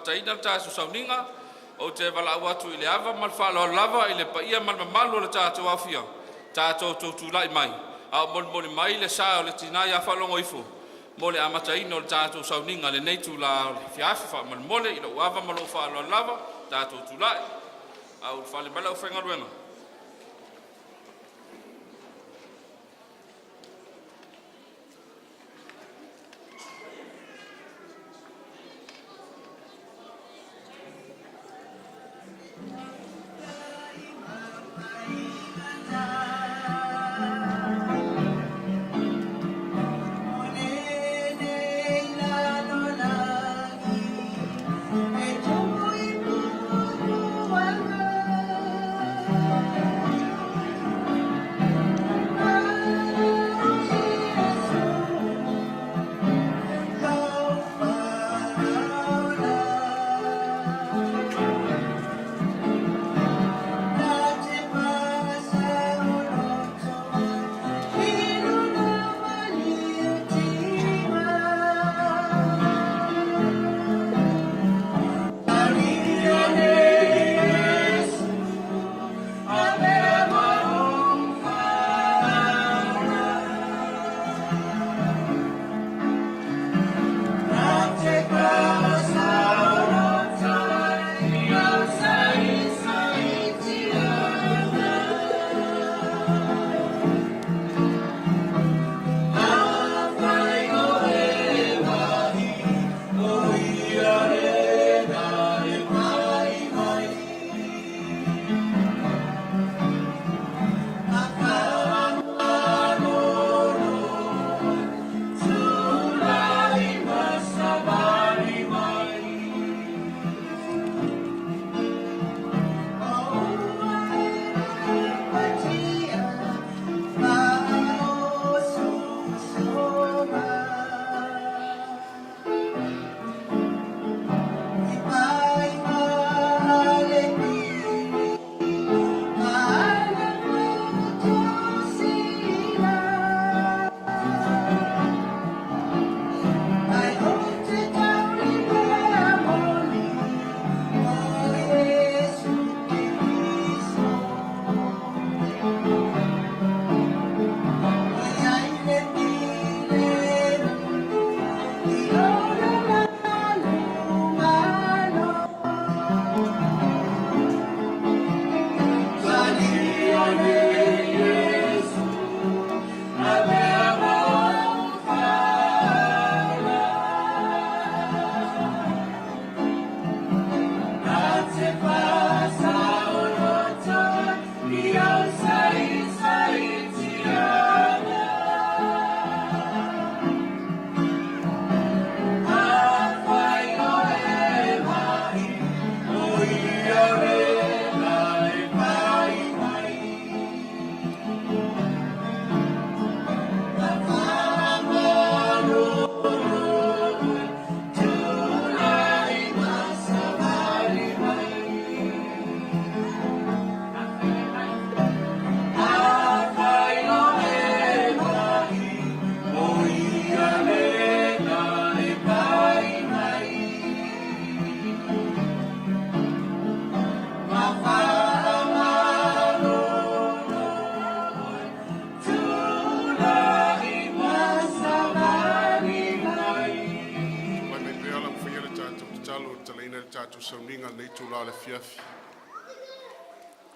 mataina tātou sauninga o te walau atu i le ava mal whaaloa lava i le paia mal mamalu o le tātou awhia tātou tūtulai mai a mole mai le sa o le tinai a Faalogoifo mo le amataina o le tātou sauninga le nei tūla fiafi wha mole i lo ava malo whaaloa lava tātou tūlai au whale mala o whengaruenga.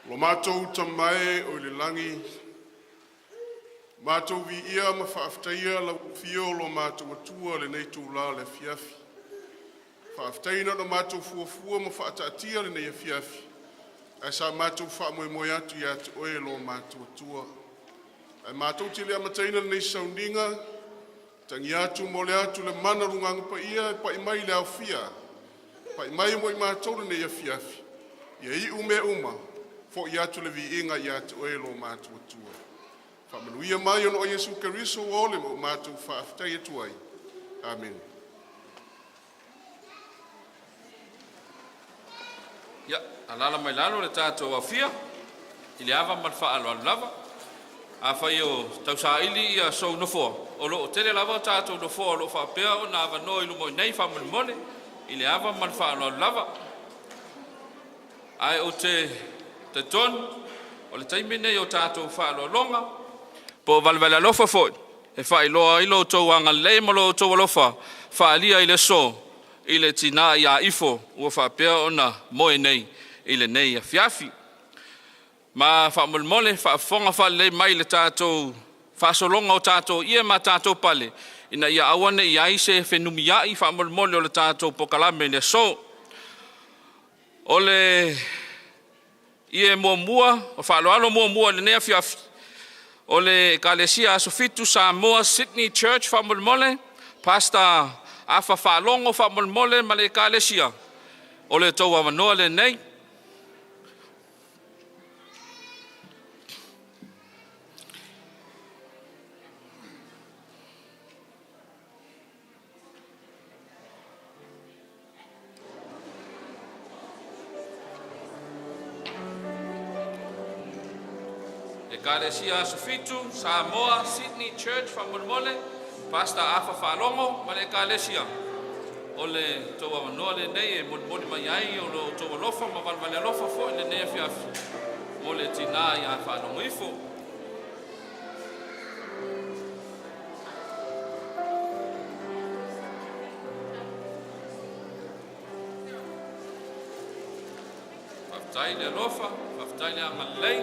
Lo mātou tamae o le langi, mātou vi ia ma whaaftaia la fio lo mātou atua le nei tūla le fiafi. Whaaftaina no mātou fuafua ma whaataatia le nei fiafi. Ai sa mātou whaamoimoi atu i atu oe lo mātou atua. Ai mātou tili amataina le nei sauninga, tangi atu mo le atu le mana rungang pa ia, pa imai le au fia. Pa imai mo i mātou le nei fiafi. Ia I ume uma. Fo I atu le vi inga I atu oe lo mātou atua. Whamanuia mai ono o Yesu Keriso ole mo mātou whaaftai atuai. Amen. Ia, alala mai lalo le tātou awhia. I le awa man whaaloa lava. A whai o tausaili I a sou nofoa. O lo o tele lava tātou nofoa o lo whaapea o nā awa noi lumo I nei whamanumone. I le ava man whaalo lava. Ai o te tonu, o le taimine i o tātou whaalo longa, po valvela lofa foi. E whai loa ilo tau anga lei malo tau alofa, whaalia i le so, i le tina i a ifo, ua whapea ona moe nei, i le nei a fiafi. Ma whamolmole, whaafonga whalei mai le tātou, whaasolonga o tātou, ia ma tātou pale, ina ia awane i aise whenumi iai, whamolmole o le tātou pokalame le so. O le ie mua, o whaaloalo mua le nea fiafi. O le Kalesia Asofitu Samoa Sydney Church whamolmole, Pastor Afa Whalongo whamolmole ma le Kalesia. O le tau awanoa le nei. Kalesia Asofitu, Samoa, Sydney Church, whamolmole, Pastor Afa Whalongo, ma le Kalesia. O le toa manoa le nei e moni mai ai, o lo toa lofa, ma valvale lofa fo, le nei fiafi. Mo le tina i a Faalogoifo. Whaftai le lofa, whaftai le angalei.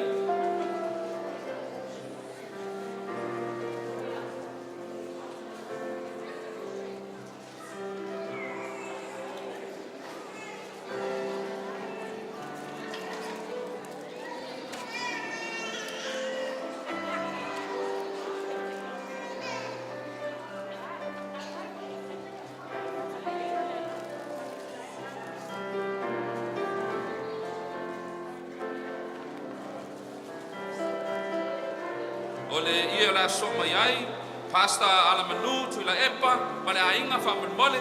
O le ia la so mai ai, Pastor Alamanu tu la epa, ma le ainga whamolmole.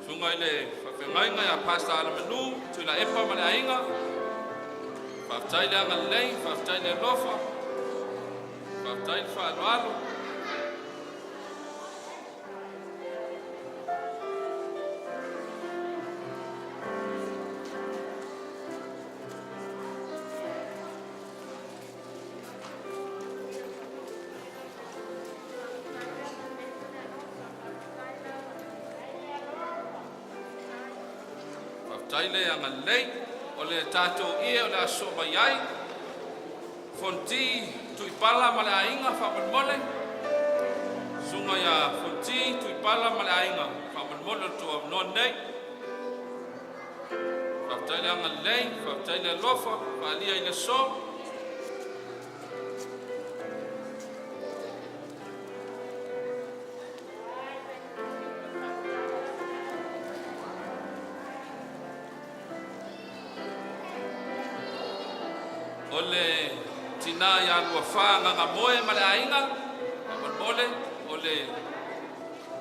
Sunga i le whawhengainga ya Pastor Alamanu tu la epa, ma le ainga. Whaftai le anga lei, whaftai le lofa, whaftai le whaaloalo. Whaftai le anga lei, o le tātou ia o le aso mai ai, fonti tui pala ma le ainga whamolmole, sunga ia fonti tui pala ma le ainga whamolmole tu am non nei, whaftai le anga lei, whaftai le lofa, whalia i le so, o le tina ia lua wha nganga moe ma le ainga, whamolmole, o le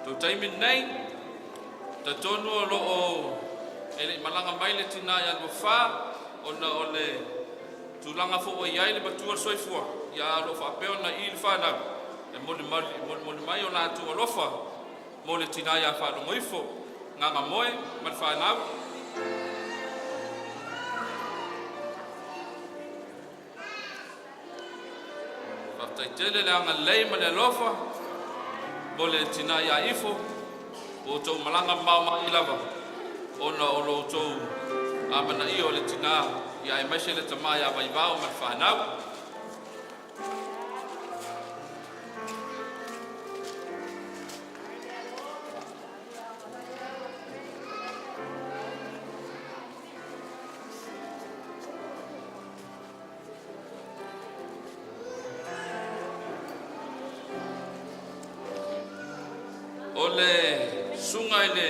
tau taimin nei, ta tonu o lo o ele malanga mai le tina ia lua wha, o le tūlanga fo o iai le matua soifua, ia lo whapeo na i le whanau, e mole mai o Latu o lofa, mo le tina ia Faalogoifo, nganga moe ma le whanau. Taitele le anga lei ma le lofa, mo le tina ia ifo, o tau malanga mauma i lava, ona o lo tau amana i o le tina ia e maise le tamai a Vaivao ma le whanau. O le sunga i le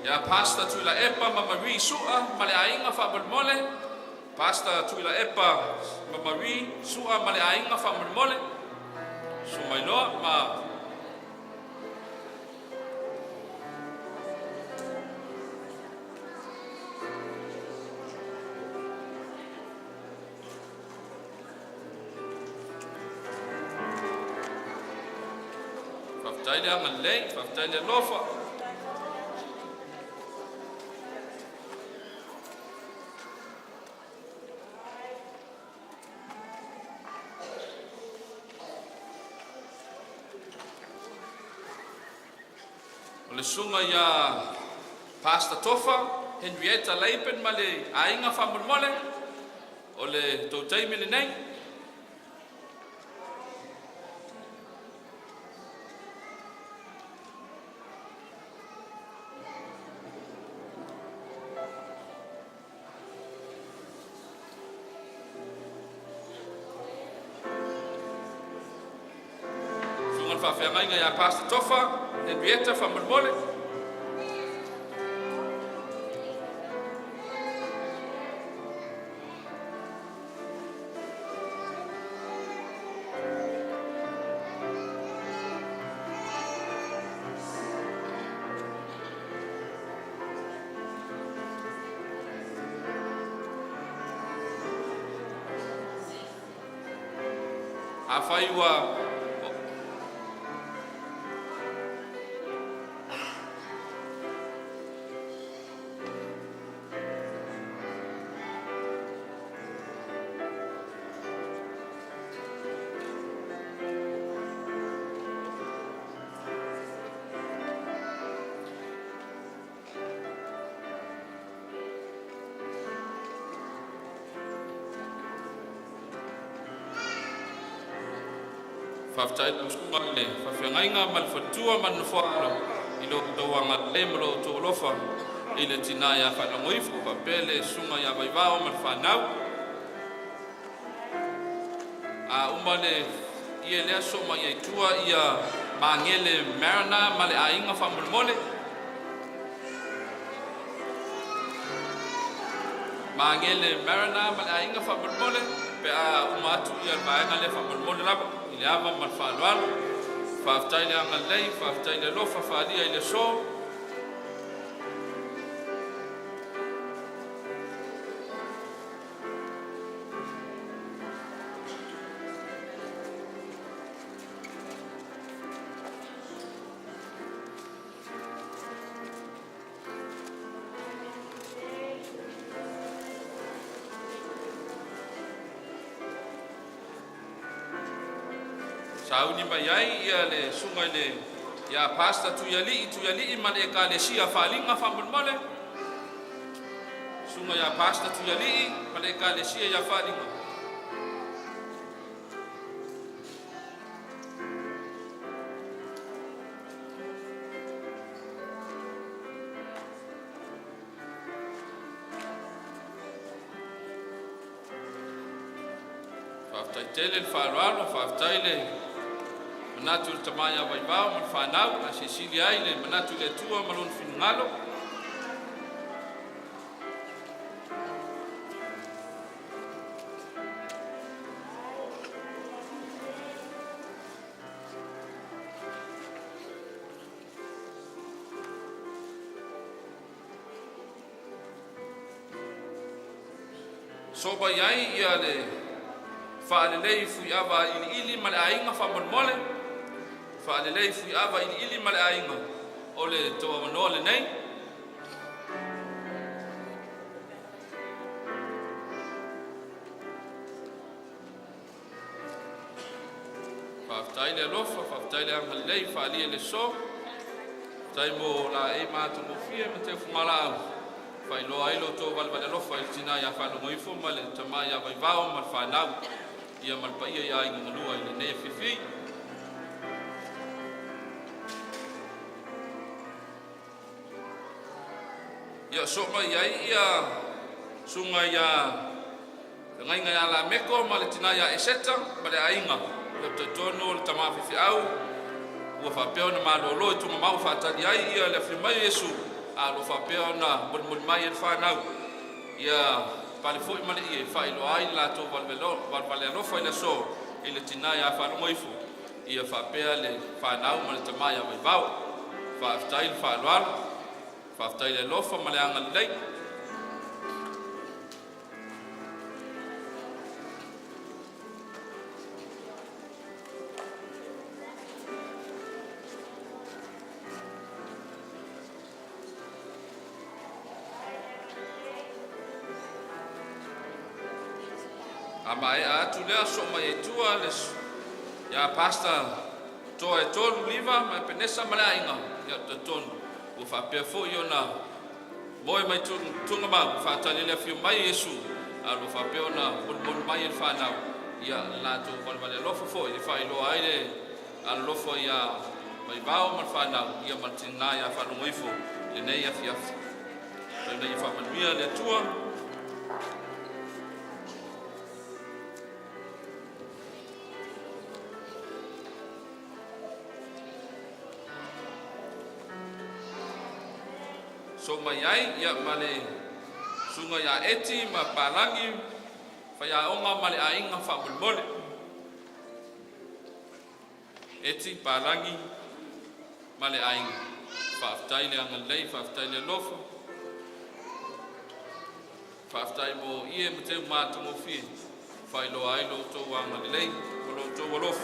ia Pastor tu la epa ma Marie sua ma le ainga whamolmole, Pastor tu la epa ma Marie sua ma le ainga whamolmole, sumai loa ma whaftai le anga lei, whaftai le lofa. O le sunga ia Pastor Tofa, Henrietta Leipen ma le ainga whamolmole, o le tau taimile nei. Sungan whawhiangainga ia Pastor Tofa, Henrietta whamolmole. A whai ua whaftai le uskunga le whawhiangainga ma le whatua ma le whaalo I lo tauanga le ma lo tō lofa I le tina ia Faalogoifo pa pele sunga ia Vaivao ma le whanau a uma le ia lea soma ia itua ia mangele marana ma le ainga whamolmole mangele marana ma le ainga whamolmole pe a uma atu ia vaenga le whamolmole lapa I le ava ma le whaaloalo, whaftai le anga lei, whaftai le lofa, whaalia I le so. Sauni mai ai ia le sunga le ia pasta tu yali ma le ekalesia falinga famolmole sunga ia pasta tu yali ma le ekalesia ia falinga Faftai tele le whaaloalo, faftai le manatu le tamai a Vaivao ma le whanau, a sisili ai le manatu le tua ma lon finungalo. Soba iai ia le whaalelei fui awa ili ma le ainga whamolmole whaalelei fui awa ili ma le ainga o le toa manoa le nei whaftai le alofa, whaftai le angalelei, whaalia le so tai mo la e mātu mo fia me te fumala au whailoa ailo tō walwale alofa I tina ia Faalogoifo ma le tamai a Vaivao ma le whanau ia malpaia ia inga ngalua I le nea whiwhi. Ia soma iai ia sunga ia ngainga ia la meko ma le tina ia eseta ma le ainga le tono le tama whiwhi au ua whapeo na malolo I tunga mau whatari ai ia le whimai Yesu a lo whapeo na mulmai e whanau ia pale foi male I fai lo ai Latu valvale alofa I le so I le tina ia Faalogoifo ia whapea le whanau ma le tamai a Vaivao whaaftai le whaaloalo whaaftai le lofa ma le angalelei Ama e atu lea so mai tua le ya pasta to e tolu liva ma penesa malainga ya to ton u fa pe fo yo na Moimoi tunga ma fa tali le fiu mai Yesu alu fa pe ona mon mai el fa na ya Latu kon vale lo fo i fa lo aile al lo fo ya Vaivao man fa na ya martina ya Faalogoifo le nei ya fiaf le nei fa man mia le tua so mai ai ya male sunga ya eti ma palangi fa ya onga male ainga fa bulmole eti palangi male ainga fa aftai le anga lei fa aftai le lofo fa aftai mo ie mte ma to mo fi fa ilo ai lo to wanga lei lo to wolof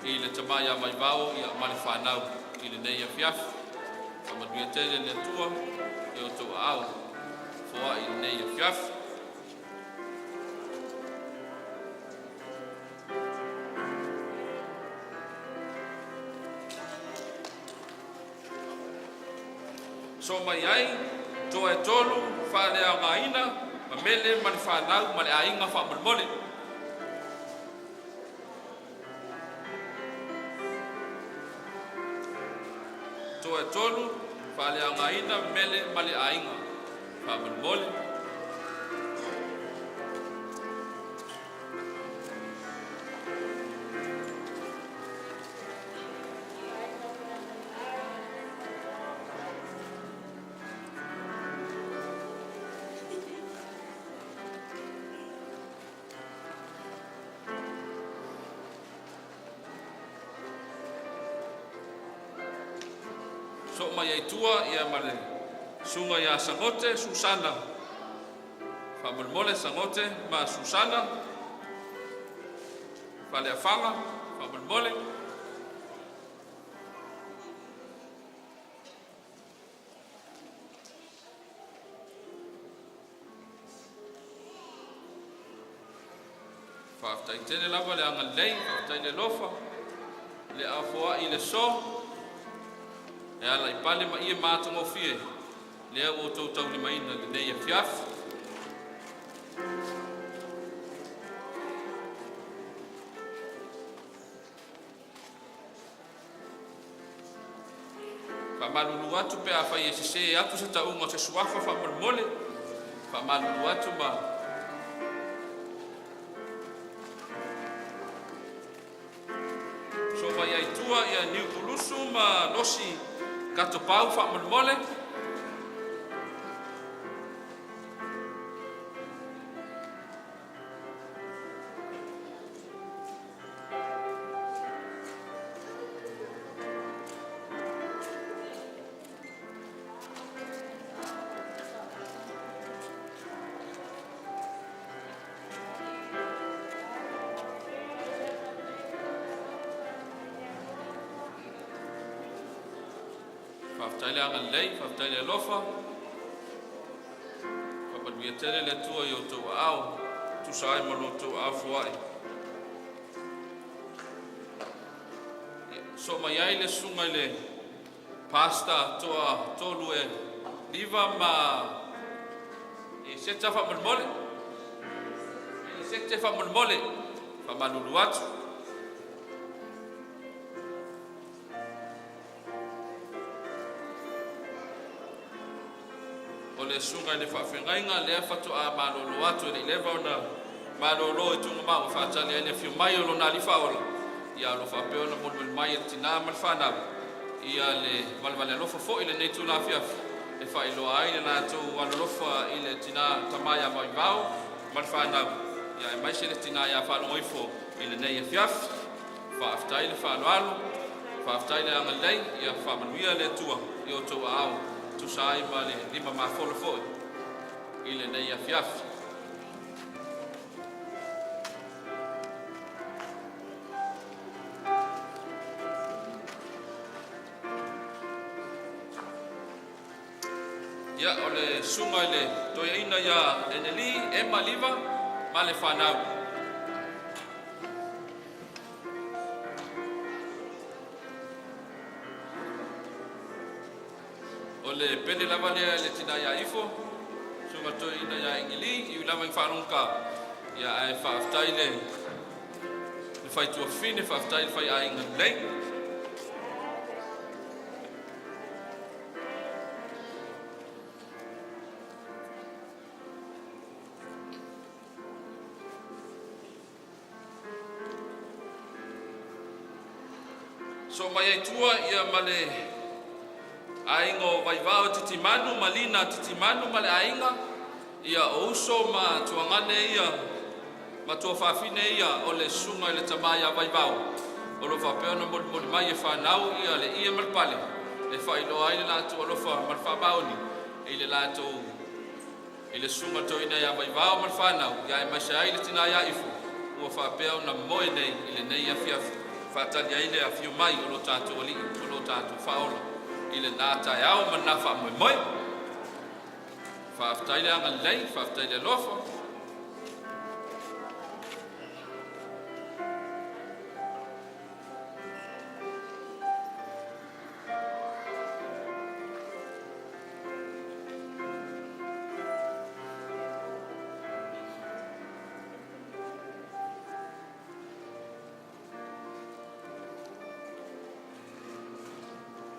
ile tamaya mai bao ya male fa nau ile nei ya fiaf Kama duetele le tua e o tau au foa i nei a fiaf. So mai ai, to e tolu whare a ngaina, ma mele mani whanau mani a inga whamulmole. To e tolu whale a ngaina mele male a inga whamulmole. So mai ai tua ia male sunga ia sangote Susana whamulmole sangote ma Susana whale a whanga whamulmole whaftai tene lava le anga lei whaftai le lofa le afoa i le so e ala i pale ma ia mātango fie lea o tautau ni maina le nei a fiaf whamalulu atu pe a whai e se atu se taunga se suafa whamalmole whamalulu atu ma so mai ai tua ia niu pulusu ma losi kato pau whamulmole. Whaftaile anga lei, whaftaile lofa. Whapaduia tele le tua i o tau au. Tu sai mono tau au fuai. So mai ai le sunga le pasta toa tolu e liva ma i seta whamulmole. I seta whamulmole. Whamalulu atu. Le sunga le whawhengainga le whatu a malolo atu le lewa o na malolo e tunga mau whaatali ane whiu mai o lo nā li whaola ia lo whapeo na monu mai e tina mal whanau ia le walwale alofa fo i le neitu la fiafi e whai loa ai le nātou alolofa i le tina tamaya mai vau mal whanau ia e maise le tina ia Faalogoifo i le nei e fiafi whaaftai le whaaloalo whaaftai le angalei ia whamanuia le tua i o tau au tu sai ma le lima ma folo foi i le nei a fiafi ia o le sunga i le toeina ia eneli e maliva ma le whanau. O le pene lava lea le tina ia ifo, sunga toi ina ia ingili, iu lava i whanonga, ia ai whaaftai le whai tua whine, whaaftai le whai a inga lei. So mai ai tua ia male aingo Vaivao-Titimanu, malina Titimanu male ainga, ia ouso ma tuangane ia, ma tua whawhine ia o le sunga i le tamaya Vaivao. O lo whapeo na mori mai e whanau ia le ia malpale, e whailoa i le latu o lo malwhabaoni, i le latu i le sunga toina ia Vaivao malwhanau, ia e maisa ai le tina ia ifu, ua whapeo na moe nei i le nei a fiafi. Fatali aile a fiu mai o lo tatu ali, o lo tatu faola. Ile nata e au manafa Moimoi. Whaaftaile anga lei, whaaftaile lofa.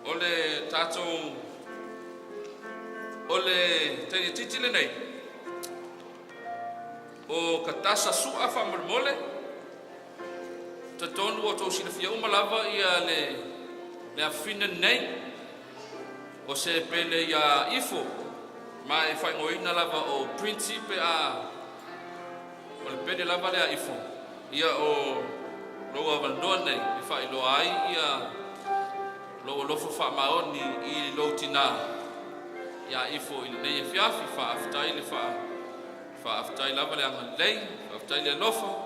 Ole tatou ole tei titile nei o katasa su'a whamolmole tatonu o tau sina fia umalava ia le awhina nei o se pele ia ifo ma e whaingoina lava o principe a o le pele lava lea ifo ia o loa vandoa nei e whailoa ai ia lo lofo fa maoni I lo tina ya ifo I nei fiafi fa aftai le fa aftai lava le anga lei fa aftai le lofo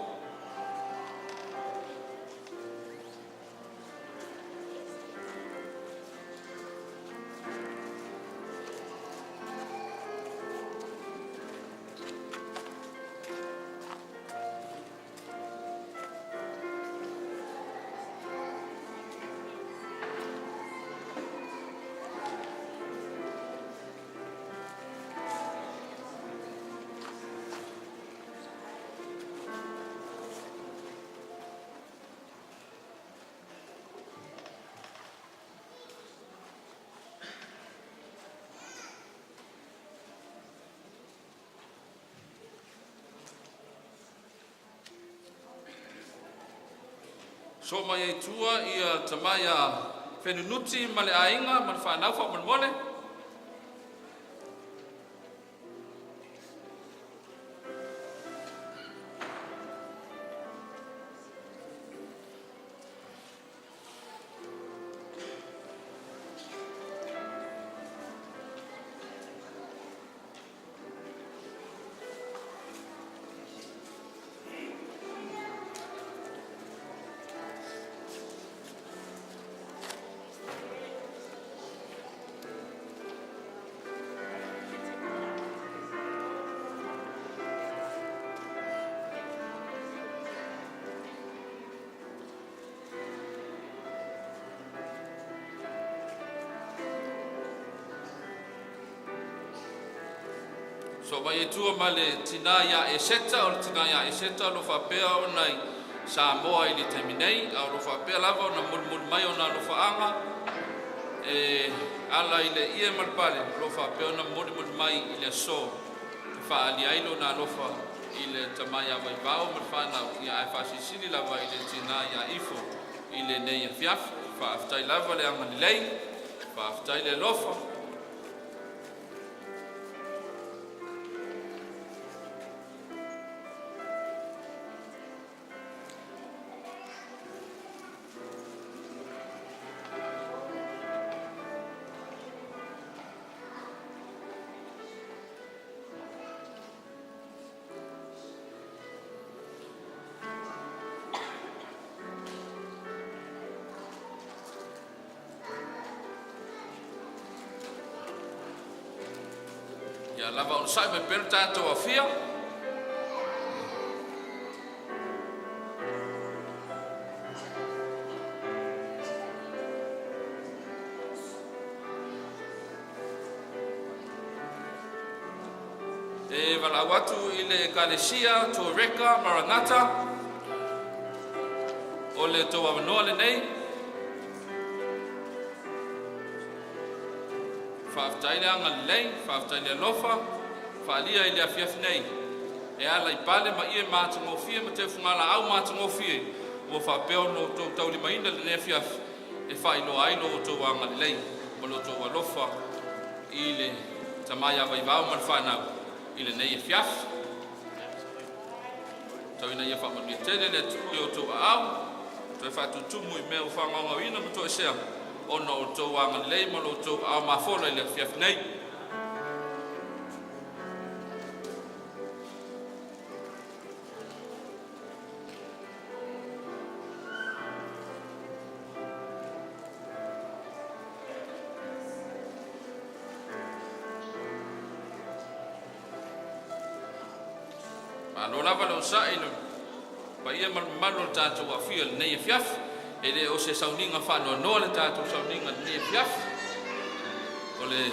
so mai ai tua ia tamaya fenunuti male ainga man fa nau fa man mole so mai tua male tina ya eseta o tina ya eseta lo fa pea o nai sa moa I le terminei au lo fa pea lava na mul mai ona lo fa anga e ala I le ia malpale lo fa pea na mul mai I le so fa ali ai lo na lo fa I le tamaya Vaivao malfana ia ai fa sisili lava I le tina ya ifo I le nei fiaf fa aftai lava le anga lei fa aftai le lofa ya lava on sai me per tanto a fia E wala watu ile kalesia to reka maranata. Ole to wanoa le nei. Whaaftaile anga lei, whaaftaile lofa, whaalia ile afiaf nei. E ala I pale ma ie mātangofie, ma te whungala au mātangofie. Ua whapeo no tau tau li maina le ne afiaf. E whailo ailo o tau anga lei. Ma lo tau alofa ile tamaya vaivao man whanau. Ile nei afiaf. Tau ina ia whamania tene le tui o tau au. Tau e whatutumu I mea o whanganga ina ma tau e sea. Ona o tau anga lei ma lo tau au mawhola ile afiaf nei. Lo lava lo sa ino pa ia malo tatu wa fia nei fiaf ele o se sauninga fa no le tatu sauninga nei fiaf ole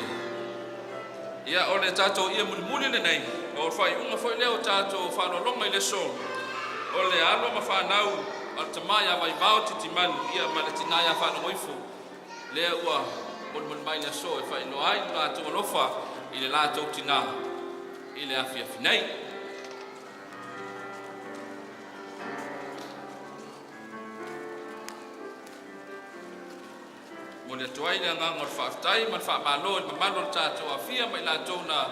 ia ole tatu ia muli le nei o fai unga foi le o tatu fa no longa ile so ole alo ma fa nau al tamaya Vaivao-Titimanu ia malatina ya Faalogoifo le ua mon mai le so e fai no ai na tu lofa ile la tu tina ile afia nei. Mole tuai le ngangor whaaftai, man whaamalo, ma malo tātou a fia, mai la tau na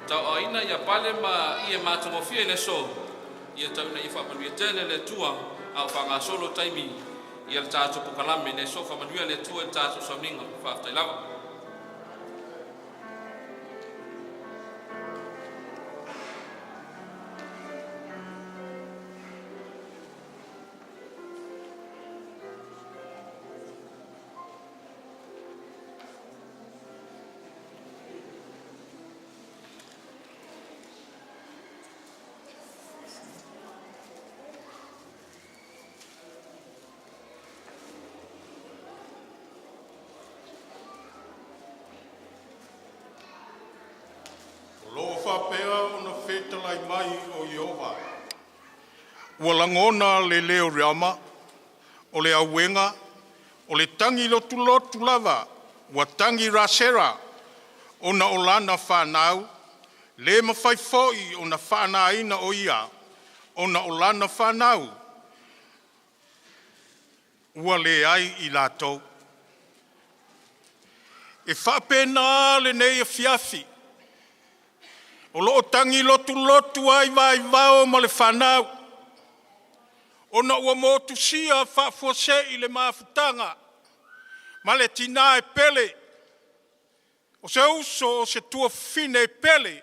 tau aina ia pale ma ia mātungo fia le so. Ia tau na I whaamanuia tēne le tua, au whanga solo taimi, ia le tātou pukalame le so, whaamanuia le tua le tātou sauninga, whaaftai lava. Lo whapea o na whetalai mai o Iova. Ua langona le leo reama, o le auenga, o le tangi lotu lava, ua tangi rasera, o na olana whanau, le mawhaifoi o na whanaina o ia, o na olana whanau, ua le ai I latou. E whapena le nei a fiafi, o loo tangi lotu ai vaivao ma le whanau. Ona ua motu sia whaafose I le mafutanga. Ma le tina e pele. O se uso o se tua fine e pele.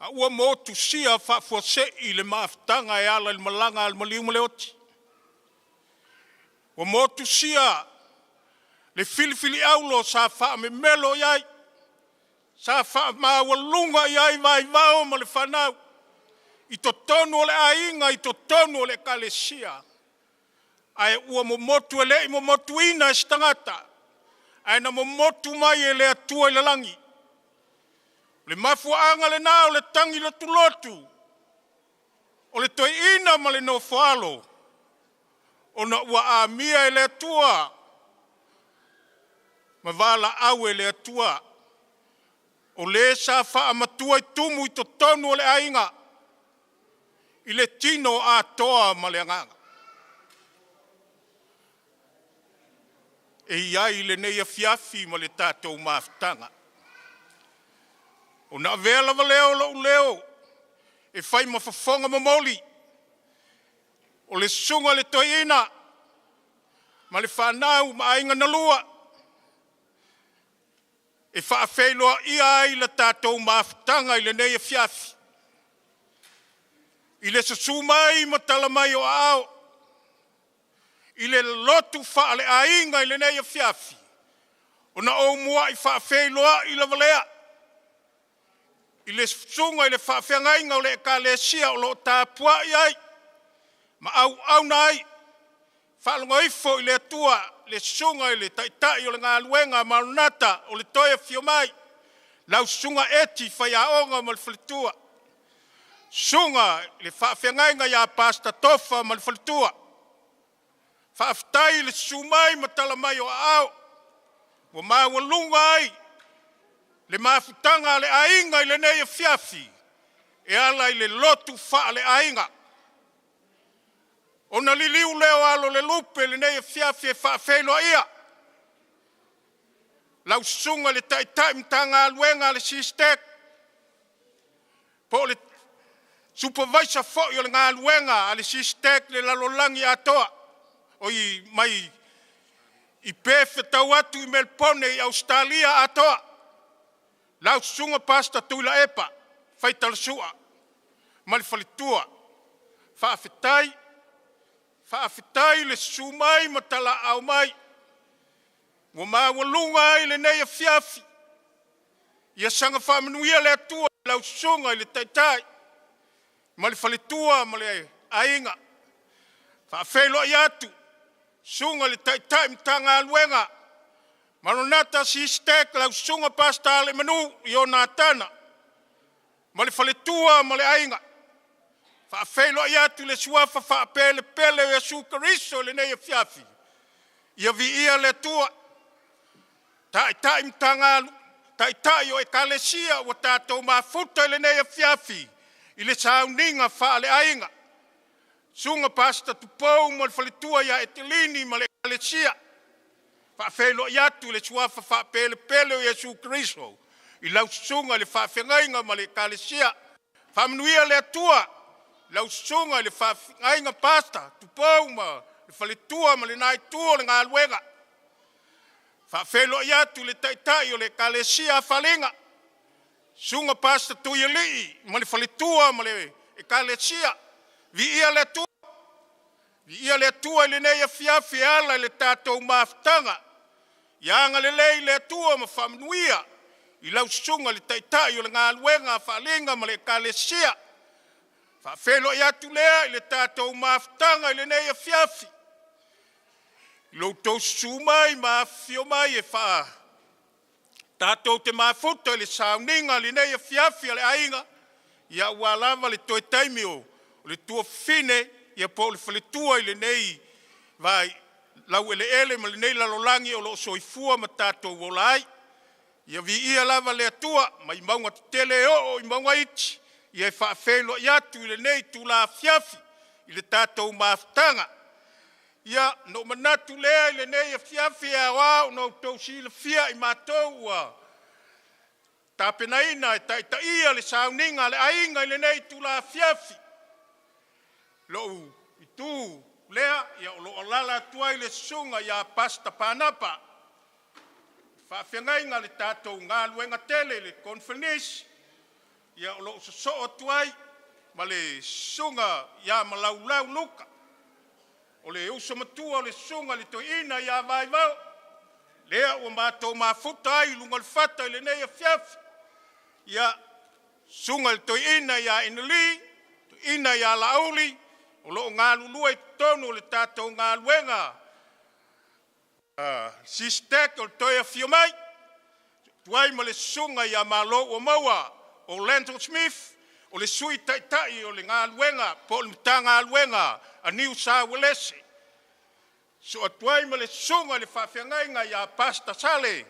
A ua motu sia whaafose I le mafutanga e ala il malanga al maliu male oti. Ua motu sia le filifili aulo sa wha me melo iai. Sa wha mawalunga iai vaivao ma le whanau. I to tonu o le ainga, I to tonu o le kalesia. Ai ua momotu ele I momotu ina stangata. Ai na momotu mai ele atua I le langi. Le mafuanga le nao le tangi lotu. O le toi ina ma le no whaalo. O na ua amia ele atua. Ma vala au ele atua. O le sa wha amatua I tumu I to tonu o le ainga. I le tino a toa ma le anganga. E iai le nei a fiafi ma le tātou mafutanga. O na vela valeo leo. E whai mawhafonga mamoli. O le sunga le toina. Ma le whanau ma ainga na lua. E whaafeiloa ia ai la tātou mafutanga I le nei a fiafi. I le susumai ma talamai o ao. I le lotu whaale ainga I le nei a fiafi. O na o mua I whaafeiloa I la valea. I le sunga I le whaafeangainga o le kalesia o lo tāpua iai. Ma au nai. Faalogoifo I le atua, le sunga I le taitai o le ngā luenga marunata o le toia fiomai. lau sunga eti whaiaonga ma le whalitua. Sunga le whaafengainga ia pasta tofa ma le whalitua. Whaaftai le sumai ma talamai o ao. Wa mawalunga ai. Le mafutanga le ainga i le nei fiafi. E ala i le lotu wha le ainga. Ona liliu leo alo le lupe le nei fiafi e whaafelo ia. Lau sunga le tai mtanga aluenga le sistek. Po le supervisor fo yo le ngā aluenga le sistek le lalolangi atoa. O i mai i pefe tau atu i Melbourne i Australia atoa. Lau sunga pasta tuila epa. Faita le sua. Mali falitua. Whaafetai le sumai matala au mai. Wa mawalunga ai le nei fiafi. Ia sanga whamanuia le atua lau sunga i le taitai. Ma le whalitua ma le ainga. Whaafelo i atu. Sunga le taitai mtanga aluenga. Maronata si stek lau sunga pasta ale manu i o nātana. Ma le whalitua ma le ainga. Whaafelo i atu le suafa whaapele pele o Yesu Karisto le nei fiafi. Ia vi ia le atua. Tai mtanga tai o ekalesia o tātou mafuta le nei fiafi i le sauninga wha le ainga. Sunga pasta tupou ma le whalitua ia etelini ma le ekalesia. Whaafelo i atu le suafa whaapele pele o Yesu Karisto i lau sunga le whaafengainga ma le ekalesia. Whamanuia le atua lau sunga le whaafengainga pasta tupou ma le whalitua ma le naitua le ngā luenga. Whaafelo i atu le taitai o le kalesia whalinga. Sunga pasta tuia lii, ma le whalitua ma le kalesia. Vi ia le atua. Vi ia le atua i le nei fiafi ala le tātou maftanga. Ianga le lei le atua ma whamanuia. I lau sunga le taitai o le ngā luenga whalinga ma le kalesia. Whaafelo i atu lea i le tātou maftanga i le nei fiafi. Lo tau sumai ma fio mai e wha. Tātou te mafuta le sauninga le nei fiafi le ainga. Ia ua lava le toi taimi o le tua fine. Ia po le whalitua i le nei. Vai lau ele ma le nei lalolangi o lo soifua ma tātou wolai. Ia vi ia lava le atua. Ma i maunga tele o i maunga iti. Ia e whaafelo i atu i le nei tula fiafi. I le tātou mafutanga. Ia no manatu lea i le nei fiafi a wau no tau sila fia i mātou ua. Tāpenaina e taita ia le sauninga le ainga i le nei tula fiafi. Lou i tū lea ia o lo alala tuai le sunga ia pasta panapa. Whaafengainga le tātou ngā luenga tele le conference. Ia o lo so tuai ma le sunga ia malaulau luka. O le uso matua o le sunga le toina ia vaivao. Lea o mātou mafuta ai lunga le fata i le nei fiafi. Ia sunga le toina ia inali, toina ia lauli. O lo ngā lulua i tonu le tātou ngā luenga. Sistek o le toia fiomai. Tuai ma le sunga ia malo o maua o Lenton Smith. O le sui taitai o le ngā luenga, po le mta ngā luenga, a New South Wales. So atuai ma le sunga le whawhiangainga i a pasta sale.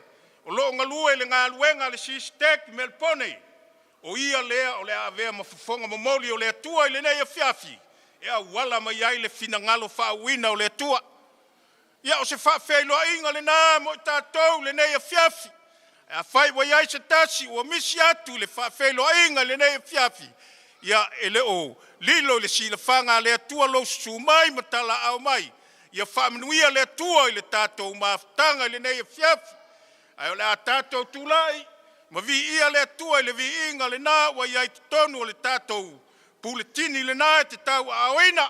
O loo ngalua le ngā luenga le sistek Melbourne. O ia lea o le avea mafufonga mamoli o le atua i le nei a fiafi. E a wala mai ai le fina ngalo whauina o le atua. Ia o se whawhelo inga le nā mo i tātou le nei a fiafi. A whai wai ai se tasi o misi atu le whawhelo inga le nei a fiafi. Ia e le o lilo le sila whanga le atua lo sumai matala au mai. Ia whamanuia le atua i le tātou maftanga i le nei a fiafi. Ai o le a tātou tūlai. Ma vi ia le atua i le vi inga le nā wai ai tonu o le tātou puletini le nā te tau awina.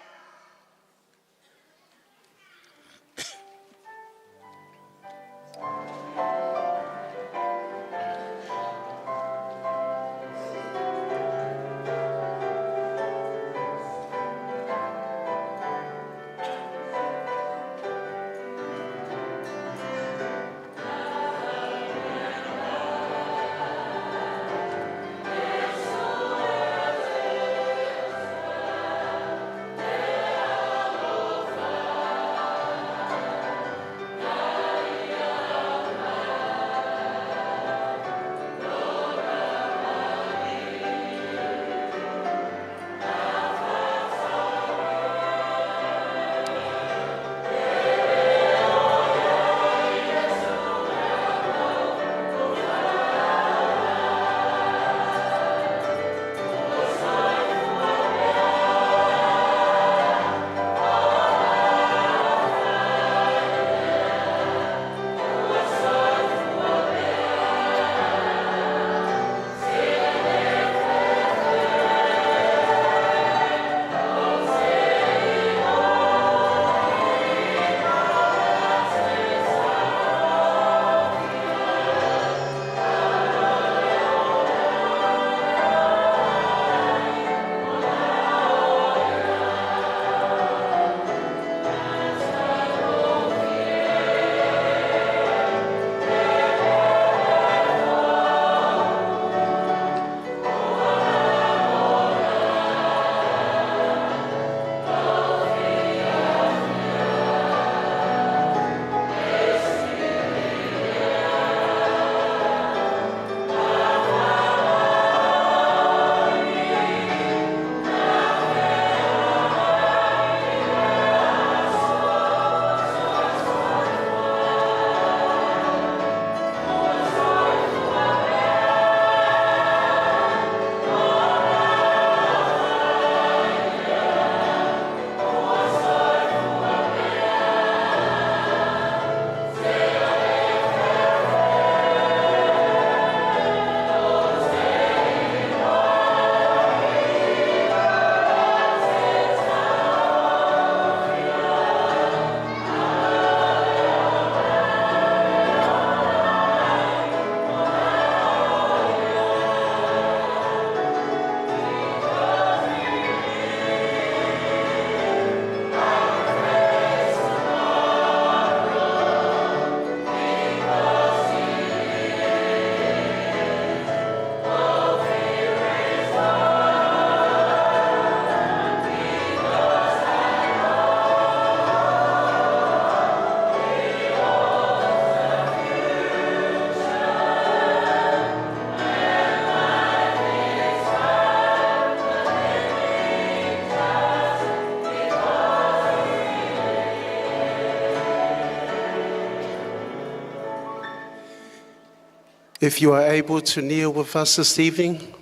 If you are able to kneel with us this evening,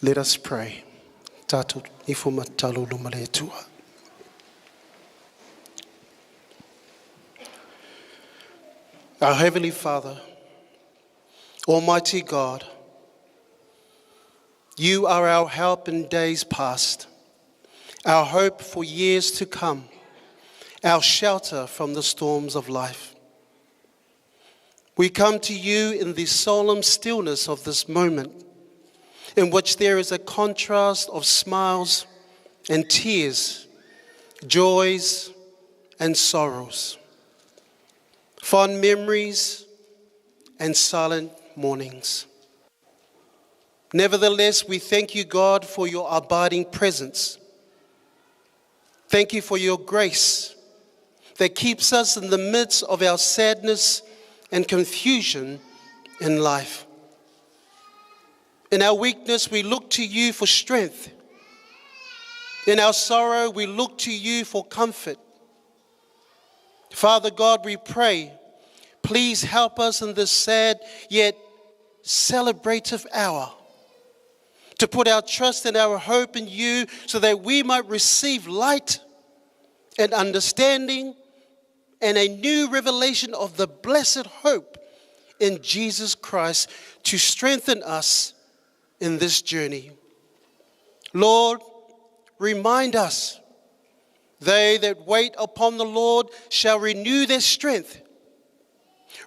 let us pray. Tātou ifo matalo lumale tua. Our Heavenly Father, Almighty God, you are our help in days past, our hope for years to come, our shelter from the storms of life. We come to you in the solemn stillness of this moment, in which there is a contrast of smiles and tears, joys and sorrows, fond memories and silent mornings. Nevertheless, we thank you, God, for your abiding presence. Thank you for your grace that keeps us in the midst of our sadness and confusion in life. In our weakness, we look to you for strength. In our sorrow, we look to you for comfort. Father God, we pray, please help us in this sad yet celebrative hour to put our trust and our hope in you so that we might receive light and understanding and a new revelation of the blessed hope in Jesus Christ to strengthen us in this journey. Lord, remind us, they that wait upon the Lord shall renew their strength.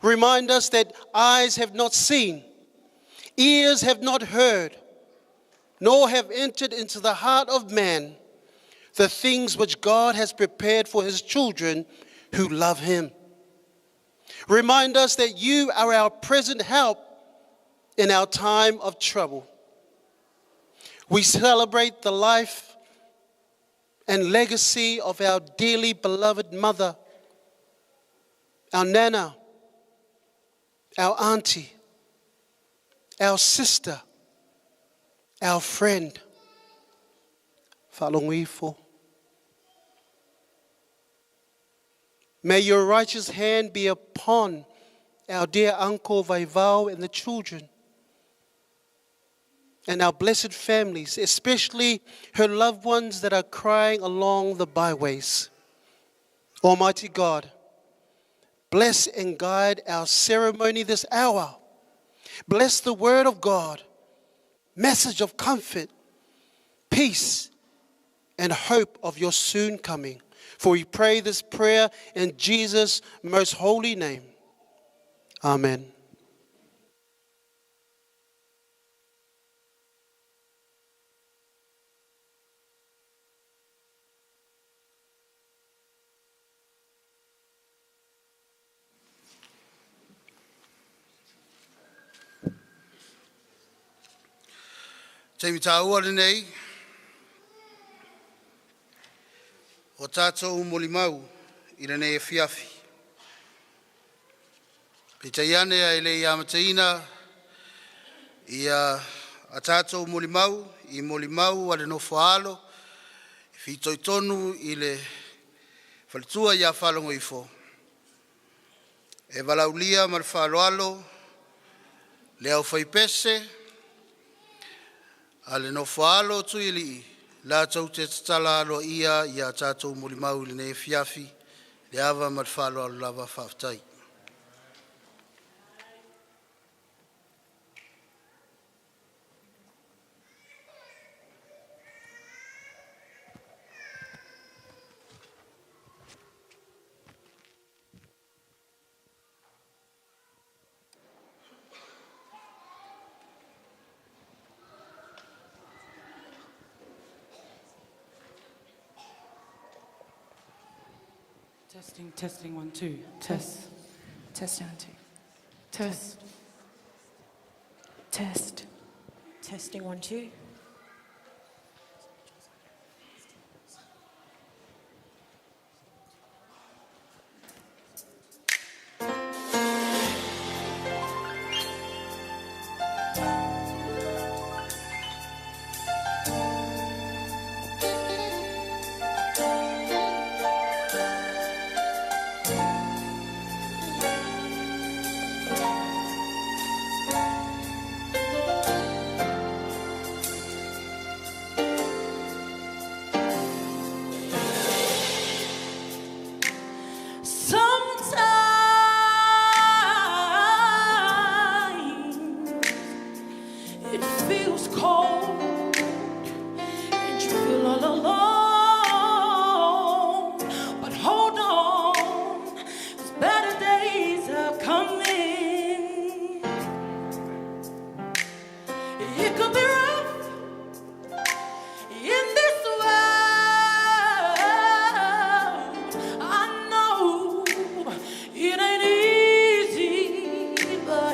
Remind us that eyes have not seen, ears have not heard, nor have entered into the heart of man the things which God has prepared for his children who love him. Remind us that you are our present help in our time of trouble. We celebrate the life and legacy of our dearly beloved mother, our nana, our auntie, our sister, our friend, Faalogoifo. May your righteous hand be upon our dear uncle Vaivao and the children, and our blessed families, especially her loved ones that are crying along the byways. Almighty God, bless and guide our ceremony this hour. Bless the word of God, message of comfort, peace, and hope of your soon coming. For we pray this prayer in Jesus' most holy name. Amen. Te tāua nei, o tātou molimau i rene e fiafi. Pe te iane a ele i amateina i a tātou molimau, i molimau a le no whaalo, i whitoi tonu i le whalitua i a Faalogoifo. E walaulia ma le whaaloalo, le au whaipese, ale no whaalo tuili la tau te tatala alo ia i a tātou molimau le ne fiafi le awa ma le whaalo alo lava whaftai. Testing, 1, 2. Test. Testing 1, 2. Test. Test. Testing 1, 2.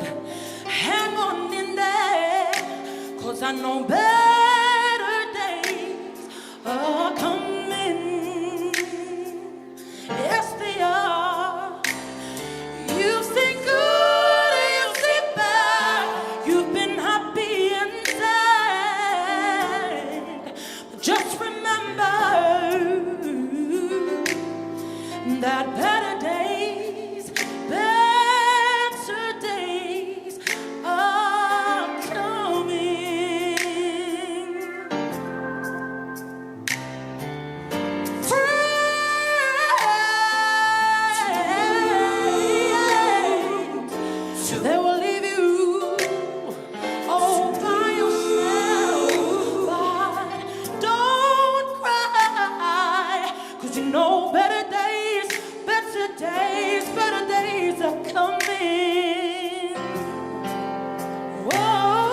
but hang on in there, 'cause I know better days are coming. Yes, they are. You've seen good, you've seen bad, you've been happy and sad. But just remember that better days are coming. Friends, they will leave you all by yourself, but don't cry, 'cause you know better days are coming. Whoa,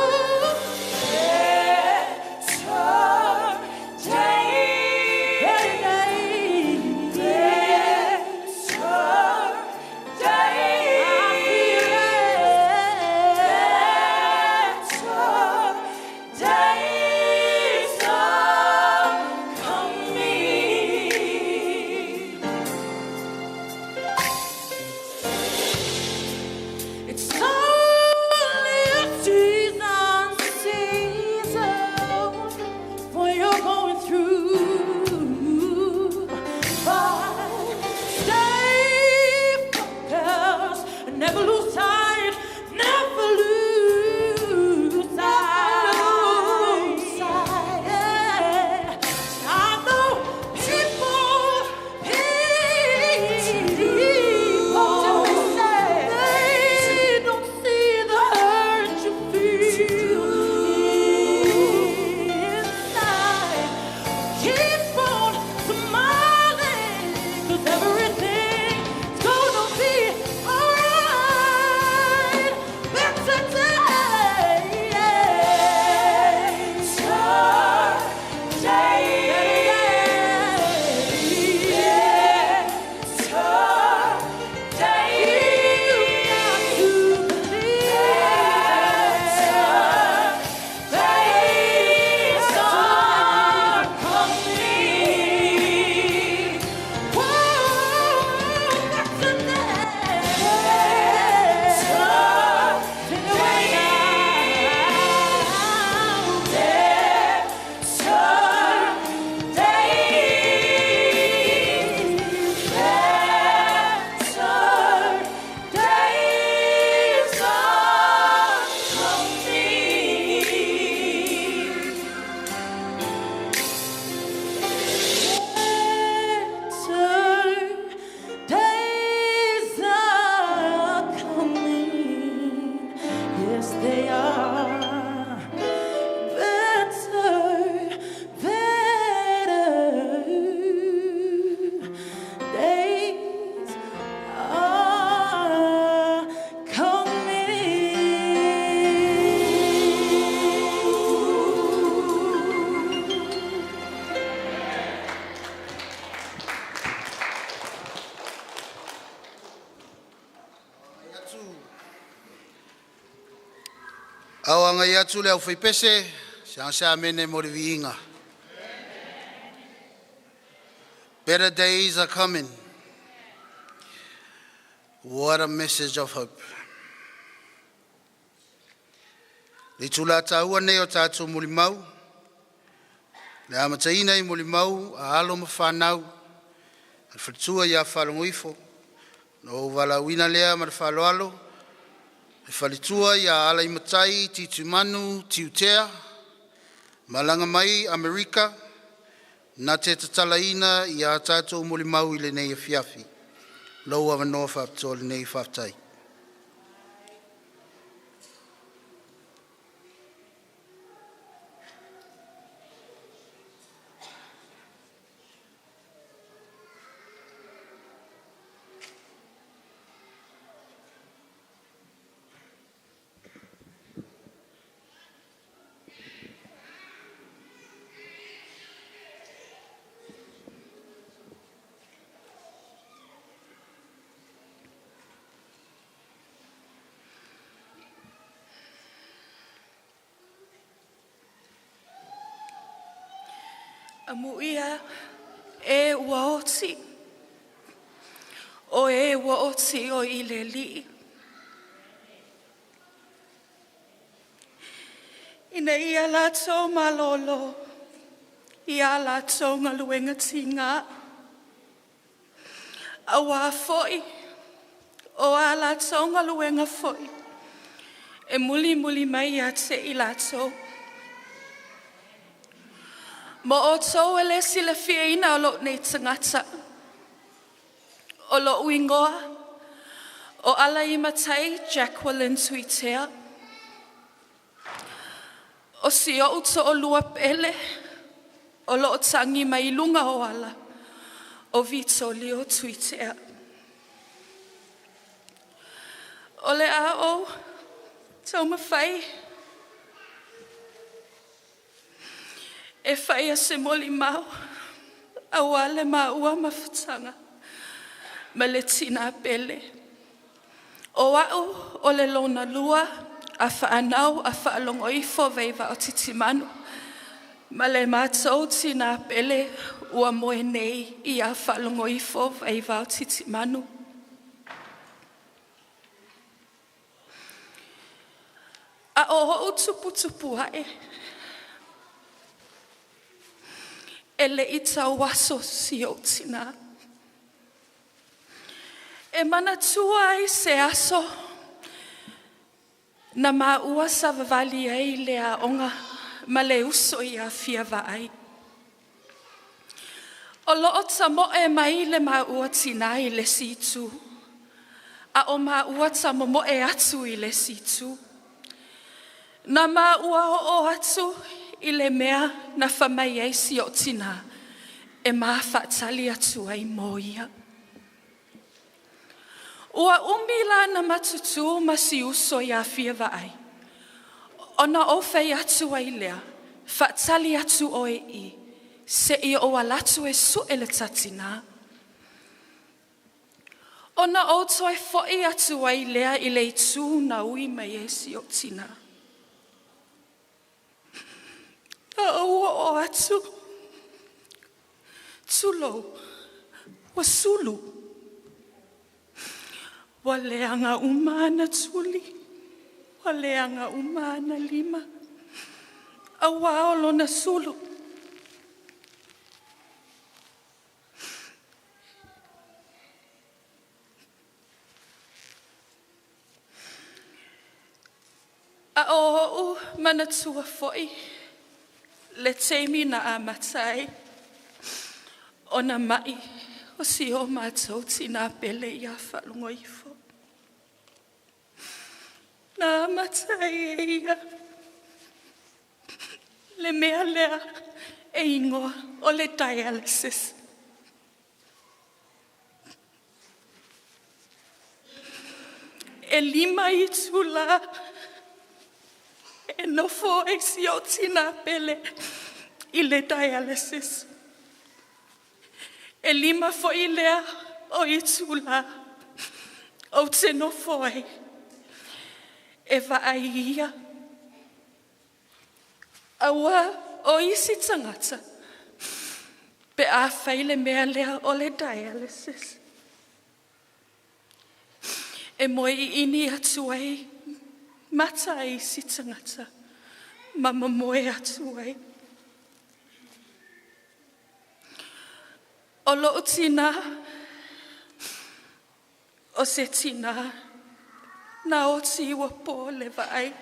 it's only a season for you're going through, but stay focused and never lose sight, never lose sight. Yeah. I know people they don't see the hurt you feel inside. Keep on smiling, 'cause everything's gonna be alright. Better days are coming. Yes, they are. Better days are coming. Awanga yatu le au whaipese, sa mene mori viinga. Better days are coming. What a message of hope. Le tula taua nei o tātou muli mau. Le amataina I muli mau, a alo mawhanau. Al whatua ia Faalogoifo. No walawina lea ma le whaloalo. E whalitua ia ala I matai, Titimanu, Tiutea. Malanga mai, Amerika. Nā te tatalaina ia tātou muli mau I le nei a fiafi. Lau awa noa whaptoa le nei whaptai. Amuia e waoti. O e waoti o ileli. Ina ia lato malolo. Ia lato ngaluenga tinga. Awa foi. O a lato ngaluenga foi. E muli mai a te i lato. Mo o tau ele sila whiaina o lo nei tangata. O lo uingoa. O ala I matai Jacqueline Tuitea. O si o uto o lua pele. O lo tangi mai lunga o ala. O Vito Leo Tuitea. O le a o tau mawhai. E whai a se moli mau. A wale ma ua mawhatanga. Ma le tina pele. O au o le lona lua. A whaanau a Faalogoifo Vaivao-Titimanu. Ma le mātou tina pele. Ua moe nei I a Faalogoifo Vaivao-Titimanu. A o tupu hae. E le ita waso si o tina. E mana tua I se aso. Na maua sa vavali ai le a onga. Ma le uso I a fia vai. O loo tamo e mai le maua tina I le situ. A o maua tamo mo e atu I le situ. Na maua o atu I le mea na whamai ei si o tina e maa whaatali atu ai moia. Ua umila na matutu ma si uso I a fia vai. Ona o whai atu ai lea, whaatali atu o e I, se I o alatu e su e le tatina. Ona o toi fwoi atu ai lea I le itu na ui mai e si o tina. O atu. Tulo. Wasulu. Waleanga umana tuli. Waleanga umana lima. Awaolo na sulu. A o manatua foi. Le teimi na a matai. O na mai. O si o mātou tina pele I a Faalogoifo. Na matai e ia. Le mea lea e ingoa o le dialysis. E lima I tula. E nofo e si o tina pele I le dialysis. E lima fo I lea o I tula. O te nofo e. E vaai ia. Aua o isi tangata. Pe a whaile mea lea o le dialysis. E moi I ini atu ai. Mata ai si tangata. Mama moe atu ai. O loo tina. O se tina. Na o ti ua po le vai.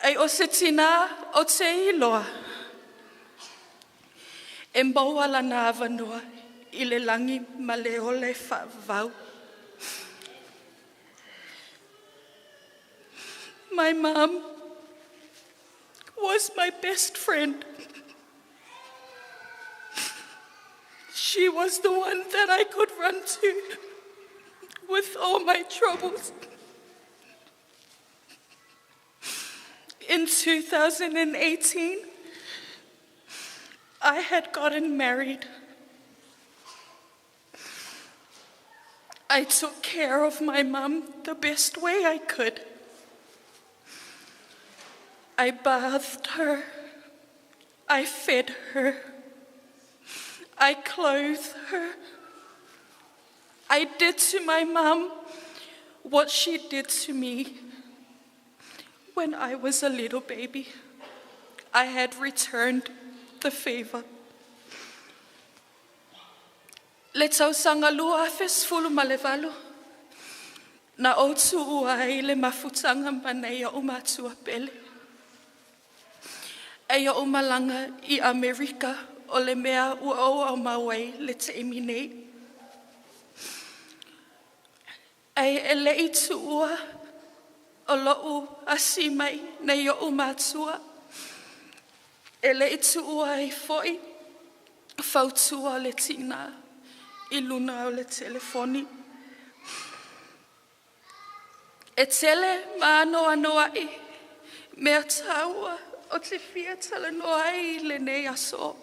Ai o se tina o te iloa. E mauala na avanua I le langi ma le ole whaavau. My mom was my best friend. She was the one that I could run to with all my troubles. In 2018, I had gotten married. I took care of my mom the best way I could. I bathed her. I fed her. I clothed her. I did to my mum what she did to me. When I was a little baby, I had returned the favor. Le tausanga lua fesfulu malevalo. Na otu ua le mafutanga manea o matua pele. Eia o malanga I Amerika o le mea ua o mawai le te eminei. Ei ele I tu ua o lo'u asi mai nei o matua. Ele I tu ua I foi fautua le tina I luna o le telefoni. E tele maanoa noai mea taua o te fia tala noai le nei aso.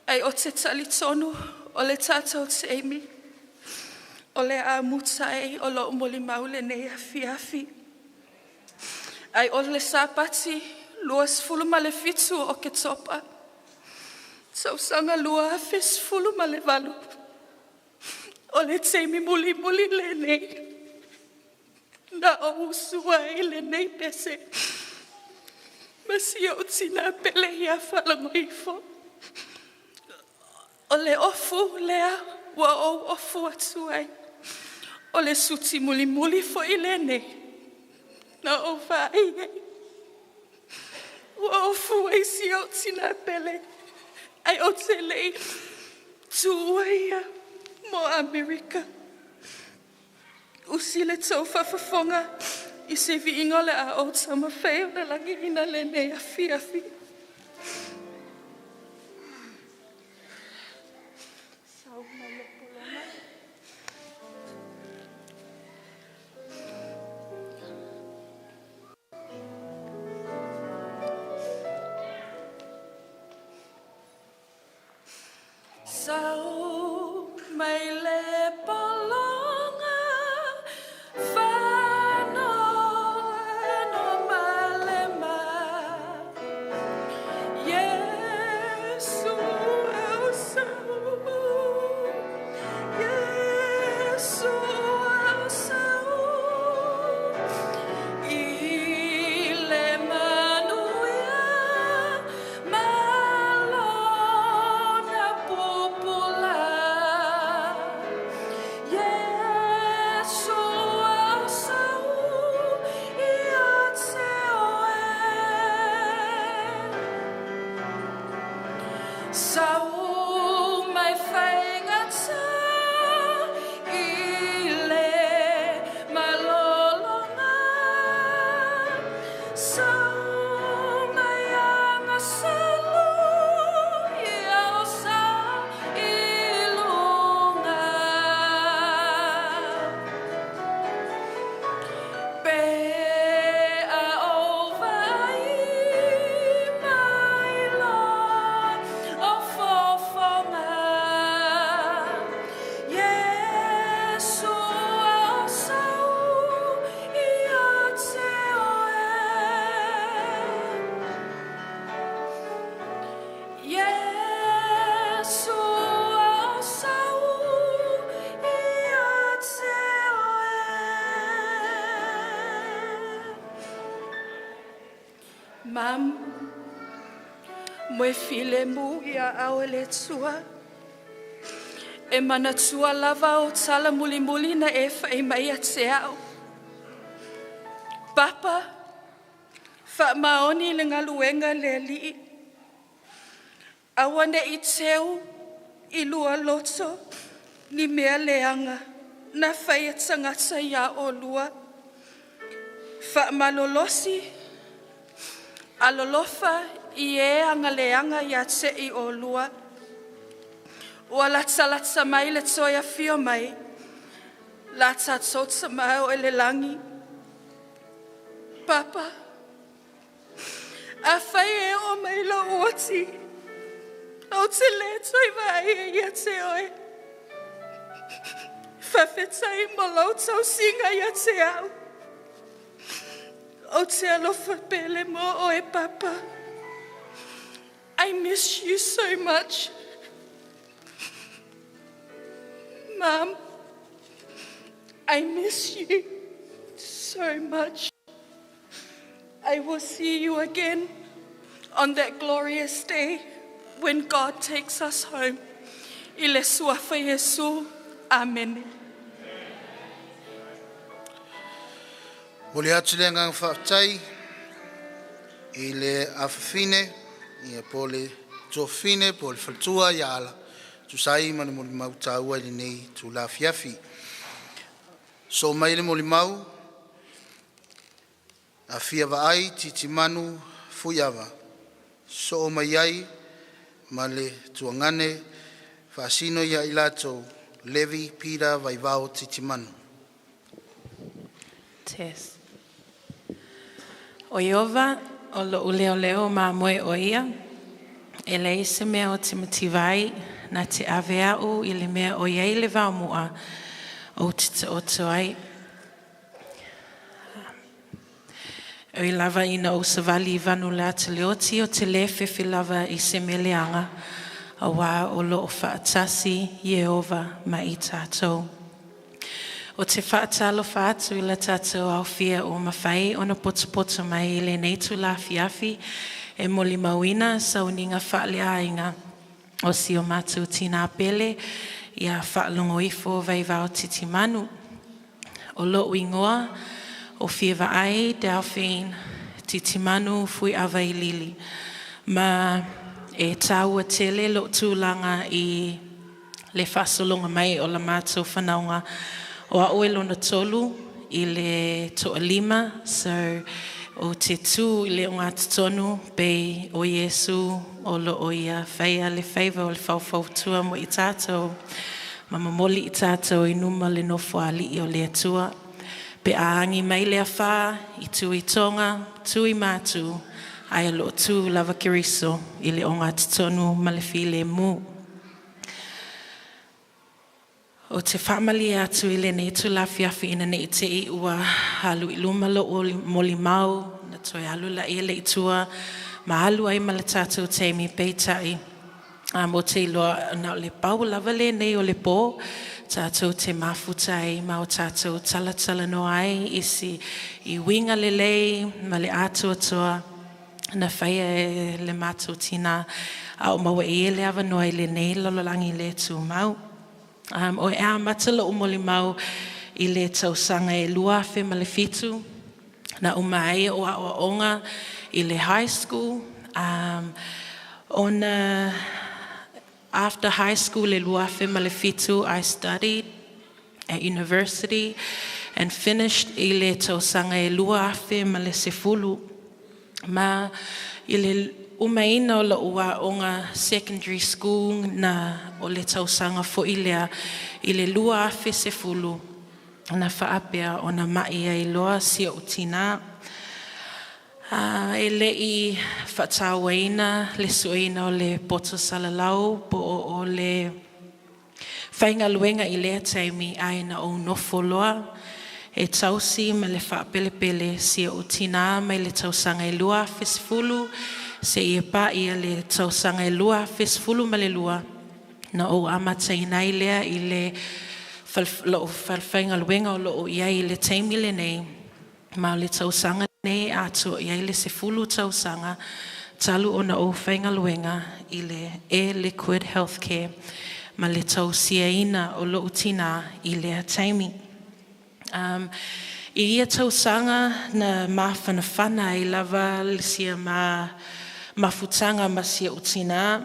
Ai o te talitonu o le tātou te emi. O le a mutai o lo umoli mau le nei a fiafi. Ai o le sapati luas fuluma le fitu o ke topa. Tausanga lua fes fuluma le valu. O le teimi muli muli le nei. Na o usua I le nei pese. Masi o tina pele ia Faalogoifo. O le ofu lea wa o ofu atu ai. O le suti muli muli fo I le nei. Na o vai ai. Wa ofu ai si o tina pele. Ai o te lei tuaia mo Amerika. Usile tau fafafonga I se viinga le a o tama wheo le langi ina le nei a fiafi. Sauna le polona. Sau mai le polona. Mam, moe file mu ia au le tua. E mana tua lava o tala muli muli na e whai mai a te au. Papa, wha maoni le ngaluenga le li. Awane I teu I lua loto ni mea leanga na whai e tangata ia o lua. Wha malolosi alolofa I e angaleanga ia te I o lua. Ua latsa mai le toia fio mai. La tatota mai o ele langi. Papa, a whai e o mai lo oti. O te le toi vai e ia te oe. Whawhetai mo lau tau singa ia te au. O te alofa pele mo o e papa. I miss you so much. Mom, I miss you so much. I will see you again on that glorious day when God takes us home. I le suafa Yesu. Amen. Mole atu le ngang whaatai, I le awhawhine, I pole tōwhine, pole whaltua I ala, tu sai mani moli mau tāua I nei tu la fiafi. So mai le moli mau, a Vaivao-Titimanu fuiawa. So mai ai, ma le tuangane, whaasino ia I Latu, Levi Pira Vaivao-Titimanu. Test. O Iova, o lo uleo leo Moimoi o ia, e le se mea o te mativai, na te aveau I le mea o iei le vaumua, o te oto ai. O I lava ina o savali vanu la te leoti o te lewhewhi lava I se meleanga, a wā o lo o whaatasi Iehova ma I tātou. O te whaatalo whaatu I la tātou au fia o mawhai o na potopoto mai I le neitu la fiafi e moli mauina sa uninga whaaleainga o si o mātou tina pele I a Faalogoifo Vaivao-Titimanu. O lo uingoa o fia vaai Delphine Titimanu fui awa I lili. Ma e tāua tele lo tūlanga I le whasolonga mai o la mātou whanaunga o a oe lona tolu I le toa lima, so o te tū I le o ngā tonu pe o Yesu o lo o ia whaia le whaiva o le whauwhautua mo I tātou. Mama moli I tātou I numa le nofo ali o le atua. Pe aangi mai le awha I tui tonga, tui mātu, ai lo tū lava kiriso I le o ngā tonu ma le while mu. O te whamali atu I le nei tu la fiafi ina nei te I ua halu I luma lo o moli mau, na toi halu la I le itua, ma halu ai ma le tātou teimi peitai. Mo te iloa na o le pau lava le nei o le pō, tātou te mafutai, ma o tātou talatala no ai, isi I winga le lei, ma le atua toa, na whaia e le mātou tina, a o maua I le awa noa I le nei lololangi le tu mau. O e a matala o moli mau I le tausanga e luafe ma le fitu, na umai o a onga I le high school. After high school e luafe ma le fitu, I studied at university and finished I le tausanga e luafe ma le sefulu. Ma I le umaina o la ua onga secondary school na o le tausanga fo ilea I le lua afe sefulu na whaapea o na mai ai loa sia utina. E le I whatawaina le suina o le poto salalau po o le whainga luenga I lea taimi aina o nofo loa. E tausi ma le whaapelepele sia utina mai le tausanga e lua afe sefulu se I pa ia le tausanga e lua fesfulu ma le lua na o amatai nai lea I le falwhainga luenga o lo o iai le teimi le nei ma le tausanga nei atu iai le sefulu tausanga talu o na o whainga luenga I le liquid healthcare ma le tausia ina o lo utina I le teimi. I ia tausanga na mawhanawhana I lava le sia mafutanga masia utina,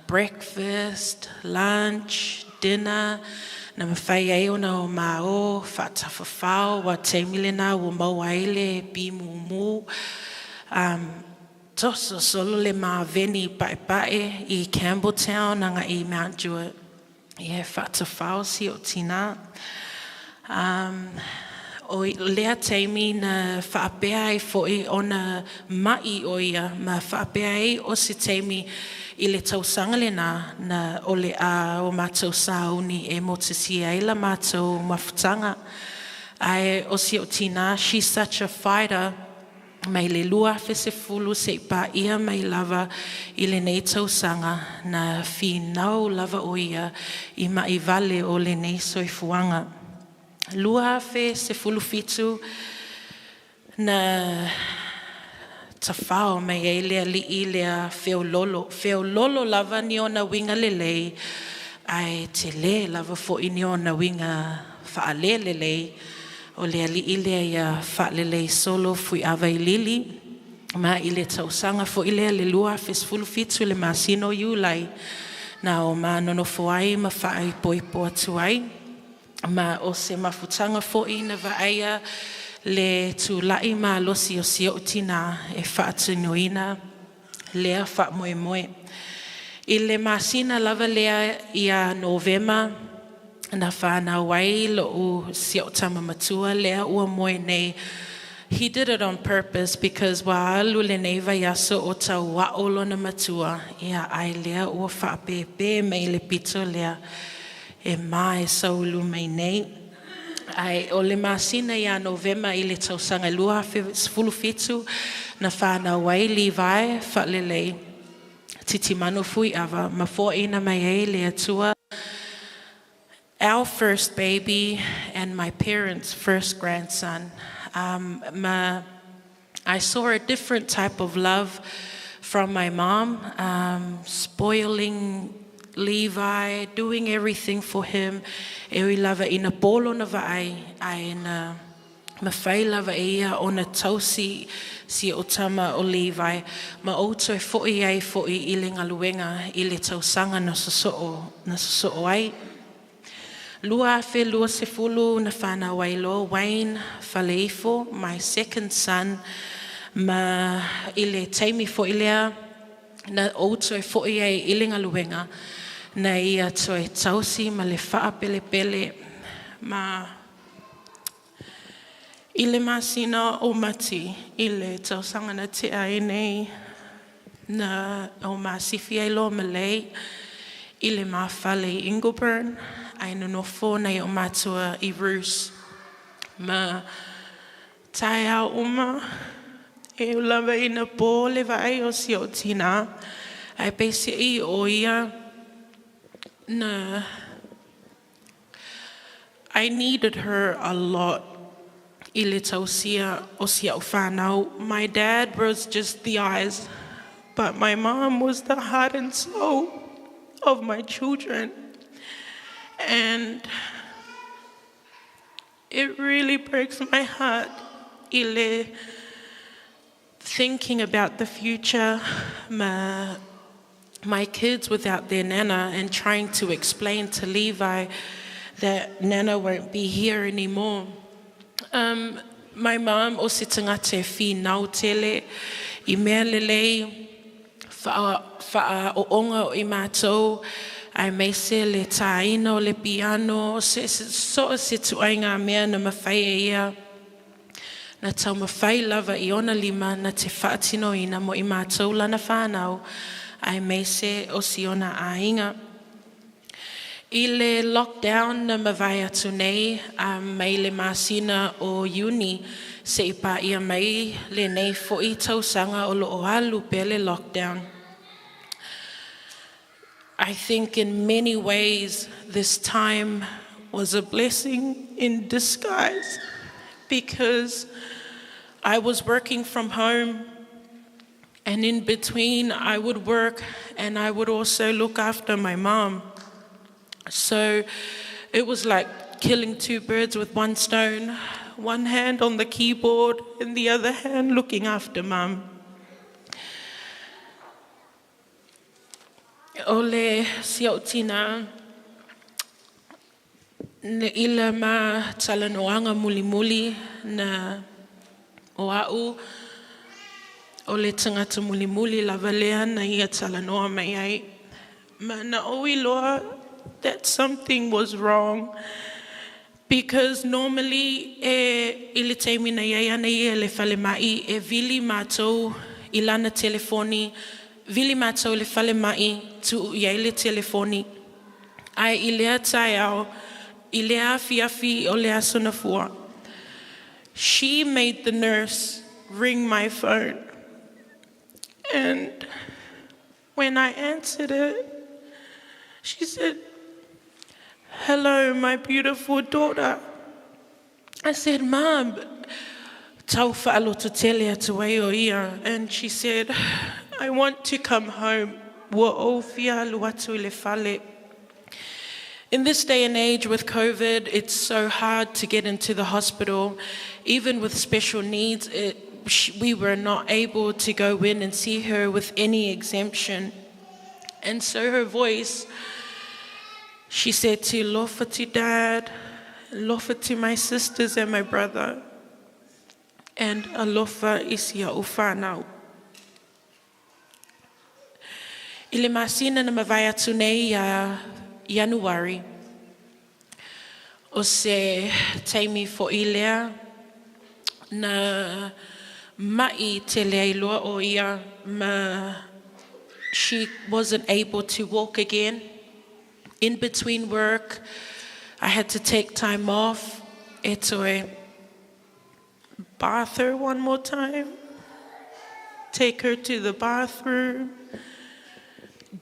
breakfast, lunch, dinner, na mawhai ai ona o mao, whaatawhawhau, wa teimilena, wa mauaile, bimumu, toso solo le maaveni pae I Campbelltown, anga I Mount Jewett, whaatawhau si o tina. O lea teimi na whaapea ai fo'i o na mai o ia, ma whaapea ai o se teimi I le tausanga le na o le a o mātou sauni e mo te sia I la mātou mafutanga. Ai o si o tina, she's such a fighter, mai le lua fe se fulu se pa ia mai lava I le nei tausanga na whinau lava o ia I mai vale o le nei soifuanga. Lua fe se fulu fitu na tawhao mai e lea li I lea Feololo. Feololo lava ni o na winga lelei ai te le lava fo I ni o na winga whaale lelei. O lea li I lea ia whaalelei solo fui awa I lili. Ma I le tausanga fo I lea le lua fe se fulu fitu le masino Iulai. Na o ma nono foai ma whaai poipo atu ai. Ma o se mafutanga fo I na vaaya le tu lai ma losi o si o tina e whaatu noina lea wha Moimoi. I le masina lava lea ia Novema na whana wai lo u si o tama matua lea ua moe nei. He did it on purpose because wa alu le nei vaiaso o tau wa olo na matua ia ai lea ua wha pepe mei le pito lea e mai saulu mai nei. Ai o le masina ia Novema I le tausanga lua fulu fitu na whana wai li vai whalelei Titimanu fui ava ma ina mai e le atua. Our first baby and my parents' first grandson. I saw a different type of love from my mom, spoiling Levi, doing everything for him. E lava ina polo na vai ai na mawhai lava ia o na tausi si o tama o Levi. Ma outo e fo'i ai fo'i I le ngaluenga I le tausanga na soso ai. Lua fe lua se fulu na whana wailo Wayne Faalogoifo, my second son. Ma I le taimi fo'i lea na outo e fo'i ai I le ngaluenga. Na ia toe tausi ma le wha pele pele ma I le masina o mati I le tausanga na te ai nei na o masifi ai lo malei I le mawhale I Ingleburn ai nonofo nei o matua I Roos ma tai au uma e ulawa ina po le vai o si o tina ai pese I o ia no, I needed her a lot. My dad was just the eyes, but my mom was the heart and soul of my children. And it really breaks my heart, thinking about the future, my kids without their Nana and trying to explain to Levi that Nana won't be here anymore. My mom o se tangate fi nau tele I mea lelei wha o onga o I mātou ai meise le taina o le piano se tuainga mea na mawhai e ia na tau mawhai lava I ona lima na te whaatino ina mo I mātou lana whanau ai meise o siona ainga. I le lockdown na mawai atu nei, mai le masina o uni, se ipa ia mai le nei fo I tausanga o lo alu pele lockdown. I think in many ways this time was a blessing in disguise because I was working from home. And in between, I would work and I would also look after my mom. So it was like killing two birds with one stone, one hand on the keyboard and the other hand looking after mom. Ole siautina na ila ma talanoanga muli na oau. O le tangata muli lava lea na ia talanoa mai ai. Ma na oi loa that something was wrong. Because normally I le teimi na ia na ia le fale mai e vili mātou I lana telefoni. Vili mātou le fale mai tu ia le telefoni. Ai I lea tai au, I lea afi o lea sonafua. She made the nurse ring my phone. And when I answered it, she said, "Hello, my beautiful daughter." I said, "Mom, tau whaaloto tele atu wai o ia." And she said, "I want to come home. Wa o fia lu atu I le whale." In this day and age with COVID, it's so hard to get into the hospital. Even with special needs, we were not able to go in and see her with any exemption. And so her voice, she said to lofa to Dad, lofa to my sisters and my brother, and alofa isia uwhanau. I le masina na mawai atu nei a Januari, o se teimi fo ilea na mai te leilua o ia ma she wasn't able to walk again. In between work, I had to take time off. Etoe, bath her one more time, take her to the bathroom,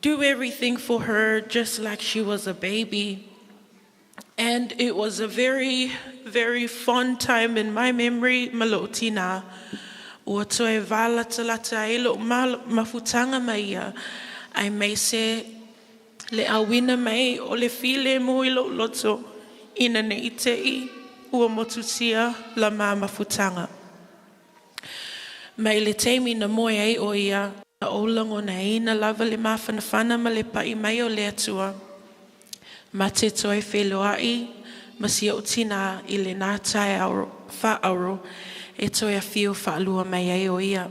do everything for her just like she was a baby. And it was a very, very fond time in my memory, malotina. Ua toe wala talata e lo mafutanga mai ai mai se le awina mai o le file mo I lo loto ina nei tei ua motusia la mafutanga. Mai le teimi na moe ai o ia na olango na ina lava le mawhanawhana ma le pai mai o le atua. Ma te toe wheloai ma si o tina I le nātai whaaro e toi a whio whaalua mai ai o ia.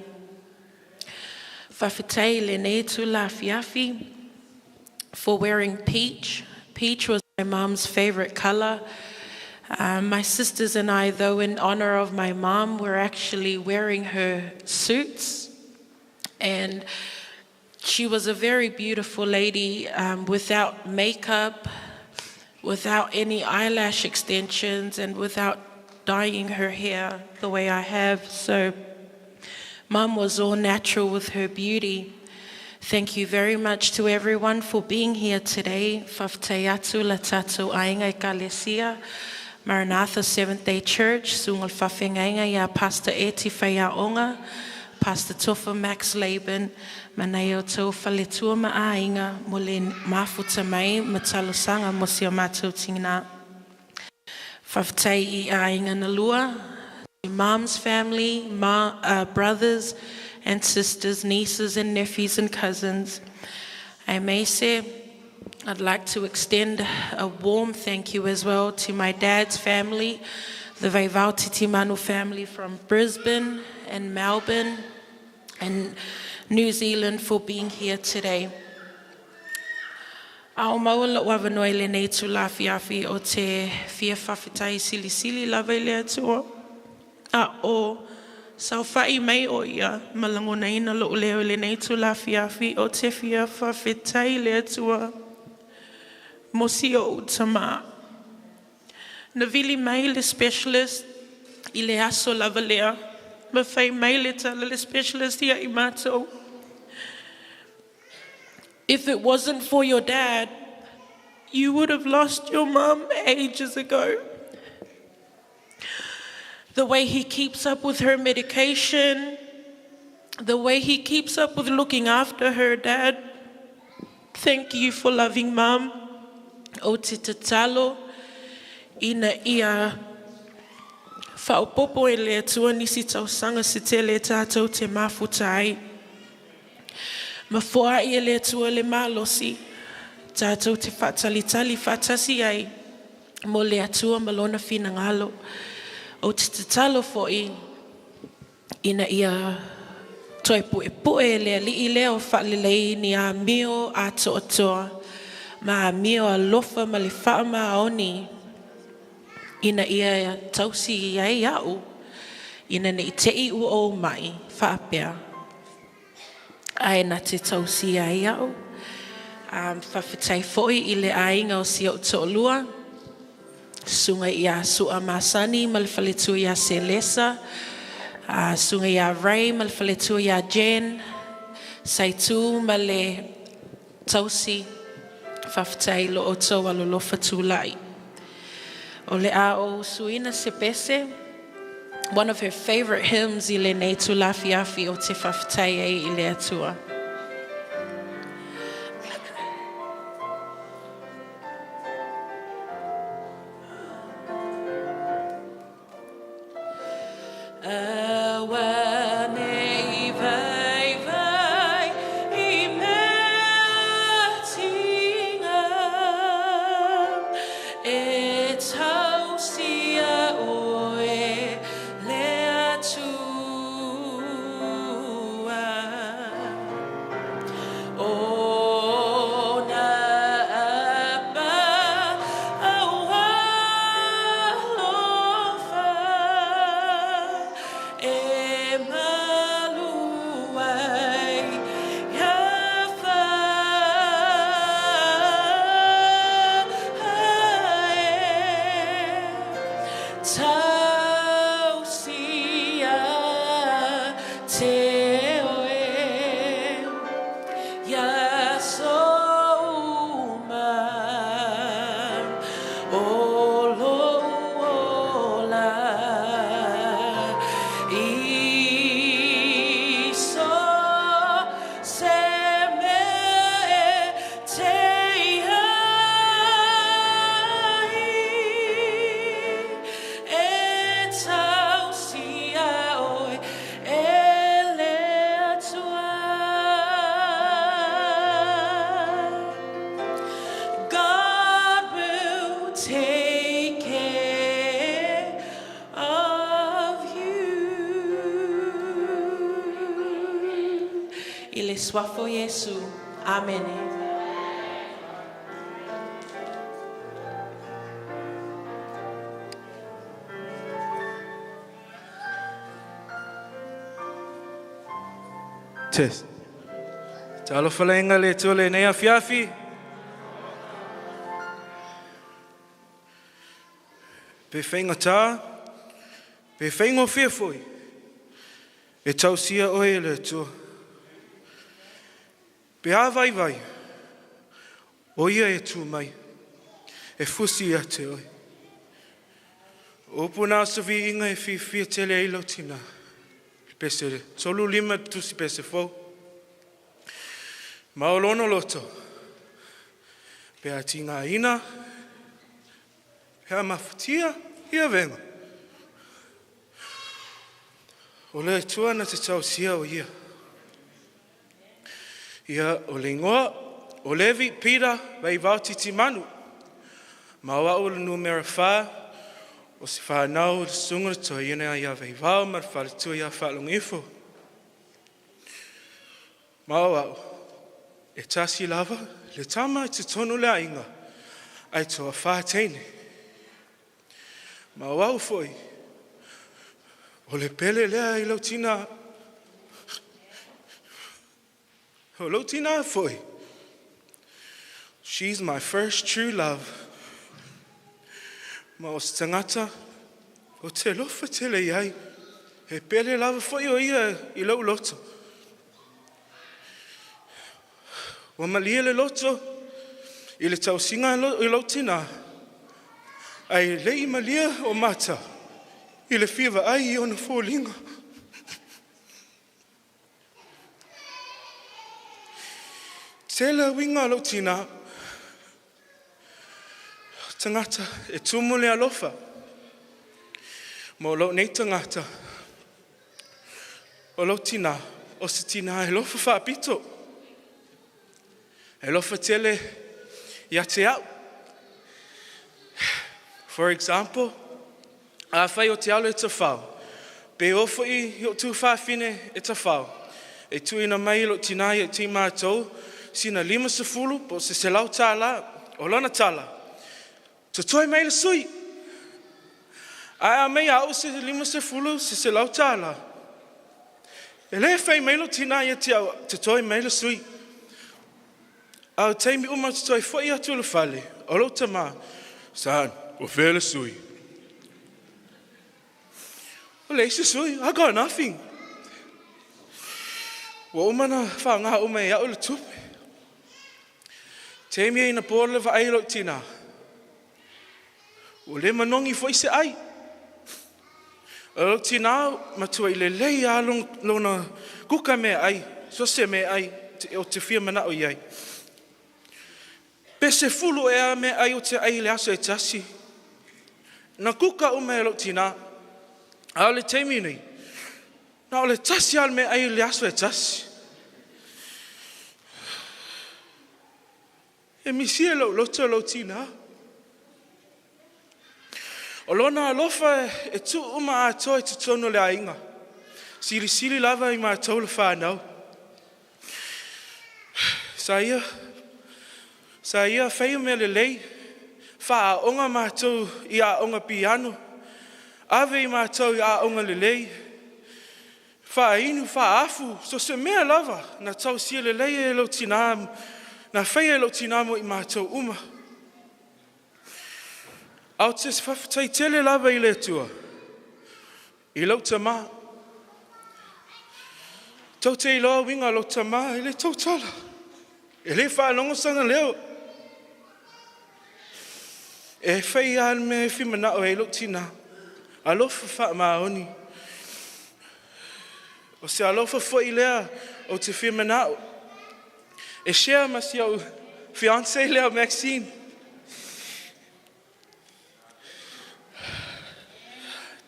Whawhitai le nei tu la fiafi for wearing peach. Peach was my mom's favorite color. My sisters and I, though in honor of my mom, were actually wearing her suits. And she was a very beautiful lady without makeup, without any eyelash extensions, and without dyeing her hair the way I have. So Mum was all natural with her beauty. Thank you very much to everyone for being here today. Whawhtai atu la tātou ainga Ekalesia, Maranatha Seventh-day Church, sungal whawhengainga ia Pastor Eti Whaiaonga, Pastor Tofa Max Laban, manai o tau whaletua ma ainga mo le mafuta mai matalosanga mo sia mātou tingina. Whawhtai I ainga na lua, Mom's family, brothers and sisters, nieces and nephews and cousins. I may say I'd like to extend a warm thank you as well to my dad's family, the Vaivao-Titimanu family from Brisbane and Melbourne and New Zealand for being here today. Ao maua la wavanoi le nei tu la fiafi o te fia whawhitai sili sili lawa I le atua. A o sau whai mai o ia malango na ina lo leo le nei tu la fiafi o te fia whawhitai le atua. Mosi o utama. Na vili mai le specialist I le aso lava lea. Ma whai mai le tala le specialist ia I mātou. If it wasn't for your dad, you would have lost your mom ages ago. The way he keeps up with her medication, the way he keeps up with looking after her, Dad. Thank you for loving Mom. O te tatalo, ina ia whaopopo e lea tua nisi tausanga se te le tātou te mafutai. Mafua I le tua le malosi, tātou te whatalitali whatasi ai, mo le atua malona whina ngalo. O te tatalo fo'i, ina ia toi pue lea li I leo whalelei ni a mio a toa, ma a mio a lofa ma le wha ma oni, ina ia tausi ai au, ina ne te I u o mai, whaapea. Ai na te tausi ai au. Whawhitai fo'i I le ainga o si o to'olua. Sunga I a sua masani ma le whaletua I a se lesa. Sunga ia Ray, ma le whaletua ia Jen, Saitu, ma le Tausi, whawhitai lo o tau alo lofa tūlai. O le a o Suina Sepese, one of her favorite hymns I le nei tu lafi afi o te whawhitai e I le atua. Swafo Yesu. Amen. Test. Talo falenga le tole nei afiafi. Pe whainga tā, pe whaingo whiawhoi. E tausia oe le tua. Pe Vaivao, o ia e tū mai, e fusi a te oi. O puna asavi inga e whiwhia tele e ilo tina. Pese tolu lima tusi pese fau. Maolono loto. Pe a tinga ina. Pe a mawhatia ia venga. O le tua na te tau sia o ia. Ia o le ngoa, o levi pira Vaivao-Titimanu. Maua o le numera wha, o se whanau le sunga to iena ia Vaivao, mar whaletua ia Faalogoifo. Maua o, e tasi lava, le tama te tonu le ainga, ai toa wha teine. Maua o foi, o le pele lea I lautina, o lautina foi. She's my first true love. Ma o se tangata, o te lofa tele iai, he pele lava foi o ia I lau loto. Wa malia le loto, I le tausinga I lautina, ai lei malia o mata, I le whiwa ai I ona fōlinga. Tela winga lautina, tangata e tumu le alofa. Mo lo nei tangata, o lautina, o se tina e lofa whaapito. E lofa tele ia te au. For example, a whai o te au le te whao. Pe ofo I o tu whaafine e te whao. E tuina mai lo tina I te mātou, sina 50 po se lau tala, o lana tala. Te toi mai le sui. Ai a mei au se 50 se lau tala. E le whai mai lo tina ia te toi mai le sui. Au teimi uma te toi fwoi atu le whale, o lo tama, saan, o whele sui. O le isi sui, I got nothing. Wa umana whaanga ume ia o le tupe. Te mea ina pōle wa ailo tina. O le manongi fo ise ai. O lo tina matua i le lei a lona kuka mea ai. So se mea ai o te whia mana o iai. Pe se fulu ea mea ai o te ai le aso e tasi. Na kuka ume lo tina. A o le teimi nei. Na o le tasi al mea ai le aso e tasi. E misia lo tina. O lona alofa e tu uma a toi te tono le ainga. Siri lava I ma tau le whanau. Sa ia whai me le lei. Wha a onga ma tau I a onga piano. Ave I ma tau I a onga le lei. Wha inu, wha afu. So se mea lava. Na tau sia le lei e lo tina. Na whai e lo tina mo I ma tau uma. Au te whawhatai tele lava I le tua. I lau tama. Tau te iloa winga lau tama I le tau tala. E le whaanongo sanga leo. E whai an me whimana o e lau tina. Alofa wha maoni. O se alofa fo I lea o te whimana o. E share masi au fiancé lea Maxine.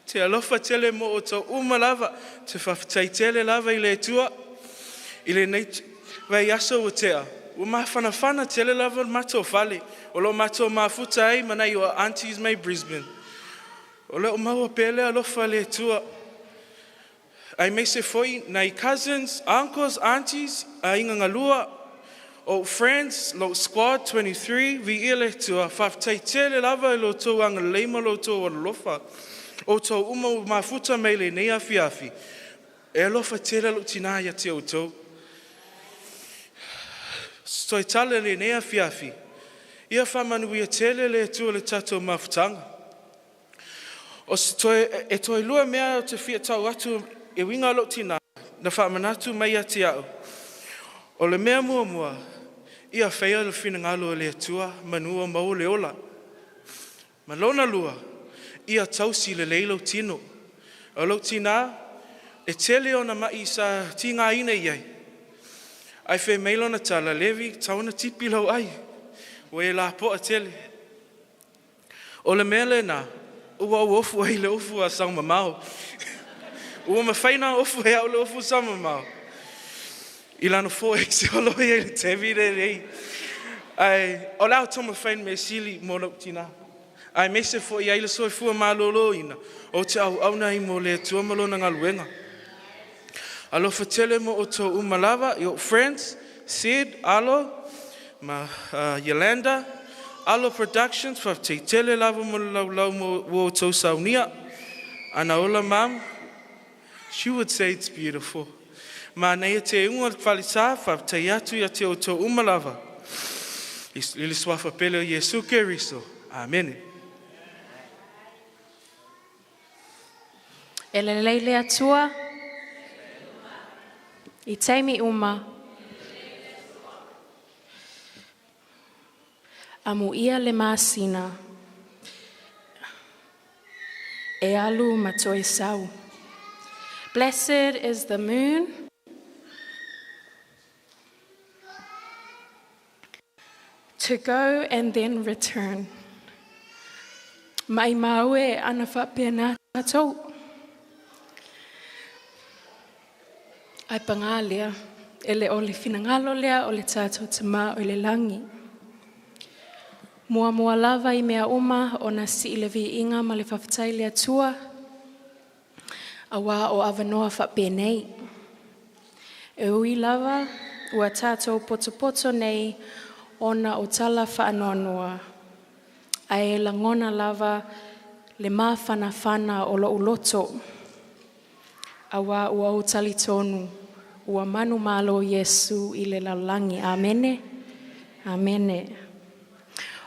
Te alofa tele mo o tau uma lava, te whawhatai tele lava I le tua, I le nei vai aso o tea. O mawhana tele lava mato whale, o lo mato mafuta ai manai o Aunties May Brisbane. O le o maua pele alofa le tua. Ai me se foi, nai cousins, uncles, aunties, a inga ngalua, o friends, lo squad 23, vi ile tua, whawhatai tele lava I lo tau anga leima lo tau o lofa. O tau uma o mafuta mai le nei afi. E alofa tele lo tina ia te o tau. Stoi tale le nei afi. Ia whamanu ia tele le tua le tatou mafutanga. O e toi lua mea o te whia tau atu e winga lo tina. Na whamanatu mai a te au. O le mea mua. Ia whaia le whinangalo le tua manua mau le ola. Malona lua. Ia tausi le leilo tino. O lo tina, e tele o na mai sa tinga ina iai. Ai whai meilo na tala levi, tauna tipi lau ai. O e la po a tele. O le mele na, ua u ofu ai le ofu a sang mamau. Ua ma whaina ofu e au le ofu sang mamau. I lana 4X o lo i le tevi le rei. Ai, o lau toma whain me sili mo lo tina. Ai mese fo I aile soi fua malolo ina. O te au na I mo le tua malona ngaluenga. Alo fatele mo o tau umalava. Yo friends, Sid, alo, ma Yolanda, alo productions, fa te tele lava mo lau mo o tau saunia. Ana ola mam, she would say it's beautiful. Ma nei te unga falisa, fa te atu ya te o tau umalava. Ili swafa pele o Yesu Keriso. Amen. E le leile atua, I teimi uma, amu ia le masina, e alu matoi sau. Blessed is the moon, to go and then return. Mai maue ana whapena tatou. Ai panga lea, ele o le whinangalo lea o le tātou tama o le langi. Mua lava I mea uma o na si le vi inga ma le whawhatai lea tua. Awa o awanoa whapenei. E ui lava, ua tātou poto nei ona o tala whaanoanoa. Ai langona lava le mawhana o lo uloto. Awa ua o tali tonu, ua manu malo Yesu I le laulangi. Amene. Amene.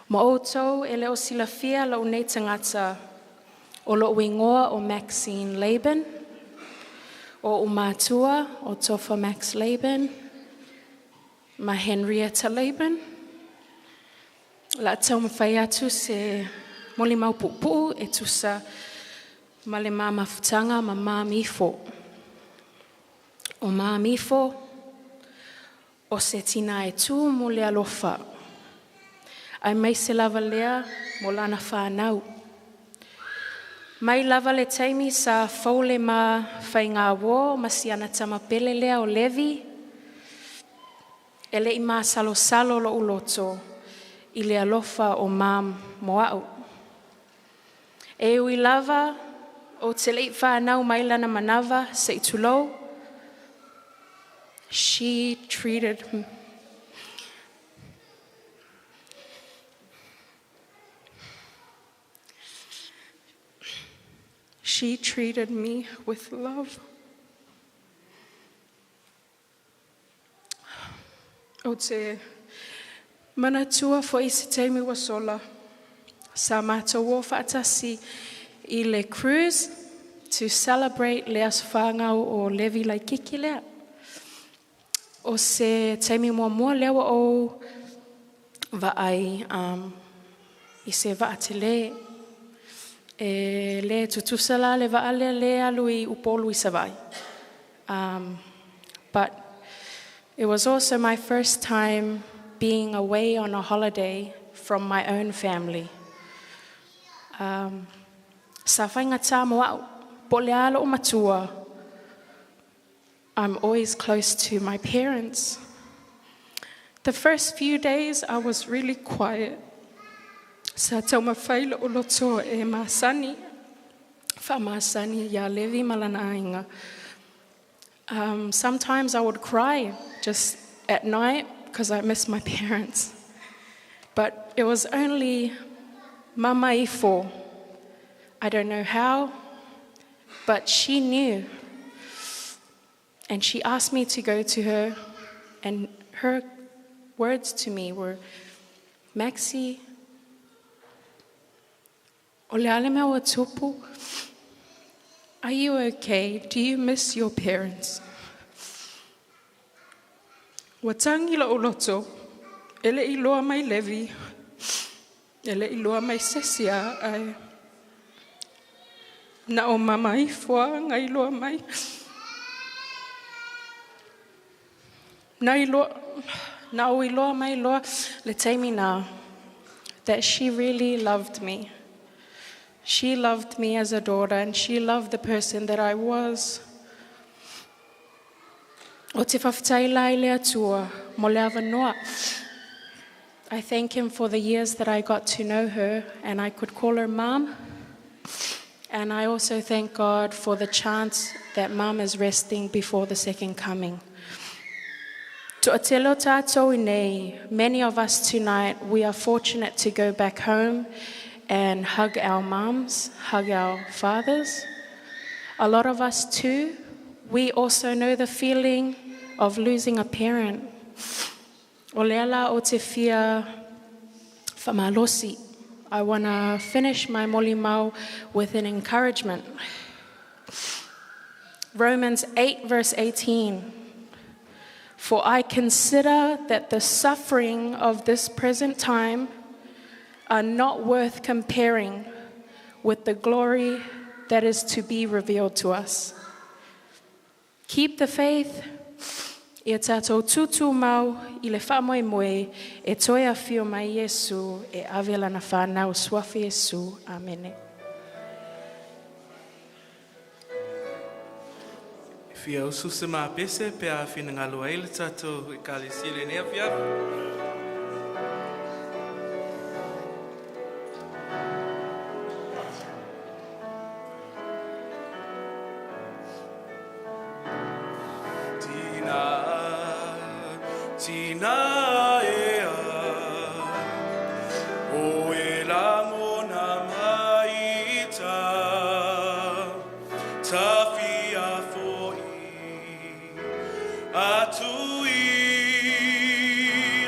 Ma outou ele o silafia lau nei tangata O lo wingoa o Maxine Laban. O Umatua o Tofa Max Laban. Ma Henrietta Laban. La tau mawhai atu se moli mau pupu e tusa ma le mā mafutanga ma mā mifo. O mā mifo o se tina e tū mo le alofa. Ai mai se lava lea mo lana whānau. Mai lava le taimi sa faule ma whai ngā wō ma si ana tamapele lea o Levi. E le i mā salo salo lo uloto i le alofa o mam moau. E ui lava o te lei whānau mai lana manawa se i tulou. She treated me with love. O te manatua fo i se teimi wa sola. Sa mātou wō whaatasi i le cruise to celebrate le aso whāngau o Levi lai kiki lea. O se teimi mua lewa o vaai i se vaatele. E le tutusala le vaale le alui upolu i savai. But it was also my first time being away on a holiday from my own family. Sa whainga tā moau, po le ala o matua, I'm always close to my parents. The first few days I was really quiet. Sa tau mawhaila o loto e māsani, wha māsani ia Levi malana ainga. Sometimes I would cry just at night because I miss my parents. But it was only Mama Ifo. I don't know how, but she knew. And she asked me to go to her, and her words to me were, Maxi, o le ale mea o tupu, are you okay? Do you miss your parents? Watangi la o loto, ele I loa mai Levi, ele I loa mai Sesia, ai na o mama Ifua, ngai loa mai. Na o I loa mai loa, le teimi nā, that she really loved me. She loved me as a daughter, and she loved the person that I was. O te whawhataila I le atua, mo le awanoa. I thank him for the years that I got to know her, and I could call her Mom. And I also thank God for the chance that Mom is resting before the second coming. To'atelo tātou I nei, many of us tonight, we are fortunate to go back home and hug our moms, hug our fathers. A lot of us too, we also know the feeling of losing a parent. O leala o te fia whamalosi. I want to finish my molimau with an encouragement. Romans 8 verse 18. For I consider that the suffering of this present time are not worth comparing with the glory that is to be revealed to us. Keep the faith. Ia tātou tūtū mau I le whamoimoe e toi a whio mai Iesu e awela na whanau swafi Iesu. Amene. Fia usu se mā pese pe a whina ngalo ai le tātou I kāle sire nea fia. Tina ea, o e lango na maita, ta fia foi, atu I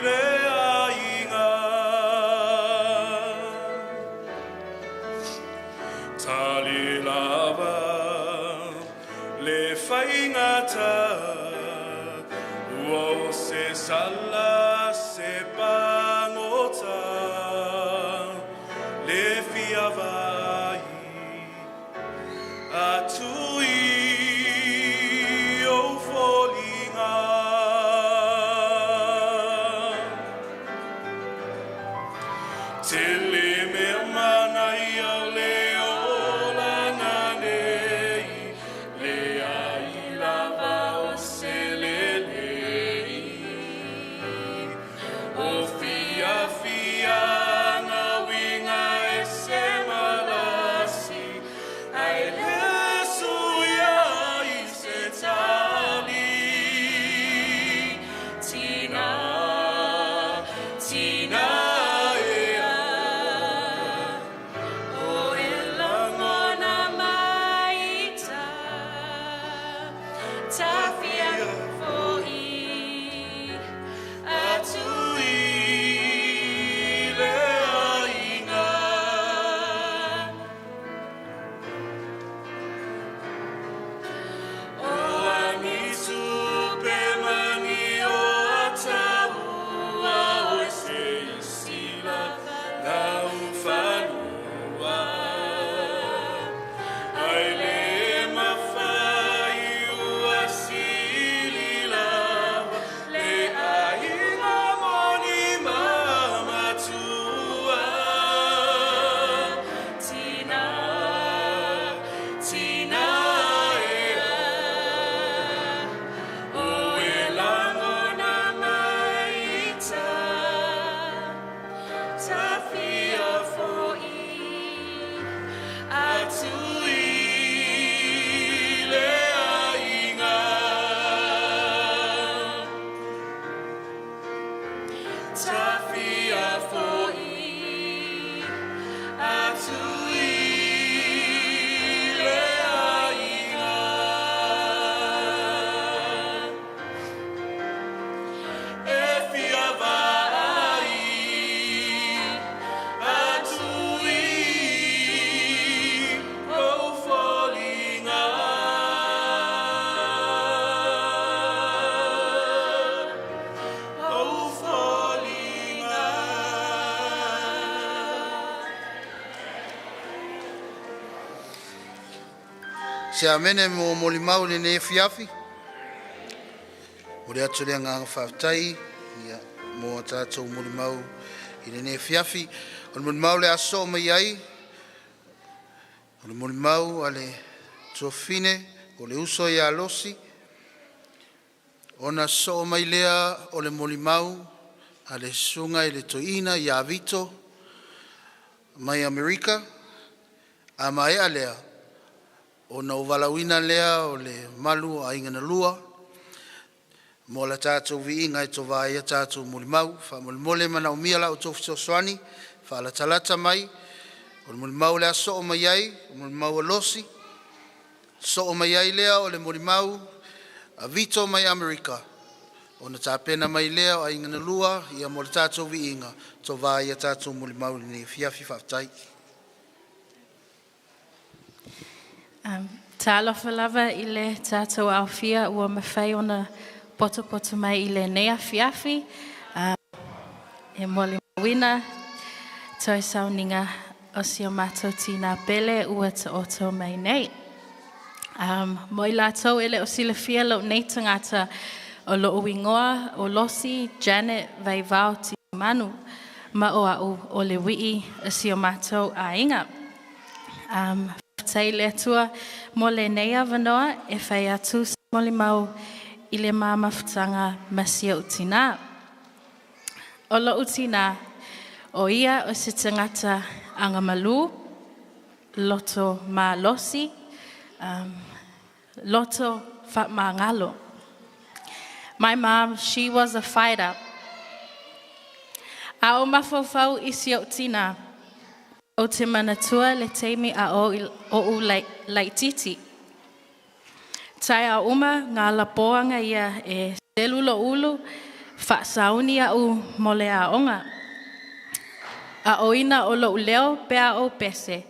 le ainga, tali whaingata, ua se sala se pangota, le fiavai, atui o folinga. Tele me mana ia leo langa nei, lea I lava o se lelei. O fia fia na winga e se malasi, ai lesu ia I se tali. Tina, Tina. Se amene mo molimau le ne fiafi. O le atu le nganga whaftai, ia mo tātou molimau I le ne fiafi. O le molimau le aso mai ai. O le molimau a le tofine, o le uso ia losi. Ona so mai lea o le molimau a le sunga I le toina ia vito mai Amerika. A mai a lea. O na uvalawina lea o le malu a ingana lua. Mo la tātou viinga I tova ia tātou molimau. Wha molimole mana umia la o tofu soani. Wha la talata mai. O le molimau lea so o mai ai. O molimau a losi. So o mai ai lea o le molimau a vito mai Amerika. O na tāpena mai lea o a ingana lua. Ia mo la tātou viinga. Tova ia tātou molimau ni fiafi whaftai. Tā alofa lava I le tātou awhia ua mawhai ona poto mai I le nea fiafi. E mole mawina, toi sauninga o si o mātou tīnā pele ua ta oto mai nei. Mo I lātou ele o sila fia lau nei tangata o lo uingoa o losi Janet Vaivao-Titimanu ma o au o le wii o si o mātou a inga. Tai le atua mo le neia vanoa e whai atu sa moli mau I le mamafutanga masia utina. O lo utina o ia o se tangata angamalu, loto ma losi, loto fat mangalo. My mom, she was a fighter. A o mafofau isi o tina. O te manatua le teimi a o u laititi. Tai a uma ngā lapoanga ia e selulo ulu whaasauni a u mole a onga. A oina o lo leo pea o pese.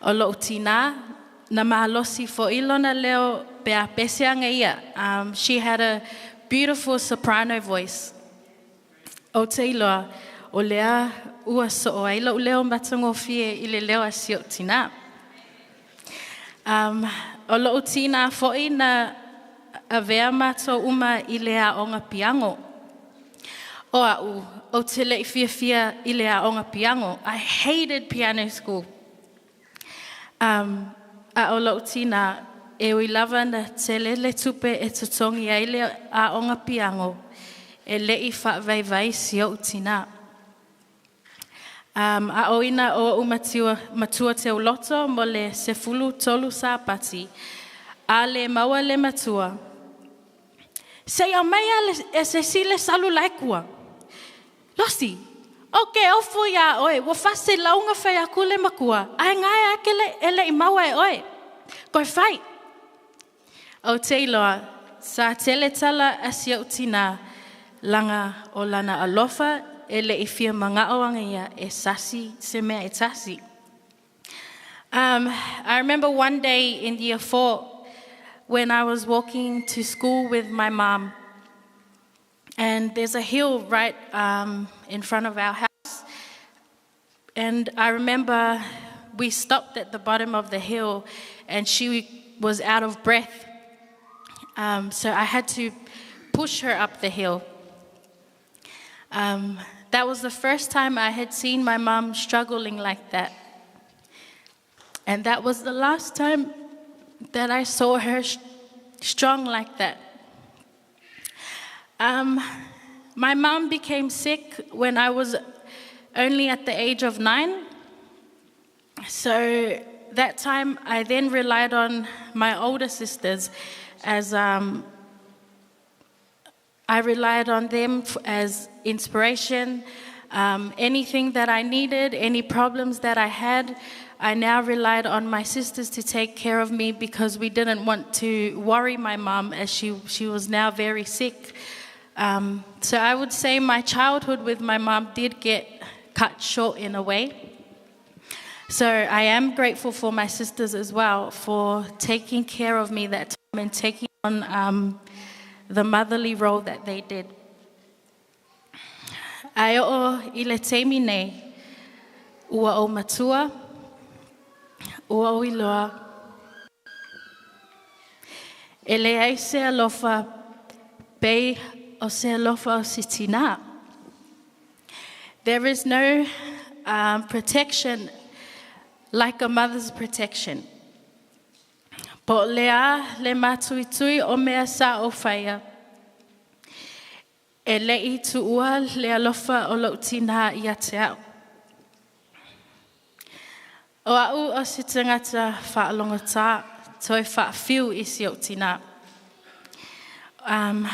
O lo tina na mahalosi fo ilona leo pea peseanga ia. She had a beautiful soprano voice. O te iloa, o lea ua so'o ai lau leo matango fie I le leo a sio tina. O lo tina fo'i na a vea mato uma I lea o ngā piango. O au, o te lei fia I lea o ngā piango. I hated piano school. A o lo tina e ui lava na te lele tupe e tutongi ai lea a o ngā piango. E lei whaavaivai sio tina. A oina o matua te uloto mo le sefulu tolu sāpati. A le maua le matua. Se au mea e se sile salu laikua. Losi, oke ofu ia oe, wa fase launga whai aku le makua. Ai ngai ake ele I maua e oe. Koe whai. O te iloa, sa tele tala asia utina, langa o lana alofa, ele I fia mangao anga ia e sasi, se mea e tasi. I remember one day in year 4 when I was walking to school with my mom. And there's a hill right in front of our house. And I remember we stopped at the bottom of the hill and she was out of breath. So I had to push her up the hill. That was the first time I had seen my mom struggling like that. And that was the last time that I saw her strong like that. My mom became sick when I was only at the age of 9. So that time I then relied on my older sisters as I relied on them as inspiration. Anything that I needed, any problems that I had, I now relied on my sisters to take care of me because we didn't want to worry my mom as she was now very sick. So I would say my childhood with my mom did get cut short in a way. So I am grateful for my sisters as well for taking care of me that time and taking on the motherly role that they did. Ai o I le teimi nei, ua o matua, ua o iloa. E le ai se alofa bei o se alofa o si tina. There is no protection like a mother's protection. Po lea le matuitui o mea sa o whaia. E lei tu ua le alofa o lo tina I a te au. O au o si tangata whaalongata toi whaafiu I si o tina.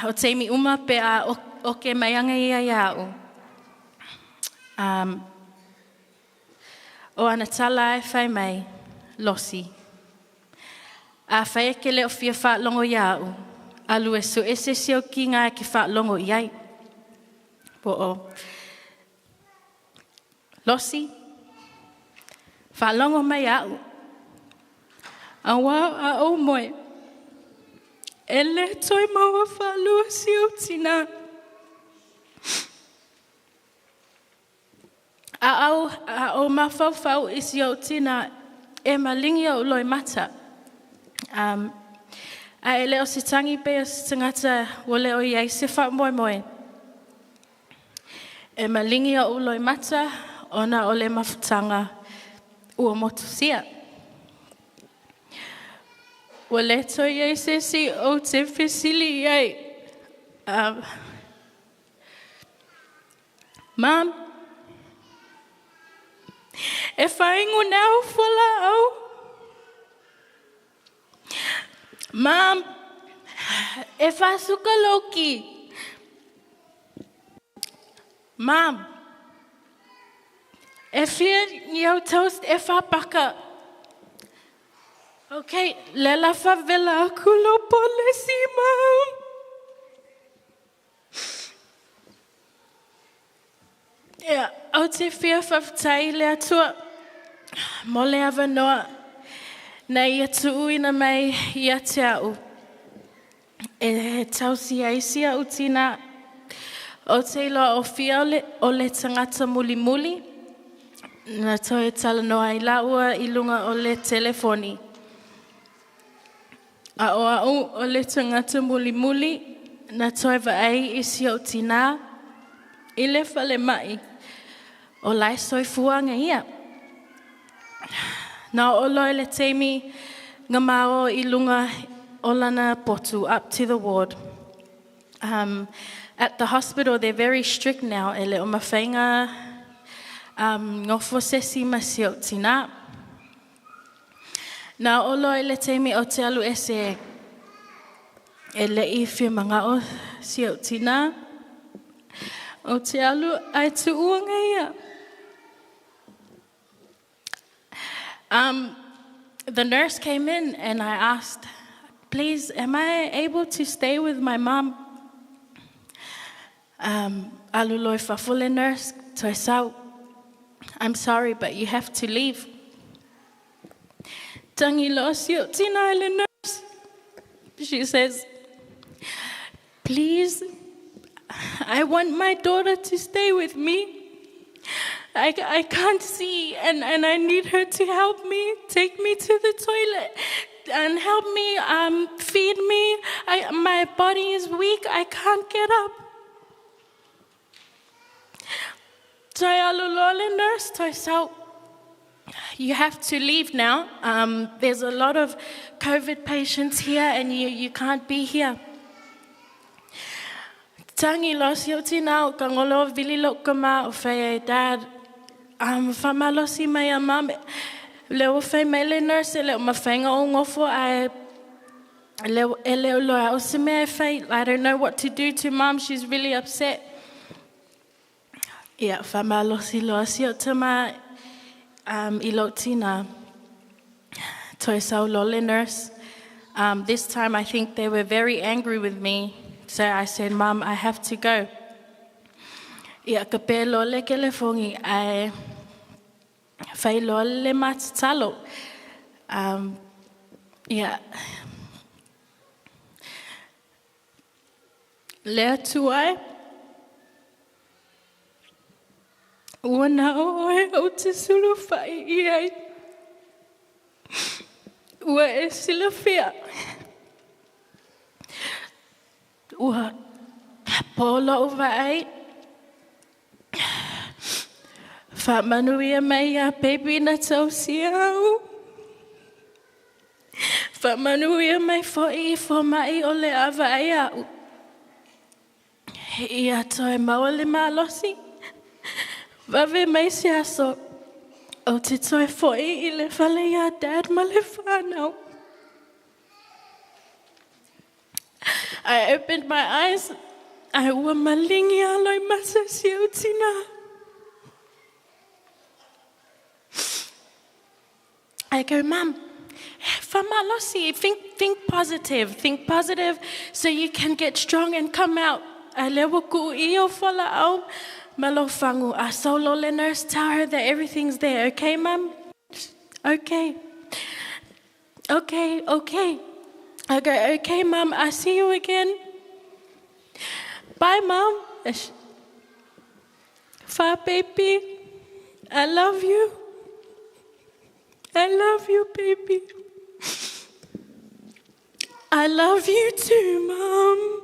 O teimi uma pe a o ke maianga ia iau. O ana tala e whai mai, losi. A whai ke leo fia whaalongo iau. Alu e so ese seo ki ngā ke whaalongo iai. Po o. Losi. Whaalongo mai au. A wā a o moe. E le toi maua whaalua si o tina. A o mawhauwhau I si o tina e malingi o loi mata. A e leo si tangi pe o si tangata wale o iai se wha moimoi. E malingi o loi mata ona o le mawhutanga ua motusia. Wale to iai se si o te whesili iai. Mom, e whaingo nao whala au. Mom, e whasuka loki. Mom, e whia niau toast e whapaka. Okay, lela whawela aku lo polisi, Mom. Yeah, au te whia whawtai le atua. Mo le awanoa. Na ia tuuina mai ia te au. E tausi aisia utina o te iloa o fia o le tangata muli muli. Na toi tala noa I laua I lunga o le telefoni. A o le tangata muli muli. Na toi vaai isi o tina. I le fale mai. O lai soi fuanga ia. Na o loi le teimi ngā mao I lunga o lana potu up to the ward. At the hospital, they're very strict now. Ele o mawhainga ngofo sesi masi o tina. Na o loi le teimi o te alu ese ele I whimanga o si o tina. O te alu ai tu uanga ia. The nurse came in and I asked, please, am I able to stay with my mom? Aluloi fafule nurse, toi sau, I'm sorry, but you have to leave. Tangi lo sio tina ele nurse. She says, please, I want my daughter to stay with me. I can't see and I need her to help me, take me to the toilet and help me feed me. My body is weak, I can't get up. Toi alulole nurse, toi sau, you have to leave now. There's a lot of COVID patients here and you can't be here. Tangi lo sio tina ka ngolo vili lo kama o fai dad famalosi mai mom le o fai mele nurse le ma fanga o ngofo ai le ele lo o se me fai I don't know what to do to mom, she's really upset. Yeah, famalosi lo sio tama ilo tina toi sau lole nurse. This time I think they were very angry with me. So I said, Mom, I have to go. Ia ka pelo le telefongi ai fai lo le matatalo. Yeah. Latu ai. Wana oe o te sulu fai iai. Ua e sila fia. Ua Paula o vai. Fa manuia mai a baby na tau siau. Fa manuia mai fo mai o le ava ai au. Ia toi maua le malosi. Vave mai si aso. O te toi foi I le fale ia dad ma le whanau. I opened my eyes. I ua malingi aloi masa siau tina. I go, Mum, famalosi, think positive. Think positive so you can get strong and come out. I lewa ku iyo fala au malo fangu. I solo le nurse, tell her that everything's there. Okay, Mum? Okay. I go, okay, Mum, I see you again. Bye, Mum. Fa, baby. I love you. I love you, baby. I love you too, Mom.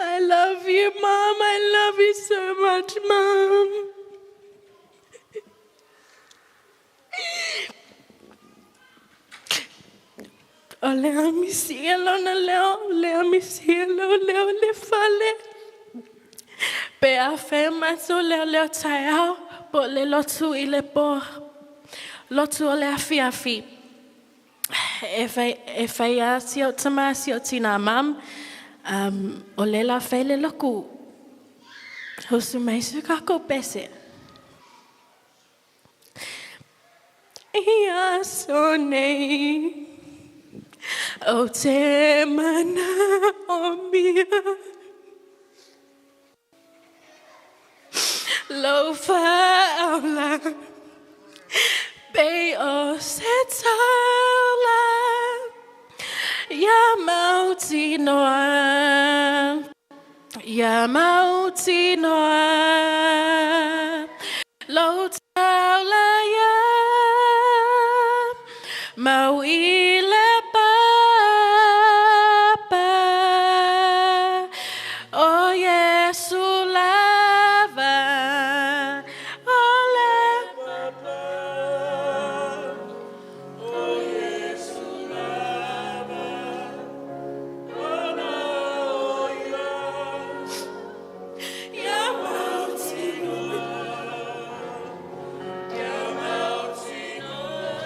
I love you, Mom. I love you so much, Mom. O lea mi cielo na lea mi cielo, leo le fale. Pe a fe maso leo taiao, po le lotu I le po. Lotu o le afi. E fai a sio tama sio tina mam, o le la fai le loku. Hosu mai su kako pese. Ia so nei. O te mana o mia. Lo faula. Be o se taula. Ya mauti noa. ya mauti noa, lo taula ya, mau ile papa, o Yesu lava, ole papa, o Yesu lava, ona oya, ya mauti noa, ya mauti noa,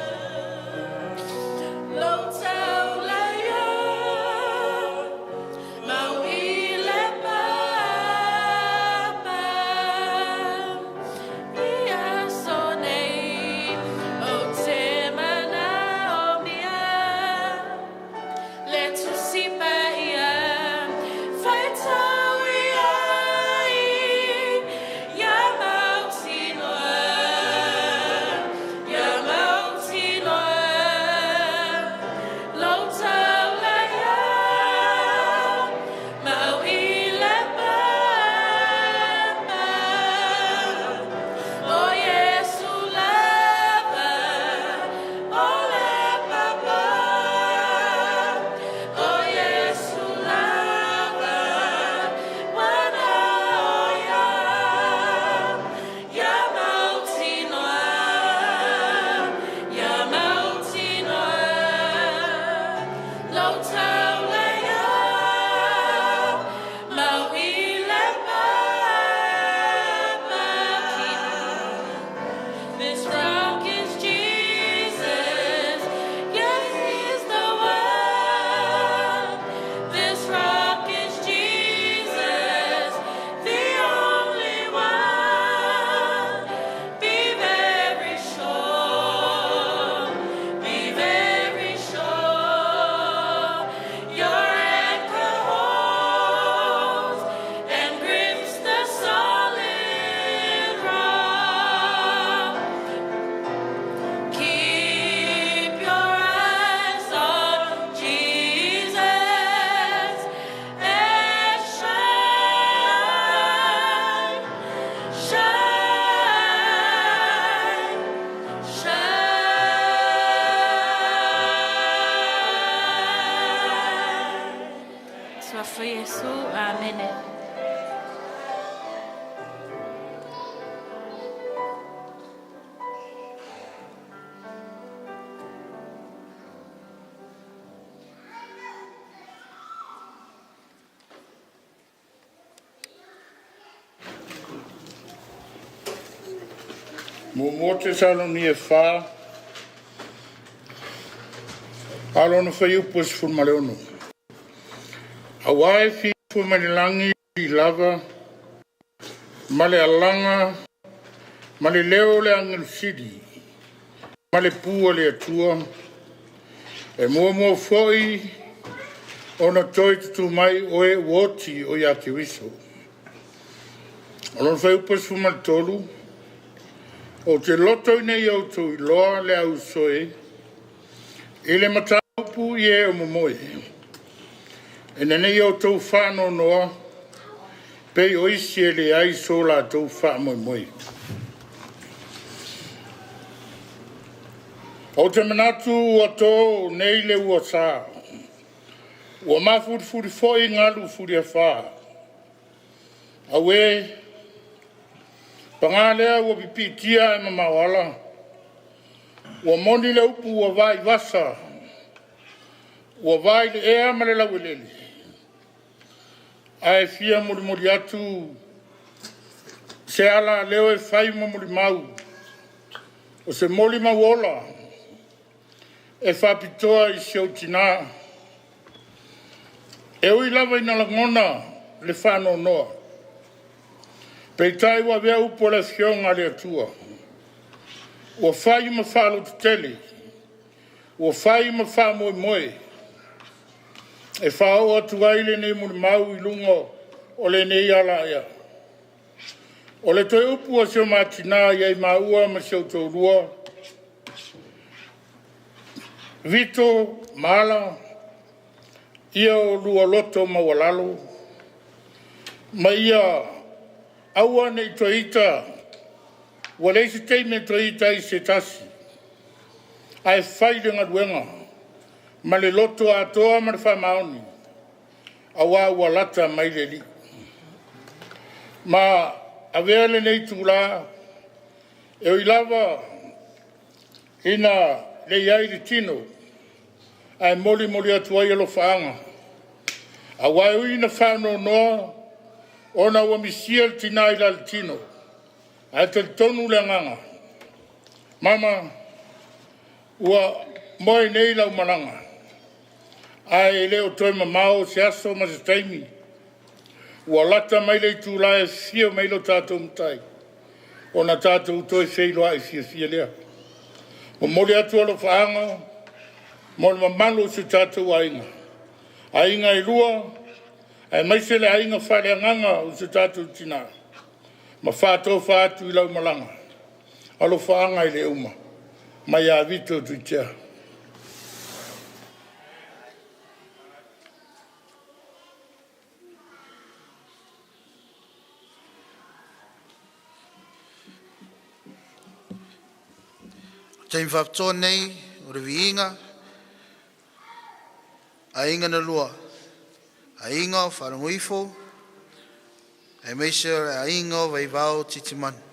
lo taula ya, mau ile papa, ia sonei, o te mana omnia, let's see by fight ya mauti noa, lo taula ya, mau ile papa, o Yesu lava, ole papa, o Yesu lava, wana oya, ya mauti noa, lo taula ya, mau ile papa. This rock is Jesus, yes, He's the one. This rock is Jesus, the only one. Be very sure, your anchor holds and grips the solid rock. Keep your eyes on Jesus and shine, shine, shine. Swafa Yesu, amen. Mo te saloni e wha, alona whai upos fu maleono. Awai fi fu manilangi I lava, male alanga, male leo le angel sidi, male pua le atua, e mo foi, ona toi tutu mai oe woti o ia ki wiso. Alona whai upos fu maltolu, o te loto nei au tu I loa le au soe, I le mataupu I e o Moimoi. E nei au tu whano noa, pei o isi e le ai so la tu wha Moimoi. O te manatu ua tō nei le ua sā, ua mafuri foi ngalu furi a wha. Awe, Pangalea ua pipitia e mamawala, ua moni le upu ua vai vasa, ua vai le ea ma le lauelele. Ae fia muri atu, se ala leo e fai muri mau, o se moli mauola, e whapitoa I se utina. E ui lava ina langona le whano noa. Peitai wa vea upo le fionga le atua. Ua whai ma whalo tutele. Ua whai ma wha Moimoi. E whao atu aile ne muri mau I lungo o le nei ala ia. O le toi upu a seo matina iai maua ma seo taurua. Vito, Mala, ia o lua loto mawalalo. Ma ia aua nei toita ua leisi teime toita I se tasi. Ai whai le ngaruenga ma le loto atoa ma le whamaoni. Awa ua lata mai le li. Ma avea le nei tūla e oi lava ina le iai le tino ai moli atu ai alo whaanga. Awa e ui na whano noa ona ua misia le tina ila le tino. Ai te tonu le nganga. Mama, ua moe nei lau malanga. Ai leo toi mamao se aso ma se taimi. Ua lata mai le tūla e fia mai lo tātou mtai. Ona tātou toi feiloa e fia lea. Mo moli atu alo whaanga, mo le mamalo se tātou ainga. Ainga e lua, ai maise le ainga whare anganga o se tātou tina. Ma whātou whātu I lau malanga. Alo whaanga I le uma. Mai a vito tu tia. Taim whaptoa nei, o re viinga, a inga na lua, a inga o Faalogoifo, e meise a inga o Vaivao-Titimanu.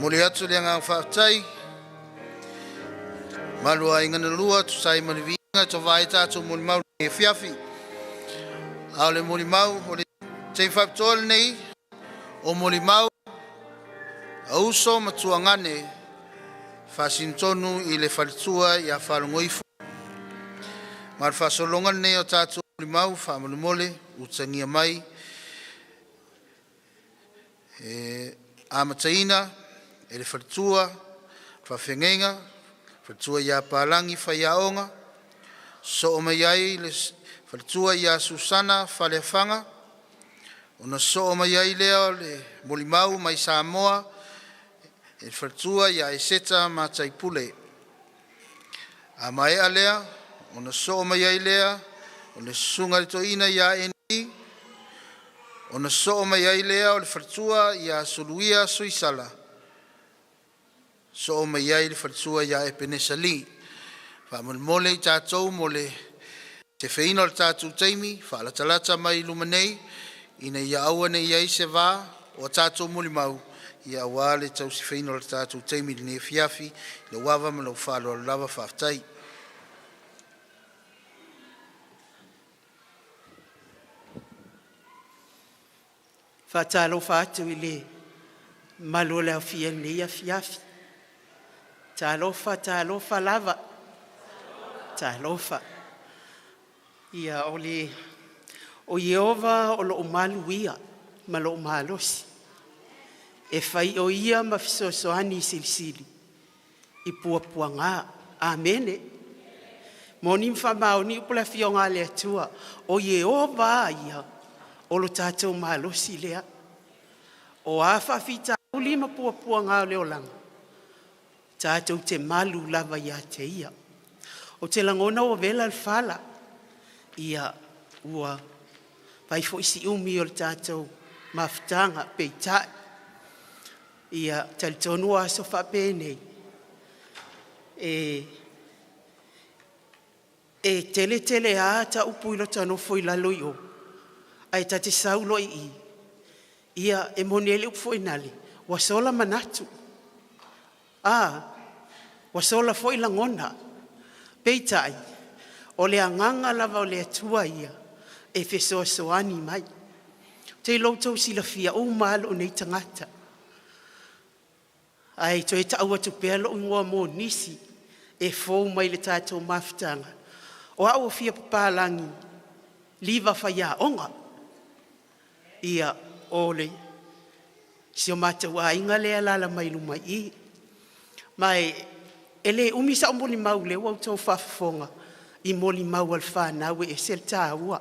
Muli atu le ngang whaatai. Malua ingana lua tu sai malivinga to vai tatu muli mau e fiafi. Au le muli mau o le te whaaptol nei o muli mau a uso matua ngane Whasintonu I le whalitua I a Faalogoifo. Ma le whasolonga nei o tātou Moimoi whaamole utangia mai. Amataina, e le whalitua, whawhengenga, whalitua I a Pālangi whaiaonga. So o mai ai le whalitua I a Susana whalewhanga. Ona so o mai ai leo le Moimoi mai Samoa. E whalitua I a Eseta ma Taipule. A mai a lea, ona so o mai ai lea, o le sunga le toina I a eni. Ona so o mai ai lea o le whalitua I a Suluia Soisala. So o mai ai le whalitua I a Epenesali. Whaamole I tātou mo le te whaina o le tātou teimi, whaalatalata mai lumanei, ina I a aua nei ai se wā, o tātou Moimoi, I a wale tau si whaina o le tātou teimi li ne fiafi, le wawa ma lau whalo o lava whaftai. Whatalo whātu I le malo leo fia nei a fiafi. Talofa lava. Talofa. Ia ole o Yehova o lo maluia, ma lo malosi. E whai o ia ma fisosoani silisili. I puapuanga. Amene. Moni mwhamau ni upula fionga le atua. O Yehova ia. O lo tātou malosi lea. O awha fita ulima puapuanga leo langa. Tātou te malu lava ia te ia. O te langona o vela alfala. Ia ua. Pai fo isi umi o le tātou mafutanga peitai. Ia talitonu aso whapene. E tele a ta upu ilo tano foi lalo i o. Ai ta te saulo I. Ia e monele upu foi nale. Wasola manatu. Wasola foi langona. Peitai. O le anganga lava o le atua ia. E fesoasoani mai. Te loutou sila fia o malo nei tangata. Ai to e taua tu pelo ngua mo nisi. E fou mai le tātou mafutanga. O au fia papalangi. Liva whaia onga. Ia ole. Si o matau a inga lea lala mai lumai I. Mai ele umisa o Moimoi le wau tau whafafonga. I Moimoi al whanau e sel tāua.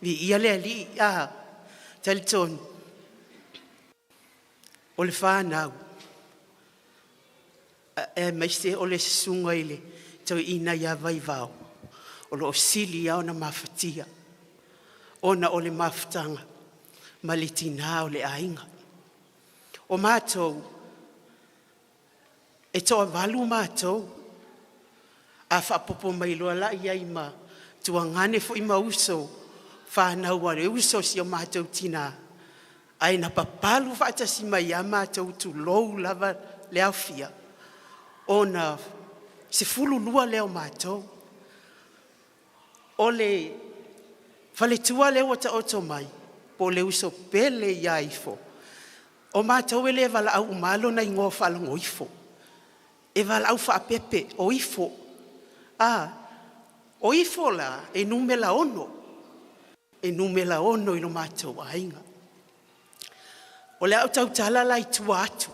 Ni ia lea li talitonu. O le whanau. Mai se o le sunga ile. Tau ina ia vaivao. O lo sili au na mafatia. Ona o le mafutanga. Malitina o le ainga. O mātou. E toa walu mātou. A whapopo mai loa la iai ma. Tua ngane fo I mauso. Whanau ware uso si o mātou tina. Ai na papalu whaatasi mai a mātou tu lou lava leo fia. Ona se fulu lua leo mātou. O le whale tua leo ta oto mai. Po le uso pele iaifo. O mātou ele wala au malo na ingo Faalogoifo. E wala au whaapepe o ifo. O ifo la e numela ono. E numela ono ino mātou ainga. O le au tau tala lai tua atu.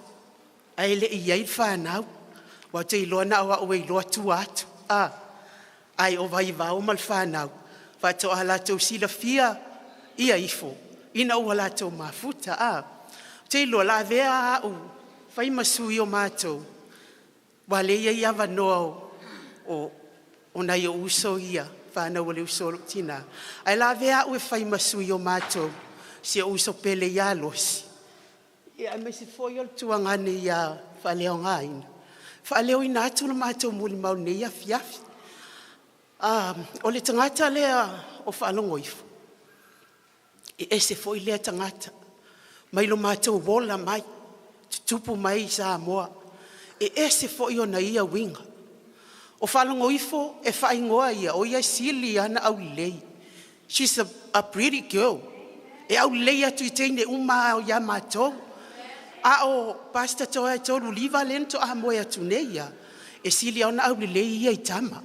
A ele iai whanau. Wa te iloa na awa ue iloa tua atu. Ai o Vaivao mal whanau. Whato a latou sila fia ia ifo. Ina ua latou mafuta. Te iloa la vea au. Whai masui o mātou. Wale ia ia wanoa o nai o uso ia. Whanau o le uso tina. Ai la vea ue whai masui o mātou. Si o uso pele ia losi. Ia me se foi o tuangane ia whaleo ngaina. Whaleo ina atu na mātou Moimoi nei a fiafi. O le tangata lea o Faalogoifo. E se foi lea tangata. Mai lo mātou wola mai. Tutupu mai Samoa. E se foi o na ia winga. O Faalogoifo e whaingoa ia. O ia sili ana au lei. She's a pretty girl. E au lei atu I teine uma o ia mātou. A o pasta toa e tolu liva lento a moia tuneia. E sili ona au le ia i tama.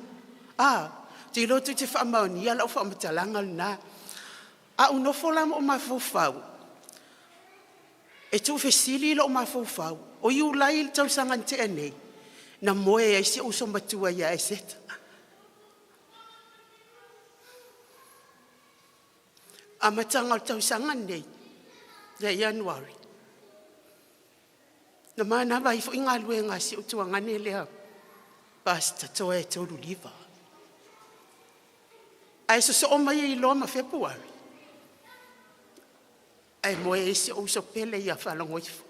Te lotu te whaamaunia lau whaamatalanga na. A unofola mo mafofau. E tu fe sili lo mafofau. O iu lai tau sangan te anei. Na moe e se uso matua ia e seta. A matanga tau sangan nei. Ia Januari. Na mana vai fo inga luenga si utua ngane lea. Pasta toa e tolu liva. Ai so o mai I loma February. Ai moe e se uso pele ia Faalogoifo.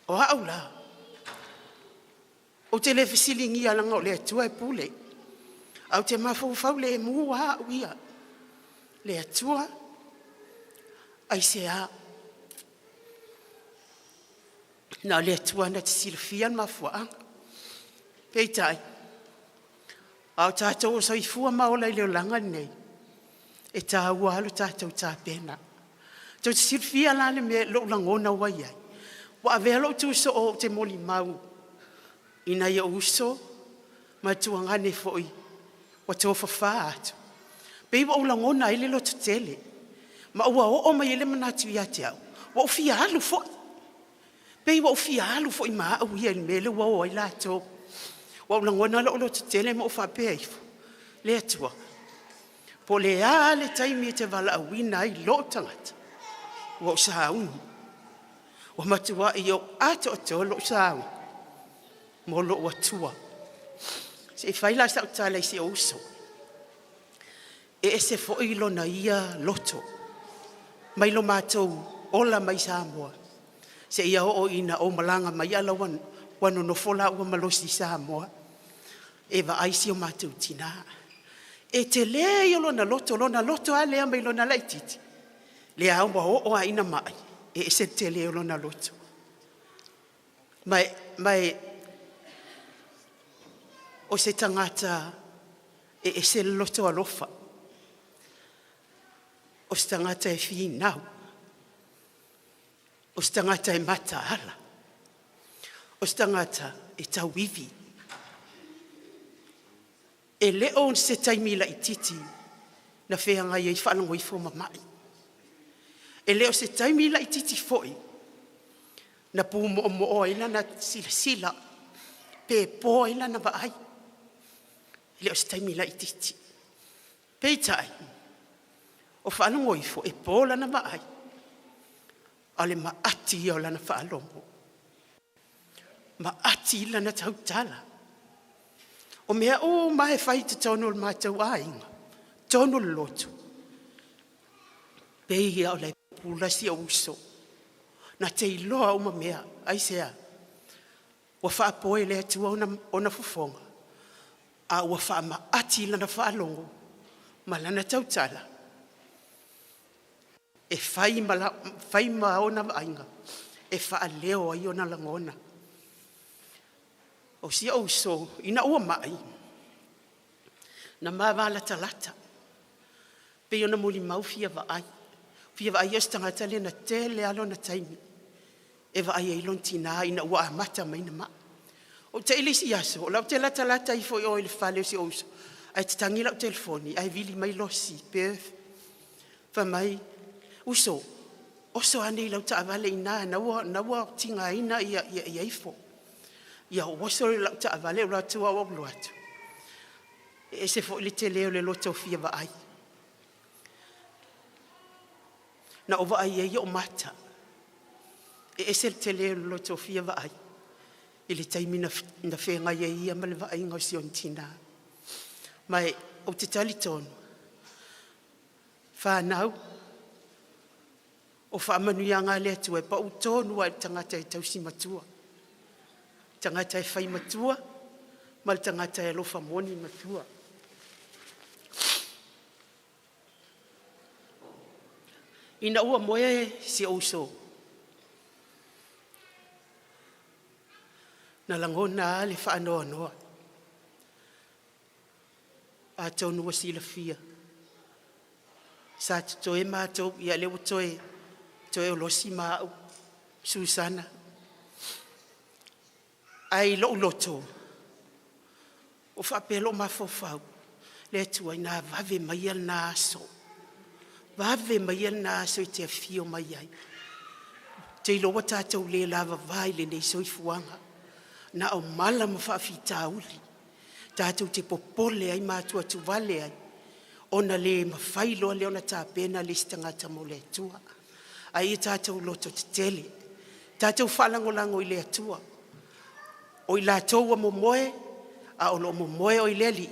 O haula. O te le fisilingi alanga o le atua e pule. Au te mafufau le mua uia. Le atua. Ai se a. Na le atua na te silfian mafuanga. Peitai. Au tātou o soifua maola I leo langa nei. E tā ua alu tātou tā pēna. Tau te silfia lale me lo langona wai ai. Wa avea lo tu so o te moli mau. Ina ia uso. Ma tuangane foi. Wa te ofafa atu. Pei wa ulangona ile lo tutele. Ma ua o ma ile manatu ia te au. Wa ufia alu foi. Pei wa ufia alu foi ma au ia ni mele wa o ila tō. Wa ulangona lo tutele ma ufa peifo. Le atua. Po le a le taimi te wala awina I lo tangata. Wa usahauni. Wa matua I o ato ato lo usahauni. Mo lo watua. Se whaila sa utala I se uso. E se fo ilo na ia loto. Mai lo mātou ola mai Samoa. Se ia o ina o malanga mai ala wano no fola ua malosi Samoa. E va aisi o mātou tina. E te lea I lona loto a lea mai lona laititi. Lea aumba o a ina mai. E se te lea lona loto. Mai o se tangata e se loto alofa. O se tangata e whiinau. O se tangata e mata ala. O se tangata e tauivi. E leo se taimila I titi na wheanga I Faalogoifo mamai. E leo se taimila I titi foi na pu mo ina na sila pe po ina na vaai. Leo se taimila I titi. Peitai o Faalogoifo e pola na vaai. Ale maati o lana Faalogo. Maati lana tautala. O mea o mai fai te tono le mātou ainga. Tono le lotu. Pei au le pulasi o uso. Na te iloa o ma mea. Aisea. Wa wha poe le atua ona fufonga. A wa wha maati lana Faalogo. Ma lana tautala. E fai ma ona ainga. E wha leo ai ona langona. O si o so ina ua mai. Na mawala talata. Pe ona muli mau fia vaai. Fia vaai o stangata le na tele alo na taimi. E vaai e ilon tina ina ua amata mai na maa. O te ilisi aso. O lau te la talata I foi o ili fale o si o so. Ai te tangila o telefoni. Ai vili mai losi. Perth. Fa mai. Uso. Oso ane lau ta avale ina. Na ua tinga ina ia ifo. Ia wasori la ta avale la tua o loatu. E se fo le tele o le loto fia vaai. Na o vaai e o mata. E se tele o le loto fia vaai. I le taimi na whenga ia ma le vaai ngau si on tina. Mai o te tali tonu. Whanau. O whaamanuianga le atu e pa utonu a tangata e tausi matua. Tangata e whai matua, mal tangata e lofa moni matua. Ina ua moe si ouso. Na langona le whaanoa noa. A tonu wa sila fia. Sa toe mātou ia lewa toe o losi māu. Susana. Ai lo loto. O whapelo mafofau. Le tua ina vave mai al naso. Vave mai al naso I te fio mai ai. Te loa tātou le lava vai le nei soifuanga. Na o mala ma whaafita uli. Tātou te popole ai mātua tu vale ai. Ona le mawhailoa le ona tāpena le stangata mo le tua. Ai tātou loto te tele. Tātou whalangolango I le atua. O I lātou a momoe, a olo momoe o I leli.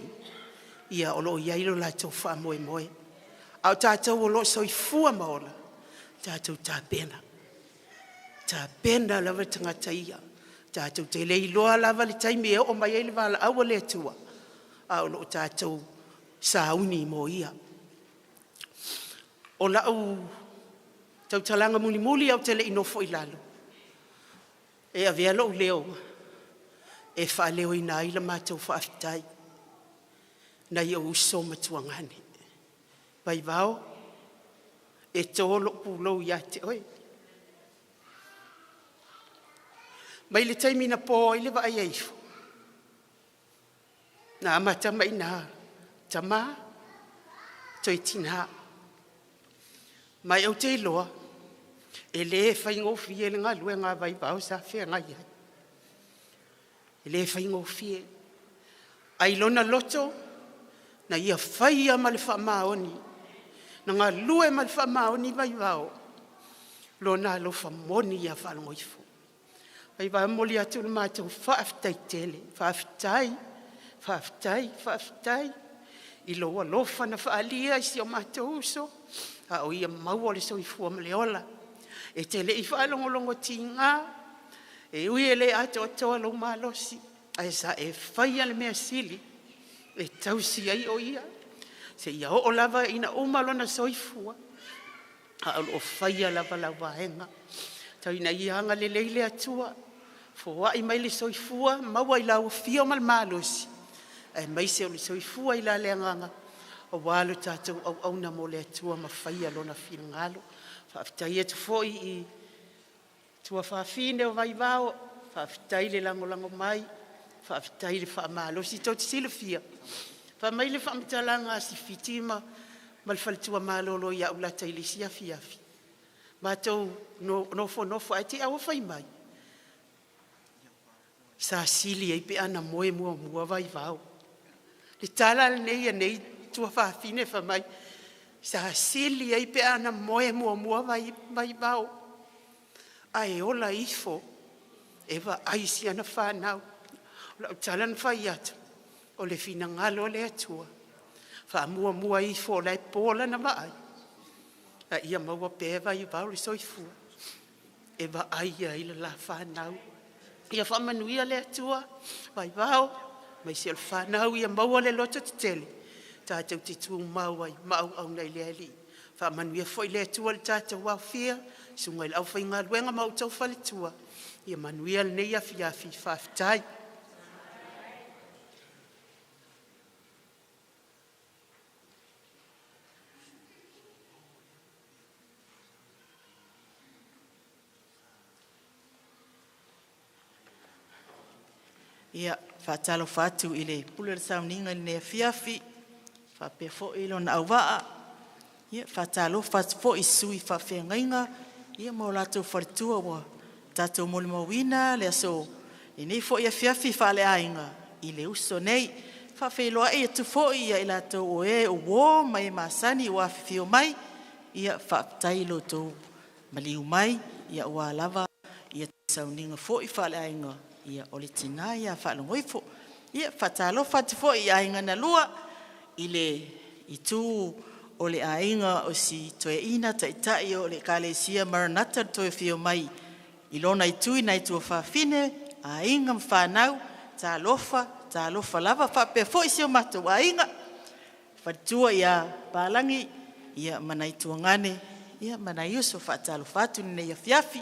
Ia olo iailo lātou wha moe. Au tātou olo soifua maola. Tātou tāpena. Tāpena lava tangata ia. Tātou te leiloa lava le taimi e o mai ele wala awa le atua. A olo tātou sauni mo ia. O lau tau talanga muli au tele inofo I lalo. E avea lo leo. E wha leo ina ila mātou whaafitai. Na ia uso matuangane. Vaivao. E tōlo pūlou ia te oi. Mai le taimina pō I le Vaivao. Na amata mai na tama toi tina. Mai au te loa. E le whaingofi e le ngā lue ngā Vaivao sa whea ngai ai. E le whaingofi e. Ai lona loto. Na ia whaia ma le whamaoni. Na ngā lue ma le whamaoni Vaivao. Lona lo whamoni ia Faalogoifo. Vaivao moli atu le mātou whaaftai tele. Whaaftai. I loa lofa na whaalia I si o mātou uso. A o ia maua le soifua ma le ola. E te le I whaalongolongo ti ngā. E ui e le ato atoa lo malosi. A sa e whaia le mea sili. E tausi ai o ia. Se ia o lava ina umalona soifua. A o whaia lava lau wahenga. Tau ina ianga le leile atua. Fua I mai le soifua. Maua I lau fio mal malosi. E mai se o le soifua I la leanganga. O walo tātou au na mo le atua ma whaia lona whina ngalo. Whaafitai e tu foi I tua whaafine o Vaivao. Whaafitai le langolango mai. Whaafitai le whaamalosi tau te sila fia. Whaamai le whaamitalanga si fitima. Mal whalitua malolo ia ulata I le siafi. Mātou nofo ai te awa whai mai. Sa sili ai pe ana moe mua Vaivao. Le tala nei nei tua whaafine whamai. Sa sili ai pe ana moe mua Vaivao. Ai ola ifo. Ewa aisi ana whanau. Ola utalan whai atu. O le fina ngalo le atua. Wha mua ifo lai pola na maai. A ia maua pe Vaivao le soifua. Ewa aia ila la whanau. Ia whamanuia le atua. Vaivao. Mai se al whanau ia maua le loto te tele. Tātou te tū mau ai, mau au nei le ali. Whamanuia foi le atua le tātou wau fia. Sunga il au whai ngā luenga mau tau whale tua. Ia manuia le nei afi whaafitai. Ia, whaatalo whatu I le pule le sauninga I ne fiafi. Whape fo I lona au waa. Ia, whaatalo whatu fo I sui whawhengainga. Ia, mo lato wharitua wa. Tato moli mawina le aso. I nei fo ia fiafi whale ainga. I le uso nei. Whawheloa e tu fo ia I lato o e o wo mai masani wa fio mai. Ia, whaatai lo tō maliu mai. Ia, ua lava. Ia, sauninga fo I whale ainga. Ia ole tina ia Faalogoifo. Ia whatalo whatufo I ainga na lua. I le I tū o le ainga o si toe ina taitai o le kalesia maranata toe fio mai. I lona I tui nai tua whawhine, ainga mwhanau, tā lofa lava whape fo I sio matu ainga. Whatua ia pālangi, ia manai tuangane, ia manai uso whatalo whatu ni ia fiafi.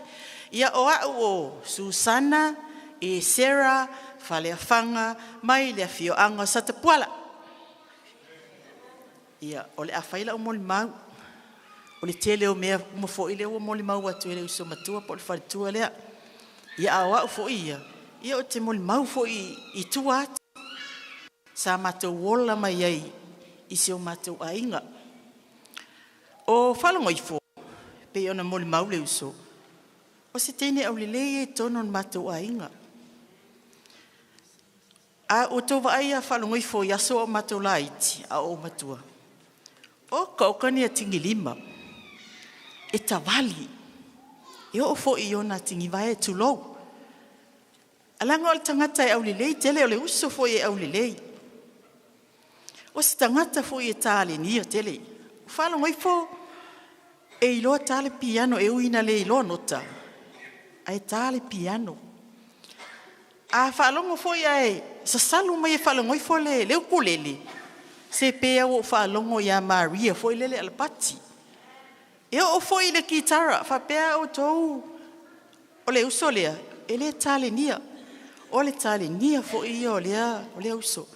Ia o au o Susana, e Sarah, whaleafanga, mai lea fioanga sa te puala. Ia, o le awhaila o Moimoi. O le tele o mea mo fo ile o mo le mau atu ele uso matua po le wharitua lea. Ia awa fo ia. Ia o te mo le mau fo i tua atu. Sa matou wola mai ai i se o matou ainga. O Faalogoifo pe ona mo le mau le uso. O se tene au le lei e tono na matou ainga. A o tō vai a Faalogoifo i aso o matou laiti a o matua. O kaukani a tingi lima. E tawali. E o fo i ona tingi vai e tulou. Alanga o le tangata e au le lei, tele o le uso fo i e au le lei. O se tangata fo i e tāle nia tele. O Faalogoifo e iloa tāle piano e uina le iloa nota. A e tāle piano. A whaalongo fo ia e sasalu mai e Faalogoifo le ukulele. Se pea o whaalongo ia Maria fo i lele alapati. E o fo i le kitara, whapea o tou o le uso lea, e le tale nia. O le tale nia fo i o le uso.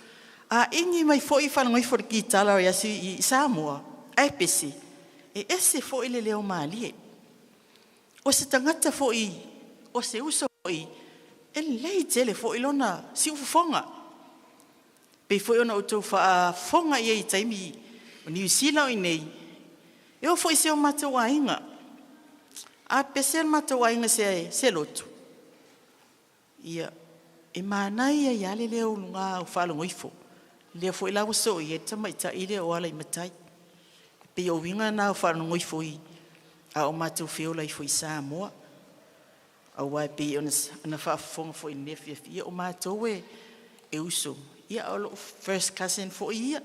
A ingi mai fo i Faalogoifo le kitara o yasi i Samoa, a pese. E ese fo i le leo maalie. O se tangata fo i, o se uso fo i, e lei tele fo i lona si ufufonga. Pe fo i ona utou fonga i taimi o New Zealand i nei. E o fo i se o matou ainga. A pese o matou ainga se lotu. Ia, e manai a iale leo lunga o Faalogoifo. Leo fo i lau so i e tamaita i leo ala i matai. Pe o winga na o Faalogoifo i a o matou feola i fo i Samoa. A wai pe ona whaafonga fo i nefia ia o matou e uso. Ia o lo first cousin fo i ia.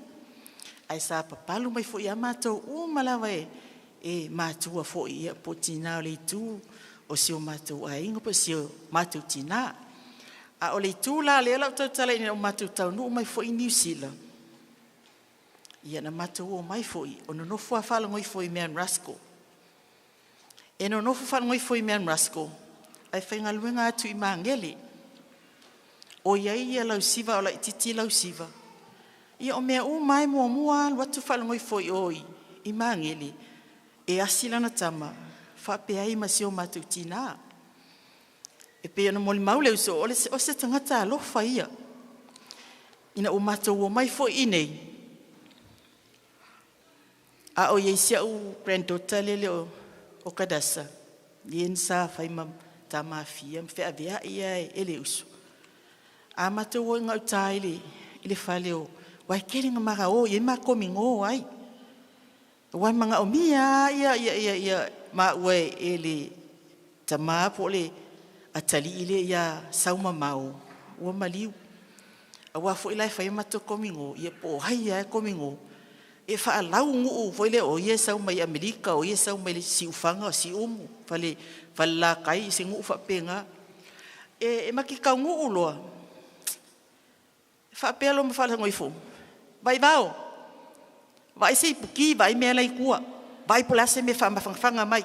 Ai sa papalu mai fo i a matou o malawa e matua fo i ia po tina o le tu o si o matou a ingo po si o matou tina. A o le tu la leo lau tau tala ina o matou tau nu mai fo i New Zealand. Ia na matou o mai fo i o no nofo a Faalogoifo i mea Rasko. E no nofo Faalogoifo i mea Rasko. Ai whaingaluenga atu i maangele. O iai ia lau siva o la ititi lau siva. Ia o mea mai mua watu Faalogoifo i oi i maangele. E asilana tama. Whapeai ma si o matou tina. E pe ana moli maule uso o se tangata alofa ia. Ina o matou o mai fo i nei. A o iai sia u granddaughter lele o kadasa. Lien sa whaimam. Ta mafia me fea vea ia ele uso. A matou o ngau tā ele whale o wai keringa mara o ie ma komingo ai. Wai manga o mia ia ma ue ele tama po le atali ile ia sauma mau o maliu. A wa fo ilai whai matou komingo ia po hai ia komingo. E wha lau ngu fo ile o ia sauma i Amerika o ia sauma i si ufanga o si umu. Fale la kai se ngu fa penga e maki ka ngu loa fa pelo me Faalogoifo Vaivao vai se puki vai me lai kua vai pola se me fa mafanga mai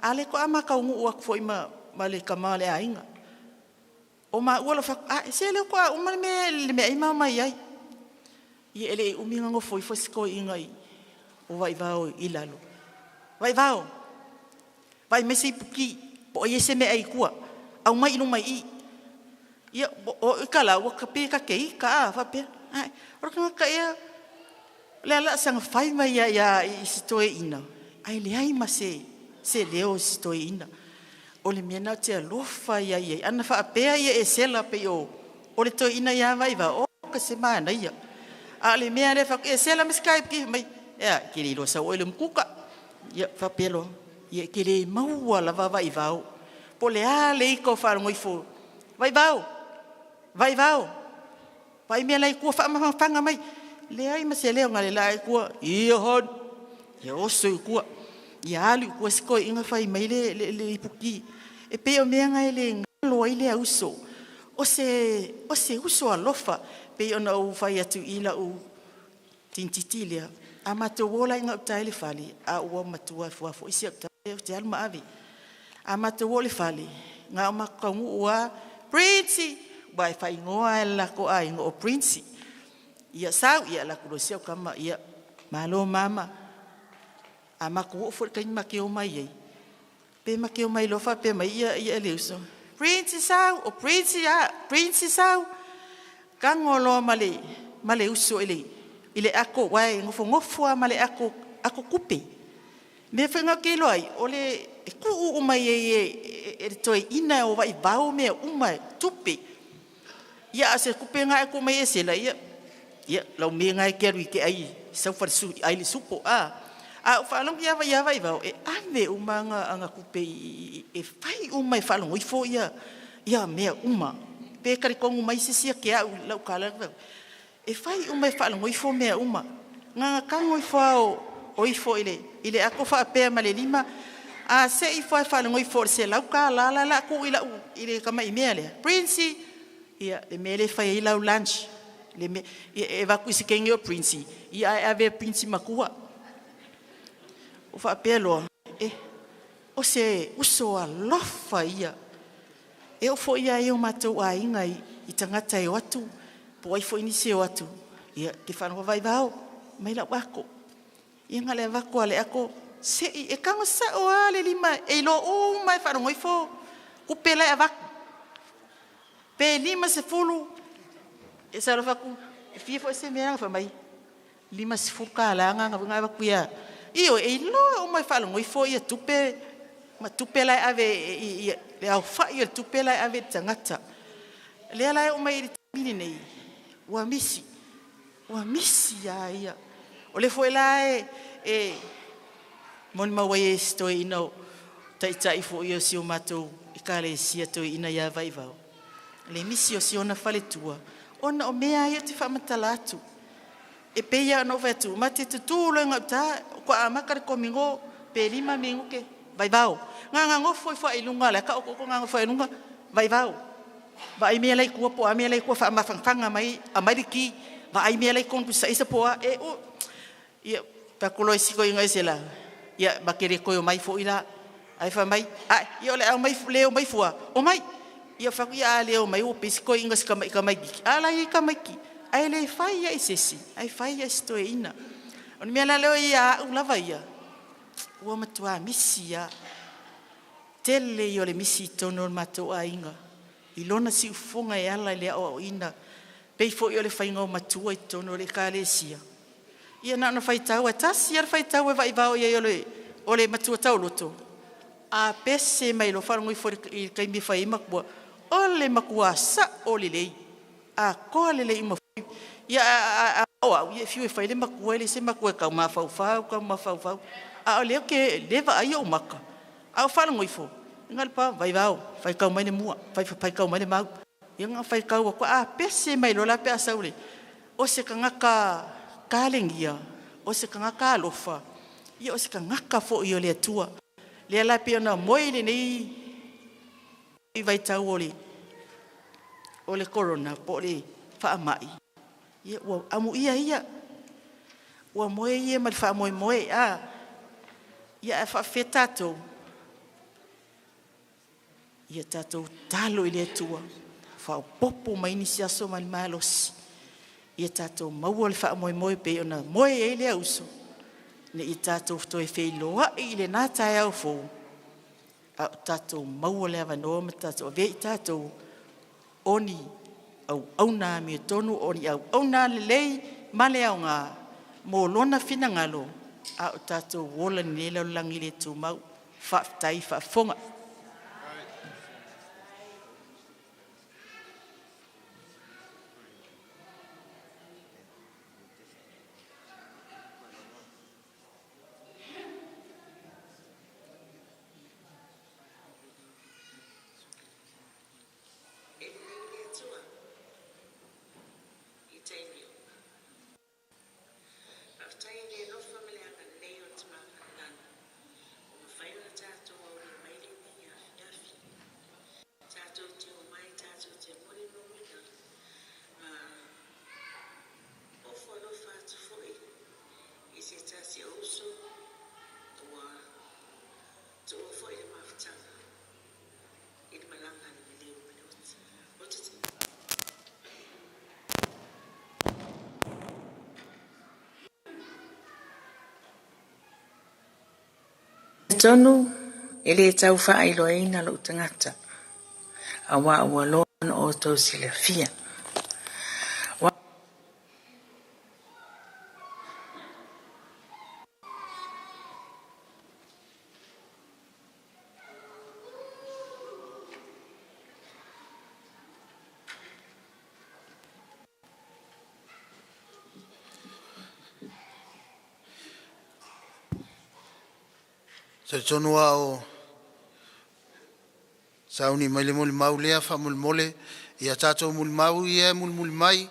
ale ko ama ka ngu wa foi ma le kamale ainga o ma wala fa se le ko o ma me ima mai ai i ele uminga ngo foi sko ingai o Vaivao ilalo Vaivao vai me se puki o ye se me ai kua au mai no mai i ia o kala o ka pe ka kei ka fa pe ai o ka ia la sang fai mai ia i stoe ina ai le ai ma se leo stoe ina o le mena te lofa ia ana fa pe ia e sela pe o le to ina ia vai va o ka se mana ia a le mena fa e sela me Skype ki mai ia ki lo sa o le mkuka ia fa pelo ia ke le maua lava Vaivao. Po le a le iko Faalogoifo. Vaivao. Vai mea lai kua whaamawhanga mai. Le ai ma se leo ngale lai kua. Ia hon. Ia oso i kua. Ia alu kua siko inga whai mai le ipuki. E peo mea ngai le ngalo ai le uso. O se uso alofa. Peo na u whai atu ila u tintitilia. A matou wola inga utai le whali. A ua matua fuafo isi utai. Te alma avi. A matou le fale. Nga o makaungu ua Prince. Wai whai ngoa e lako a ingo o Prince. Ia sau ia lako lo siau kama ia malo mama. A maku o fo kai make o mai ei. Pe make o mai lo fa pe mai ia le uso. Princess au o princess au. Kangolo male uso ile ako wai ngofo male ako kupe. Me whenga ke loai ole ku o mai e toi ina o vai vau me umai tupe. Ia ase kupe nga ko mai ese la ia lau me nga ke ri ke ai sa fa su ai le supo a fa long ia vai vau e ave umanga anga kupe e fai umai fa long ifo ia me uma pe kari kongu mai sisia ke au lau kala e fai umai fa long ifo me uma nga kango ifo o ifo ile ako fa pe male lima a se ifo fa long ifo se lau kala la ko ile kama imele prince ia le mele fai lau lunch le me e va kuisi kengo prince ia ave prince makua o fa pelo o se uso a lofa ia e o fo ia e o matou a inga i tangata e watu po ai fo inisi e watu ia ke whanua Vaivao mai la wako ia ngale wako ale ako se e kanga sa o ale lima e lo o mai whanua ifo kupela e wako pe lima se fulu e sa rafaku e fia fo se mea fa mai lima se fuka langa nga waku ia io e lo o mai whanua ifo ia tupe ma tupela ave le au fa ia tupela ave tangata le ala o mai mini nei wa misi ia o le foi la Moimoi sto ino tai fo io si o mato e kale si to ina ia Vaivao le misi o si ona fale tua ona o mea ia te whamatalatu e peia no vetu mate tu lo ngata ko amakar ko mingo pe lima mingo ke Vaivao nga ngofo fo ilunga la ka ko nga ngofo ilunga Vaivao ba ai me lai ku po me lai ku fa ma fanga mai amariki ba ai me lai kon ku sa isa po e o ia ta ko loi siko inga isela ia ba kere ko mai fo ila ai fa mai ia le mai leo mai fo o mai ia fa ia leo mai o pisiko inga ska mai ka mai ala i ka mai ki ai le fa ia isesi ai fa ia sto ina on me la leo ia u lava ia o matua misia tele yo le misi tono mato ainga ilona si ufonga e ala le o ina pe fo yo le fainga o matua i tono le kalesia ia na fai tau tasi ia fai tau Vaivao ia yo le o le matua tau loto a pese mai lo farango i fo i kai mi fai makua o le makua sa o le lei a ko le lei mo ia o ia fiu e fai le makua le se makua ka ma fau a leo ke leva ai o maka a farango i fo ngal pa Vaivao fai kau mai le mua fai kau mai le mau ia fai kau ko a pese mai lo la pe asaule o se kangaka kalengia o se kangaka lofa ia o se kangaka fo i le tua le la pe ona moi le nei i vai tau o le corona po le fa mai ia o amu ia o moi ia mal fa Moimoi ia fa fetato ia tato talo ile tua fa popo mai ni sia so mal malos ia tato mau le fa Moimoi pe ona moi ele uso ne i tato to e feilo ile na tai au fo a tato mau le avano ma tato ve tato oni au na mi tonu oni au na le male au nga mo lona fina ngalo a tato wola ni le langi le tu mau fa tai fa fonga Family, tonu ele tau whaailoaina lo tangata. Awa ua loan o tau sila fia. Se tonua o sauni mai le mole mau lea fa mole ia tatou mole mau ia mole mai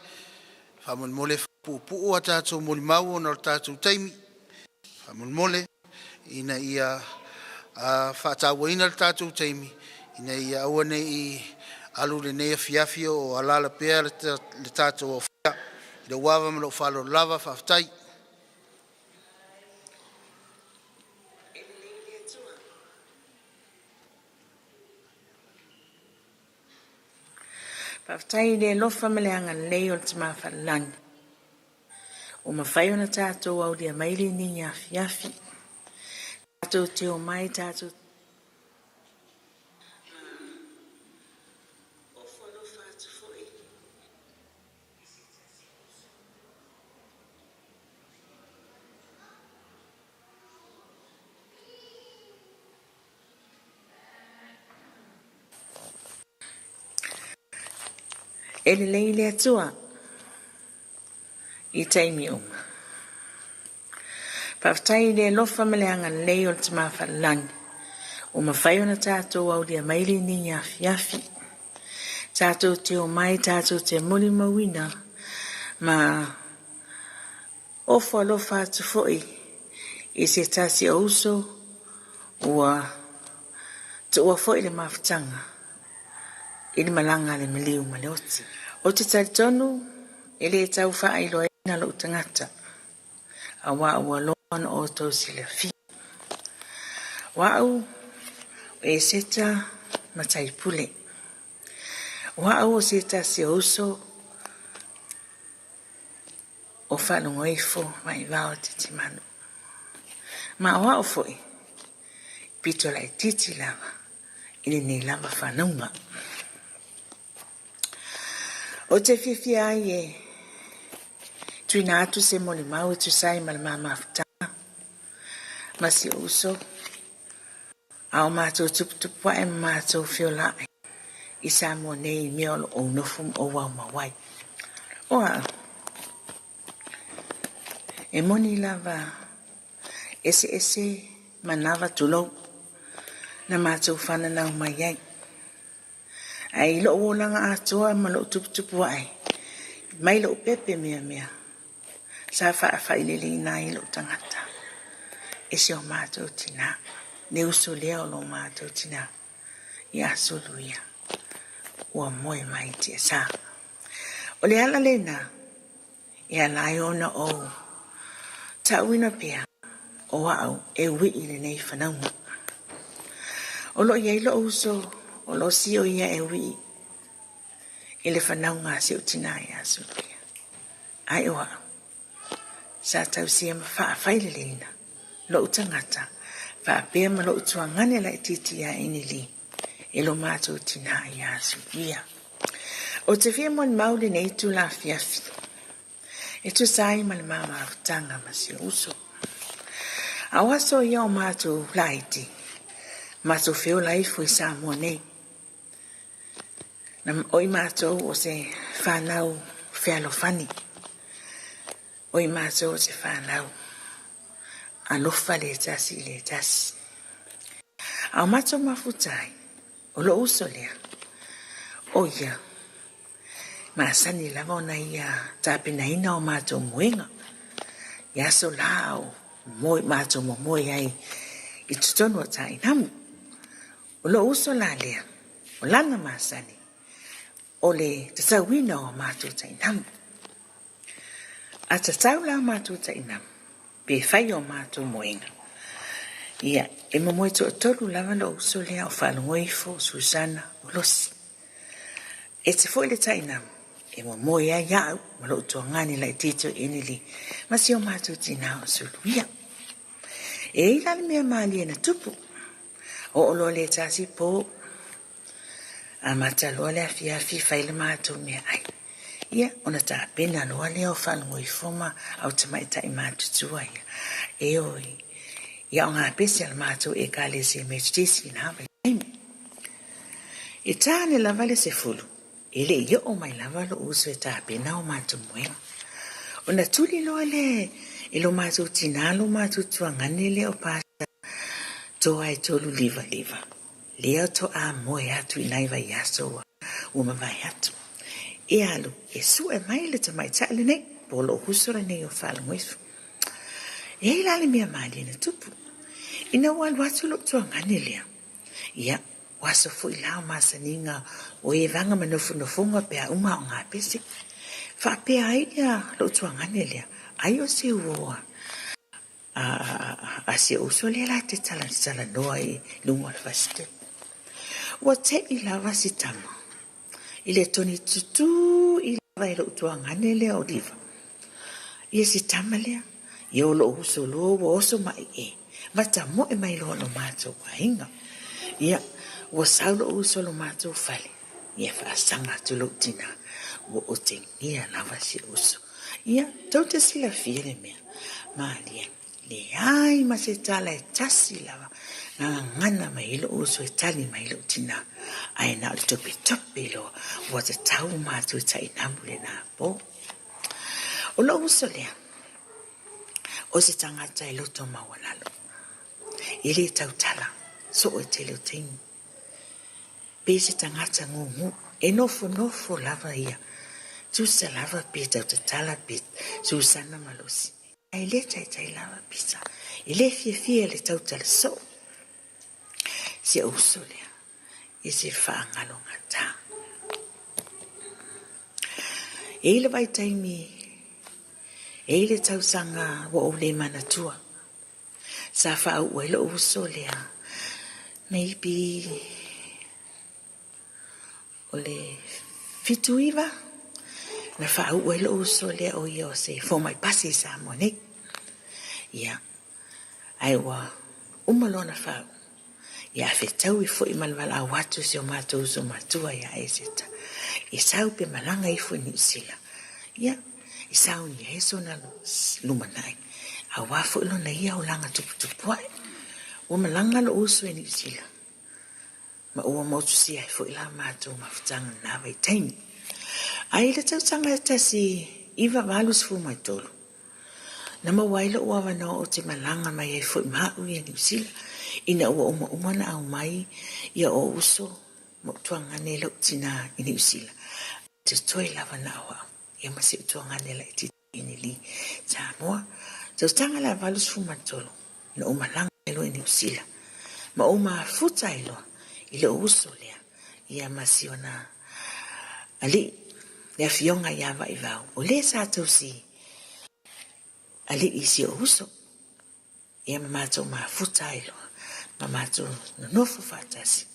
fa mole pu a tatou mole mau ona tatou taimi fa mole ina ia a fa tawaina tatou taimi ina ia one I alu le nei fiafio o alala pea le tatou o fa le wava mo falo lava fa tai Paftai le lofa meleanga lei o te mawhalangi. O mawhai ona tātou au dia maili ni afi. Tātou te o mai tātou. Ele leile atua I taimi uma. Paftai le lofa meleanga lei o te mawhalangi. O mawhai ona tātou au dia maili ni afi. Tātou te o mai tātou te muli mawina ma ofo alofa atu foi I se tasi o uso ua te ua foi le mawhatanga. Ili malanga le miliu maleoti. O te taritonu, ele tau whaailoaina lo tangata. Awa ua loan o tau sila fi. Wau e seta matai pule. Wau o seta si oso o Faalogoifo Vaivao-Titimanu. Ma wau foi, pito lai titi lava, ili ni lava whanunga. O te whiwhia ai e tuina atu se mole mau e tu sai malama mawhitanga. Masi uso. Ao mātou tuputupu e mātou whiolai. I sa mo nei miolo o nofum o wau mawai. Oa. E moni lava ese manava tulou. Na mātou whananau mai ai. Ai lo o langa atoa ma lo tuputupu ai. Mai lo pepe mea. Sa wha ilele nai lo tangata. E se o mātou tina. Ne uso leo lo mātou tina. I aso luia. Ua Moimoi tia sa. O le ala lena. E alai ona o. Ta uina pia. O au e wi ile nei whanaunga. O lo iei lo uso. O lo si o ia e wi. Ile whanaunga se o tina i aso luia. Ai oa. Sa tau sia ma whaile leina. Lo utangata. Whaapea ma lo utuangane la titi a inili. E lo mātou tina i aso luia. O te whia mon maule nei tu la fiafi. E tu sai ma le mama avutanga ma si uso. Awaso ia o mātou laiti. Mātou whio laifu I sa mua nei. Na oi mātou o se whanau whialofani. Oi mātou o se whanau. Alofa le tasi. Au mātou mafutai. O lo uso lea. O ia. Masani lava ona ia tāpina ina o mātou muenga. Ia so lao. Mātou moimoi ai. I tutonu o tai namu. O lo uso la lea. O lana masani. O le tasawina o mātou tai namu. A tatau la mātou tai namu. Pe whai o mātou moenga. Ia, e moimoi to tolu lava lo uso lea o Faalogoifo, Susana, o losi. E te foi le tai namu. E moimoi ai au, ma lo uto ngani lai tito inili. Ma si o mātou tina o suluia. E ila mea mali na tupu. O lo le tasi po. A matalo le afiafi faile mātou mea ai. Ia, ona ta pena loa leo Faalogoifo ma au tamaitai mātutua ia. E oi. Ia o ngā pesi ala mātou e ka le se Ministries in hawa taimi. E tāne lava le se fulu. E le ia o mai lava lo uso e ta pena o mātou moenga. Ona tuli loa le e lo mātou tinalo mātou tuangane le o pāta. Toa e tolu liva. Leo to a moe atu inai vai aso uma vai atu. E alu, e su e mai le tamaitai le nei, polo husora nei o Faalogoifo. E ai lale mea mali na tupu. Ina walu atu lo tuangane lea. Ia, waso fu ilao masaninga o e vanga manofunofunga pea uma o ngā pesi. Fa pea ai ia lo tuangane lea. Ai o se uoa. A se uso lea la te tala noa i lungo al faste. Wa te i lava si tama. I le toni tutu i lava i lo tuangane lea o liva. Ia si tama lea. Ia o lo uso lo wa oso mai e. Mata mo e mai lo no mātou wa inga. Ia, wa sau lo uso lo mātou fale. Ia fa sanga tu lo tina. Wa o te ngia lava si uso. Ia, tau te sila fia le mea. Maalia. Le ai ma se tala e tasi lava. Nga ngana mai ilo uso e tali mai ilo tina. Ai na topi lo. Wa te tau mātou ta inambule na po. O lo uso lea. O se tangata e loto mawanalo. Ile tau tala. So o te lo tingu. Pe se tangata ngungu. E nofo lava ia. Tu se lava pe tau te tala pe. Susana malosi. Ai le tai lava pisa. Ile fie le tau tala so. Se uso lea. E se whaangalo ngata. E ile vai taimi. E ile tau sanga wa o le manatua. Sa whau uelo uso lea. Maybe o le fituiva. Na whau uelo uso lea o ia o se fo mai pasi sa mone. Ia. Ai wa umalona whau. Ia whetau i fo i malwala watu se o mātou so matua ia e seta. I sau pe malanga i fo i Niusila. Ia. I sau ni heso na lumanai. A wafo ilo na ia o langa tuputupuai. O malanga lo uso i Niusila. Ma ua mautu si ai fo ila mātou mafutanga na wai taimi. Ai le tau tanga e tasi iwa walus fu mai tolu. Na mawaila ua wana o te malanga mai ai fo i maa ui i Niusila. Ina ua umana au mai ia o uso mo tuangane lau tina i Niusila. Te toi lava na awa. Ia masi tuangane la iti ini li. Ta moa. Tau tanga la valus fu matolo. Na umalanga ilo i Niusila. Ma uma futa ilo. Ilo uso lea. Ia masi ona ali. Lea fionga ia Vaivao. O le sa tau si. Ali isi o uso. Ia mamato ma futa ilo. Mamato no nofo fatasi.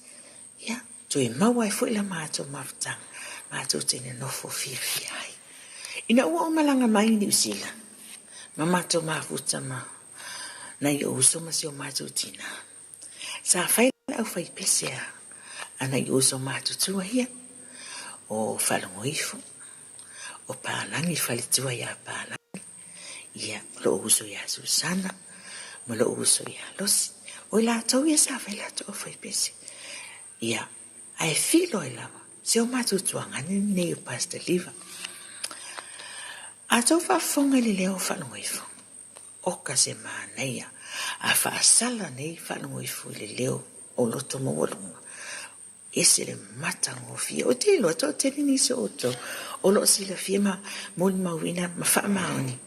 Ia. Tui maua e fuila mato mafutanga. Mato tene nofo fifi ai. Ina ua umalanga mai ni Niusila. Mamato mafuta ma. Na ilo uso masi o mato tina. Sa faila au fai pesea. Ana i uso mato tua hia. O Faalogoifo. O Palangi falitua ia Palangi. Ia lo uso ia Susana. Ma lo uso ia Losi. O ila tau ia sa faila to fai pese. Ia. Ai filo ilawa. Se o mato tuangane ne o pasta liva. A tau whafonga li leo Faalogoifo. Oka se maa neia. A whaasala nei Faalogoifo li leo o loto mawalunga. Ese le mata ngofia. O te ilo, to te nini se oto. O lo si la fia ma moli mawina ma wha maoni.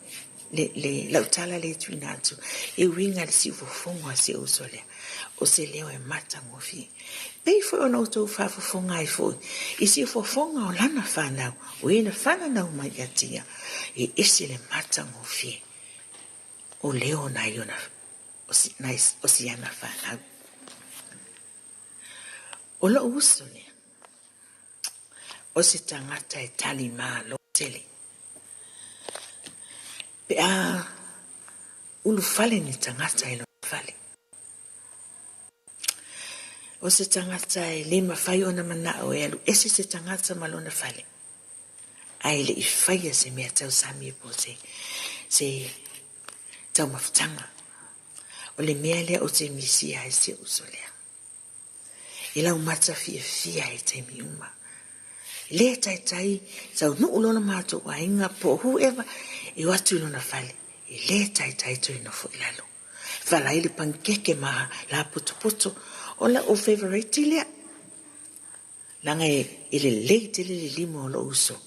Le lautala le tuina atu. E winga le si ufofonga se usolea. O se leo e mata ngofia. Pei foi o no tau whafofonga ai foi. I si ufofonga o lana whanau. O ena whanau mai atia. E ese le mata ngofia. O leo na iona. O si ana whanau. O lo uso lea. O se tangata e tali maa lo tele. Pe a ulu fale ni tangata e lo fale. O se tangata e le mawhai o na mana o e alu ese se tangata malona fale. Ai le I whaia se mea tau sami po se tau mawhtanga. O le mea lea o te misi ai se uso lea. I lau mata fia e te mi uma. Le tai sau nu ulona mato wa inga po whoever I watu ilona fale. I le tai to ino fo ilalo. Fala ili pankeke ma la puto o la o favorite lea. Langa ile leite le limo o lo uso.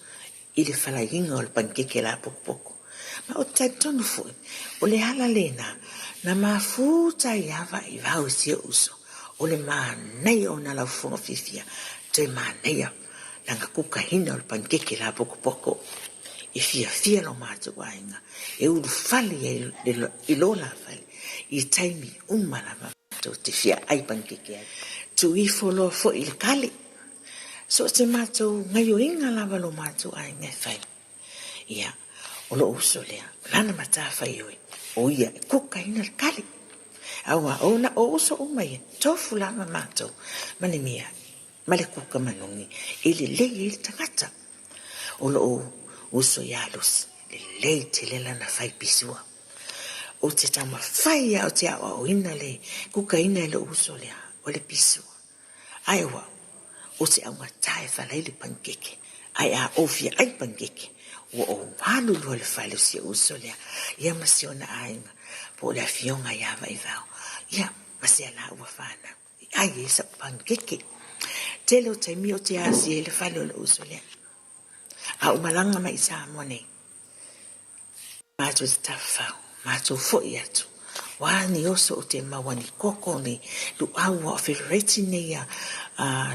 Ile fala inga o le pankeke la poko. Ma o tai tonu fo. O le hala lena na mafuta iava I vau si uso. O le maa nei o na lau fonga fifia. Te maa nei a. Langa kuka hina o le pankeke la poko. I fia lo matu wainga. E uru fali I lola fali. I taimi umala mato te fia ai pankeke ai. Tu I folo fo il kali. So te mato ngayo inga lava lo matu ai ngai fai. Ia, o lo uso lea. Lana mata fai oi. O ia, kuka hina le kali. Awa, o na o uso umai. Tofu lama mato. Mane mia. Male kuka manungi. Ili lei ili tangata. O lo uso yalus. Lei te lela na fai pisua. O te tama fai au te awa o ina le. Kuka ina le uso lea. O le pisua. Aiwa. O te aunga tae falai le pankeke. Ai a ofia ai pankeke. O wanu lua le fai le si uso lea. Ia masiona ainga. Po le afionga ia Vaivao. Ia masia la ua whana. Ai esa pankeke. Tele o te mi o te asi e le fai le uso lea. A umalanga mai sa mone. Mato te tawhau. Mato foi atu. Wani oso o te mawani koko ni. Lu awa o whireti ni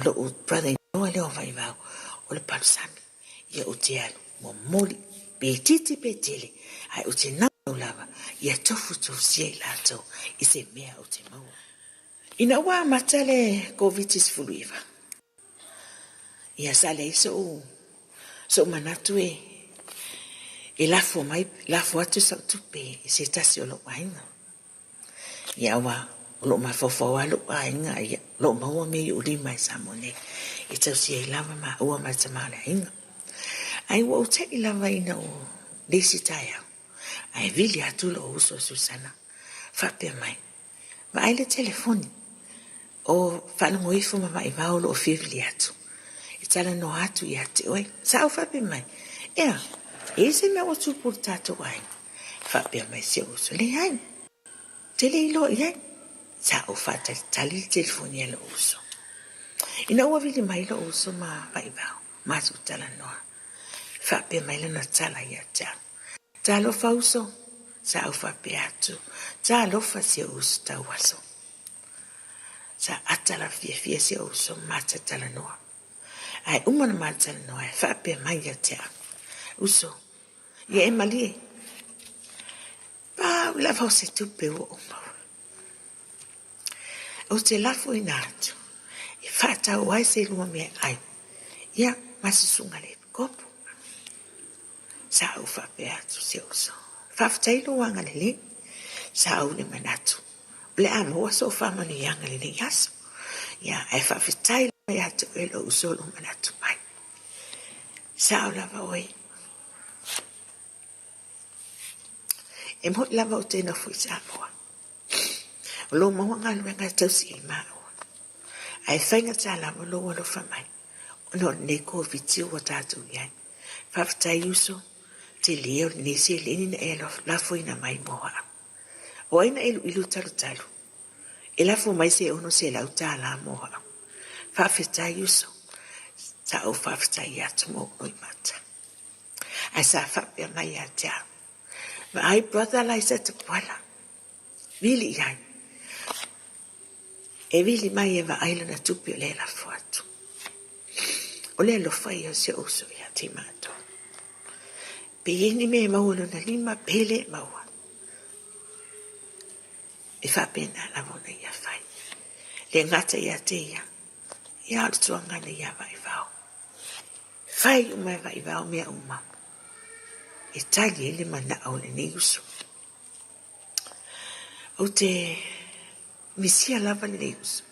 lo o brother noa leo Vaivao. O le palusami. Ia o te alu. Mo moli. Pe titi pe tele. Ai o te nau lava. Ia tofu sia I lato. I se mea o te maua. Ina wa matale COVID-19 fuluiva. Ia sale iso so manatu e lafo atu sa tupe se tasi o lo wainga. Ia wa lo mafofo wa lo wainga ia lo maua me uri mai samone. E tau si e lava ma ua mai tamale inga. Ai wa ute I lava ina o lesi taya. Ai vili atu lo uso Susana. Fapea mai. Ma ai le telefoni. O Faalogoifo ma Vaivao lo o fivili atu. I tala no atu I ate oe. Sa au fapea mai. Ea. E se mea o tupur tato ai. Fapea mai se uso le ai. Tele ilo I ai. Sa au fata tali telefoni lo uso. Ina ua vili mai lo uso ma Vaivao. Ma su tala noa. Fapea mai lana tala I ate. Talo fa uso. Sa au fapea atu. Talo fa se uso ta waso. Sa atala fia se uso mata tala noa. Ai umana mata tala noa. Fapea mai ate. Uso. Ia e malie. Pa lava o se tupe o umau. O te lafo ina atu. I fata o ai se lua mea ai. Ia masisunga le kopu. Sa au fapea atu se uso. Faftailo wanga lele. Sa au le manatu. Le amo so famani yanga lele yaso. Ia ai faftailo ya atu elo uso lo manatu mai. Sa au lava oi. E mo lava o tena fui sa moa. O lo mawanga luenga tausi I mao. Ai whainga tā lava lo walo whamai. O no ne COVID-19 wa tātou iai. Whaftai uso. Te leo ne se leni na e lafo ina mai moa. O aina ilu talu. E lafo mai se ono se lau tā la moa. Whafetai uso. Sa o whafetai atu mo oi mata. Ai sa whapea mai a te au. Ma ai brother lai sa te puala. Vili iai. E vili mai e wa aila na tupi o le lafo atu. O le alofai o se oso ia te mato. Pe eni me maulo na lima pele maua. E whapena la vona ia whai. Le ngata ia te ia. Ia altuangana ia Vaivao. Whai umai Vaivao mea umau. E tali ele mana au le neusu. O te Misia lava le uso.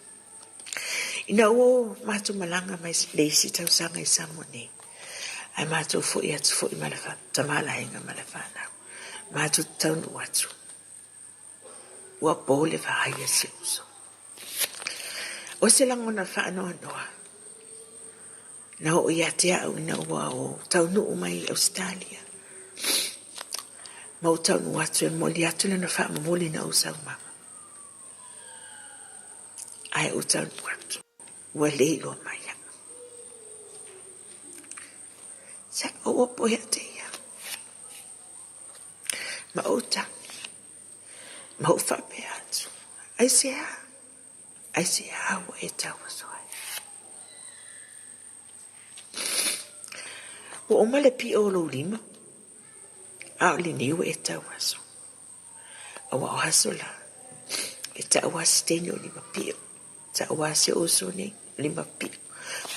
Ina o mātou malanga mai leisi tau sanga I samo nei. Ai mātou fo I atu fo I malafa, tamala inga malafana. Mātou tau nu atu. Ua pole va haia se uso. O se langona whaanoa noa. Na o ia te au ina ua o tau nuu mai Australia. Mau tau nu atu e moli atu na wha moli na usau mama. Ai o tau nu atu. Ua leilo mai ya. Sa o opo ya te ia. Ma o ta. Ma o whape atu. Ai se ha. Ai se ha o e tau aso. O male pi o lo lima. A li niu e tau aso. Awa o haso la. E tau astenyo lima pi. Tau ase o so ne lima pi.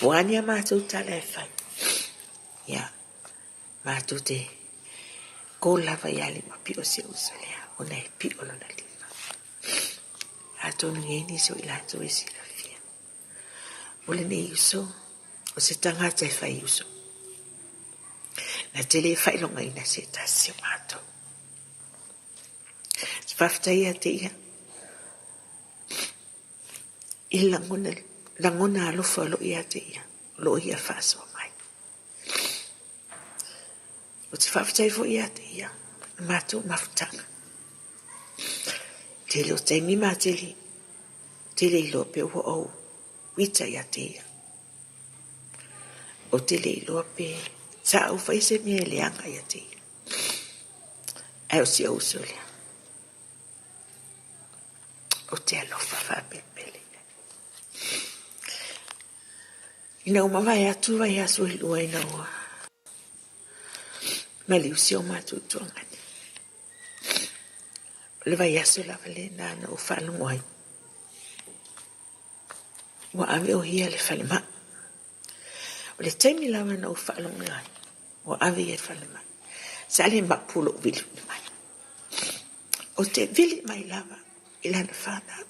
Wani a mātou tala e whai. Ia. Mātou te. Ko lava ia lima pi o se o so lea. O nei pi o lona lima. A tonu ngeni so ilato e sila fia. O le ne uso. O se tangata e whai uso. Na tele whailonga ina se tasi o mātou. Se whaftai a te ia. I langona alofa lo ia te ia. Lo ia whaso mai. O te whaftai fo ia te ia. Mātou mafutanga. Tele o taimi mā tele. Tele I lo pe o au. Wita ia te ia. O tele I lo pe. Sa au fai se mea leanga ia te. Ai o si au so lea. O te alofa whapepele. Ina umawai atu vai aso I lua ina ua. Mali usi o matu tuangani. Le vai aso la vale na o whalungoai. Wa ave o hia le whalema. O le taimi lawa na o whalungoai. O ave e whalema. Sa le mapulo vili mai. O te vili mai lava. Ilana whana.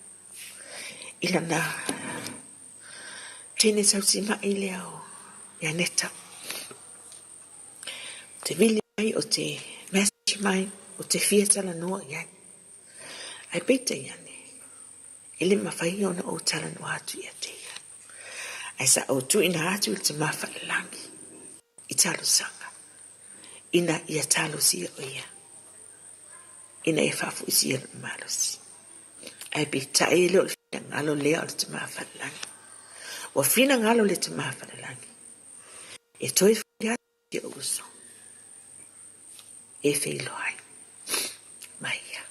Ilana. Tene sausima I lea o. Ia neta. Te vili mai o te message mai. O te fiatala noa iai. Ai peita iane. Ile mawhai ona o tala noa atu ia te ia. Ai sa o tu ina atu te mawhalalangi. I talo sanga. Ina ia talo sia o ia. Ina e whafu sia o malosi. Ai peita e leo le ngalo lea o te mawhalalangi. Wa fina ngalo le te mawhalalangi. E toi whia te uso. E whilo ai. Mai ia.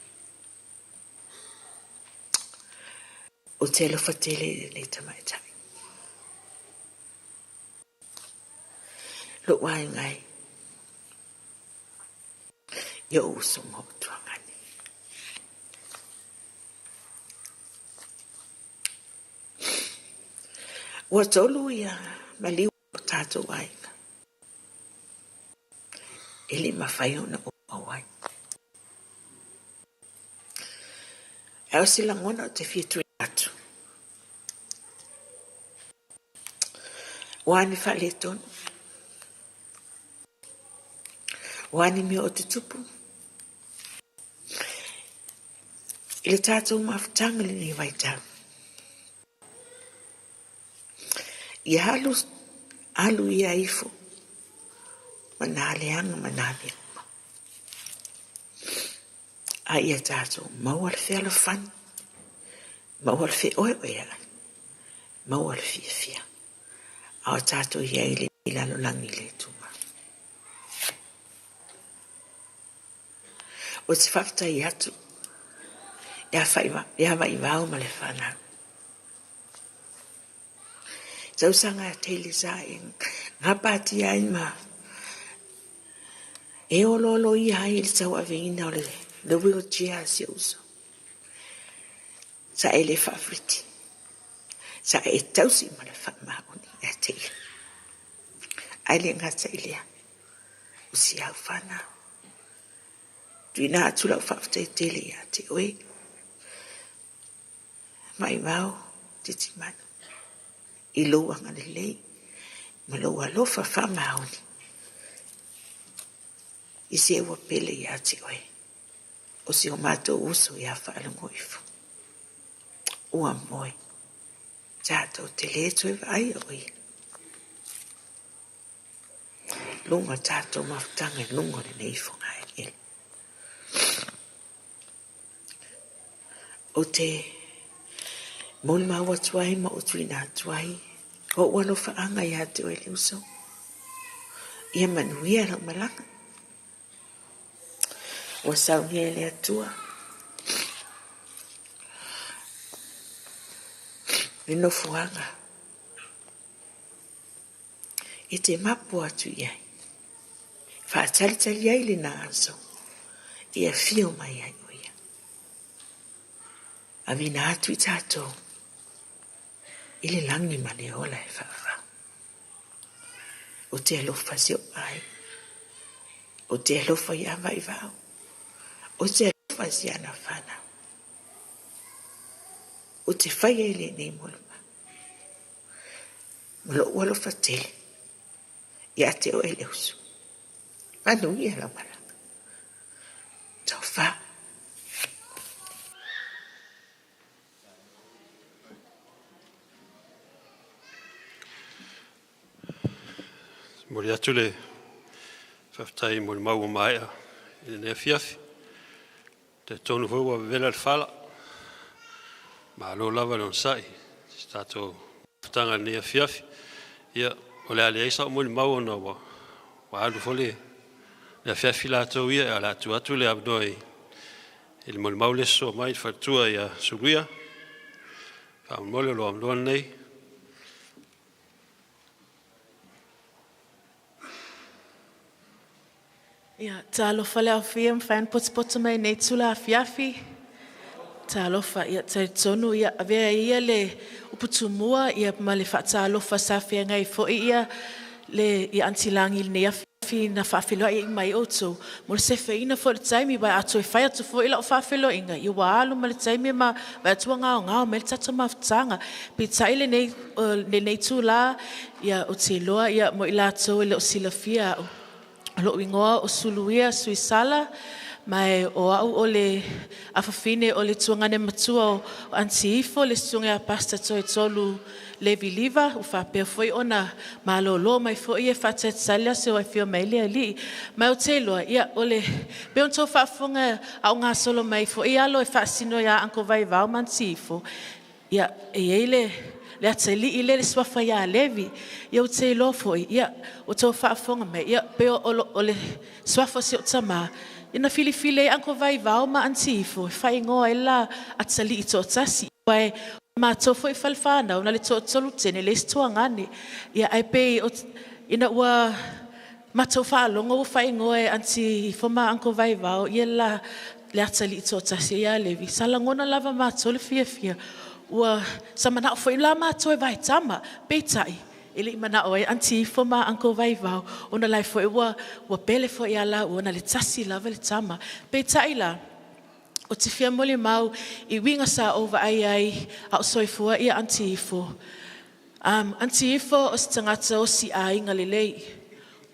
O te alofa tele le tamaitai. Lo wai ngai. Yo uso mo tuangani. Wa tolu ia mali o tato wai. Ele mawhai ona o wai. Eo sila ngona o te fitu atu. Wani whale tonu. Wani mea o te tupu. Ile tātou mawhitanga li ni waitau. I halu ia ifo. Manaleanga manamia. A ia tātou maual whea la whani. Maual whea oe oe ai. Maual fia fia. A tātou ia ile ilalo langi le tuma. O te whaftai atu. Ia Vaivao ma le whanau. Tausanga a teile sa e ngā pāti ai ma. E ololo I hai le tau aveina o le wheelchair se uso. Sa e le whawriti. Sa e tausi ma le whamahoni a teile. Ai le ngata ilea. Usi au whanau. Tui nā atula o whawhtai tele a te oe. Vaivao-Titimanu. I loa ngane lei. Ma loa lofa whamaoni. I se ewa pele i ati oe. O si o mātou uso i a Faalogoifo. Ua moi. Tātou te le tue vai oi. Lunga tātou mawhtanga lunga le nei whunga e ele. O te Moimoi watuai ma o tuina atuai. O wano whaanga i atu e liuso. Ia manuia lau malanga. O saungi e le atua. E no fuanga. I te mapu atu iai. Whaatalitali ai le na anso. Ia fio mai ai oia. A vina atu I tātou. Ile langi mane ola e whawa. O te alofa si o ai. O te alofa I a Vaivao. O te alofa si ana whana. O te whaia ile nei moluma. Molo alofa tele. Ia te o ele usu. Manu ia la mara. Tau wha. Mori atu le whaftai mori mau o maea I le nea fiafi. Te tonu hau wa vela le whala. Ma alo lava le on sai. Tātou whaftanga le nea fiafi. Ia o le alea isa o mori mau o na wa alu fole. Le fiafi lātou ia a lātu atu le abdoi. I le mori mau le so mai whatua ia suruia. Whamole lo amloa nei. Ia, tā alofa le au fia mwhaen potspoto mai nei tula a fiafi. Tā alofa, ia, tā tonu, ia, avea ia le uputumua, ia, ma le wha alofa sa fia ngai fo ia, le ia antilangi le nei a fiafi na whaafiloa I mai oto. Mo le sefe ina fo le taimi, wai ato e whai atu fo ila o whaafiloa inga. Ia wa alu ma le taimi ma, wai atua ngao, me le tato mawhtanga. Pi tai le nei tula, ia, o te loa, ia, mo ila ato le o sila fia au. Lo ingoa o suluia suisala mai o au o le afafine o le tuangane matua o antiifo le sunga a pasta toi tolu le viliva u whapea foi ona malolo mai foi e whatet salia se o e fio mai lea li mai o te loa ia o le peon tō whaafunga au ngā solo mai foi alo e whaasino ia anko Vaivao man antiifo ia e eile le ateli I le swafa ia levi ia o te lofo ia o tō whaafonga mai ia peo o le swafa si o tama ina filifile anko Vaivao ma antiifo e whai ngoa e la atali I tō tasi wae ma tōfo I whalwhana o na le tō tolu tene le stua ngane ia ai pe ina ua ma tō whaalongo o whai ngoa e antiifo ma anko Vaivao ia la le atali I tō tasi ia levi salangona lava ma tō le fia fia ua samana foi la ma toi vai tama petai ele mana oi antiifo ma anko Vaivao ona lai foi ua pele foi ala ona le tasi lava le tama petai la o te fia mole mau I winga sa over ai au soifua ia antiifo antiifo o se tangata o si ainga lelei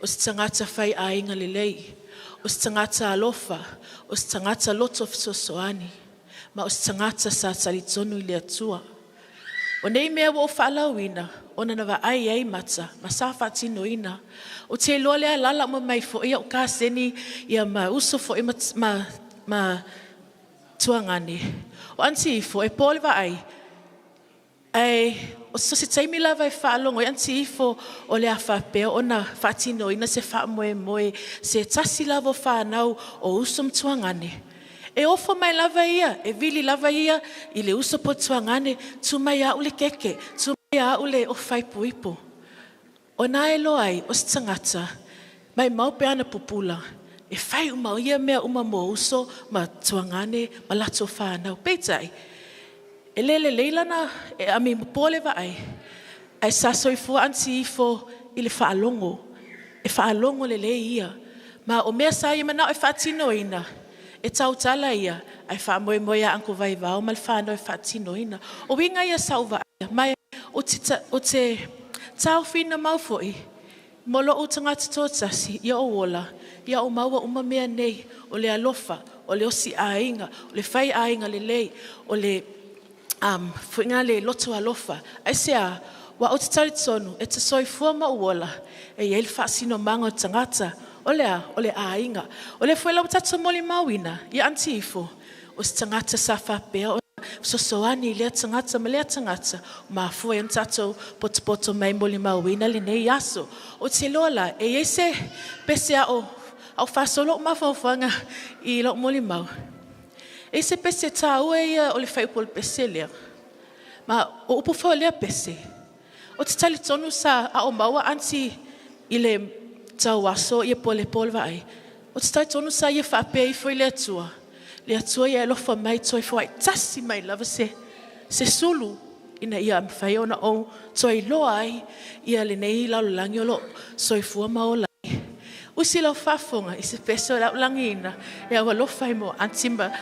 o se tangata fai ainga lelei o se tangata alofa o se tangata loto fisosoani ma o se tangata sa talitonu I le atua. O nei mea o whaalauina, ona na wa ai mata, ma sa whaatino ina. O te loa lea lala ma mai fo ia o ka seni ia ma uso fo ma tuangane. O antiifo e pole wa ai, o so se taimi lava e whaalongo, antiifo o lea whapea, ona whaatino ina se Moimoi, se tasi lava whanau o uso mtuangane. E ofo mai lava ia, e vili lava ia, I le uso po tuangane, tu mai au le keke, tu mai au le o whaipuipo. O na e loai, o tangata, mai mau pe ana pupula, e whai umau ia mea mo uso, ma tuangane, ma lato whanau. Peitai, e lele leilana, e ami mpole wa ai sasoifua antiifo I le whaalongo, e whaalongo le le ia, ma o mea sa ia mana o e whaatino ina, e tau tala ia, ai wha Moimoi a Uncle Vaivao, ma le whanau e whaatino ina. O winga ia sauva aia, mai o te tau whina maufoi, molo o tangata tōtasi, ia o wola, ia o maua umamea nei, o le alofa, o le osi ainga, o le whai ainga le lei, o le whinga le loto alofa. Ai sea, wa o te tari tonu, e te soifua ma uola, e ia il whaasino manga o tangata, o le ainga. O le whaila o tata moli mawina, ia antifo, o se tangata sa whapea, o sosoani lea tangata, ma lea tangata, ma fua e tato poto mai moli mawina, le nei aso. O te lola, e ia se pese au whasolo o mawhawhanga i lo moli mau. E se pese tā ua ia o le whaipol pese lea. Ma o upu whao lea pese. O te tali tonu sa a o maua anti i le tau aso i e pole vai. O te tali tonu sa i e whapea i fwoi lea tua. Lea tua ia e lofa mai toi fwai tasi mai lava se sulu ina ia mwhai ona o toi loa ai ia le nei laulangi o lo soifua maola. Usi lau whafonga i se peso lau langi ina e awa lofa i mo antimba.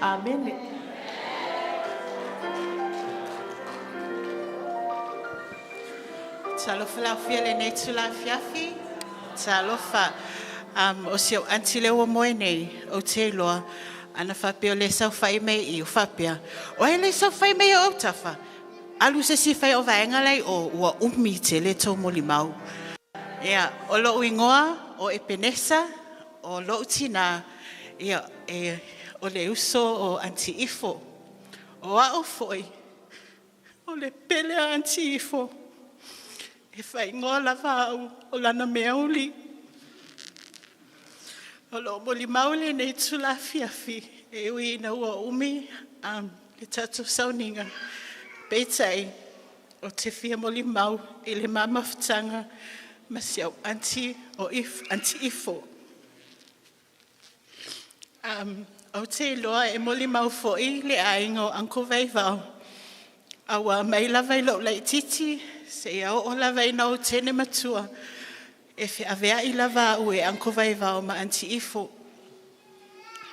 Amen. Talofa la fiele nei tula fiafi. Talofa o se antile o moe nei o te loa ana whapea o le sau whai mei I o whapea. O he le sau whai mei o tafa. Alu se si whai o vaenga lei o ua umi te le tau moli mau. Ia, o lo ingoa o e penesa o lo tina ia o le uso o anti ifo. O a o foi. O le pele a anti ifo. E whai ngoa lava au o lana mea uli. O lo moli maule nei tula fiafi. E ui na ua umi le tatu sauninga. Peitai o te fia moli mau I le mama whtanga masiau anti ifo. O te loa e moli mau fo'i le aingo Uncle Vaivao. Awa mai lava I lo lai titi, se ia o lava I nau tene matua. E fe avea I lava ue Uncle Vaivao ma anti ifo.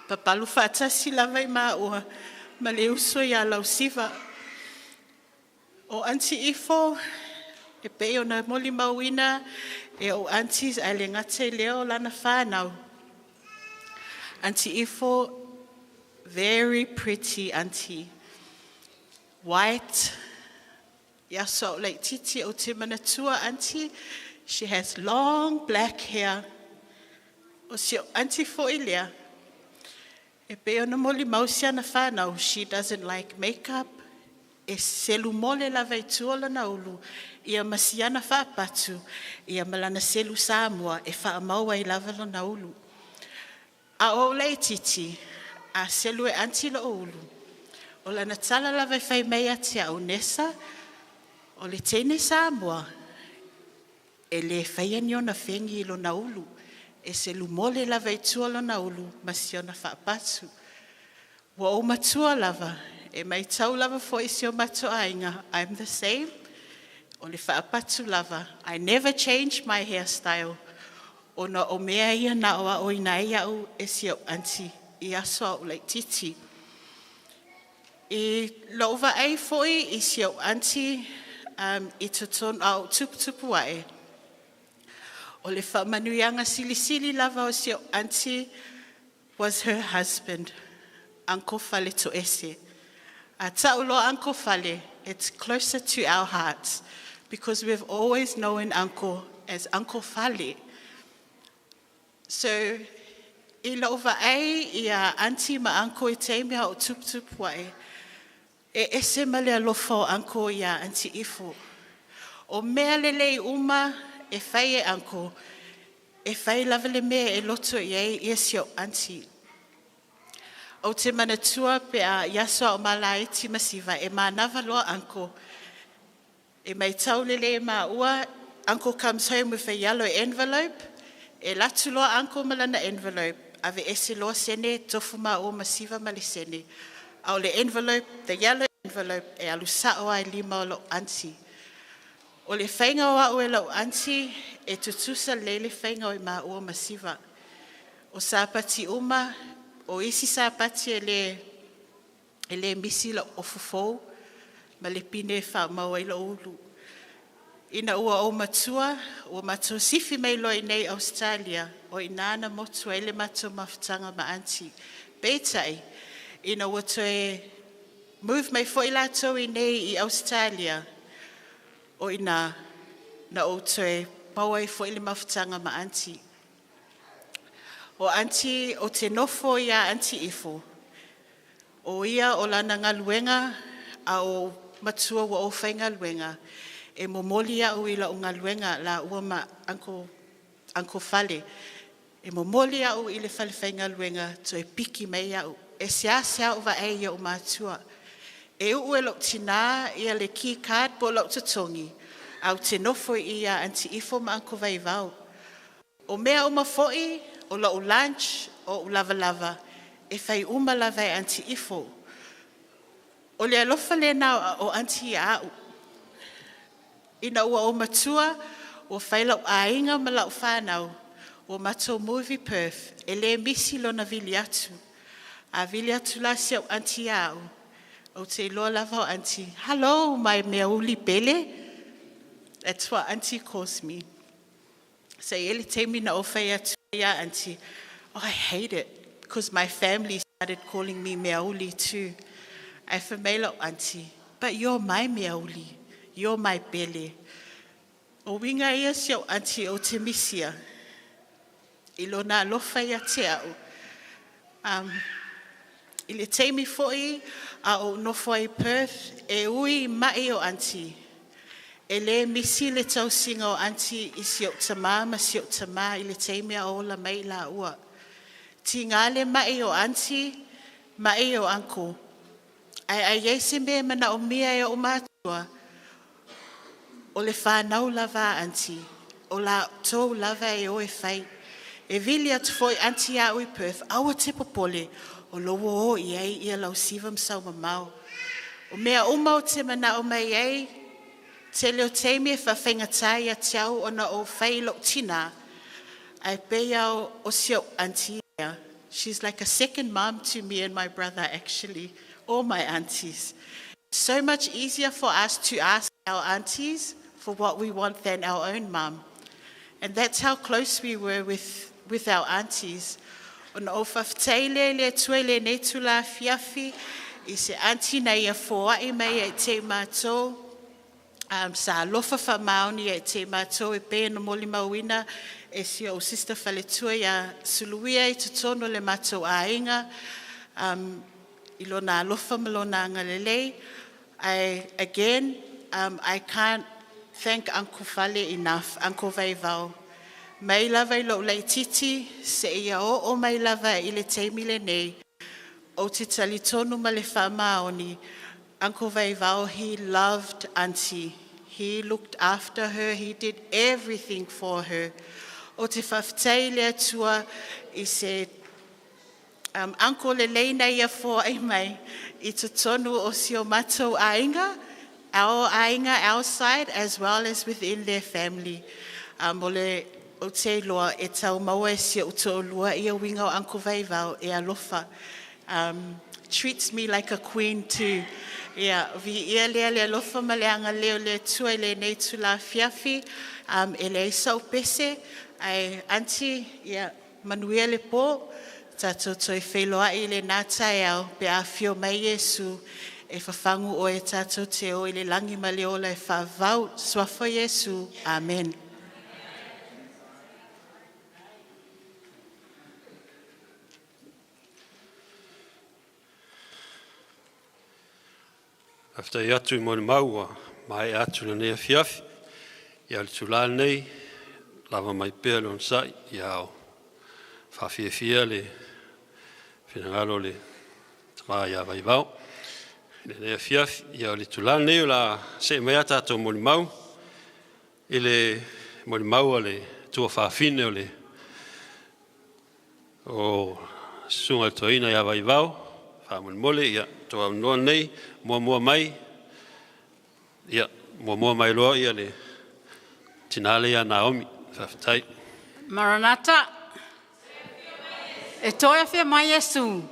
Papalu whaatasi lava I maa ua, ma le uso ia lau siva. O anti ifo, e pe o na moli mauina, e o antis a le ngate leo lana whanau. Anti ifo, very pretty auntie. White. Yeah, so like Titi o te manatua auntie, she has long black hair. O si auntie fo ilia. E pe ona moli mausia na whanau, she doesn't like makeup. E selu mole lava I tuola na ulu, ia masiana whaapatu, ia malana selu Samoa, e whaamaua I lava na ulu. A o lei Titi, a selu e auntie la ulu. O lana tala lava whai mea te au nesa, o le tene Samoa, e le whai anio na whengi ilo na ulu, e selu mole lava I tuola na ulu, masiana whaapatu. Wa o matua lava, e mai tau lava fo isi o matua ainga, I'm the same. O le whaapatu lava, I never change my hairstyle. O na o mea ia na oa o ina ia u e si au auntie, I aso au like Titi. I lova ai foi I si au auntie, I tuton au tupu ae. O le whamanuianga sili lava o si au auntie was her husband, Uncle Fale to ese. A taulo Uncle Fale, it's closer to our hearts because we've always known Uncle as Uncle Fale. So, I lova ai ia auntie ma uncle I teimea o tupu wae. E ese male alofa o uncle ia auntie ifo. O mea lele uma e whai e uncle. E whai lava le mea e loto iei ia si o auntie. O te manatua pe a yasua o malai ti masiva e manava loa uncle. E mai tau lele e ma ua, uncle comes home with a yellow envelope. E latu loa uncle malana envelope. Ave ese loa sene tofu ma o masiva mali sene. Au le envelope, the yellow envelope, e alusa o ai lima o lo auntie. O le whainga o au e lo auntie, e tutusa lele whainga o I ma o masiva. O sapati uma, o isi sapati e le misi lo o fufou, ma le pine wha maua I lo ulu. Ina ua o matua, o matua sifi mai loi nei Australia, o inana motua ele matua mawhitanga ma auntie. Peitai, ina ua toe move mai fo I lato I nei I Australia, o ina na o toe pawai fo ele mawhitanga ma auntie. O auntie o te nofo ia auntie ifo. O ia o lana ngaluenga, a o matua wa o whainga luenga. E momoli au I la o ngaluenga la ua ma Uncle Fale. E momoli au I le whale whainga luenga to e piki mai au. E sea o va e ia o matua. E ue lok tina ia le key card po lok tatongi. Au te nofo ia auntie ifo ma Uncle Vaivao. O mea o mafoi, o la o lunch, o lava. E whai uma lava e auntie ifo. O le alofa le nao o auntie au. Ina ua o matua, o whailau ainga ma lau whanau, o mato movie Perth, e le misi lona vili atu. A vili atu la si au auntie au. O te loa lava o auntie, hello, my mea uli pele. That's what auntie calls me. So ele te mi na o whai atu ia auntie. Oh, I hate it, because my family started calling me mea uli too. I whamaila auntie, but you're my mea uli. You're my pele. O winga ia si au auntie o te misia. I lona alofa ia te au. I le teimi foi a o nofo ai Perth e ui mai o auntie. E le misi le tau singa o auntie I si au tama ma si au tama I le teimi a ola mai la ua. Ti ngale mai o auntie, mai o uncle. Ai eise me mana o mia e o matua. O le whanau lava auntie, o la tau lava e o e whai. E vili atu foi auntie a ui Perth, aua te popole, o lowo o I ei ia lau sivam sau mamau. O mea uma o te mana o mai ei, te leo teimi e whawhengatai a tiau o na o whai lo tina. Ai peia o sio auntie. She's like a second mom to me and my brother actually, all my aunties. It's so much easier for us to ask our aunties for what we want than our own mum. And that's how close we were with our aunties. Ona o whafteile le tuele nei tula fiafi I se anti na ia foa I mai e te mātou. Sa lofa whamaoni e te mātou e pēna moli mauina e si o Sister Faletua ia suluia I tutono le mātou ainga. Ilona lofa malona ngalelei. Again, I can't thank Uncle Fale enough, Uncle Vaivao. Mai lava I lo lei titi, se ia o mai lava I le teimile nei. O te talitonu ma le whamaoni, Uncle Vaivao, he loved Auntie. He looked after her, he did everything for her. O te whaftai lea tua, I se Uncle le leina ia fo ai mai, I te tonu o si o matou ainga, our ainga outside as well as within their family. Ole o te loa e tau maua e si o to lua ia winga o Uncle Vaivao e alofa. Treats me like a queen too. Yeah, vi ia lea le alofa maleanga leo le tua le nei tula fiafi, e le sau pese, ai Auntie, yeah, manuia le po, tato toi wheloa I le nātai au, pe a fio mai Yesu, e whawhangu o e tato te o I le langi maleola e whawau, swafo Yesu, Amen. After atu mo maua, mai atu na nea fiafi, ia le tula nei, lava mai pēr lon sai, ia o whawhiawhia le whenangalo le tama ia Vaivao. Le nea fiafi, ia o le tula nei o la se mai atato mo mau, I le mo mau le tua whawhine o le o sunga toina ia Vaivao, whamon ia toa noa nei, mua mai, ia, mua mai loa ia le tinale ia Naomi, whawhitai. Maranatha. E toia whia mai Yesu.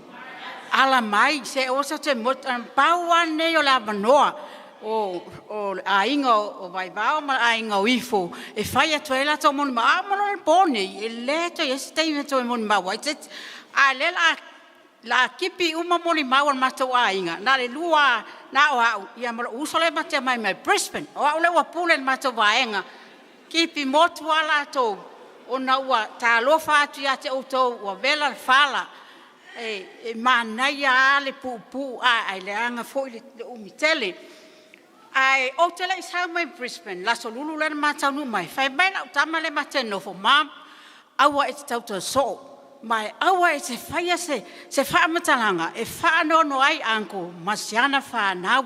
Ala mai, se osa te paua nei o la manoa, o ainga o Vaivao, ma ainga o ifo. E whai atu e lato moni ma, amano le pone, e leto i esi teime to e moni ma, waitet, a lela la kipi uma moni mawan matou ainga na le lua na o au ia mo usole mate mai mai Brisbane o au le wa pule matou vaenga kipi motu ala to o na wa ta lo fa tu ya te o to wa vela fala e mana ya le pu ai le anga foi le umitele ai o tele sa mai Brisbane la solulu le matou nu mai fai mai na tama le mate no fo mam awa e tau to so mai awa e se faia se whaamatalanga, e whaanono ai anko, masiana whanau.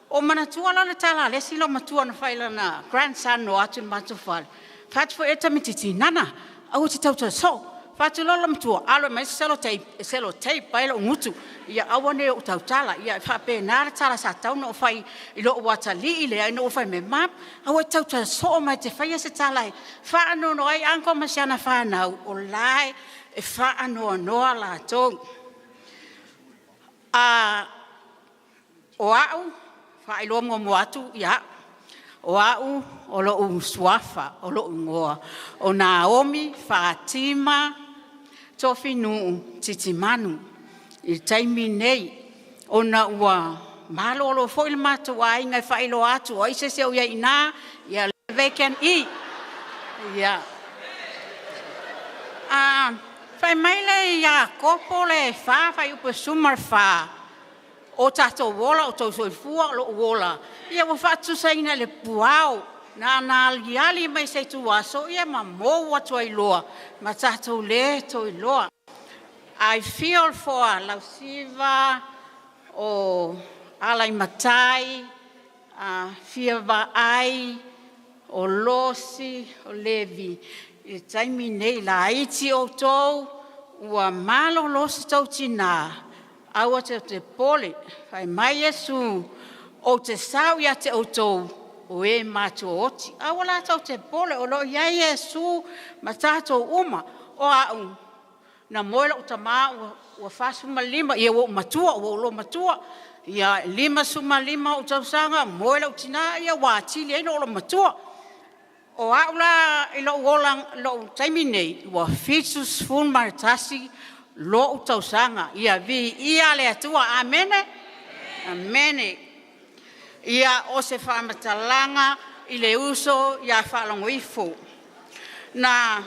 O manatua lana tala, le silo matua na whaila na grandson no atu na matufale. Whatu fo eta mititi, nana, au te tauta so. Whatu lola matua, alo mai selo tape, baila o ngutu. Ia awa ne o tautala, ia whape nara tala sa tauna o whai ilo o watali ile, ai no o whai me map. Awa tauta so mai te whaia se tala, whaanono ai anko masiana whanau, o lai, e whaanoa noa la tō. O au, whaeloa mo atu, ia. O au, o lo suafa, o lo ngoa. O Naomi, Fatima, Tofinu, Titimanu. I taimi nei, o na ua malo lo foil matu ai ngai whaelo atu. O ise se o ia ina, ia leve can eat. Ia. Fai mai le ia kopo le fai upa sumar fa. O tato wola o tau soifua lo wola. Ia wa fatu saina le puao. Na aliali mai se tu aso ia ma mo watu ai loa. Ma tato le to i loa. I feel for Lausiva o Alai Matai, Fiava ai, o Losi, o Levi. I taimi nei la iti o tau, ua malo losi tau tina, aua te pole, fai mai Yesu, o te sau ia te o tau, o e matu oti, aua la tau te pole, o lo ia Yesu, ma tātou uma, o au, na moela o tama, ua fasuma lima, ia o matua, o lo matua, ia lima suma lima o tau sanga, moela o tina, ia wātili, eino o lo matua, o aula ilo wolang lo taimi nei wa fitus fun martasi lo utausanga ia vi ia le atua amene amene ia o se whamatalanga i le uso ia Faalogoifo na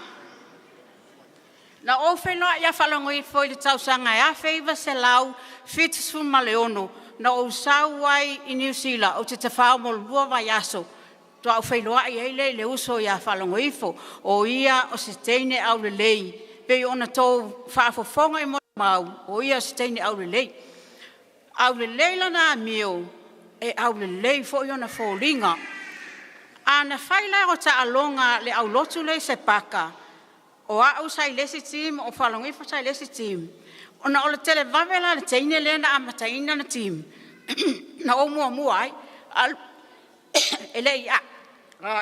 o whenua ia Faalogoifo i le tausanga ia feiva se lau fitu ma le ono na o sau ai i New Zealand o te tawhao mo lua vai aso tua o whenua i le uso ia Faalogoifo o ia o se teine au le lei pe ona tō whaafofonga i mau o ia se teine au le lei lana mio e au le lei fo i ona fōringa ana whaila o ta alonga le au lotu le se paka o au sai lesi team o Faalogoifo sai lesi team ona o le tele vavela le teine le na amataina na team na o mua ai ele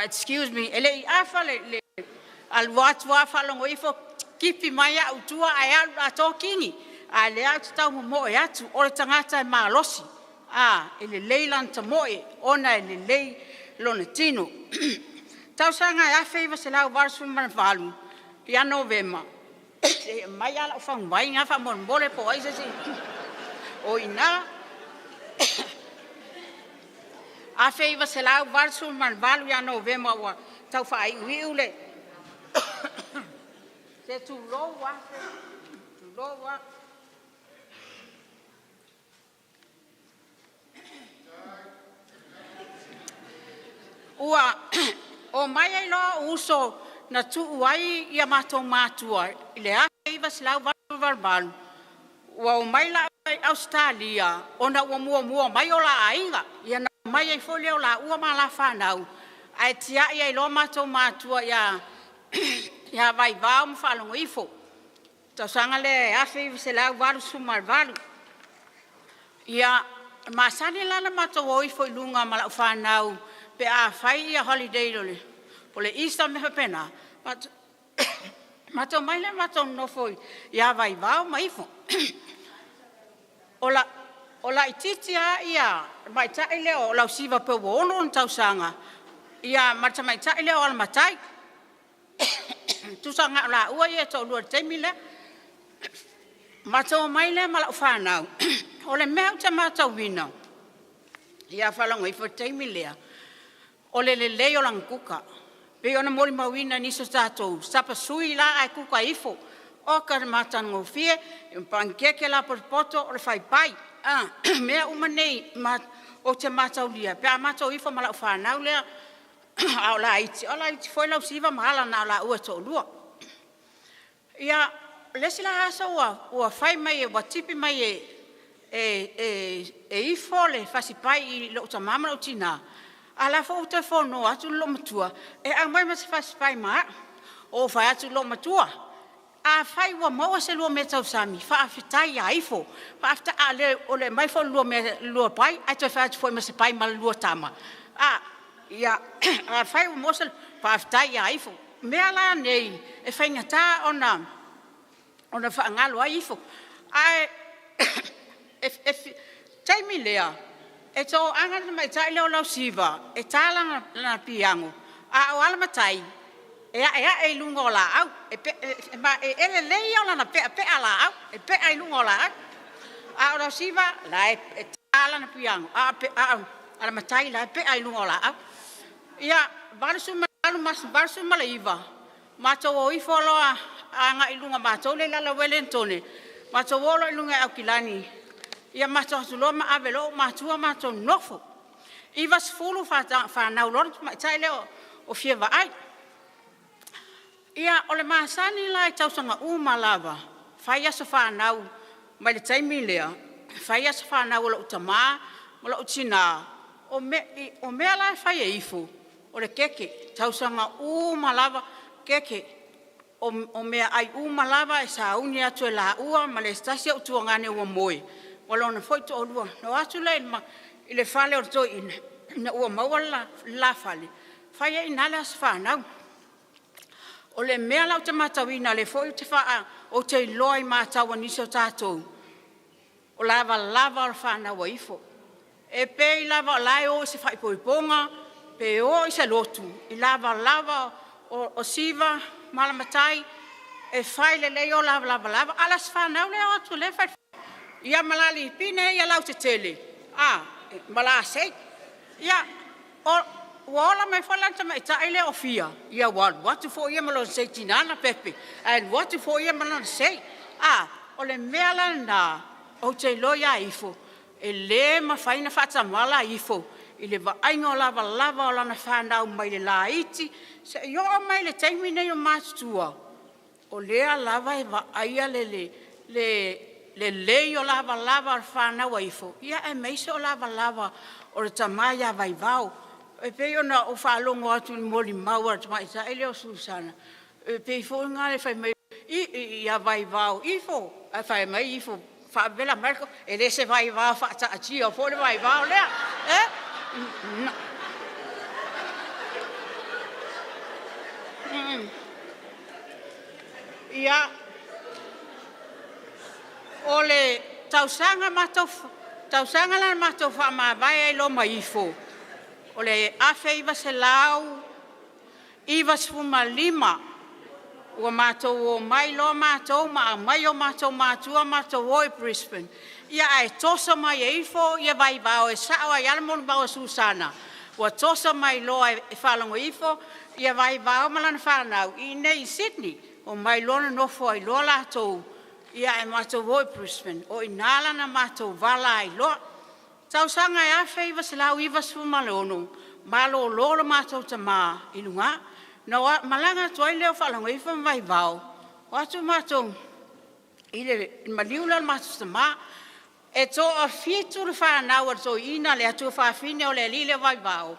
excuse me ele fa le al watua Faalogoifo kipi mai au tua ai a tokingi a le atu tau mo e atu o le tangata e malosi ele leilan ta moe ona ele lei lona tino tau sanga ia feiva se lau varsu man valu ia novema e mai ala fa mai nga fa mon bole po ai se o ina a feiva se lau varsu man valu ia novema wa tau fa ai wiule se tu lo wa ua o mai ai lo uso na tu uai ia matua i le iva silau varbalu ua o mai la Australia ona ua mua mai o la ainga ia na mai ai foli o la ua ma la whanau ai tia ia i lo matua ia Vaivao ma Faalogoifo ta sanga le afe iva silau valu sumarvalu ia masani lana Vaivao-Titimanu i lunga ma la whanau pe a fai ia holiday o le Easter me pena mato mai le mato no foi ia Vaivao mai fo ola ititia ia mai ta ile o la siva pe wono on tausanga ia mata mai ta ile o la matai tu sanga la ua ia to lu temile mato mai le mala fanau o le meu te mato wina ia Faalogoifo temile o le lei o langkuka. Pe ona mori mawina niso tātou. Sapa sui la ai kuka ifo. O ka matango fie. Pankeke la poto o le whaipai. Mea umanei o te matau lia. Pe a matau ifo mala whanau lea. Au la iti. O la iti foi lau siva mahala na la ua tō lua. Ia lesi la asa ua whai mai e watipi mai e ifo le whasipai i lo tamama o tina. Ala fo te fono atu lo matua e a mai mas fai ma o fai atu lo matua a fai wa mo se lo metau sami fa afitai aifo fa afta ale o le mai fo lo pai a te fai foi mas pai mal lo tama ia a fai wa mo se fa afitai aifo me ala nei e fai ngata ona fa ngalo aifo ai e taimi lea e to anga mai tai le o siva e tala na piango a o ala matai e lungo la au e le lei o na pe ala au e pe ai lungo la a o siva la e tala na piango a ala matai la pe ai lungo la au ia barsu malaiva mato o ifolo anga ilunga mato le la Wellington mato wolo ilunga au kilani ia mato sulo ma avelo matua mato nofo iva sfulu fa na ulor ma taile o fieva ai ia ole masani la tausanga malava faia so fa na mai le taimi lea faia so fa na lo utama lo utina o me la faia ifo ole keke tausanga malava keke o me ai malava e sa unia to la ua ma le stasia utuangane o moi Walona foi to lua no atu le ma ile fale o to in na ua mawala la fale fai ina la sfana o le mea la te matawina le foi te fa o te loi matawa ni so tato o lava o fana waifo e pe lava lai o se fai poiponga pe o se lotu i lava o siva malamatai e fai le leo lava, alas whanau leo atu le fai. Ia malali pine, ia lau te tele. Mala sei. Ia, Wala mai falanta mai taile ofia. Ia watu fo ia malon sei tinana pepe. And watu fo ia malon sei. Ole mela na o te loia ifo. E le ma faina fata mala ifo. Ile va aingo lava o lana whanau mai le la iti. Se yo mai le taimine yo matua. O lea lava e va aia le leo lava al whanau ifo. Ia e meise o lava o le tamaya vaivao. E pe ona o whaalongo atu ni moli maua tamai sa ele o Susana. E pe fo ngale fai mai ia vaivao ifo. A fai mai ifo. Fa vela marco e le se vaivao fa ta atia o fo le vaivao lea. Ia ole tausanga la matou fa ma vai lo mai ifo. Ole afe iwa se lau, iwa sfuma lima, ua mātou o mai lo mātou, mai o mātou mātua mātou o i Brisbane. Ia ai tosa mai e ifo, ia Vaivao e sao ai alamonu bau Susana. Ua tosa mai lo e Faalogoifo, ia Vaivao malana whanau. I nei Sydney, o mai lona nofo ai lo lātou, ia e mātou o i Brisbane. O i nālana mātou vala ai loa. Tausanga e afe iwa se lau iwa sfuma leonu, malo lolo mātou ta mā ilunga, na malanga tuai leo Faalogoifo Vaivao. Watu mātou, ile maliula mātou ta mā, e to a fitu le whanau to ina le atu whawhine o le lile Vaivao.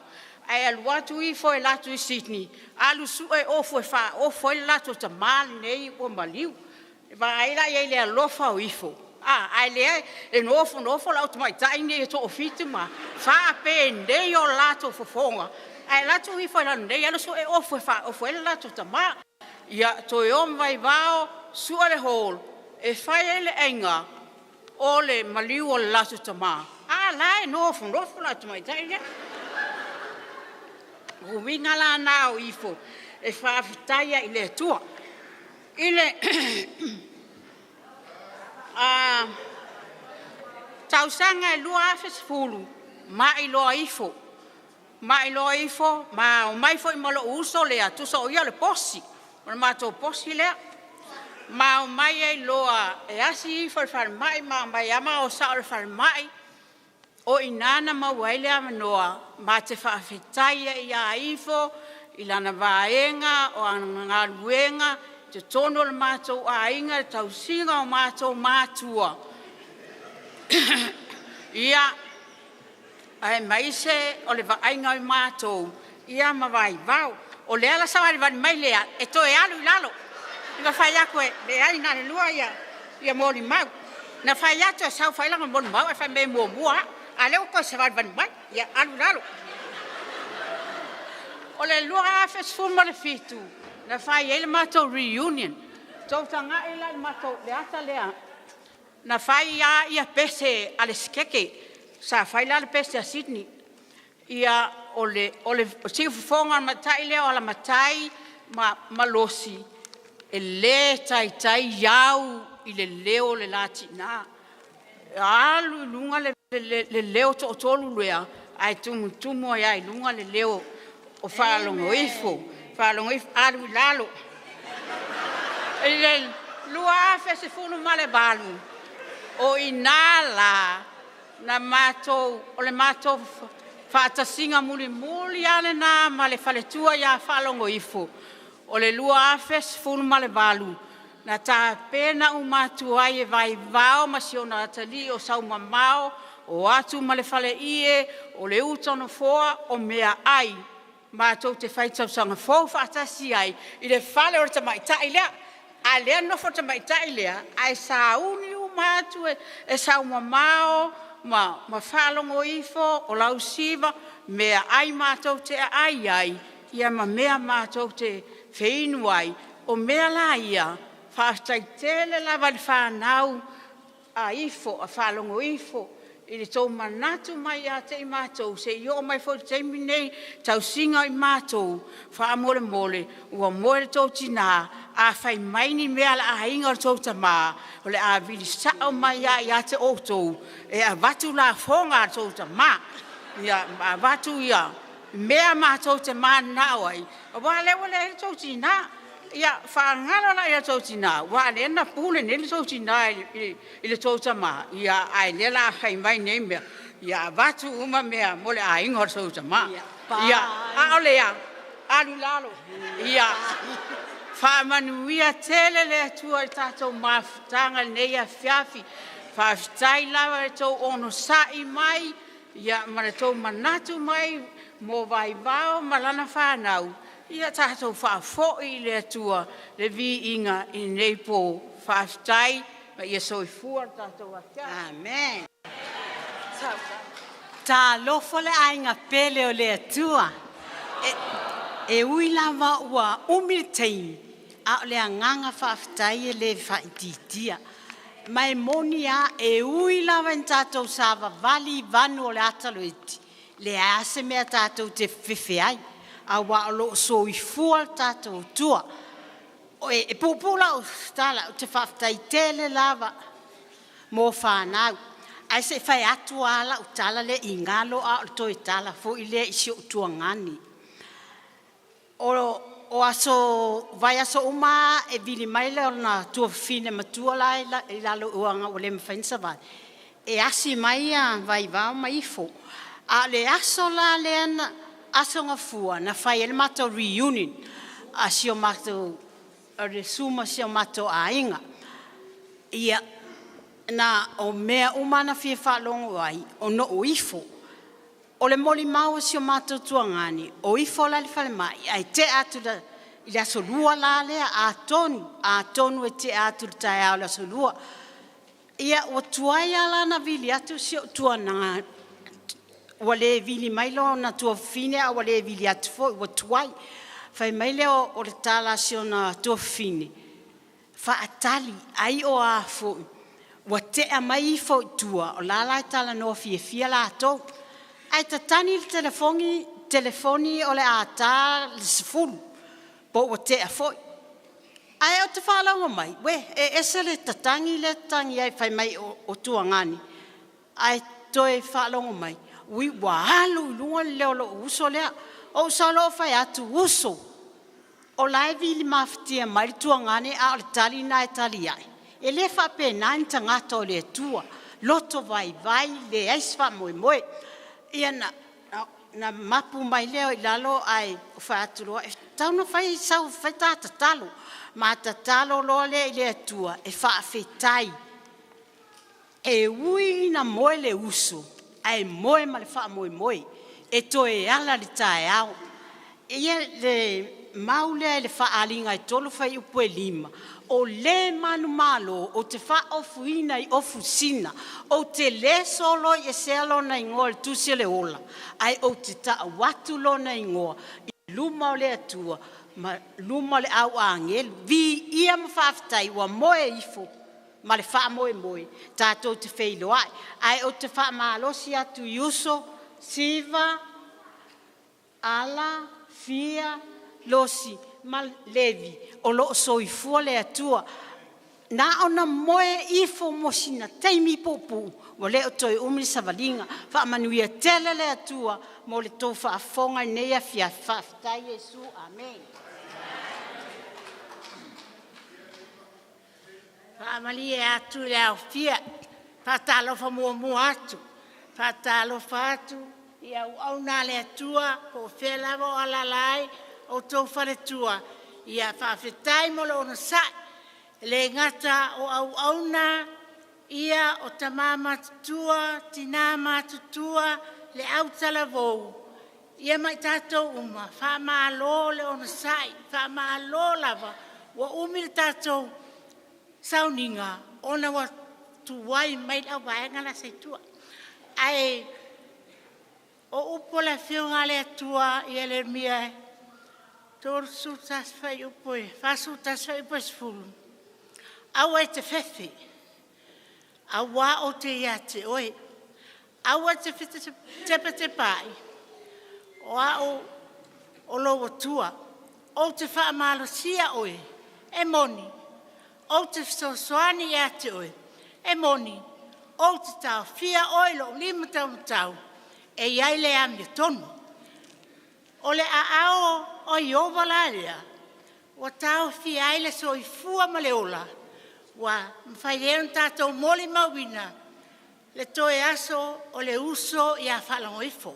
Ai alu atu ifo e Latu i Sydney, alu su e ofo e wha, ofo e Latu ta mā nei o maliu. Wa aila e le alofa o ifo. Ai lea e nofo lau tamai taine e to o fitu ma. Wha pe nei o Latu fofonga. Ai Latu ifo e lanu nei, alu su e ofo e wha, ofo e Latu ta mā. Ia to e om Vaivao sua le hall. E whai e le enga o le maliu o le Latu ta mā. La e nofo lau tamai taine. Uminga la nao ifo. E whaafitaia i le tua. Ile tausanga e lua afes fulu ma i loa ifo ma o mai fo i malo uso le atu so ia le posi o mato posi le ma o mai e loa e asi ifo far mai ma mai ama o sa far mai o inana ma waile amanoa ma te fa fetaia ia ifo ilana vaenga o angaluenga te tono le mātou a inga, tau singa o mātou mātua. Ia, ai maise o le vainga o mātou, ia ma Vaivao. O le ala sawari vani mai lea, e to e alu i lalo. Iwa whai ako e, le aina le lua ia mori mau. Na whai ato e sau whailanga mori mau, e whai me mua. A leo koe sawari vani mai, ia alu i lalo. O le lua afes fuma le fitu. Na whai ele mātou reunion. Tau tanga e lai mātou le ata lea. Na whai ia pese ale skeke. Sa whai la le pese a Sydney. Ia ole sifufonga matai leo ala matai malosi. E le tai iau i le leo le lati na. Alu lunga le leo to tolu lea. Ai tumu ai lunga le leo o Faalogoifo. Faalogoifo alu lalo. Ele lua fe se funu male balu. O inala na mato o le mato fata singa muli ale na male faletua ya Faalogoifo. O le lua fe se funu male balu. Na ta pena u matu ai e Vaivao masiona atali o sau mamao o atu male fale ie o le utono foa o mea ai. Mātou te whaitau sanga fōu whaatasi ai, i le whale o te maitai lea, a lea nofo te maitai lea, ai sa uni u mātou e sau mamao, ma Faalogoifo, o lau siva, mea ai mātou te ai, ia ma mea mātou te whinu ai, o mea la ia, whaatai tele lava le whanau a ifo, a Faalogoifo, I le tau manatu mai a te i mātou, se i o mai fo te nei, tau singa i mātou, wha mole mole, ua moe le tau tina, a whai maini mea la a inga le tau ta mā, o le a vili sao mai a i a te outou, e a watu la fonga le tau ta mā, ia a watu ia, mea mātou te mā nauai, o wā lewa le tau tina, ia whaangalo na ia tau tina, wa le na pule ne le tau tina i le tau tama, ia ai le la kai mai ne mea, ia watu uma mea mole a ingo tau tama, ia a ole ia, alu lalo, ia whaamanuia tele le atua i tātou mawhitanga nei a whiawhi, whawhitai lawa le tau ono sai mai, ia ma le tau manatu mai, mo Vaivao malana whanau, ia tātou whaafoi le atua le vi inga i nei pō whaaftai ma ia soifua tātou atia. Amen. Tā lofo le ainga pele o le atua. E ui lava ua umiltein a le anganga whaaftai e le whaititia. Mai moni a e ui lava in tātou sāwa vali vanu o le ataloiti. Le ase mea tātou te whiwhiai. A wa lo so I fual tātou tua. O e pupula o tala o te whaftai tele lava mō whānau. Ai se whai atu ala o tala le I ngalo a o toi tala fo I le isi o tua ngani. O aso vai aso uma e vili maile o na tua fine matua lai I lalo uanga o le mwhainsa vai. E asi mai a Vaivao mai fo. A le aso la le ana asonga fua na fai ele mato reunion a sio mato a resuma sio mato a inga ia na o mea umana fie whalongo ai o no o ifo o le moli mau sio mato tuangani o ifo la le fale mai ai te atu da I la solua la lea a tonu e te atu da tae au la solua ia o tuai ala na vili atu sio tuananga wale vili mailo na tua fine a wale vili atfo wa tuai fai maile o le tala sio na tua fine fa atali ai o afo wa te a mai fo tua o la la tala no fia la to ai tatani il telefoni o le ata le sfulu po wa te a fo ai o te fala o mai we ese le tatangi le tangi ai fai mai o tua ngani ai toi fala o mai ui wahalu lunga leo lo uso lea o salo fai atu uso o lai vili maftia mai tua ngane a le tali na tali ai e le fa pe nan tangata o le tua loto vai le aisfa moimoi ia na mapu mai leo I lalo ai fa atu lo tau no fai sau fai tatalo ma tatalo lo le le tua e fa fetai e ui na moe le uso ai moe ma le wha moimoi, e toe ala li tae au. Ia le maule le wha alinga I tolo whai upo e lima. O le manu malo, o te wha ofu ina I ofu sina, o te le solo I selo na ingoa le tusi le ola. Ai o te ta watu lo na ingoa, I luma o le atua, ma luma le au angelu, vi ia mawhaftai wa moe ifo. Ma le wha moe, tātou te wheilo ai. Ai o te wha maalosi atu Iuso, Siva, Ala, Fia, Losi, ma Levi, o loo soifua le atua. Na ona moe ifo mosina, teimi popu, wa leo toi umili savalinga, wha manuia tele le atua, mo le tō wha afonga nea fia whaftai Jesu, amen. Famali e atu le au fia, fatalo fa mua atu, fatalo fatu, I au na le atua, ko whelavo alalai, o tau whare tua, I a whawhetai molo ona sai, le ngata o au na, ia o tamama tutua, tinama tutua, le au talavou, ia mai tātou uma, whama alo le ona sai, whama alo lava, wa umil tātou, sauninga ona wa tuai mai au vaenga na seitua ai o upo la fionga le tua I le mia tor su tas fai upo fa su tas fai pas fulu au e te fefe a wa o te iate oi Aua te whita te pai. O au o loa tua. O te whaamalosia oe. E moni. O te sosoani ea te oe. E moni. O te tau fia oe lo lima tau. E iai le a me tonu. O le a ao o iova la lea. Wa tau fia ai le so i fua ma le ola. Wa mwhai eon tātou moli mawina. Le toe aso o le uso i a Faalogoifo.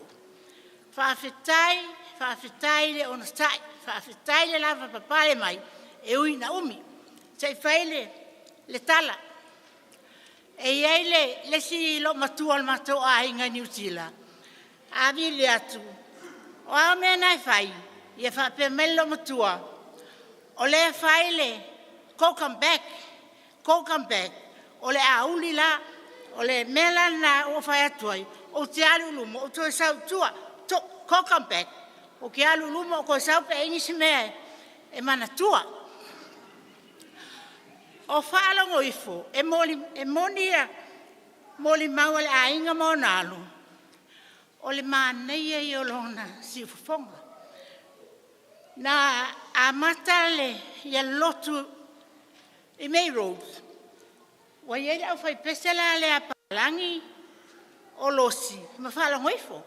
Whaafetai le ona tai. Whaafetai le lava papale mai. E ui na umi. Sei whaile le tala. E iei le si lo matua al mato a inga New Zealand. Avi le atu. O au mea nai whai. Ia whape melo matua. O le whaile. Come back. O le auli la. O le mela na o whai atuai. O te alu lumo. O toi sau tua. Come back. O ke alu lumo. O koe sau pe ingisi mea. E mana tua. O Faalogoifo. E monia. Moli maua le a inga mo nalu. O le māneia i o lona si ufafonga. Na a matale ia lotu i May Road. Wa iei au fai pesela le a palangi o losi. Ma Faalogoifo.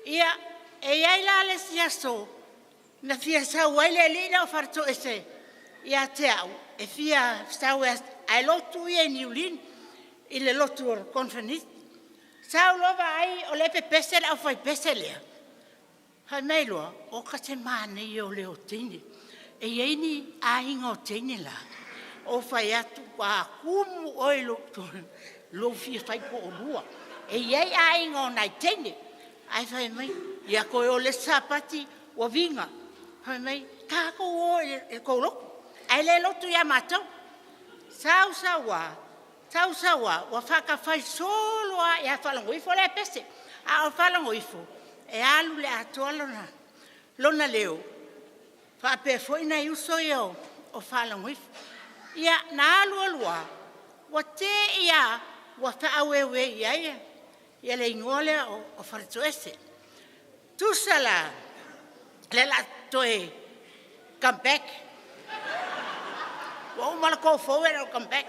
Ia e iei la le siaso. Na fia sau waile lina o farto ese. Ia te au. E fia sau ai lotu i e niulin. I le lotu o konfenit. Sau lova ai o le pesela au fai peselea. Hai mai loa, o ka te mane i o leo tini. E ieni a inga o tini la. O fai atu pa kumu oi lo fia fai po o lua. E iei a inga o nai tini. Ai fai mai, ia koe o le sapati o vinga. Hai mai, kako o e kouloko. Ai le lotu ia matau. Sau sawa, wa whaka whai solo a ia Faalogoifo le pese. A o Faalogoifo. E alu le atoa lona leo. Whape foi na iuso iau o Faalogoifo. Ia na alu alua. Wa te ia wa whaawewe ia. Ia le ingole o wharito ese. Tusala le la toe come back. Wa umala ko forward o come back.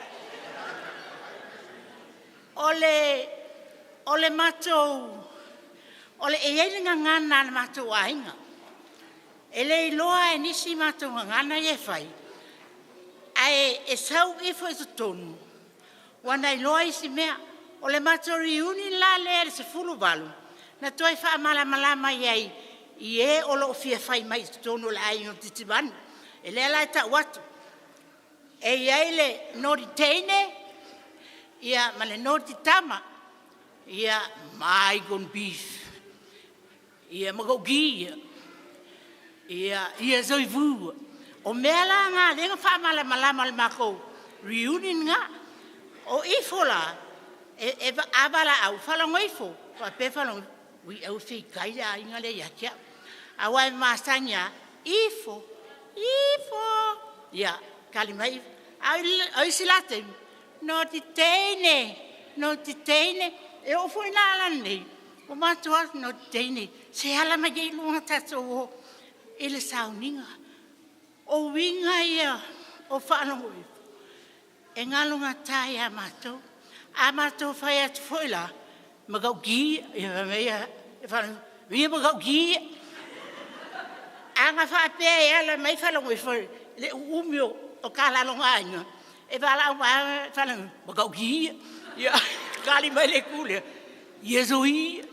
Ole matou. Ole e ele ngana na matou ainga. Ele loa e nisi matou ngana e fai. Ai e sau ifo e tonu. Wana i loa isi mea. Ole matou riuni la le se fulu balu. Na toi fa malama iai. Ie olo fia fai mai tonu la ai no Titimanu. Ele la ta watu. E iai le nori teine. Ia male nori tama. Ia maigon beef. Ia magogi. Ia zoivu. O mea la ngā lenga wha malama le mako. Reunion ngā. O ifola. E abala au Faalogoifo. Wa pe Faalogoifo. Ui au whi kaira inga le iakia. Awai masanya. Ifo. Ia kalimai. Au silate. No ti teine. E o foi na ala nei. O matua no teine. Se ala ma gei lunga tato o ele sauninga. O winga ia o Faalogoifo. E ngalunga tai a matou. A matou fai atu foi la. Magau gi. Ia meia. Ia magau gi. Anga whapea e ala mai Faalogoifo. Le umio o kalalonga inga. E wala au Faalogoifo. Magau gi. Ia. Kali mai le kule. Iezoi.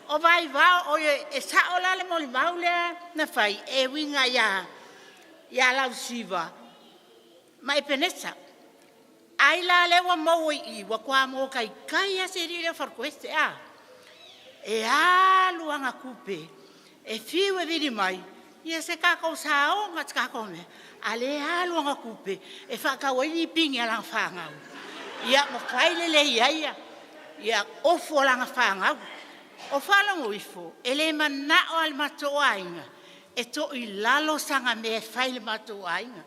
O Vaivao o e sao la le moli maulea na fai. E winga ia lau siva. Ma e penesa. Ai la le wa maui i wa kwa mo kai a se rile farqueste a. E alu anga kupe. E fiu e vidi mai. Ia se kako sao ngat kako me. Ale alu anga kupe. E whakawai ni pingi alang whangau. Ia mo kaile le ia. Ia ofo langa whangau. O Faalogoifo, ele manao al matua inga. E to i lalo sanga me whaile matua inga.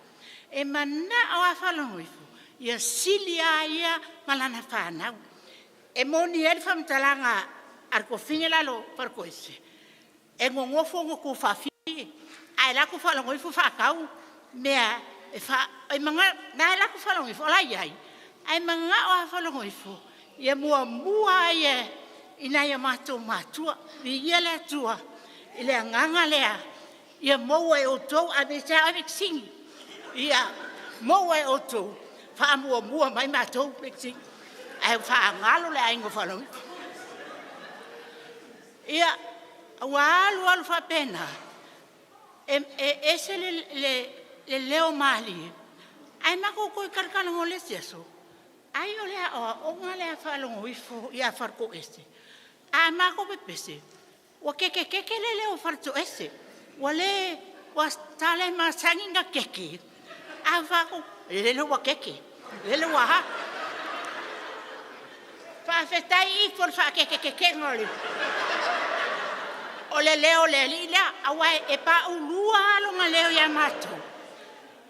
E manao a Faalogoifo. ia silia ia malana whanau. E moni ele whamtalanga ar ko whingela lo par ko ese. E ngongofo ngoku whawhi, ai lako Faalogoifo whakau, mea e manga, na lako Faalogoifo, ola iai, ai manga o Faalogoifo, ia mua ia ina ia matua, ia lea tua, ile anganga lea, ia moua e otou, a me sea ave singi, ia moua e otou, wha mua mai matou, singi, ai whaangalo lea ingo Faalogoifo. Ia, alu whapena, ese le leo mali, ai mako koe karkana ngo le siaso, ai o lea o ngā lea Faalogoifo ia wharko ese, ai mako pepese, wa keke le leo wharto ese, wa le, wa tale masanginga keke, ai whako, le leo wa keke, le leo wa ha, whawhetai I for wha keke ngoli, o le leo le lila, awai e pa ulua alonga leo ya mato.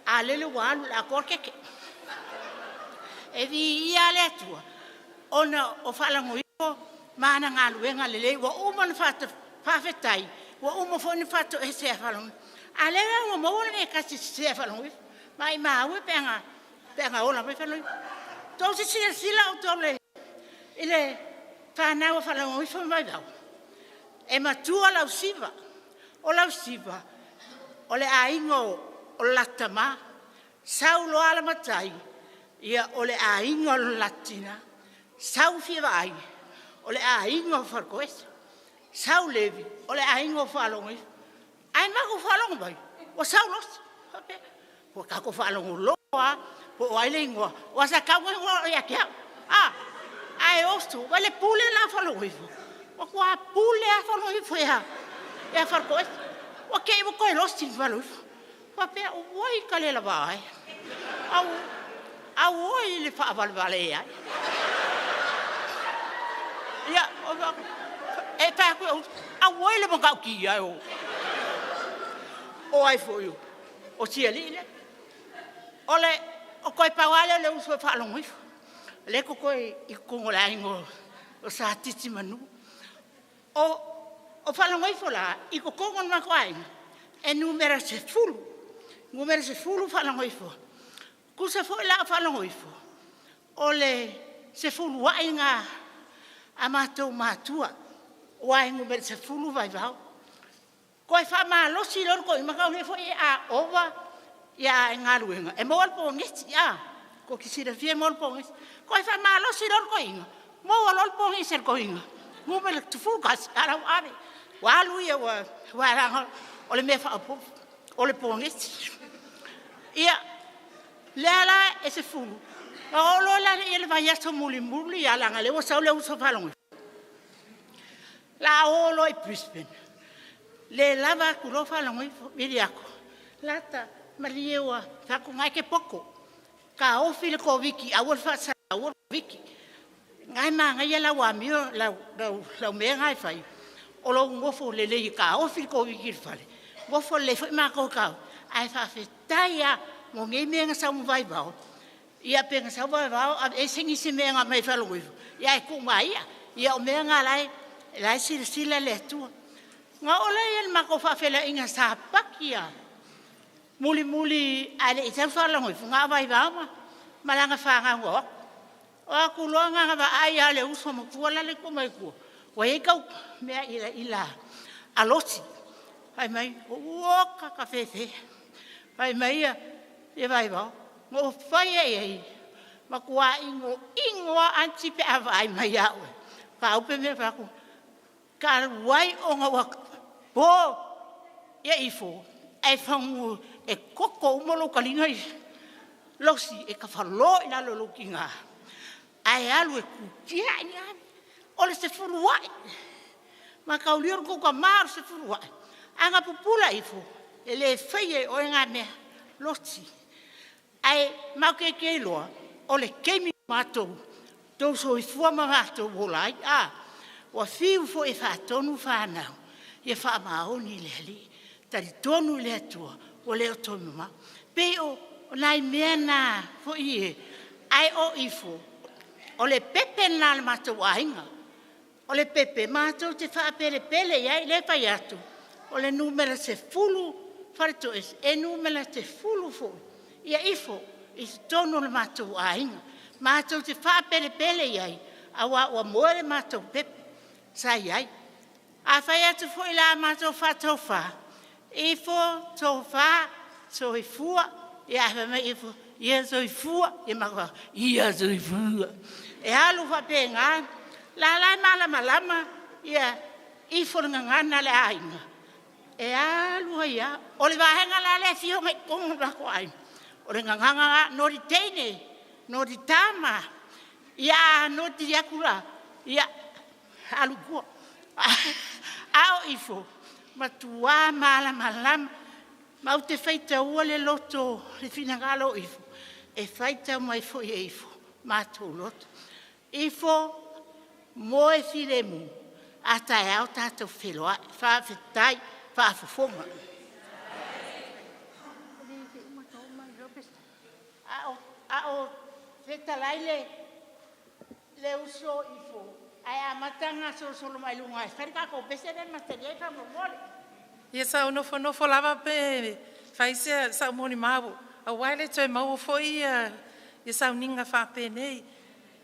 A lele walu la korkeke. E vi ia le atua. Ona o Faalogoifo, mana ngā luenga le lei, wa umana whawhetai, wa umafoni whato e sea Faalogoifo. A lele wa maua me kasi sea Faalogoifo. Mai maue penga ona me Faalogoifo. Tau se sila o tole, ile whanau Faalogoifo mai dau. E matua lau siva, o le aingo o latama, saulo ala matai, ia o le aingo o latina, sau fiavai, o le aingo o wharkoesa, sau levi, o le aingo o Faalogoifo. Ai mako Faalogo mai, o sau losi, o kako Faalogo loa, o aile ingoa, o asa kaua ingoa ia kia, ai ostu, wale pule la Faalogoifo. O kua pule a Faalogoifo ia wharkoesa. O kei mo koe losi Faalogoifo. Wa pea o wai ka le lawa ai. Au oi le whaawalwale ai. Ia, e pea koe, au oi le mongau ki ai o. O ai fo iu. O tia li le. O koe pawale le uso Faalogoifo. Le ko koe I kongo la ingo o sa Titimanu. O Faalogoifo la, I ko kongo na koe, e numera se fulu Faalogoifo. Kusa fo la Faalogoifo, o le se fulu wainga a matou matua, wai numera se fulu vaivao. Koe whamalosi lor koe, makau ne fo I a ova, ia ngā ruenga. E moal po ngeti, ko kisira fie moal po ngeti. Koe whamalosi lor koe inga, moal po ngeti koe inga. Ngumele tufukas, arau ave. Walu ia wa ranga, o le mea whaapofu, o le pōngeti. Ia, leala e se fulu. O lo la ia le vai aso muli ia langa le o sau le uso Faalogoifo. La olo I Brisbane. Le lava kulo Faalogoifo, miri ako. Lata, maliewa, tako ngai ke poko. Ka ofi le ko wiki, awal whaasa, awal wiki. Ngai manga ia la wamio, la mea ngai whai. O lo ngofo le le ka ofi ko wiki whale. Ngofo le whai mako kau. Ai whawhetai a mo ngei mea sa mu Vaivao. Ia penga sa Vaivao, e sengi se mea ngā mai Faalogoifo. Ia e kunga ia o mea ngā lai sila le atua. Ngā ola ia le mako whawhela inga sa pakia. Muli ale I tau Faalogoifo, ngā Vaivao ma. Malanga whanga ngā o aku loa ngā ngā ai ale uso mo kuala le kumai kua. Wa e kau mea ila alosi. Hai mai, o kakawhewe. Hai mai e Vaivao. Ngo whai ei. Ma kua ingoa anti pe awa ai mai aue. Ka upe me whaku. Ka wai o ngā waka. Po, ia ifo. Ai whangu e koko umolo kalingai. Losi e ka whalo ina loloki ngā. Ai alu e kutia ni ame. Ole se furuai. Ma kaulior ko ka mar se furuai. Anga pupula ifo. Ele whaie o ngā mea. Loti. Ai mau ke loa. Ole keimi mātou. Tau so I fuama mātou wolai. Wa fiu fo e whātonu whānau. E whaamaoni le ali. Tari tonu le atua. O leo tonu ma. Peo, nai mea nā fo I Ai o ifo. O le pepe na le mātou ainga. O le pepe mātou te whaapere pele iai le pai atu. O le numera se fulu whareto es. E numera se fulu fo. Ia ifo. I se tono le mātou ainga. Mātou te whaapere pele iai. Awa ua moe le mātou pepe. Sa iai. A whai atu fo i la mātou whātou wha. Ifo tō wha. So i fua. Ia hawha mai ifo. Ia so i fua. Ia makua. Ia so i fua. E halu whape ngā. La lai malama. Ia ifo ngana le ainga. E halu ia. O le wahenga la le fio mai konga lako ai. O le nganga nori teine. Nori tama. Ia noti yakula. Ia halu kua. Ao ifo. Matua malama. Mau te whaita ua le loto. Le finangalo ifo. E whaita mai fo i ifo. Mātou loto. Ifo moe firemu. Ata e au tātou wheloa. Whawhetai. Whawhafonga. Ao whetalaile. Le uso ifo. Ai a matanga solo mai lunga. Wherika ko besere materia ka momole. Ia sa nofo lava pe faise sa moni mabu. A wale toi mau fo ia sa ninga fa pe nei.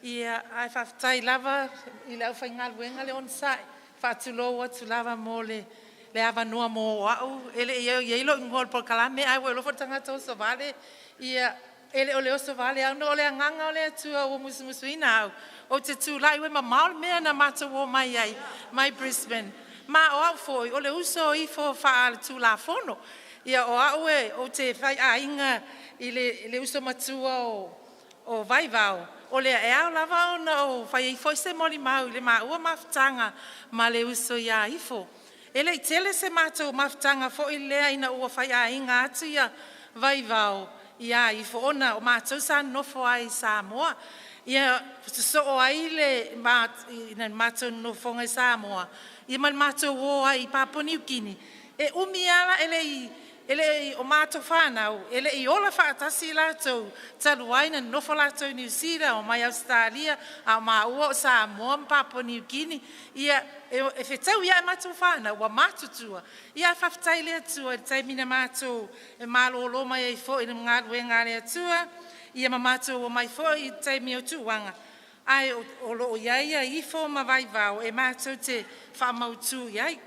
Ia ai fa tai lava I la fa ngal wenga le on sai. Fa tulo wa tu lava mole. Le ava no mo au ele ia lo ngol por kala me ai wo lo tanga to so vale. Ia ele ole o so vale au no ole nganga ole tu o musuina. O te tu lai we ma mal me na mata wo mai ai mai Brisbane. Ma o au foi, o le uso I fo wha tu la fono. Ia o au e, o te whai a inga I le uso matua o Vaivao. O le e au lava o na o whai I foi se moli mau, le ma ua maftanga ma le uso ia ifo. Ele I tele se matua maftanga fo I lea ina ua whai a inga atu ia Vaivao ia ifo. Ona o matua sa nofo ai sa moa. Ia so o ai le matua nofo ngai sa moa. Ia mal mato wo ai Papua New Guinea. E umiala ele o mato whanau. Ele I ola whaatasi lato. Taluaina nofo lato New Zealand o mai Australia. A maua o Samoa Papua New Guinea. Ia e whetau ia mato whanau. Wa mato tua. Ia whaftai lea tua. Tai mina mato e malo lo mai e fo I ngā ruenga lea tua. Ia ma mato o mai fo I tai mio tuanga. Ai o lo ia ifo ma Vaivao e mato te whamautu iai.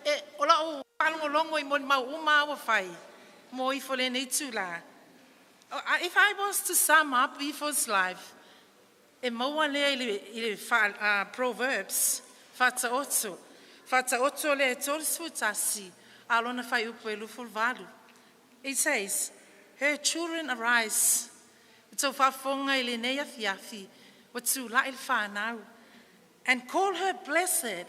E o la o palongolongo I moni mau uma awa whai. Mo ifo le nei tūla. If I was to sum up Ifo's life, e maua lea I le Proverbs, whataoto. Whataoto le tōrisu tasi, alona whai upo e luful valu. It says, her children arise. So whafonga I le nei afiafi, wa tū la il whanau. And call her blessed.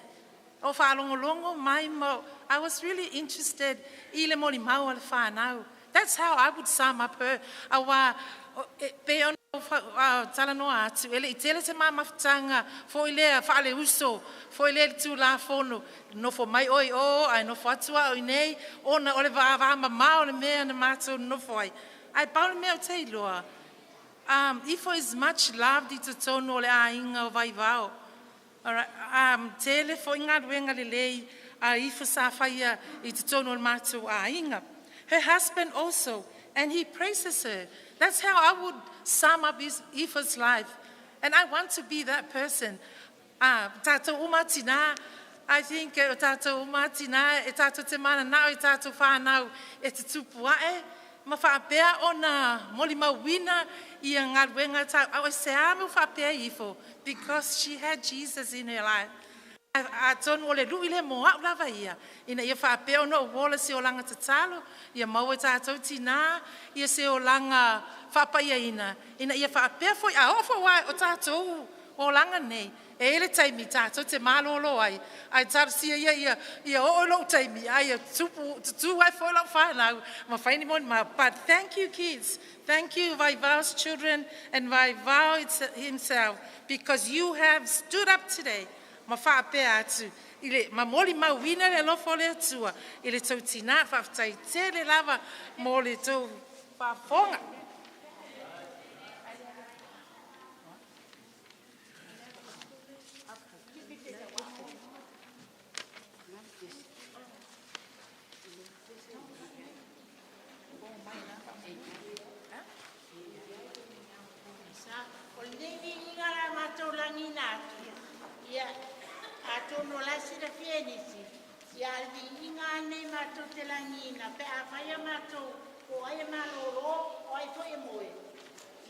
O whalongolongo mai mo. I was really interested I le moli mau al whanau. That's how I would sum up her. Awa pe ono talanoa atu. Ele I tele te mamafutanga. Fo I lea whaale uso. Fo I lea tu la fono. Nofo mai oi o. Ai nofo atua oi nei. Ona ole wahama mao le mea na mato nofo ai. Ai paule mea o te iloa. Ifo is much loved I te tono le a inga o Vaivao. Tele fo inga ruenga le lei a Ifo sa whaia I te tono le mātou a inga. Her husband also, and he praises her. That's how I would sum up Ifo's life. And I want to be that person. Tato umatina, I think tato umatina, e tato te mana nao, e tato whanau, e te tupuae. Ma whaapea o na moli mawina I ngā ruenga tau. Awe se amu whaapea Ifo because she had Jesus in her life. A tonu o le lui le moa lava ia. Ina ia whaapea o no wola se o langa tatalo. Ia maua tātou tina. Ia se o langa whapaia ina. Ina ia whaapea foi a ofa wai o tātou o langa nei. E ele taimi tātou te malolo ai. Ai tarsia ia o lo taimi. Ai tupu ai foi lau whanau. Ma whaini moni ma. But thank you kids. Thank you Vaivao's children and Vaivao himself. Because you have stood up today. Ma whaapea atu. Ile ma moli ma wina le lofo le atua. Ile tau tina whaftai te le lava mo le tau whafonga. tono la sira fienisi. Si alvi inga nei mato te langina, pe a faya mato, o ai malolo, o ai fo e moe.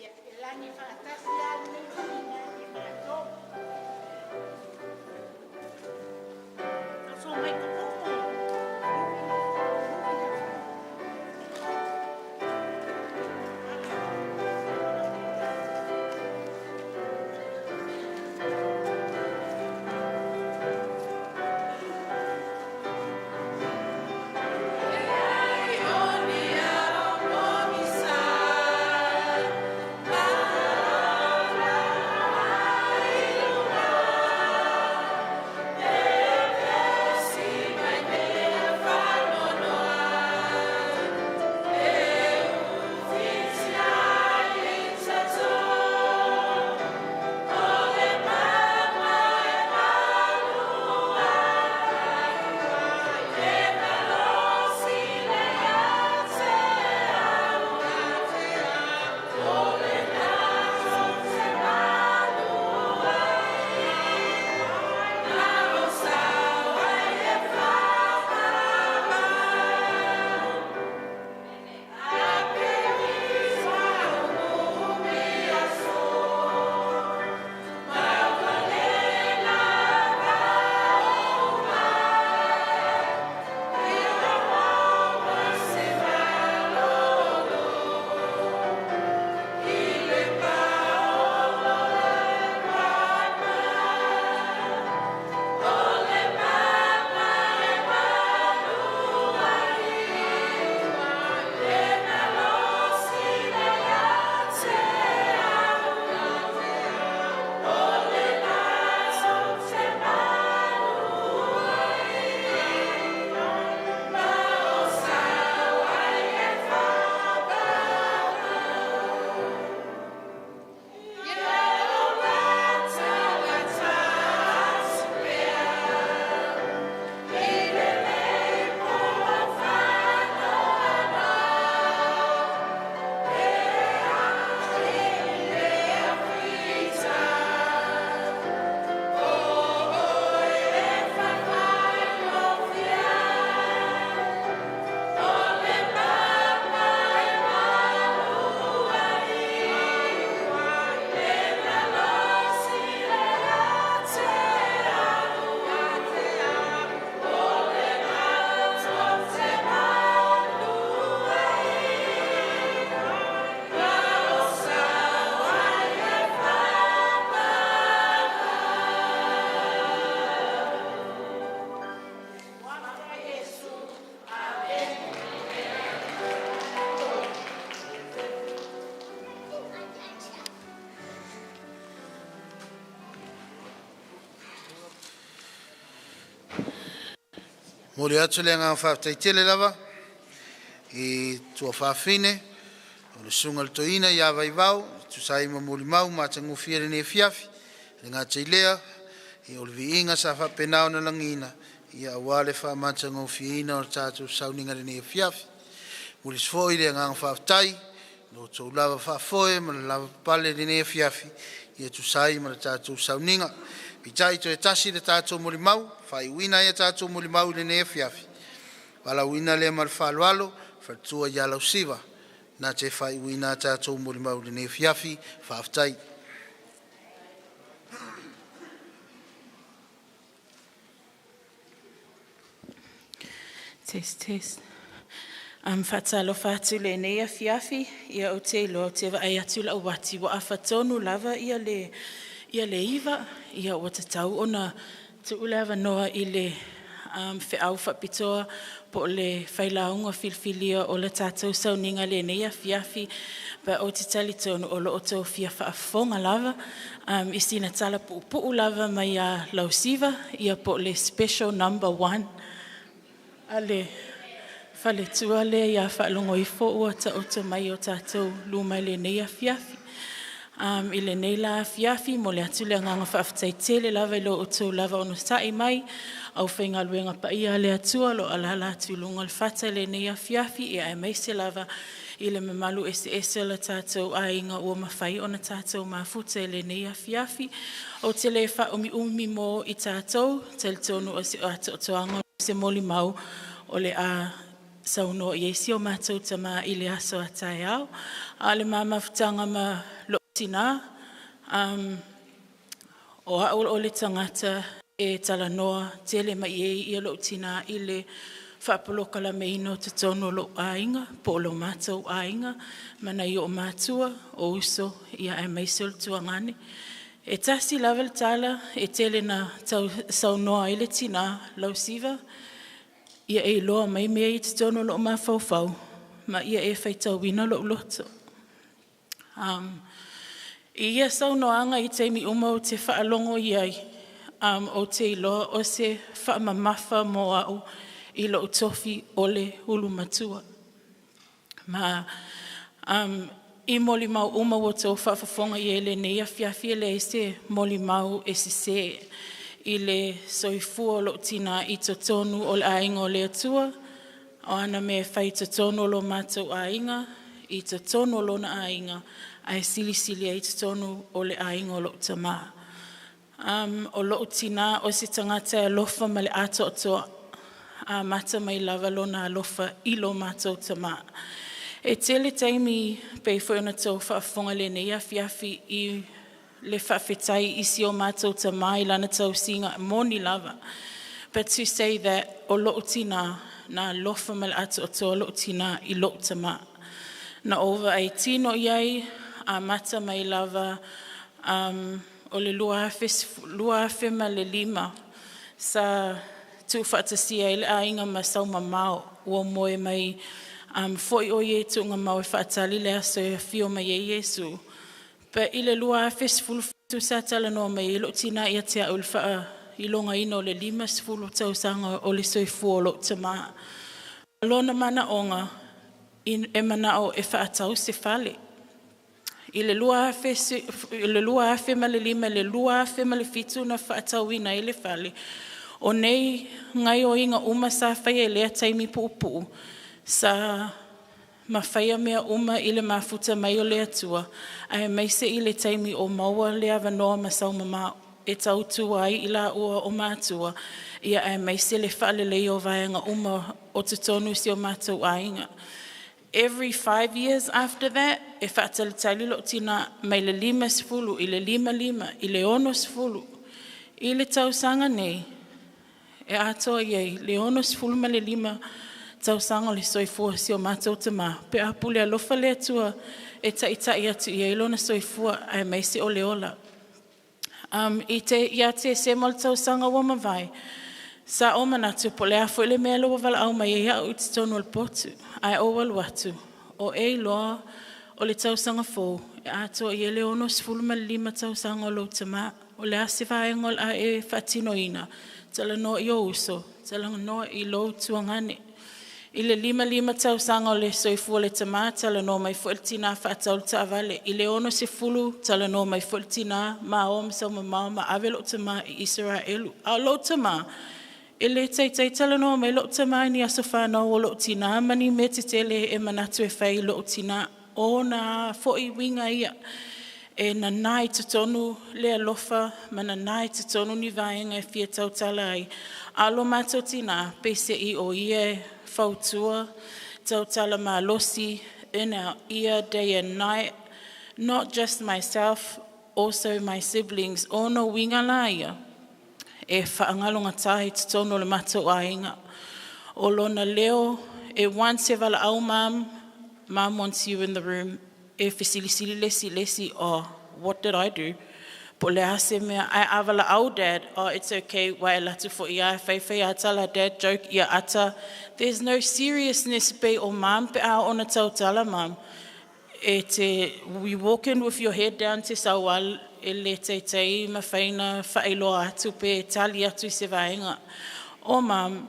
Ia, langi fatasi al nei inga nei mato. So mai ko Mori atu le ngā whātaitele lava, I tua whāwhine, o le sunga le toina I a Vaivao, tu saima mori mau, mātangu whiere ne fiafi, le ngā teilea, I o le viinga sa whapenao na langina, I a wale wha mātangu whiina o tātou sauninga ne fiafi. Mori sfoi le ngā whātai, no tau lava whāfoe, ma le lava pale ne fiafi, I a tu saima le tātou sauninga. Pitai to e tasi le tātou mori mau, whai wina e tātou mori mau le ne fiafi. Wala wina le mar whalualo, whatua ia lau siwa. Nā te whai wina tātou mori mau le ne fiafi, whaftai. Test. Whatalo whatu le nea fiafi, ia o te lo te wa ai atu la wati wa awhatonu lava ia le iwa, ia o te tau ona te ulawa noa I le whiau whapitoa po le whailaunga filfilia o le tātou sauninga le nea fiafi, pa o te tali tonu o lo o tau fia whaafonga lava, I sina tala po lava mai a lausiva, ia po le special number 1, ale whale tua le ia Faalogoifo ua ta oto mai o tātou luma le nea fiafi. I le nei la fiafi mo le atu le nganga whaaftaitele lava I lo o tau lava ono sai mai au whainga luenga pa ia le atua lo alala atu lunga le whata le nei fiafi I ai meise lava I le mamalu ese la tātou ainga ua mawhai o na tātou mafuta le nei afiafi. O te le wha umi mō I tātou, te le tonu o se atoanga se moli mau o le a sauno I esi o mātou tama I le aso a tai au. A le mamafutanga ma lo tina, o o le tangata e tala noa tele mai I lo tina I le whaapoloka la meino te tono lo ainga, po lo mātou ainga, mana I o mātua, o uso, ia e meisul tuangane. E tasi lavel tala, e tele na tau saunoa I le tina, lau siva, ia e loa mai mea I te tono lo mawhauwhau, ma ia e whaitau wina lo loto. Ia saunoanga I teimi uma o te whaalongo iai, o te iloa o se whaamamafa mo au, I lo tofi ole hulu matua. Ma I moli mau uma o tō whaafafonga I ele nei a whiawhia le se moli mau e se I le soifua lo tina I to tonu o le ainga o le atua. O ana me whai to tonu lo mātou ainga, I to tonu lo na ainga, ai sili ai to tonu o le ainga o lo tama. O lo tina o se tangata e lofa ma le ato atoa. A mata mai lava lona alofa I lo mātou tama. E tele taimi pei foi ona tau whaafonga le nei afiafi I le whaafetai isi o mātou tama I lana tau singa moni lava. But to say that o loo tina na lofa mal ato o tō loo tina I loo tama. Na over 18 o iai a mata mai lava o le lua afe ma le lima sa tu whaatasia I le ainga ma sau mamao ua moe mai foi o ye tu ngā mau e whaatali le aso e fio mai e Yesu. Pa I le lua afe sifulu tu sa tala no mai ilo tina ia tea ulwha I longa ino le lima sifulu tau sanga o le soifu o lo tama. Lona mana onga e mana o e whaatau se fale. I le lua afe ma le lima, le lua afe ma le fitu na whaatau ina I le fale. O nei ngai o inga uma sa whaia lea taimi pupu, sa ma whaia mea uma I le mafuta mai o lea tua, ai meise I le taimi o maua lea wanoa ma sau mama e tau tua ai I la ua o mātua, ia ai meise le whaale lei o vaianga uma o tutonu si o mātou ainga. Every 5 years after that, e whaatali tali lo tina mai le lima sifulu, I le lima, I le ono sifulu, I le tau sanga nei, e atoa iei, le ono sifulu ma le lima tau sanga le soifua si o mātou tama. Pe apule alofa le atua e taitai atu iei lona soifua ai meisi o le ola. I te se mal tau sanga wa mawai. Sa o manatu po le afo le mea loa wala au mai e au I te tonu al potu. Ai o walu atu. O e loa o le tau sanga fō. E atoa iei le ono sifulu ma le lima tau sanga o lo tama. O le asifa e ngol a e whatino ina. Tala no I o uso, tala no I lo tuangane. I le lima tau sanga o le soifua le tama, tala no mai fueltina whaatau le taavale. I le ono se fulu, tala no mai fueltina, ma o msau ma ave lo tama I Israelu. A lo tama, I le teitai tala no mai lo tama ni aso whanau o lo tina, mani me te tele e manatu e whai lo tina. O na foi winga ia. E na nai te tonu le alofa, ma na nai te tonu ni vaenga e fia tau tala ai. Alo mātou tina, pese I o ie whautua, tau tala ma losi, in our ear day and night, not just myself, also my siblings, ono winga laia. E whaangalonga tahi te tonu le mātou ainga. O lona leo, e once e wala au Mom wants you in the room. E whesilisili lesi, oh, what did I do? Po le ase mea, ai avala au Dad, oh, it's okay, wai latu fo ia, whai atala, Dad joke, ia ata. There's no seriousness pe o Mom, pe a ona tau tala Mom. We walk in with your head down te sawal, e le teitei, ma whaina, whailoa atu pe, tali atu I se vaenga. O Mom,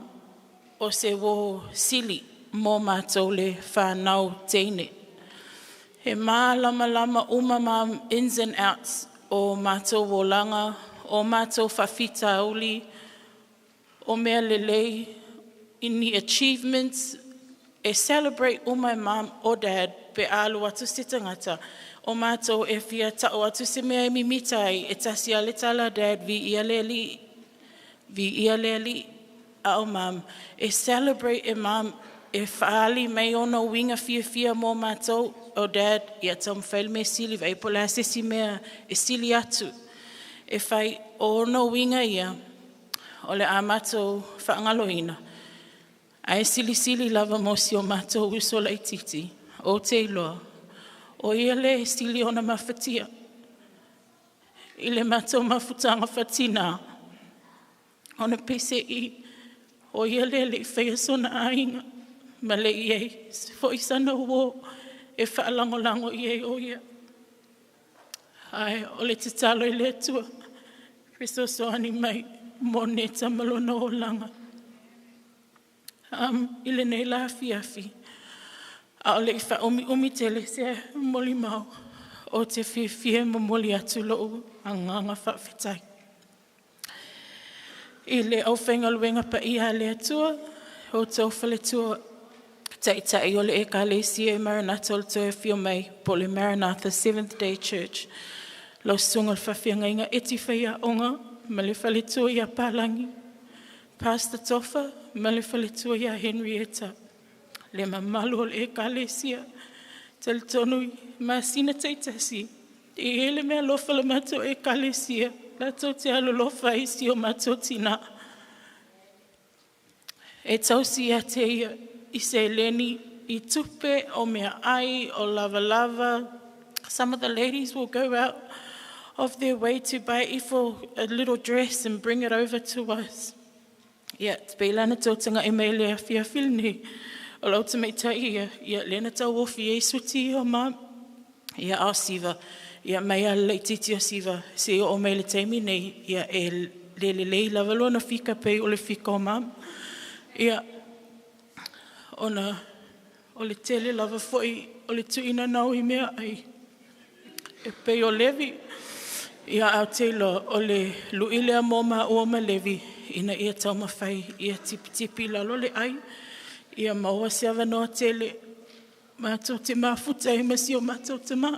o se wo sili, mo mātou le whanau teine. He mā lama uma Mom ins and outs o mātou wolanga, o mātou whawhita auli, o mea lelei, in the achievements, e celebrate o my mom o dad pe alu atu se tangata. O mātou e fia ta o atu se mea mi mitai e tasi ale tala dad vi ia leli a o mam. E celebrate e mam e whaali mei ono winga fia mo mātou o dad ia tam whaile me sili vai pola sesi mea e sili atu. E whai o ono winga ia o le a mātou whaangaloina. Ai sili lava mo si o mātou uso lai titi o te iloa. O ia le sili ona mawhatia. I le mātou mawhutanga whatina. Ona pese i o ia le whaia sona ainga. Ma le iei, fo i sana uo e whaalangolango iei o ia. Ai, o le tatalo i le atua. Preso soani mai mo ne tamalona o langa. I le nei la fiafi. A o le ifa umi tele se moli mau. O te fie mo moli atu loo anganga whawhitai. I le au whenga luenga pa iha le atua. O tau whale tua. Tai o le ekalesia e Maranatha o le toe fio mai po le Maranatha Seventh Day Church. Lau sunga le whawhianga inga eti whaia onga ma le whale tua ia Palangi. Pastor Tofa ma le whale tua ia Henrietta. Le mamalu o le ekalesia. Tele tonui ma sina teitasi. E hele mea lofa le mato ekalesia. Lato te alo lofa isi o mato tina. E tausi a te ia. I se leni I tupe o mea ai o lava. Some of the ladies will go out of their way to buy ifo a little dress and bring it over to us. Ia, te peilana tōtanga e mei lea fia filni. O lau te mei tai ia lena tau ofi e suti o mam. Ia au siva. Ia mei a leititi o siva. Se o mei le teimi nei. Ia e lei lava lona fika pei o le fika o mam. Ia ona o le tele lava foi o le tuina nau I mea ai e pei o levi ia au teilo o le luile a moma o ma levi ina ia tau mawhai ia tipi lalo le ai ia maua se ava noa tele mātou te mafutai masi o mātou te ma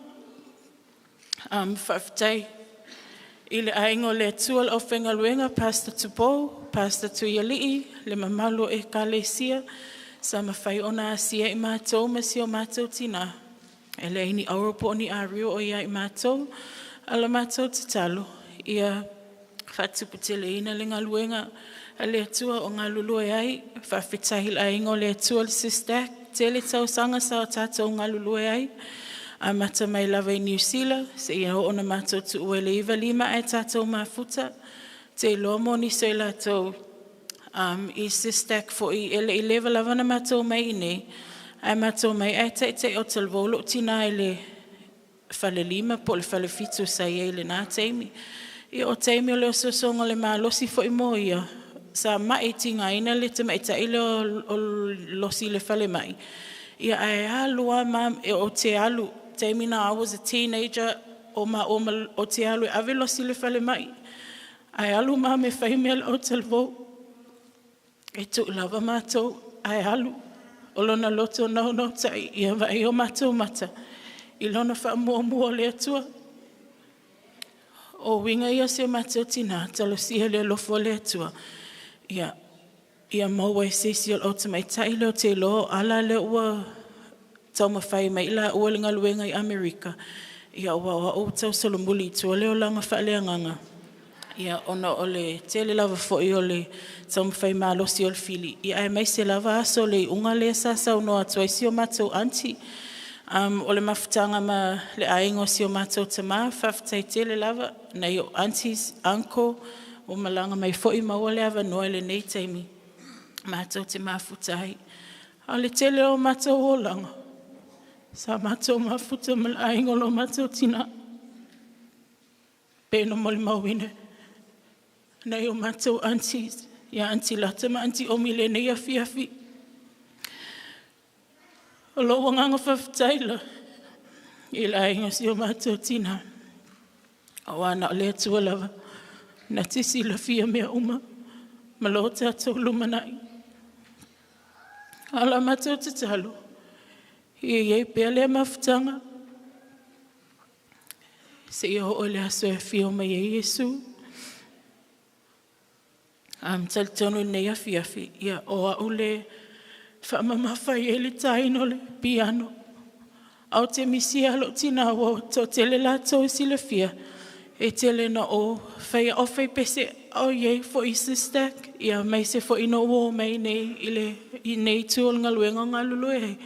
whawhitai I le aingo le atua o whenga luenga Pastor Tupo, Pastor Tuialii, le mamalu e kalesia sa mawhai ona asia I mātou masi o mātou tina. E le ini aurapo ni a rio o ia I mātou, ala mātou te talo. Ia whatuputele ina le ngaluenga a le atua o ngā lulu e ai, whawhitahi la ingo le atua le sistak, tele tau sanga sa o tātou ngā lulu e ai, a mata mai lava I New Zealand, se ia o ona mātou tu ue le iwa lima e tātou mafuta, te lomo ni se lātou, I sistak fo I ele I lewa lava na mātou mai nei, ai mātou mai e te o talvolo tina I le whale lima po le whale fitu sa I le nā teimi. I o teimi o le o sosonga le mā losi fo I mo ia, sa mai tinga ina le te mai ta ile o losi le whale mai. Ia ai alua mam e o te alu, teimi na I was a teenager o te alu e ave losi le whale mai. Ai alu mam e whaimea le o talvolo. E tu lava mātou ai alu. O lona loto nau tai ia vai o mātou mata. I lona wha mua le atua. O winga ia se mātou tina, talo sihe le lofo le atua. Ia maua e sesi o mai tai leo te lo, ala le ua tau mawhai mai la ua linga luenga I Amerika. Ia ua o tau solomuli tua leo langa wha leanganga. Ia ona o le tele lava fo'i o le tau mawhai mālosi o le fili. Ia ai mai se lava aso le unga le sasa uno atua I si o mātou anti. O le mafutanga ma le aingo si o mātou tama, whawhitai tele lava, nei o aunties, uncle, o malanga mai fo'i maua le ava noa le nei taimi. Mātou te mafutai. A le tele o mātou o langa. Sa mātou mafuta ma le aingo lo mātou tina. Pēno moli mawine. Nei o mātou aunties, ia auntie lata ma auntie omi le nei a fiafi. O loa nganga whawhitaila, I la inga si o mātou tina. O ana o lea tua lava, na tisi la fia mea uma, ma lo tātou lumanai. Ala matau te talo. Iei pea lea mawhitanga. Se ia ho le aso e whio mai e Yesu. Tali tonu nei afi ia o au le whaamamawhai e le taino le piano. Au te misi alo tina o to tele lato sila fia. E tele na o whaia o whai pese au iei fo i sistak. Ia mai se fo ino o mai nei i nei tuol ngaluenga ngalulu e.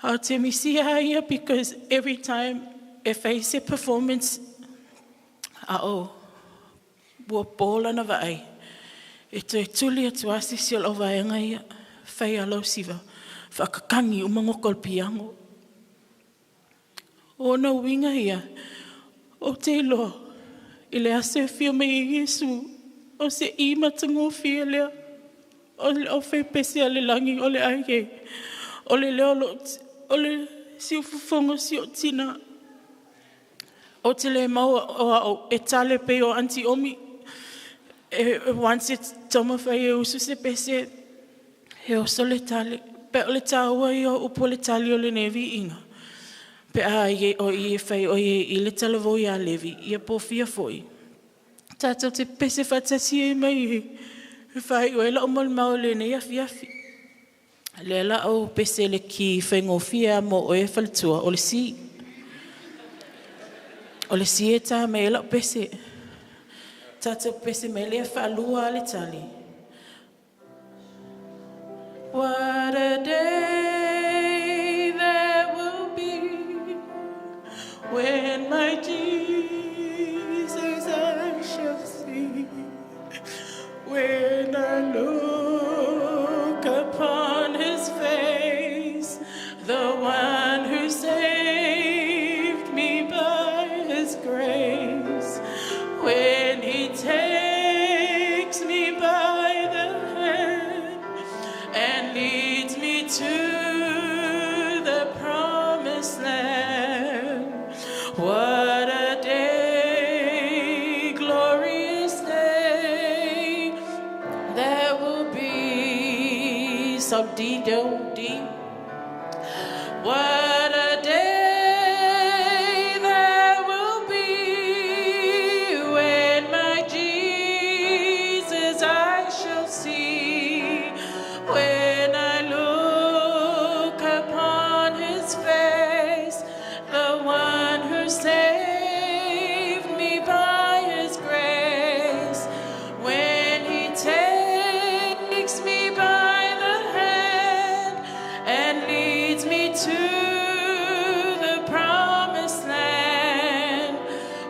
Au te misi ia because every time e whai se performance bua Paula na vai. E toi tuli atu asi siol o vaenga ia. Whai alau siwa. Whakakangi umangokol piango. O na winga ia. O te iloa. I le ase whio me i Yesu. O se ima tango whia lea. O le o whai pese a le langi o le aike. O le leo lo. O le siu fufongo siu tina. O te le maua o e tale pe o anti omi. Once toma whai e usu se pese. He o so le tale. Pe o le taua i o upo le tale o le nevi inga. Pe a ie o ie whai o ie i le talavo i a levi. Ia po fia foi. Tātou te pese whatasi e mai e. Whai o e la o mau le nei afi afi. Le la o pese le ki whai ngofia mo o e whalitua o le si. O le si e tā me e la o pese. Tātou pese me le whalua le tali. What a day there will be when my Jesus I shall see. When I look upon his face, the one who saved me by his grace. When he takes me by the hand and leads me to the promised land. What a day, glorious day, there will be. So dee do dee. What a day there will be when my Jesus I shall see. When I look upon his face, the one who saved me by his grace. When he takes me by the hand and leads me to the promised land.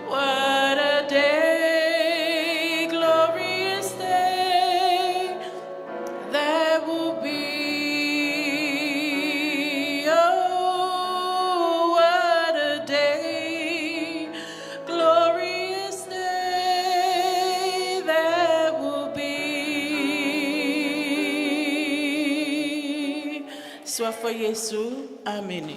What a day, glorious day, there will be. Oh, what a day, glorious day, there will be. Soit for Yesu, amen.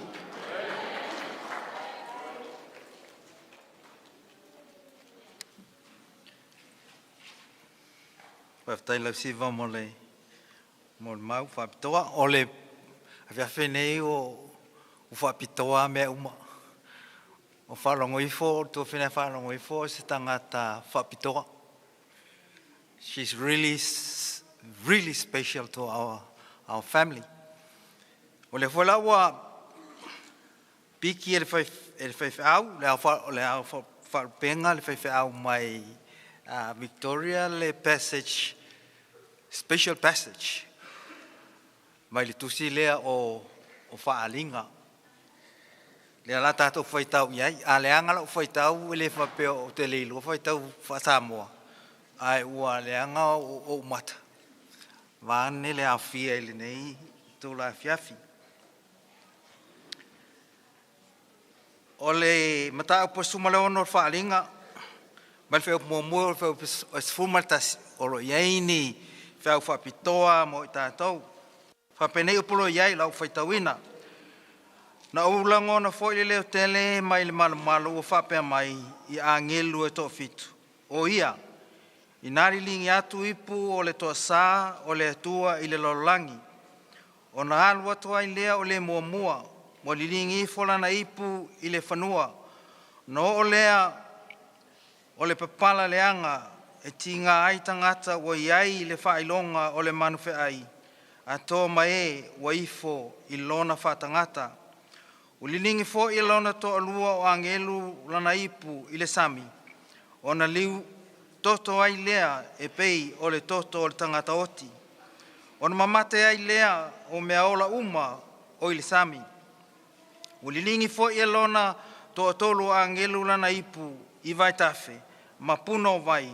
Whaftai lau siwa mo le mau whapitoa. O le awhiawhenei o whapitoa mea uma. O Faalogoifo, tō whenei Faalogoifo, se tangata whapitoa. She's really special to our family. O le whala ua piki e le whaiwhau, le au whapenga le whaiwhau mai Victoria le passage, special passage, mai le tusi lea o whaalinga. Le ala tātou whaitau iai, a le anga lau whaitau e le whapeo o te leilu, whaitau whasamoa. Ai ua le anga o mata. Vāne le awhia ele nei, tō la whiawhi. O le mata o posuma le ono whaalinga, mai wheo mua o wheo esfumatasi, o lo iei ni wheo whapitoa mo i tātou. Whapenei upolo iei lau whaitauina. Na ulango na foile leo tele mai le malu o whapea mai i a ngelu e tō fitu. O ia, i nari lingi atu ipu o le toa sā o le atua i le lololangi. O na alu atu ai lea o le mua, mo lilingi fola na ipu i le whanua. No o lea o le papala leanga e tinga ai tangata wa iai le whailonga o le manufe ai. A tō mai waifo i lona whatangata. O lilingi fo i lona to alua o angelu lana ipu i le sami. O na liu toto ai lea e pei o le toto o le tangata oti. O na mamate ai lea o mea ola uma o i le sami. O lilingi fo i lona to atolu a angelu lana ipu i vai tafe, ma puno vai,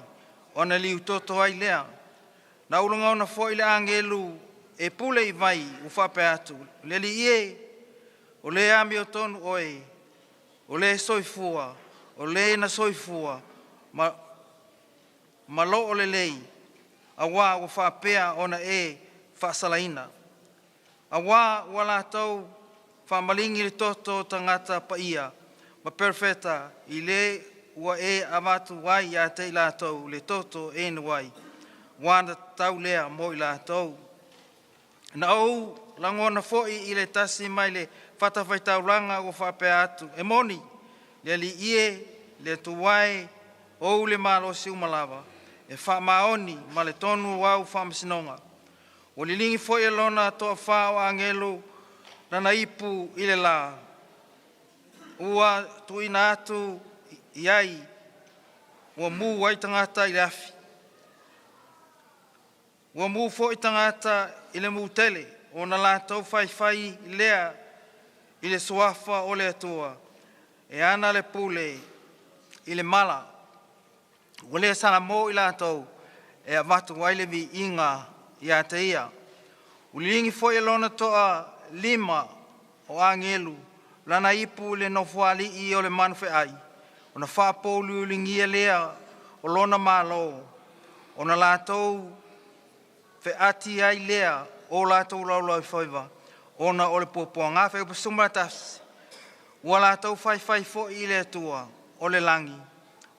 o na liu toto ai lea. Na ulunga ona fo i le angelu e pule i vai u whape atu. Le li ie, o le ami o tonu oe, o le soifua, o le na soifua, ma lo o le lei, a wā o whapea ona e whaasalaina. A wā wala tau whamalingi le toto tangata pa ia, ma perfeta i le ua e amatu wai a te i lātou le toto e na wai, wana tau lea mo i lātou. Na au langona foi i le tasi mai le whatawhaitauranga o whapea atu. E moni, le li ie, le tuwai, o le malo si umalawa, e whamaoni ma le tonu wau whamasinonga. O li lingi foi e lona toa whao angelu nana ipu i le la. Ua tuina atu iai, ua mu wai tangata i le afi. Ua mu fo i tangata i le mutele, o na lātou whai lea i le suafa o le atua, e ana le pule i le mala. O le sanga mo i lātou, e a matu waile vi inga i a te ia. Ulingi fo i lona toa 5 o angelu, lana ipu le nofuali i o le manufe ai. O na whapolu ulingi lea o lona malo, o na lātou fe ati ai lea o lātou laulai whaiva, o na ole pōpua ngā whai upasumra tafsi. Ua lātou whai fo i le atua o le langi,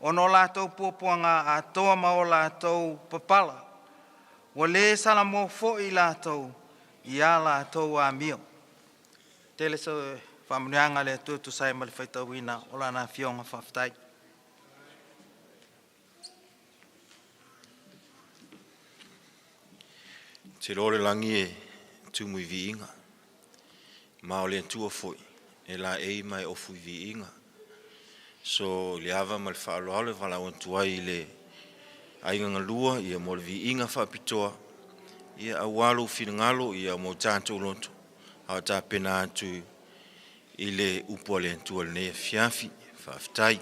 o no lātou pōpua ngā a toa ma o lātou papala. Ua le sala mō fo i lātou, i a lātou a mio. Tele so whamunianga le atua tu sai mali whaitau ina o lana whionga whaftai. Te rore langi e tūmui vi inga. Ma o le antua foi. E la ei mai ofu vi inga. So le ava ma le whaaloale wala o antuai le ainga lua ia mo le vi inga whapitoa. Ia awalu whingalo ia mo tātou lonto. Hau tā pena atu i le upo le antua le nea fiafi whaftai.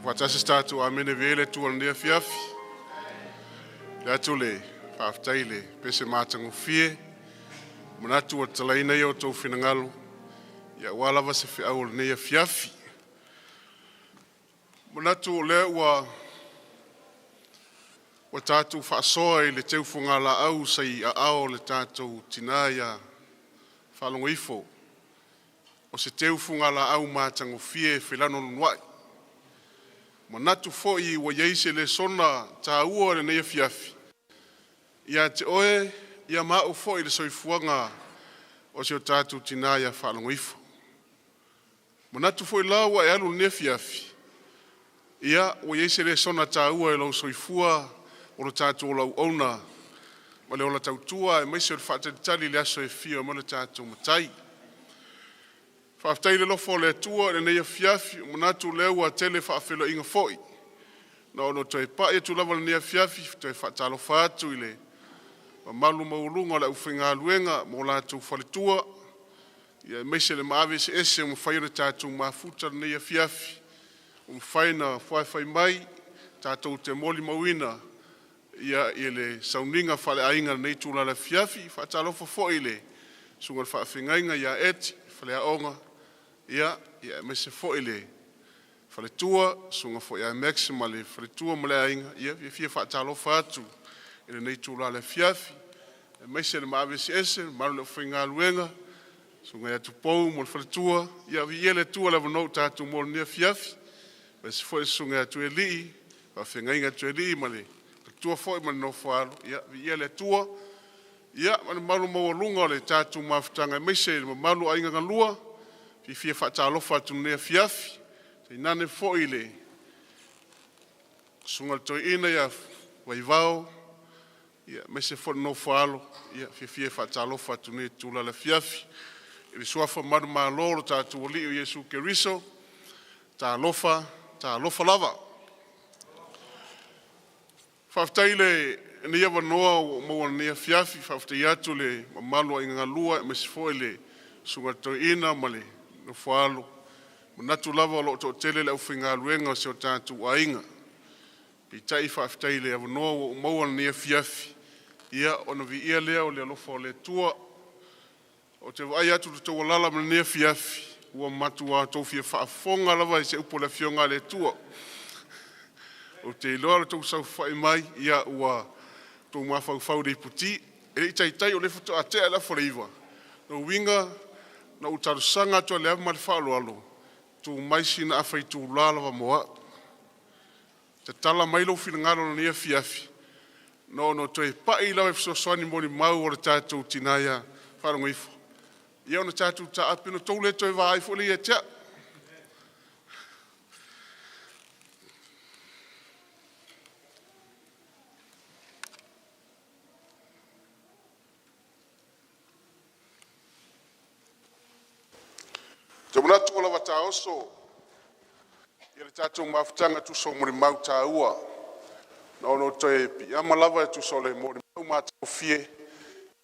Whatasi statu amene vele tu ndia fiafi. La tule faftaile pese matangu fie. Manatu wa talaina yo to finangalo. Ya wala vase fi au ne fiafi. Manatu le wa tatu fa soa le teu fungala au sai a ao le tatu tinaya Faalogoifo. O se teu fungala au matangu fie filano nuai. Manatu foi wa yeise le sona ta ua le ne fiafi. Ia te oe ia mau foi le soifuanga o se tatu tinaya Faalogoifo. Manatu foi lawa e alu ne fiafi. Ia wa yeise le sona ta ua e lo soifua o le tatu o lau ona. Ma le ola tautua e maise o le whaatatali le aso e fia ma le tatu matai. Whaaftai le lofo le tua e nei a fiafi manatu leu a tele whaafelo inga foi. Na ono toi pa e tu lava le nei a fiafi toi whaatalo whaatu i le malu maulunga le uwhinga luenga mo la tu whalitua. Ia meise le maawe se ese mo whaire tatu mafuta le nei a fiafi. Mo whaina whai mai tatu te moli mawina. Ia le sauninga whale ainga nei tula le fiafi whaatalo foi le. Sunga whaafingainga ia eti whale aonga. Ia me se foi le fale tua sunga foi a maxima le fale tua mole ainga ia fia fatalo fatu ele nei tula le fiafi me se le mavesi ese malu le finga luenga sunga ya tu pou mo fale tua ia vi le tua le no tatu mo ne fiafi me se foi sunga ya tu eli va finga inga tu eli male tua foi man no falo ia vi le tua ia malu mo lunga le tatu maftanga me se malu ainga ngalua fia whaatalofa atu nea fiafi, te nane foi le. Sunga toi ina ia Vaivao, ia mese fo no falo, ia fia whaatalofa atu nea tula le fiafi. Ili suafa madu maa loro ta atu wali o Yesu Keriso, ta alofa lava. Whaftai le nia wanoa maua nea fiafi, whaftai atu le mamalua inga ngalua, mese foi le sunga toi ina male. No falo manatu lava lo to tele le ufinga luenga se o tatu ainga i tai whaftai le avanoa o maua ne fiafi ia ono vi ia lea o le alofa o le tua o te vai atu to lala ne fiafi ua matua to fia whaafonga lava i se upo le fionga le tua o te loa to sau whai mai ia ua to mawhau de puti e tai o le foto a te ala foreiva no winga na utarusanga to le amal Faaloalo tu maisi na afai tu lala moa te tala mailo finangalo ni fiafi no to e pa ila e so soni moni mau o tatu tinaya Faalogoifo ia no tatu ta apino to le to vai fo le tia Jamuna tu la wata oso. Ia tatu mafutanga tu so mori mau ta ua. No no toi pi ama lava tu so le mori mau ma tu fie.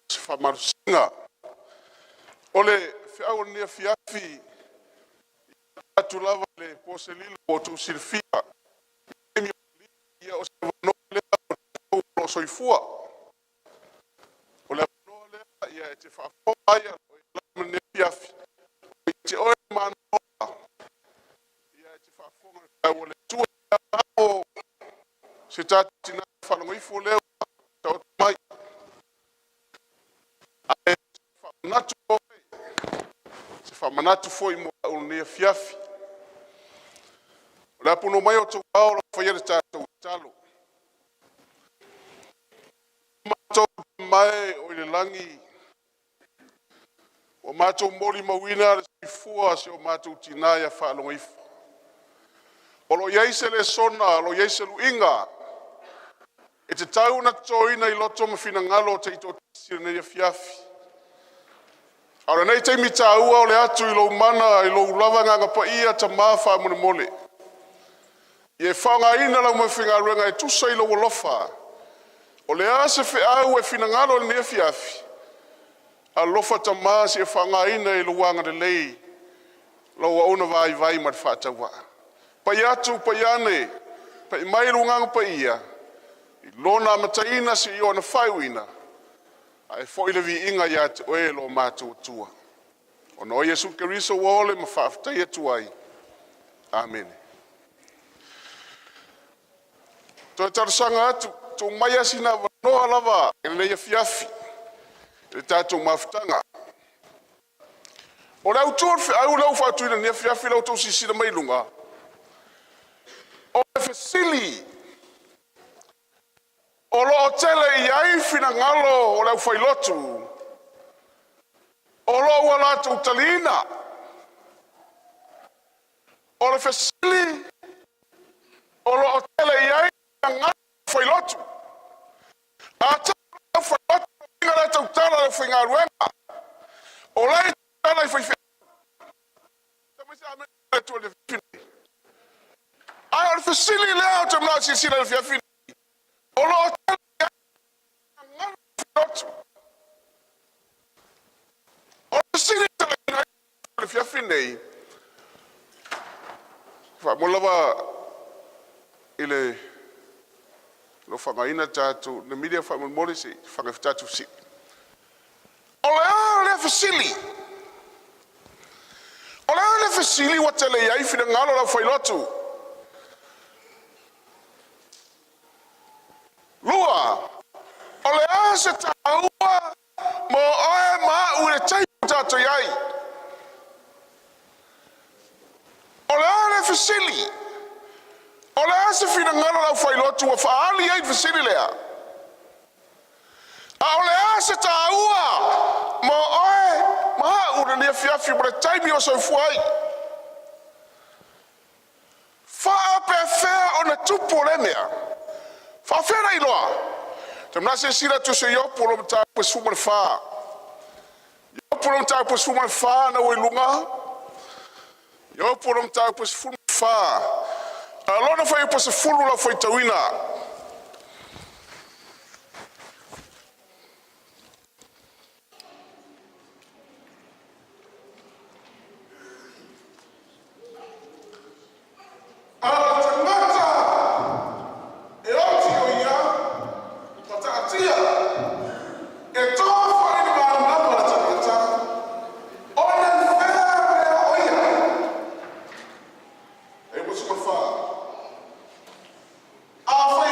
Fa marsinga. Ole fi au ni fiafi. Tu lava le poselilo o tu silfia. Ia o se no le o soifua. Ole no le ia te fa fo ia le fiafi. Te oi manoa ia te whaafonga o le tua o se tati na Faalogoifo leo tau mai ae whamanatu oi se whamanatu foi mo o nea fiafi o le apuno mai o tau aola whaiere tātou talo matou mai o le langi o matou moli mawina le fua se o matou tinaya Faalogoifo. O lo iaise le sona, lo iaise luinga. E te tau na toina i loto mafinangalo te ito tisi ne fiafi. Aura nei te mita ua o le atu i lo mana i lo lava nganga pa ia ta mafa mone mole. Ie whaonga ina lau mafingaruenga e tusa i lo wolofa. O le ase fe au e finangalo ne fiafi. Alofa tamasi e whangaina i luanga de lei. Lau ona vai ma whātaua. pai atu, pai ane, pai mai lungang pai ia, i lona mataina si i ona whaiwina, ai fo ile vi inga ia te oe lo mātou tua. Ono o Yesu Keriso wole ma whaaftai atuai. Amen. Toi tarasanga atu, tō mai asina wanoa lava, e leia fiafi, e tātou mawhitanga. O lau tōr whi au lau whātuina nia fiafi lau tō sisina mailunga. O le whesili, o lo o tele i ai whina ngalo o lau whailotu, o lo ua lātou talina, o le whesili, o lo o tele i ai whina ngalo o whailotu. A tala lau whailotu, inga lātou tala lau whainga ruenga, o lai tala i whaiwhi. Tamisi a mea tua le whine. Ai o le whesili leo te mna si sila le whiawhine. O lo o tele i ai whina ngalo o whailotu. O le siri tala i nai le whiawhinei. Whamolawa i le lo whangaina tātou, na media whamolmoli si whangawhi tātou si. O le whasili. O le whasili wa tele iai whina ngalo lau whailotu. Lua, o le se tāua mo oe maa ure taipu tātou iai. O le whasili. O le ase whina ngalo lau whailotu wa whaali ai whasili lea. A o le ase tāua mo oe maa ure nia fiafi mo le taimi o soifuai. Wha pe whea o na tupo le mea. Wha whea nei loa. Te mnase sila tu se yopo lo mta po suma le wha. Yopo lo mta po suma le wha na oi lunga. Yopo lo mta po suma le wha. Alona fai po se fulu la fai tawina. Our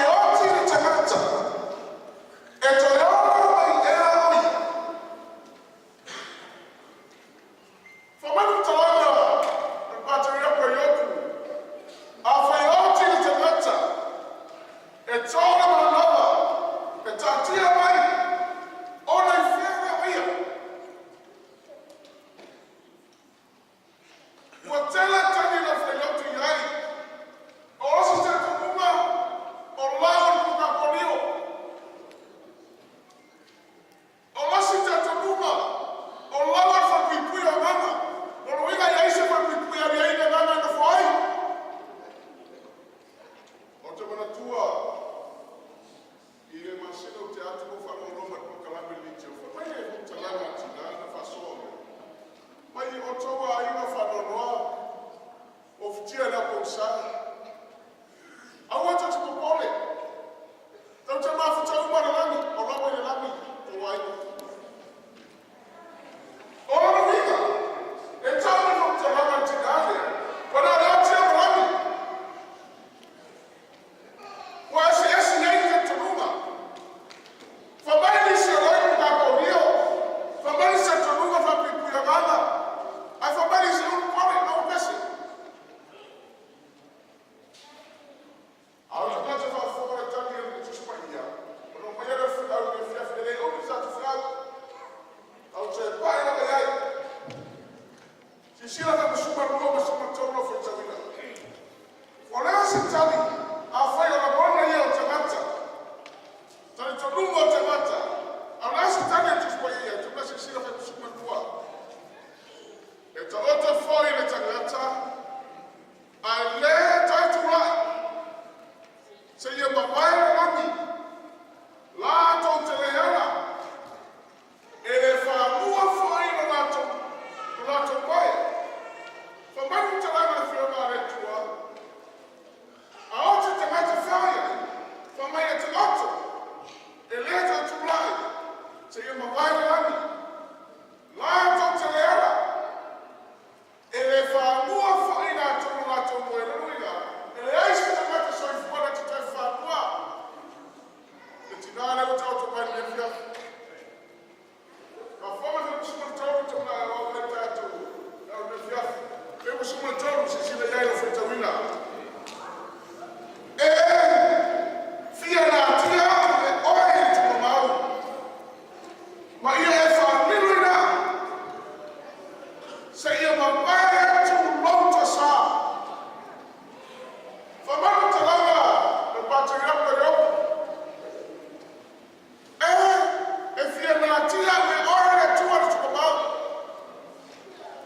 tia me ora le tua le tua mau.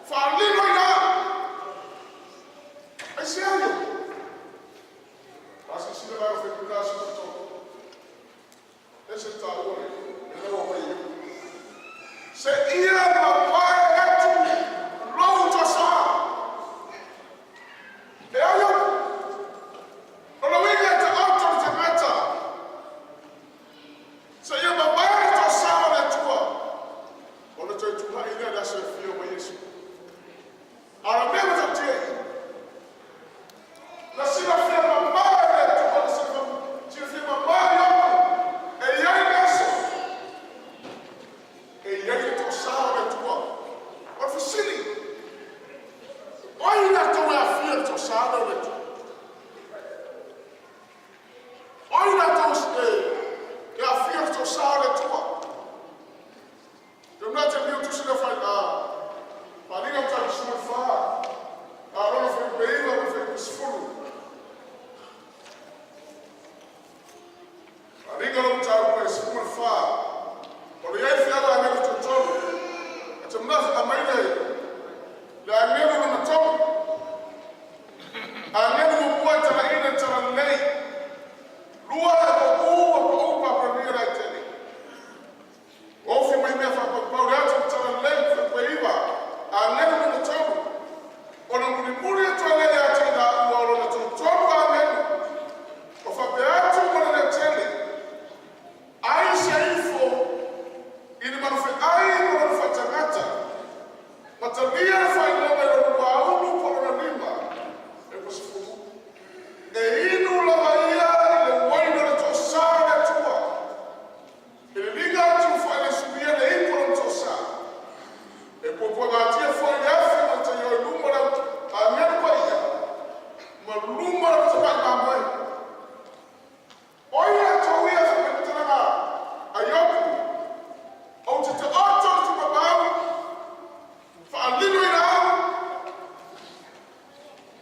Whaalino ina. Ai se aio. Asi sila vai o fekundasi o tō. Ese tā ore. E lewa mai iu. Se ia ma pai atu. Lou ta sa. E aio. Ono winga te auto te meta. Se ia ma pai ta sa le tua. Ono te tuha ina da se fio mai Yesu. Ara mea ta te. La sila fia ma pai le tua. La sila fia ma pai atu. E iai nasa. E iai to sa le tua. Or for silly. Oi na to a fia to sa le tua. Oi na to e a fia to sa le tua. Eu não tenho tu se faz a liga tá de cima fa. A lona foi bem, ela foi esfuro. A liga não tá com esfuro fa. Quando ia enfiar a minha to todo. A chamada a mãe dele. La minha não to. A minha não pode ter ainda ter lei. Lua o para mim era tele. Ofi mai mea fa Paula atu tala lei fa peiva. A nenu no tobu. Ona muri atu ale ya tina o ona to tobu a nenu. O fa pe atu ona na tele. Ai shaifo ini manu fe ai manu fa tangata. Matalia fa ina mai o wa ulu po na lima. E ko se fu. E inu la maia le waino na to sa na tua. Ele liga tu fa le subia le imporo to sa. E popo ga tia fa ya fa na te yo lumara a nenu pa ia. Ma lumara te pa ka mai. Oia to ia fa pe tana ga. Ayoku. O te te auto tu pa ba. Fa alino ina.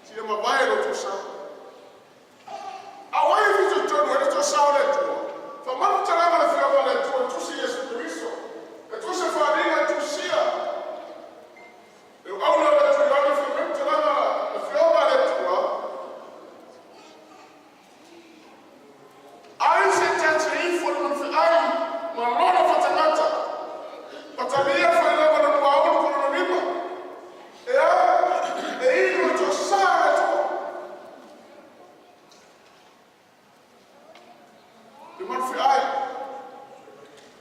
Tia ma vai lo to sa. Awai vi to no to sa le to. Fa manu tana ga fa le to si Yesu Cristo. E tu se fa ringa tu sia. Eu aula le to ya fa me tana ga fa le to. Ai se tante info no fa ai ma lona fa tanata. Patalia fa le ba no aula ko no lima. E ino to sa le to. E man fa ai.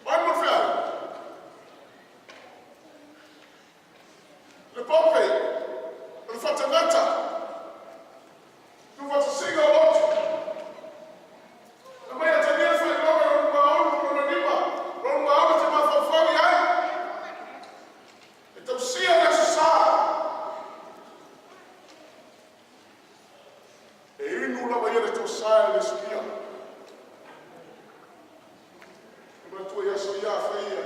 Oi man fa ai. Le pompe. Le fa tanata. Tu vas te siga outro. A mãe até mesmo foi logo no baú, no lima. No baú te ma fa fome ai. Então se é necessário. E inu la vai ele to sai le spia. Ma tu ia so ia feia.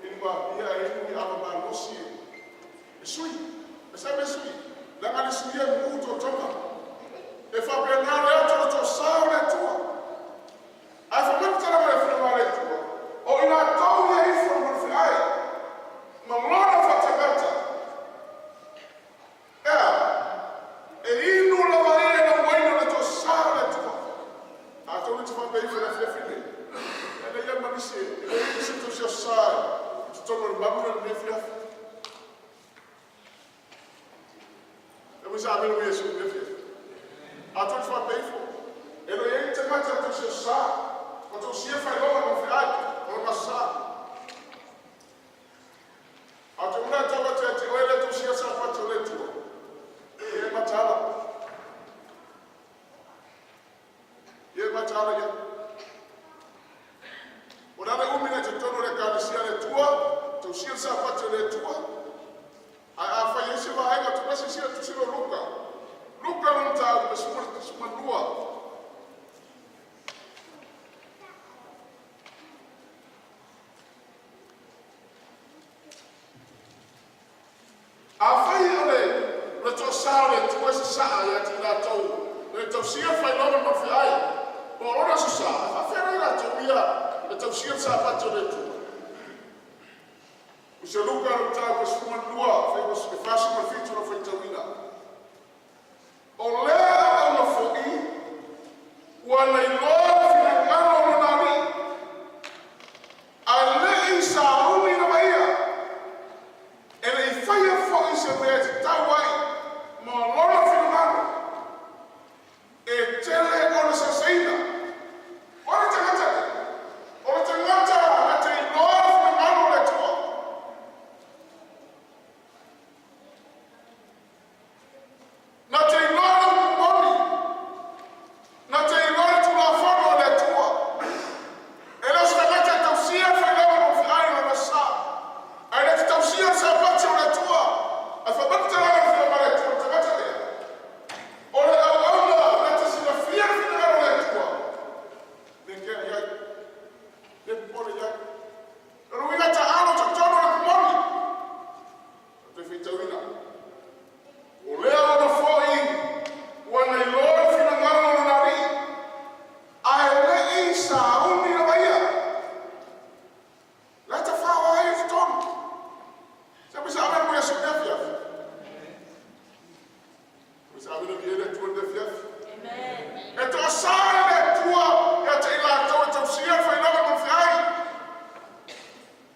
Ilma ia inu ia ma nosi. Sui. Sabe sui. La ngani sui ia muto toma. E fa penare altro to sai le tua. Ai fa muito tra mai fra mare tua. O ina tau ia info no fai. Ma lona fa tagata. E inu la vai na waino na to sai le tua. A to ni fa bei fra fine. Ele ia ma disse, ele disse to se sai. To no babu ne fia. Eu já me lo Yesu ne fia. A to fa bei fo. Ele ia te mata to se sai. Quando o Sia faz logo no final, no passado. A tu não estava te olhando, tu Sia sabe para te olhar tu. E matá-la. E matá-la já. O nada minuto de torno de cada Sia de tua, tu Sia sabe para te olhar tua. A falhece vai ainda tu não se Sia tu se lo Luca. Luca não está, mas uma lua. Usaluka luta ko suma dua, foi ko fácil ma fitu no foi tawina. Ole ona foi wala ilo fina ngalo no nani. Ale isauni na baia. Ele faia foi se vete tawai. Ma lora fina ngalo. E tele ona sa saina. Ona tangata. Ona tangata na te ilo fina ngalo le tuo. Na te ilora kumoni. Na te ilora tula fono le tua. E la stagata tausia fai lava no fiai no masa. Ai le tausia sa pati o le tua. A fa bakta la no le tua tagata le. O le aula na te sina fia fina no le tua. Ne ke ya. Ne pole ya. Ruina ta alo ta tono le kumoni. Te fitawina. O leo na foi wana ilora fina ngalo no nari. Ai le isa uni na baia. La ta fa wa ai ton. Sabe sabe mo ya sunya fia. Sabe no dia de tudo de fia. Amen. E to sala de tua ya te ila to sia foi nova no fiai.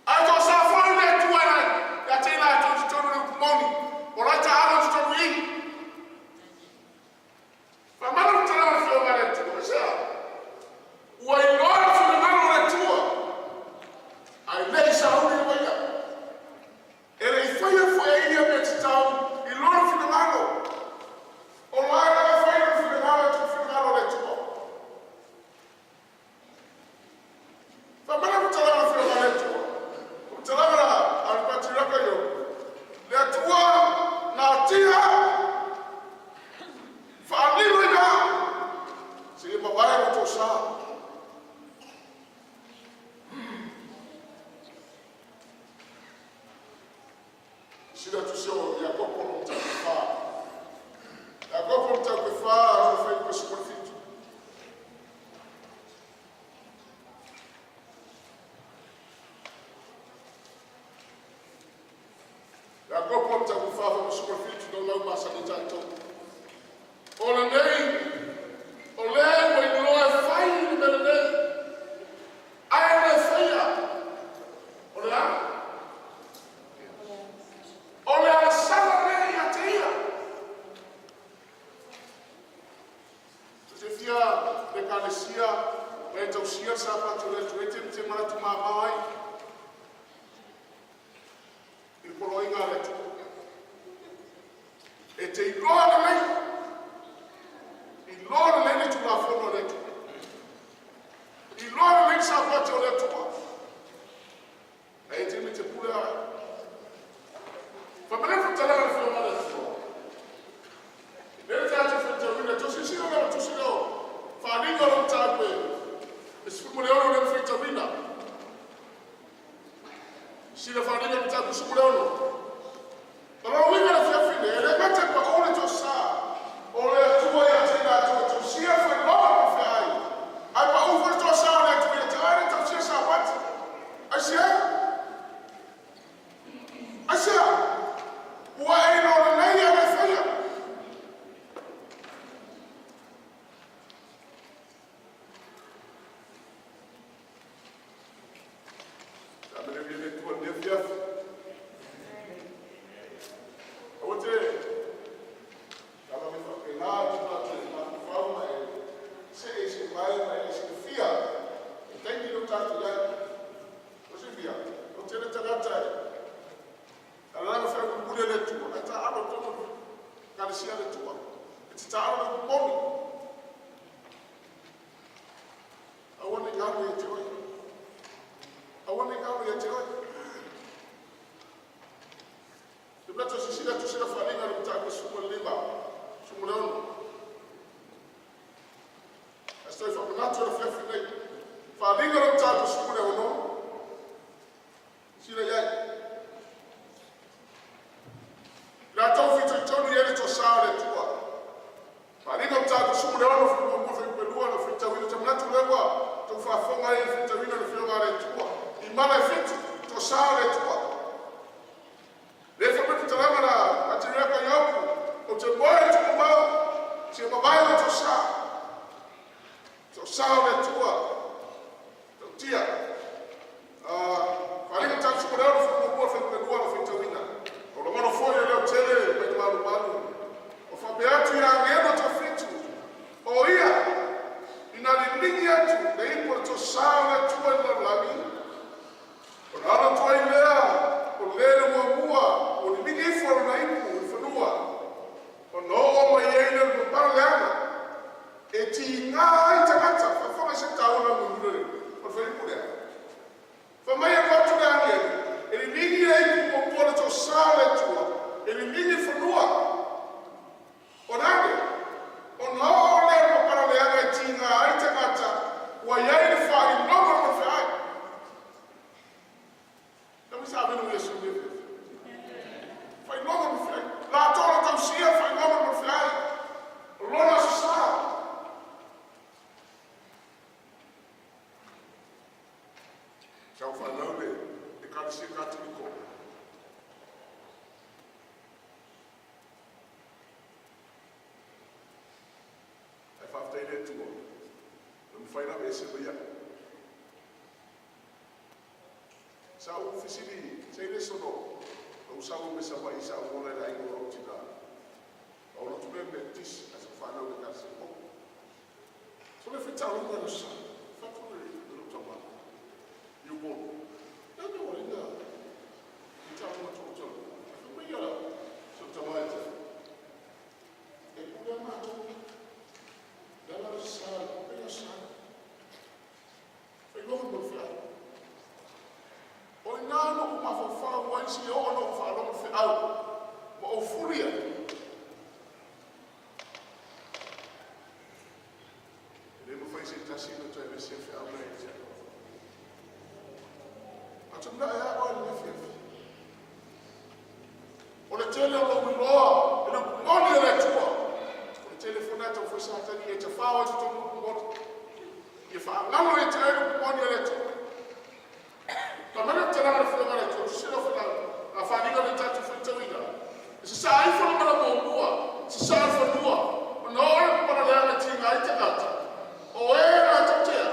Ai to sa foi de tua na ya te ila to no kumoni. Ora ta alo to wi. Fa mano tala na fio mare tu, sa. O ilora fina ngalo le tua. Ai lei sa uni wa ya. Ele foi ia metitau, ilora fina ngalo. O lai na foi fina ngalo le tua. Fa mano tala na fio mare tu. Tala na al patiraka yo. Le tua na tia. Fa'alilu ina. Sili mawai no tosa. Sila tusio ya kopo mtakufa. Ya kopo mtakufa anafanya kwa siku fitu. Ya kopo mtakufa kwa siku fitu ndio masa nitato. Ole nei. Ole we no fai ni bele. Ai le faia. Ole la. Ole a sala nei atia. Tu fia de calesia, e tu sia sapa tu le tu te mara tu mai. Il polo ingale. E te igola nei. Lord, let it to la fono le tu. Il Lord let sa pati o le tu. E te mi te pula. Fa bene fu tala le fio male tu. Le ta te fu te wina tu si no tu si no. Fa ni no ta pe. E su mo le ono le fu te wina. Si le fa ni no ta su mo le ono. Allora wina le fia fine, le mette pa ole to sa. Ole tua ya tena tu sia foi logo no fiai. Ai pa ufer to sa le tu ya tare tu sia sa wat. Asia. Asia. Wa ai no le ya le fia. Sabe le viene tu de fia. Ote Imana fitu to sale tua. Bible to sa. To sa le tua. To tia. Paling tak sebenarnya semua film kedua film tawina. Kalau mana foi le tele pe malu. O fa beatu ya ngeno to fitu. O ia. Ina lingi atu dei por to sa le tua na lami. Kalau tua ilea, o lele mua, o lingi for na ipu, fanua. O no o mai ele no parleana. E ti nga itagata, fa se tauna mu le. O fa ipu le. Fa mai ko tu da nge. E lingi ai ku ko to sale tua. E lingi fanua. O nani? O no le no parleana ti nga itagata. Wa yai fa i no mo fa ai. Sabe no Yesu vive. Foi logo no fim. Lá toda a tausia foi logo no fim. Logo sa. Já falou de cada ser católico. É falta ele tudo. Não foi na vez se sa ofisini sei le sono o sa o mesa vai sa o le dai o tina o lo tu me tis as fa na o casa so le fita o le sa fa tu le lo toma you go no no ainda fita o to to me ya so toma ita e pure ma to dalla sa e la sa e lo mo fa o nano ma fa wa si o no fa lo fe au ma o furia le mo fa si tasi no to e se fe au mai se a tu na ya o le fe o le tele lo mi lo e le mo le tua o le telefonato fo sa ta ni e te fa o to mo e fa na mo e te mo le tua Kamana tena na fula mara tu sino fula a faniga le tatu fita wiga se sai fula mara bombua se sai fula no ora para le ana tinga ite gata o era tatea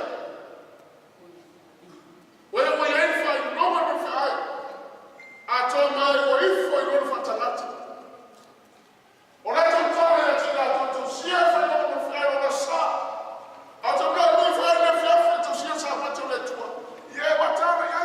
we ia fa no ma fa a to mai o ifo i no fa tanata ora to tore le tinga to sia fa no fa ora sa a to ka ni fa le fa to sia sa fa to le tua ye watana ya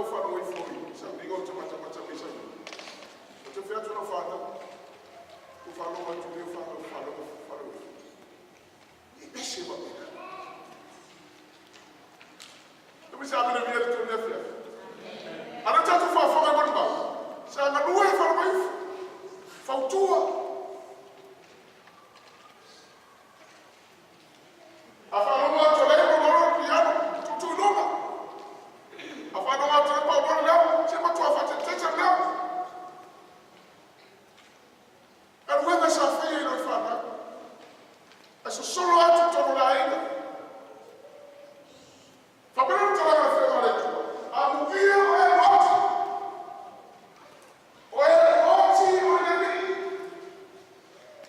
Faalogoifo, something go to Matamisa. no fata. O falo ma tu le falo. E deixe ba. Tu sabe na vida tu ne fia. Ana tatu fa ma ba. Sa na duwe falo mai. Fautua. Afalo ma tu le ko no piano. Tu noma. Afalo ma tu le ko no le. Se ma tu afate tete le. And when there's a failure, no father, as a solo out to line, Fabian to have a family, I'm here and what? Or watching on the knee.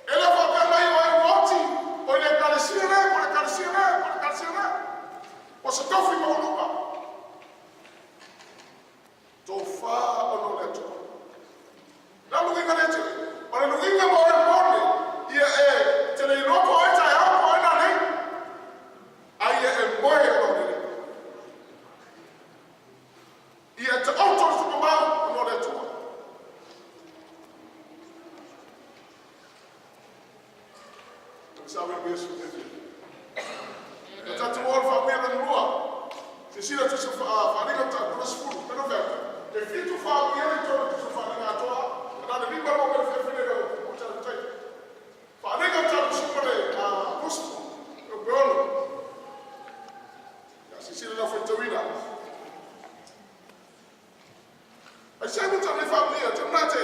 Elephant and watching on the Calcina, was a tough in Oluba. So far on the letter. Now looking at it. When you think about it, till you know what I have going on, I am boy on it. Yet, to auto to come out in order to. So, we will be that's all for me and Lua. You see that it's a father to school, if you too far, we are to find out. And the people over the Falega tabu sumare gusto o bolo. Ya sisile na fotowina. A chama também família, temnate.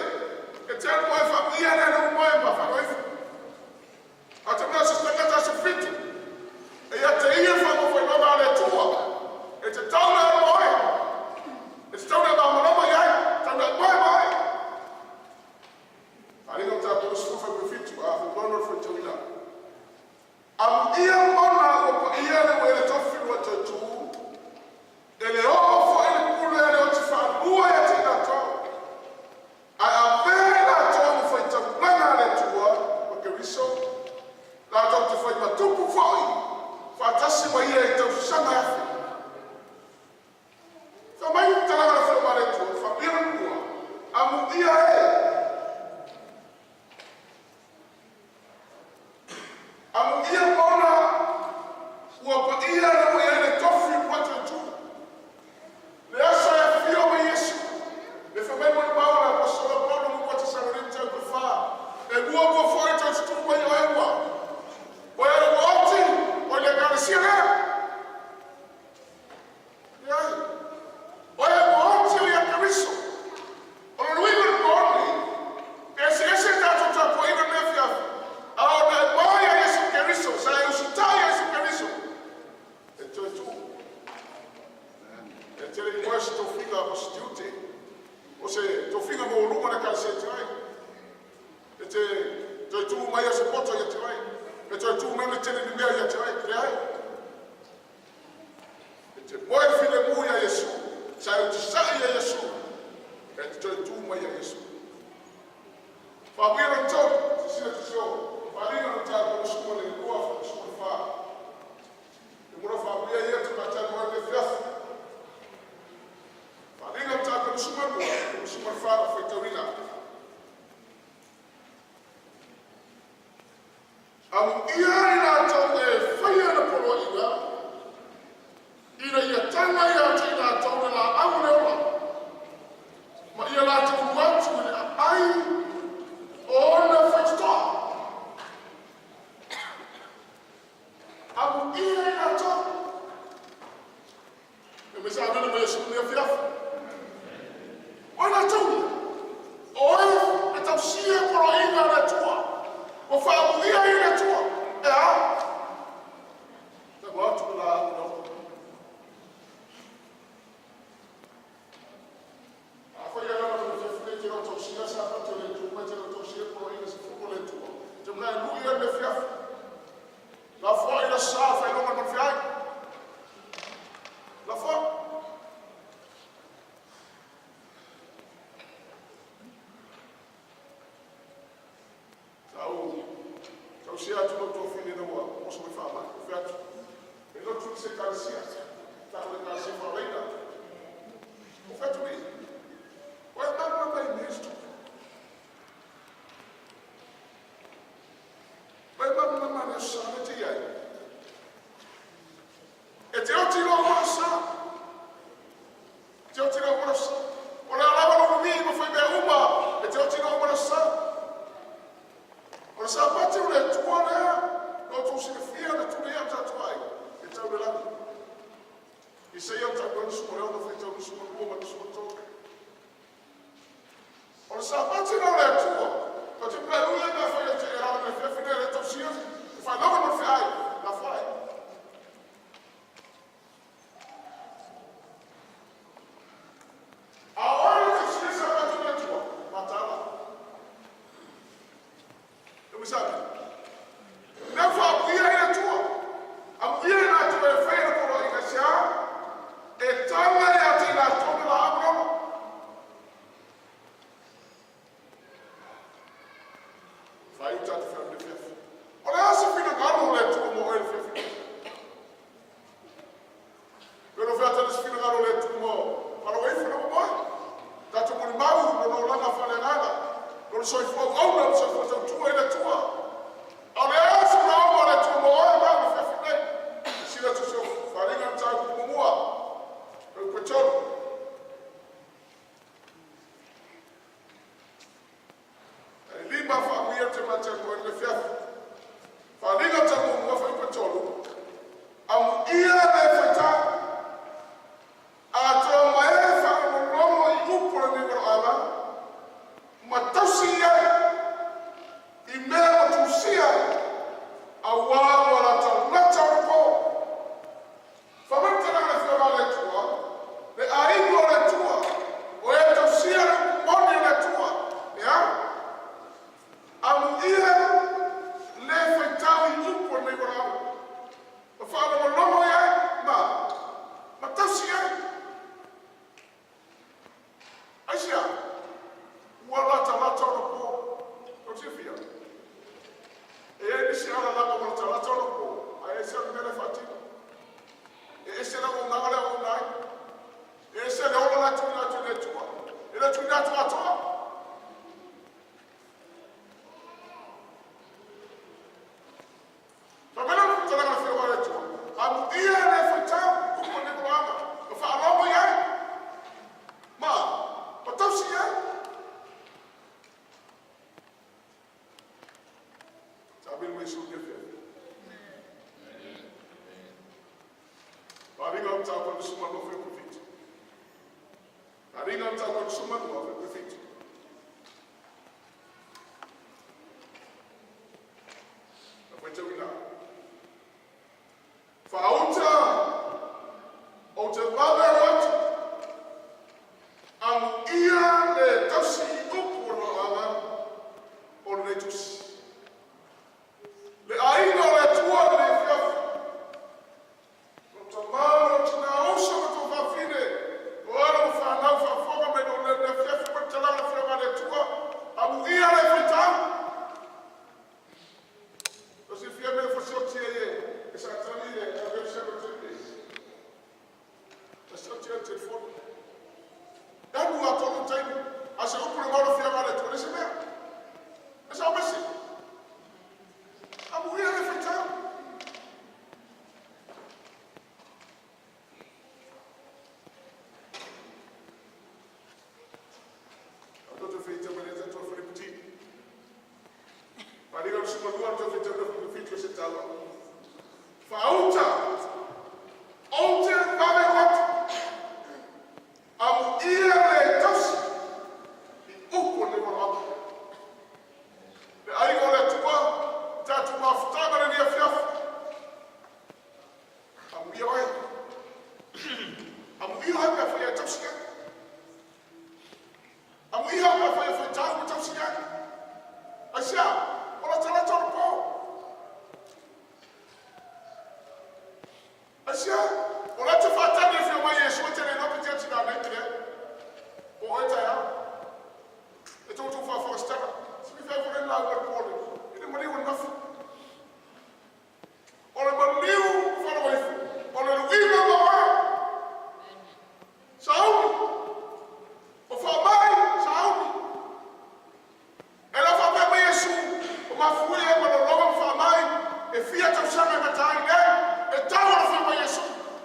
Que tem uma família na no moe pa Faalogoifo. A temna sistema ta sufito. E ya te ia fa mo foi nova le tua. E te tau na moe. E te tau na mama ya, tau na moe. Falega tabu sumare profito. Am ia mona o ia le wele tofi wa tu ele o fo ele kule ele o tifa lua ya tina to a avela to mo foi ta plana le tua porque viso la to te foi ma tupu foi fa tasi ma ia e tau sana ya fi fa mai tala na fo ma le tua fa ia lua am ia am ia mona ua pa ia na mo ia le tofi wata tu. Le asa ya fio me Yesu. Le fa mai mo Paula ko so Paula mo wata sa rinta ko fa. E bua ko foi to tu mo yo ewa. O ia le wati o le Calcina. Ya. O ia wati o ia Cristo. O le wigo ko ni. Ese tato ta po ina me fia. Ahora voy a Yesu Cristo, sai usitaia Yesu Cristo. Então tu. Então ele gosta de ficar hostility. Você tu fica no lugar da casa de aí. Então tu mais a suporta de aí. Então tu não me tem ninguém aí de aí. Então boy filho muito a Yesu. Sai usitaia Yesu. Então tu mais a Yesu. Fabio então, se não show. Falinga mtaka mshukuru ni kwa mshukuru fa. Ni familia yetu kataka wale fiafu. Falinga mtaka mshukuru fa fitawina. Am ia ina tonge faya na polo ina. Ina ya tanga ya tina tonge la amune ola. Ma ia la tonge watu ni ai ona fitwa. Abu ia na to. Eu me sabe no meu sumo fiaf. Olha tu. Oi, então se é por aí na tua. O fa abu ia na tua. É a. Tá bom, tu lá, não. A foi ela no frente não tô se essa para tu tu, mas não tô se por aí nesse fogo le tua. Tu não é ia me fiaf. La foi ila safa ila ma fiai. La foi. Então se a tu não tô fini no wa, posso me falar, certo? E não tu se calcia. Tá no calcia para ainda. O feito mesmo. Oi, não vai nisto.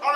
Ala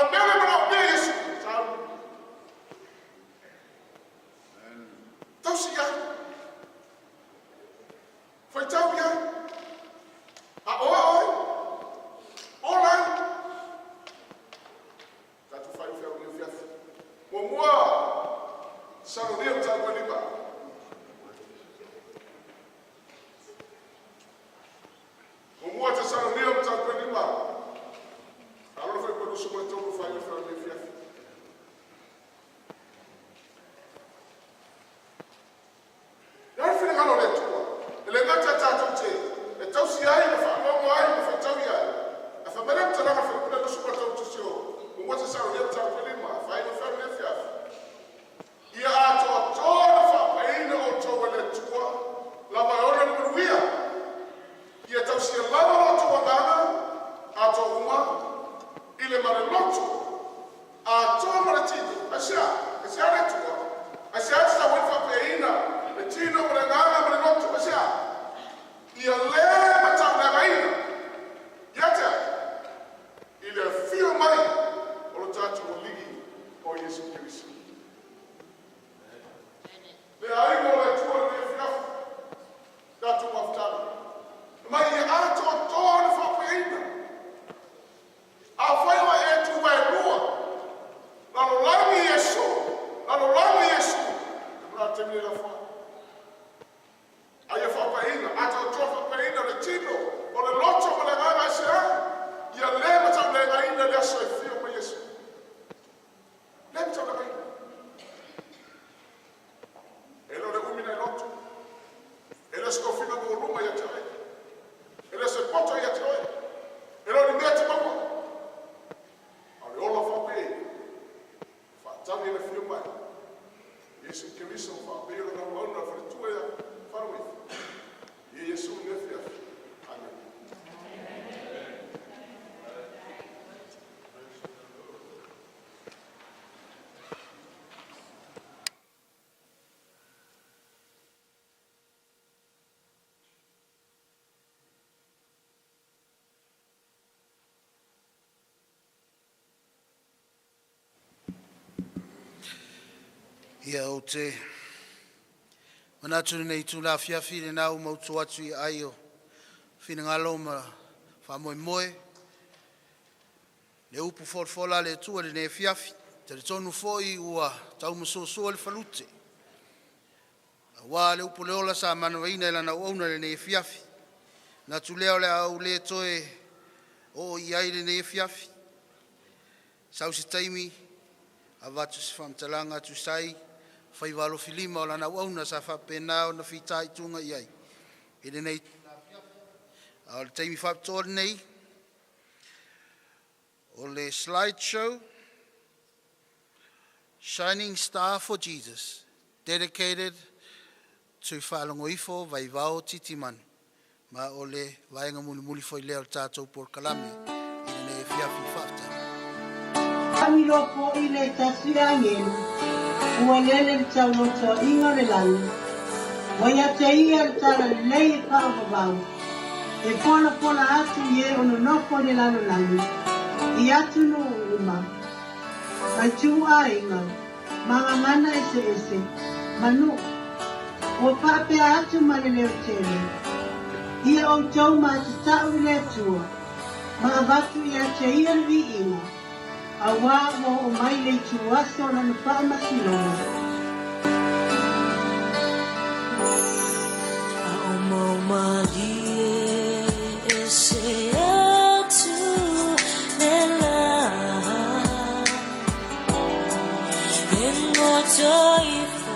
Yesu Kiriso whapeo na wauna wharetua ya Faalogoifo. Ie Yesu nefia. Amen. Ia o te manatu nei tu la fiafi le nau mautu atu i aio fina ngalo ma fa Moimoi le upu fola le tua le ne fiafi te le tonu foi ua tau masoso le falute wa le upu le ola sa manawaina ila na uauna le ne fiafi na tu leo le au le toe o i ai le ne fiafi sau si taimi avatu si famtalanga tu sai Vaivalo filima o lana wauna sa whapena o na whitai tunga iai. Ere nei o le taimi whaptor nei o le slideshow Shining Star for Jesus, dedicated to Faalogoifo Vaivao-Titimanu. Ma o le vaenga muli foi leo tātou por kalame ere nei fiafi whapta. Amiro po i le tasiangenu. Ua lele tau loto inga le langi. Waya te ia le tala lei whaavavau. E pona atu ye ono noko le lalo langi. I atu no uma. Mai tu a inga. Mangangana ese. Manu. O pape atu male leo tele. Ia o tau ma te tau le tua. Ma avatu ia te ia vi inga. Awa mo o mai le tuaso na nupa masilonga. Ao mau malie e se atu nela. E ngoto ifo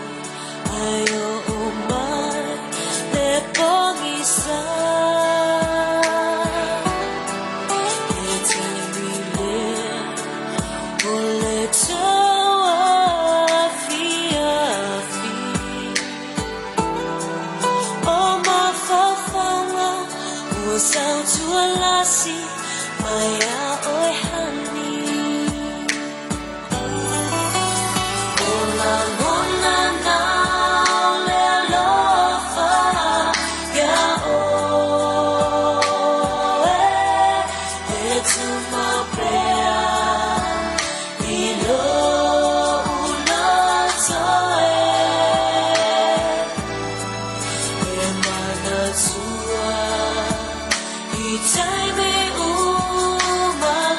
ayo o mai le pongisa. Sound to a lassie, Maya oi honey. Mona now le lofa ya oh it's my prayer. Ilo unazoe emana tua. Time umalava.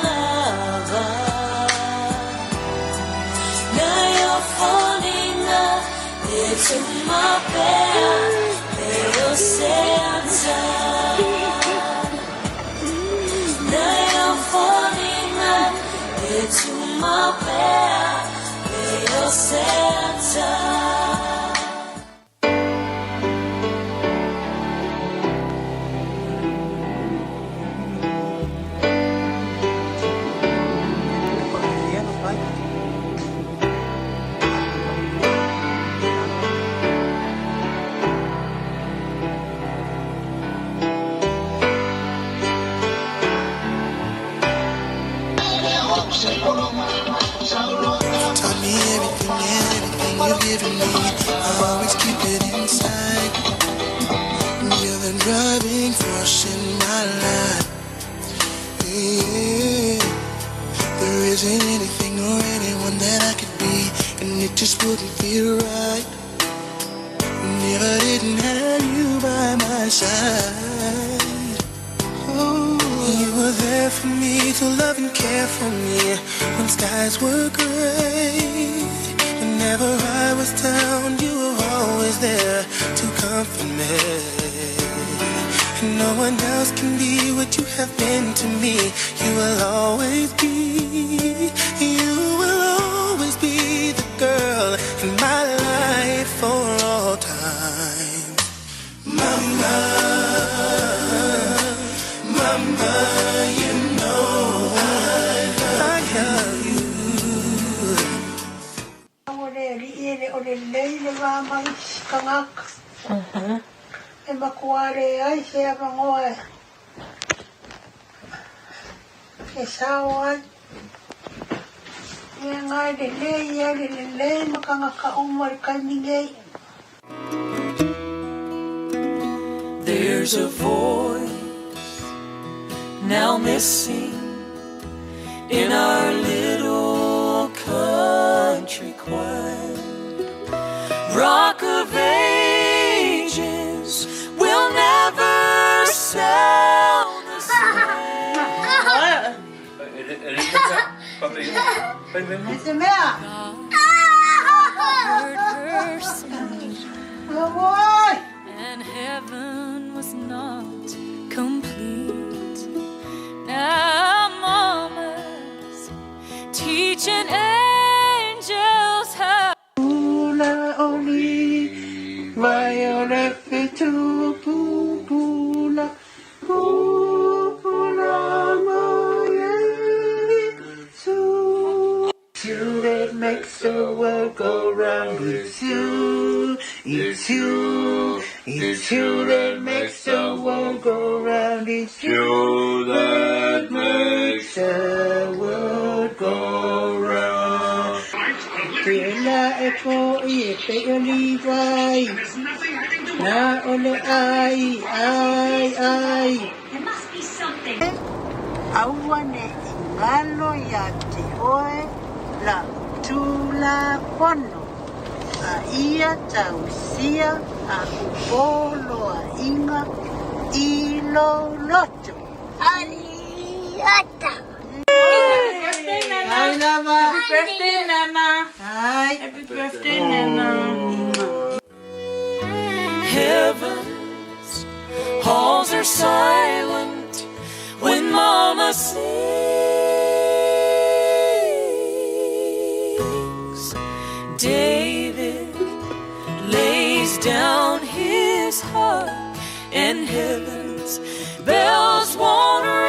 Now you're falling up into my bed. They'll say I'm tired. Now you're falling up into my bed. They'll say I'm tired. Tell me everything you've given me. I always keep it inside. You're the driving force in my life. Yeah. There isn't anything or anyone that I could be, and it just wouldn't feel right. If I didn't have you by my side. Oh, you were there for me to love and care for me when skies were gray. Whenever I was down, you were always there to comfort me. And no one else can be what you have been to me. You will always be, you will always be the girl in my life for all time. Mama, Mama, you know I love you. Ore ri ere ore lei makangaka. E makuare ai se amangoe. Ke sawan. E ngai le makangaka umar kaningei. There's a voice now missing in our little country choir. Rock of Ages will never sound the same. Heard her sing, and heaven was not complete. Now Mama's teaching angels how. Violet to Pula, you that makes the world go round. It's you, it's you, it's you that makes the world go round. It's you that makes the world go round. Tela echo e peoli vai. Na ole ai. There must be something. Awane ingalo ya te oe la tula pono. A ia tausia a kupolo a inga ilo loto. Aliata. Hi, Lava. Happy birthday, Nana. Hi. Happy birthday, Nana. Heaven's halls are silent when Mama sings. David lays down his heart, and heaven's bells won't ring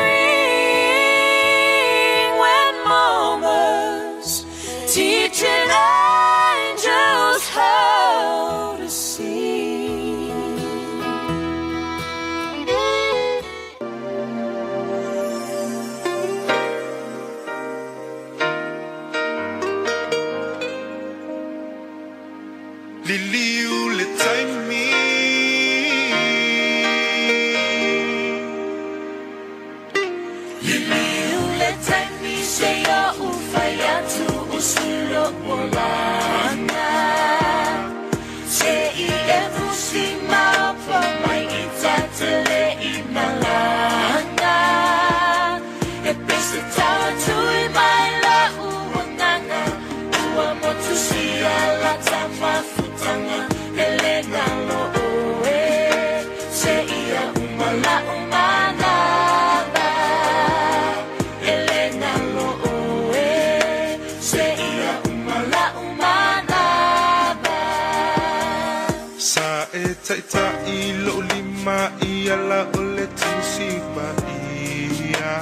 when Mama's teaching angels how to sing. Liliu le taimi Liliu le taimi se ya ufaya tu usulo molana se I efusi mapa mai itatele imalana e pese tawa tu I mai la uanganga ua motu si ala tama futanga elena lo oe se ia umala umana ba elena lo oe se ia umala umana ba sa e taita I lo lima ia la ole tusi ma ia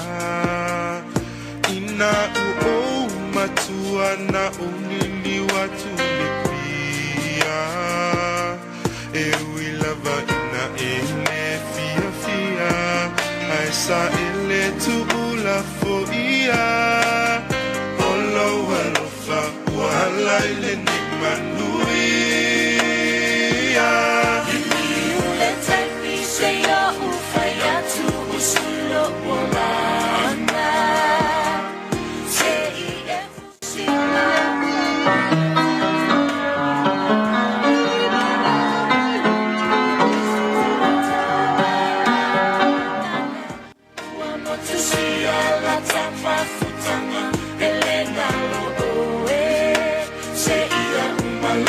ina u matua na unili watu lipia e wilava ina ele fia fia aisa ele tu ula foia olo walofa wala ile ni manuia Liliu le taimi se ya ufaya tu usulo molana se I efusi ua motu si ala tama futanga elena lo oe se ia umala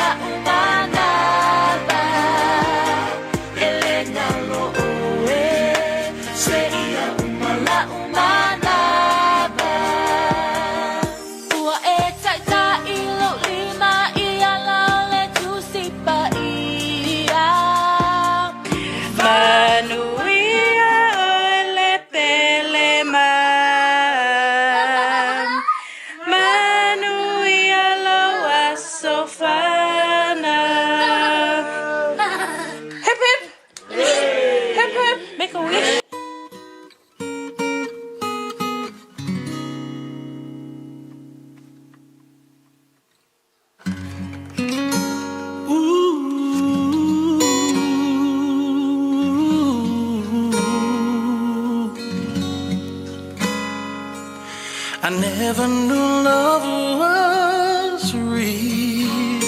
I never knew love was real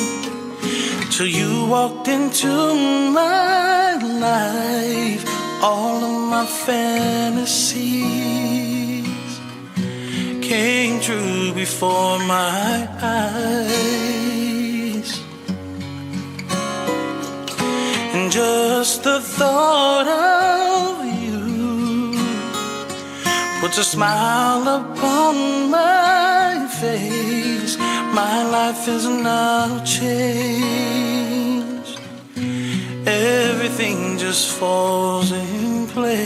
till you walked into my life. All of my fantasies came true before my eyes. And just the thought of you puts a smile upon my face. My life is now changed. Everything just falls in place.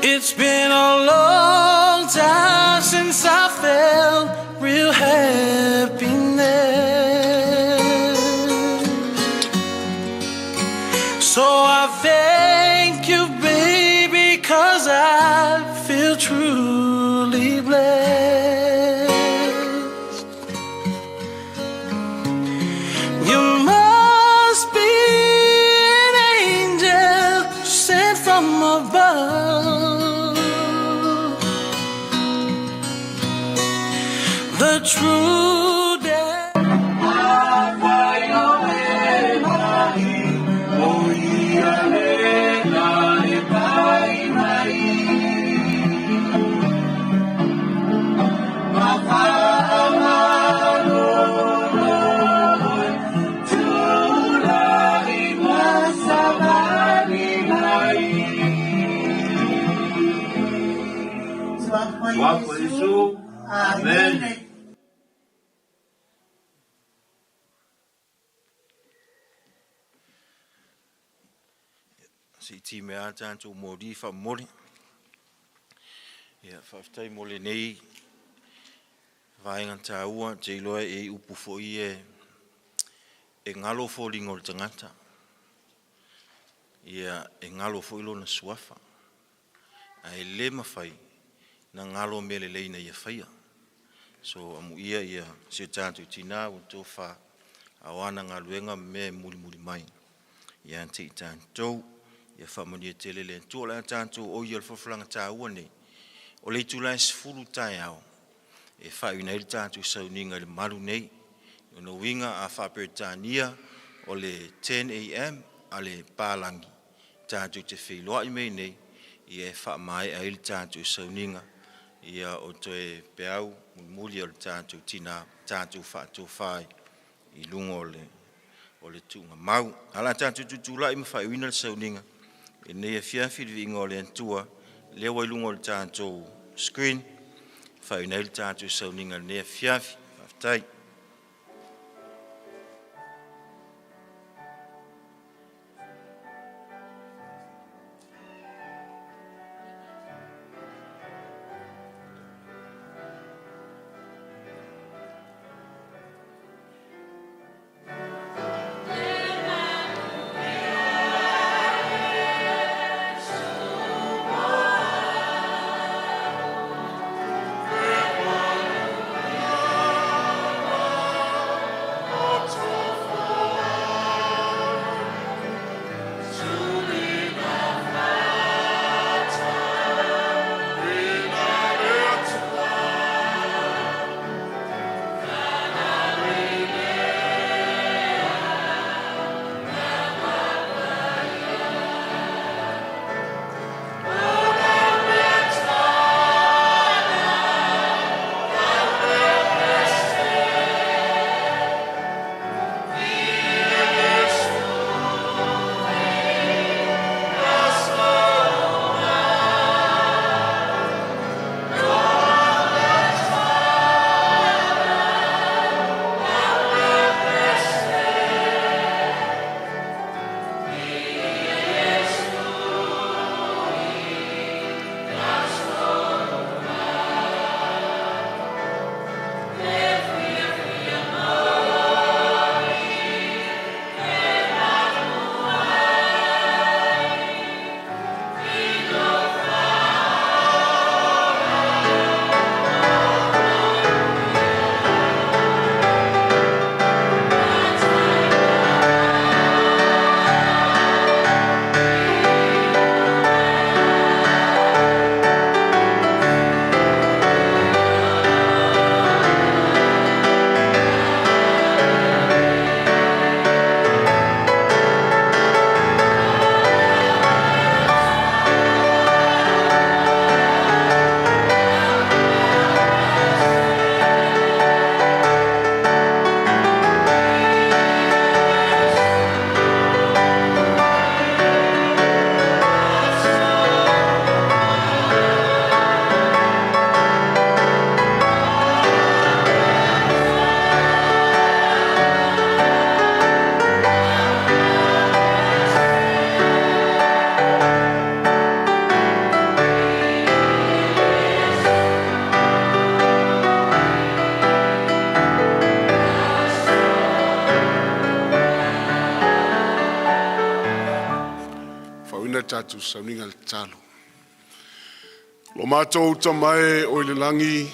It's been a long time since I felt real happiness. So I thank you, baby, 'cause I feel truly blessed. You must be an angel sent from above. The true day. Amen. Si ti mea tātou mōri wha mori. Ia whaftai mole nei. Vaenga tā ua, te iloa e upu fōi e ngalo fōri ngol tangata. Ia e ngalo fōi lona suafa. A e le mawhai na ngalo mele leina ia whaia. So amu ia se tātou tina o tō wha awana ngā luenga me muri mai. Ia te i tātou. Ia whamoni e tele le tō la tātou o ia whawhalanga tā ua nei. O le tūlai sifuru tai au. E whai nei le tātou sauninga le maru nei. O no winga a whaperetania o le 10 AM a le pālangi. Tātou te whiloa i mei nei. Ia e wha mai a il tātou sauninga. Ia o toe peau muli o le tātou tina tātou whātou whai. I lungo o le tūnga mau. Hala tātou tutula i mawhai uina le sauninga. E nei e fiafi le ingo le antua. Leo i lungo le tātou screen. Whai nei le tātou sauninga nei e fiafi. Whaftai. mātou sauninga le talo. Lo mātou tamae o le langi,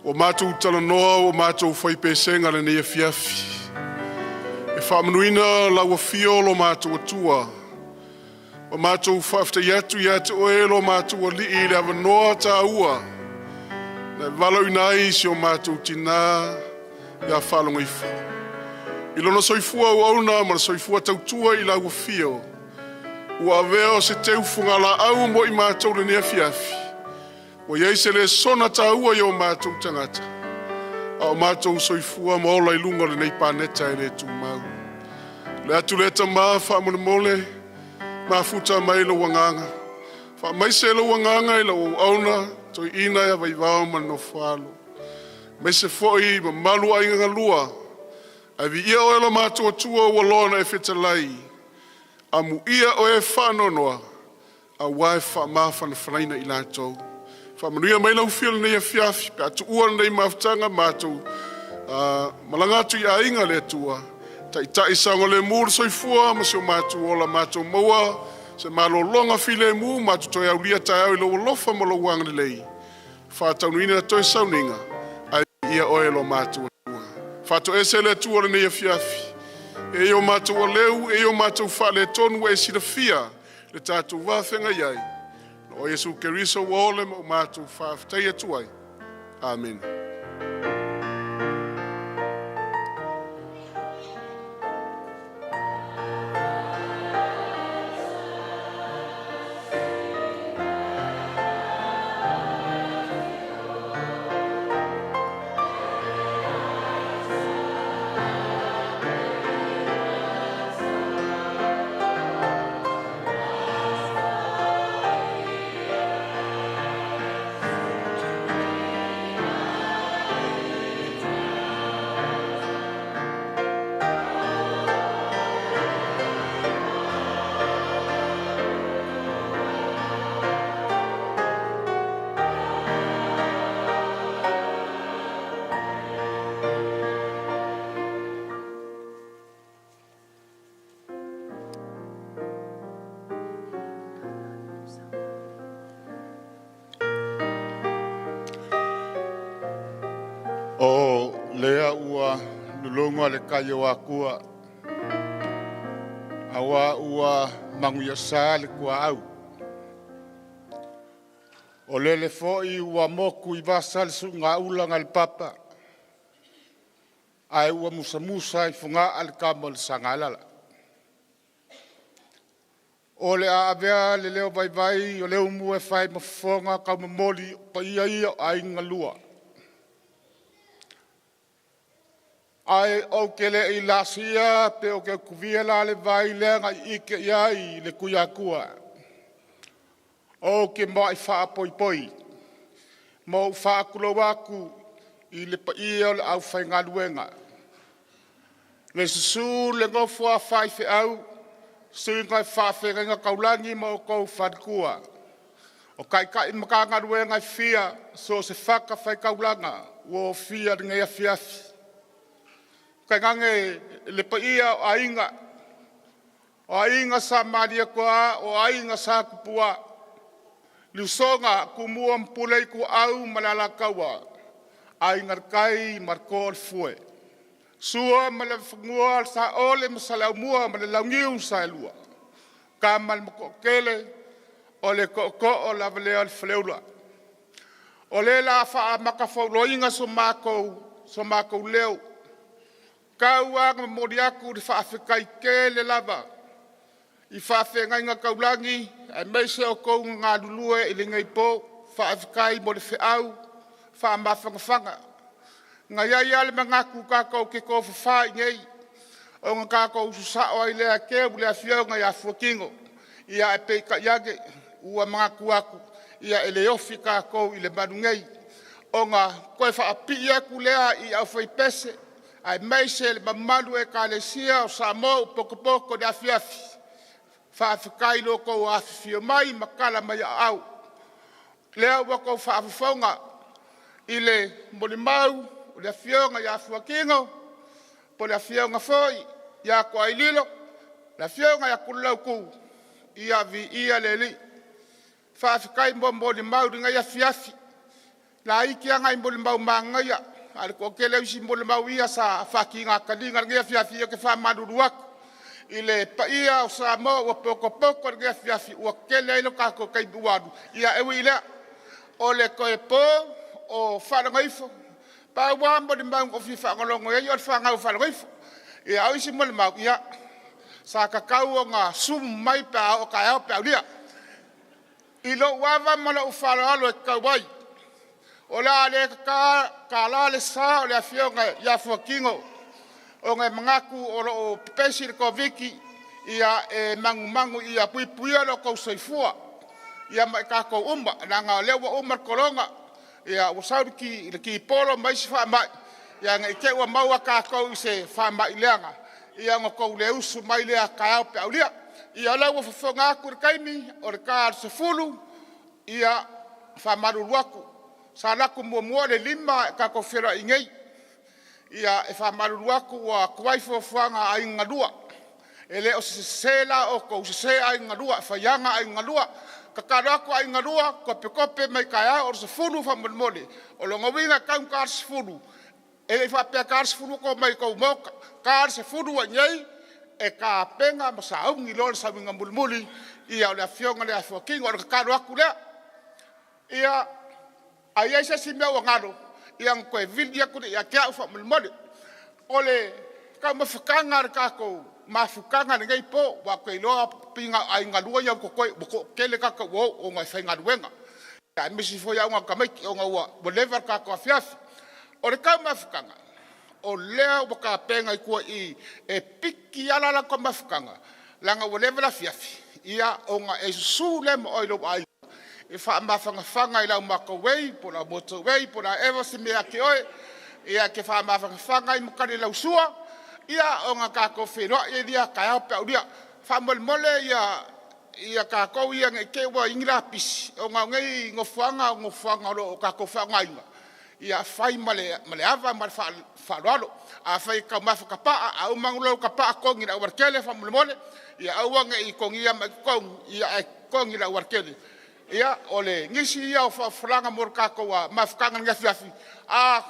o mātou talanoa o mātou whaipesenga le nei fiafi. E whaamanuina laua fio lo mātou atua, o mātou whafta yatu yatu oe lo mātou ali I le avanoa ta ua, na walau inai si o mātou tina ia Faalogoifo. I lona soifua o auna ma soifua tautua I laua fio, ua avea se teu fungala au mo I mātou le nea fiafi. O iei se le sona ta ua I o mātou tangata. A o mātou soifua ma ola I lunga le nei pāneta e le tu mau. Le atu le tama wha mole, ma futa mai lo wanganga. Wha mai se lo wanganga I lo auna, toi ina ia vaivao ma no whalo. Mai se foi ma malu a inga lua, a vi ia o ela mātou atua ua lona e whetalai, a mu ia o e whanonoa, a wae wha mawhana whanaina I lātou. Wha manuia mai lau whio nei a fiafi, pe atu ua nei mawhtanga mātou, malangatu I a inga le atua, tai sanga le mūra soifua, ma se o mātou ola mātou maua, se malo longa file mu, mātou toi au lia tai au I lo lofa ma lo wanga lei. Wha taunuina toi sauninga, ai ia oe lo mātou atua. Wha to e se le atua le nei a fiafi. E o mātou a leu, e o mātou wha le tonu e sira fia, le tātou wāwhenga iai. O Jesu Keriso wa ole mo mātou wha aftai atuai. Amen. O lea ua lulunga le kai o akua. Awa ua manguia sa le kua au. O lele foi ua moku I vasa le sunga ulanga le papa. Ai ua musa I funga al kama le sangalala. O le a avea le leo vai o leo mua fai mafonga ka mamoli pa ia a inga lua. Ai o kele I lasia pe o ke kuvia la le vai lenga ike iai le kuyakua. O ke mai wha poi. Mo wha kulowaku I le pa ia le au whai ngaluenga. Le susu le ngofua whai fe au, sui ngai wha whenga kaulangi mo kou whadkua. O kai maka ngaluenga I fia, so se whaka whai kaulanga, wo fia ngea fiafi. Kai ngange le pa ia o ainga sa maria koa, o ainga sa kupua. Lusonga kumua mpulei ku au malala kaua. Ainga kai marko fue. Sua mala fungua sa ole masala mua mala laungiu sa lua. Kamal mako kele ole ko o la vale al fleula. Ole la fa makafo loinga so mako leo. Kaua moriaku di whaafekai kele lava. I whaafenga kaulangi, ai meise o kou ngā lulue I le ngai pō, whaafekai mo le whiau, whaamawhangawhanga. Ngā iai ale mangaku kākou ke kō whawhai ngei, o ngā kākou susao ai lea keu lea whiau ngai a fuakingo, ia e peika iage, ua mangaku aku, ia ele ofi kākou I le manu ngei, o ngā koe whaapi aku lea I au whaipese, ai meise le mamalu e kālesia o sa mou poko de afiafi. Whaafikai loko o afifio mai makala mai au. Lea wako whaafifonga I le molimau o le afionga I afuakingo, po le afionga foi, I a ko aililo, le afionga I a kulau ku. ia vi ia leli. Whaafikai mbombo ni mau ringa ia fiafi. La iki anga imboli mau mangaya. Ale ko kele usi imboli mau ia sa whaki ngā kalinga ringa ia fiafi ia ke whamaduru aku. Ile pa ia o sa mo o poko ringa ia fiafi ua kele ilo kako kai duadu. Ia ewe ilea. Ole koe po o Faalogoifo. Pa wambo ni mau o fi whaangolongo ia i o whaangau Faalogoifo. Ia au isi mole mau ia. Sa kakau o ngā sumu mai pa o kai au pa ulia. Ilo wawa mala u Faaloalo e kauai. O la ale ka la le sa o le afionga ia fuakingo. O ngai mangaku o lo pesi le koviki ia e mangu ia puipuia lo kou soifua. Ia mai kako umma na ngā lewa umma koronga. Ia usauri ki polo mai si wha mai. Ia ngai ke ua maua kako i se wha mai leanga. Ia ngoko le usu mai lea kai au pe aulia. Ia lau whafonga aku re kaimi o re ka se fulu. Ia wha maruru aku. Sa laku mua le lima ka ko whira i ngei. Ia e wha maruru aku wa kuwaifo whanga a inga lua. E le o se sela o ko se se a inga lua. Whaianga a inga lua. Kakaro aku a inga lua. Kope mai kaya o se fulu wha mole. O lo ngawinga kaun ka se fulu. E le wha pia ka se fulu ko mai ko moka. Ka se fulu a ngei. E ka penga ma sa aungi lor sa winga mulmuli. Ia o le afionga le afuakinga o le kakaro aku lea. Ia ai ai si mea o ngaro. Ia koe vili aku ia kia ufa mulmole. Ole ka mawhakanga re kako mawhakanga ni ngai po. Wa koe loa pinga ai ngalua iau kokoe. Wako kele kaka wau o ngai whai ngaruenga. Ia misi fo iau ngā kamaiki o ngā ua. Whatever kako a fiafi. Ole ka mawhakanga. O lea waka penga i kua i e piki alala ko mawhakanga. Langa whatever la fiafi. Ia o ngā e su le mo oilo ai. E wha mawhangawhanga i lau makawei, po la motorwei, po la ewa si mea ke oe. Ia ke wha mawhangawhanga i mukari lau sua. Ia o ngā kako whenua i ria kai au pe uria. Wha mole ia kako ia ngai ke ua ingira pisi. O ngā ngai ngofuanga o kako whanga inga. Ia whai male ava male whaaloalo. A whai ka mawhakapaa, a umangulau kapaa kongi na uarkele wha mole. Ia auanga i kongia mai kong, ia e kongi na uarkele. Ia ole ngisi ia o whafranga mor kako wa mawhakanga nga fiafi. A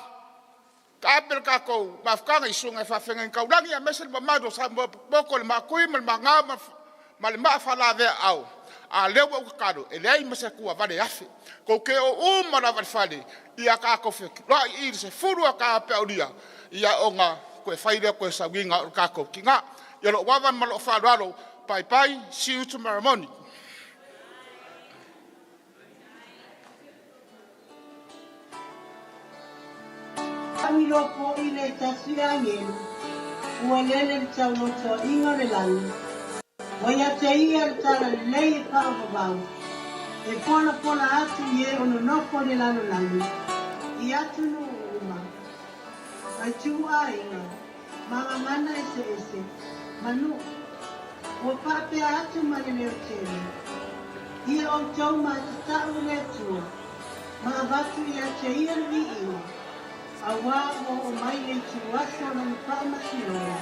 kapel kako mawhakanga i sunga whawhenga in kaurangi a mesel mamado sa moko le makui mal manga mal mawhalawe au. A lewa ukakado e lei masa kua vare afe. Ko ke o umara vare whale ia kako whek. Rai i se furua ka pe auria. Ia o ngā koe whairea koe sa winga o kako ki ngā. Ia lo wawan malo whaararo. Bye, see you tomorrow morning. Amilo po ile tasiangin, uelele tauloto ingorelan, wayateia tala lei pavavau, e pola atu ye ononoko le lalo lani, I atu no uma, ai tua inga, mana ese, manu, o pape atu maneleo tele, ia o tau ma tatau le tua, ma vatu ia teia vi inga, awa o mai le tuaso na mpama siroa.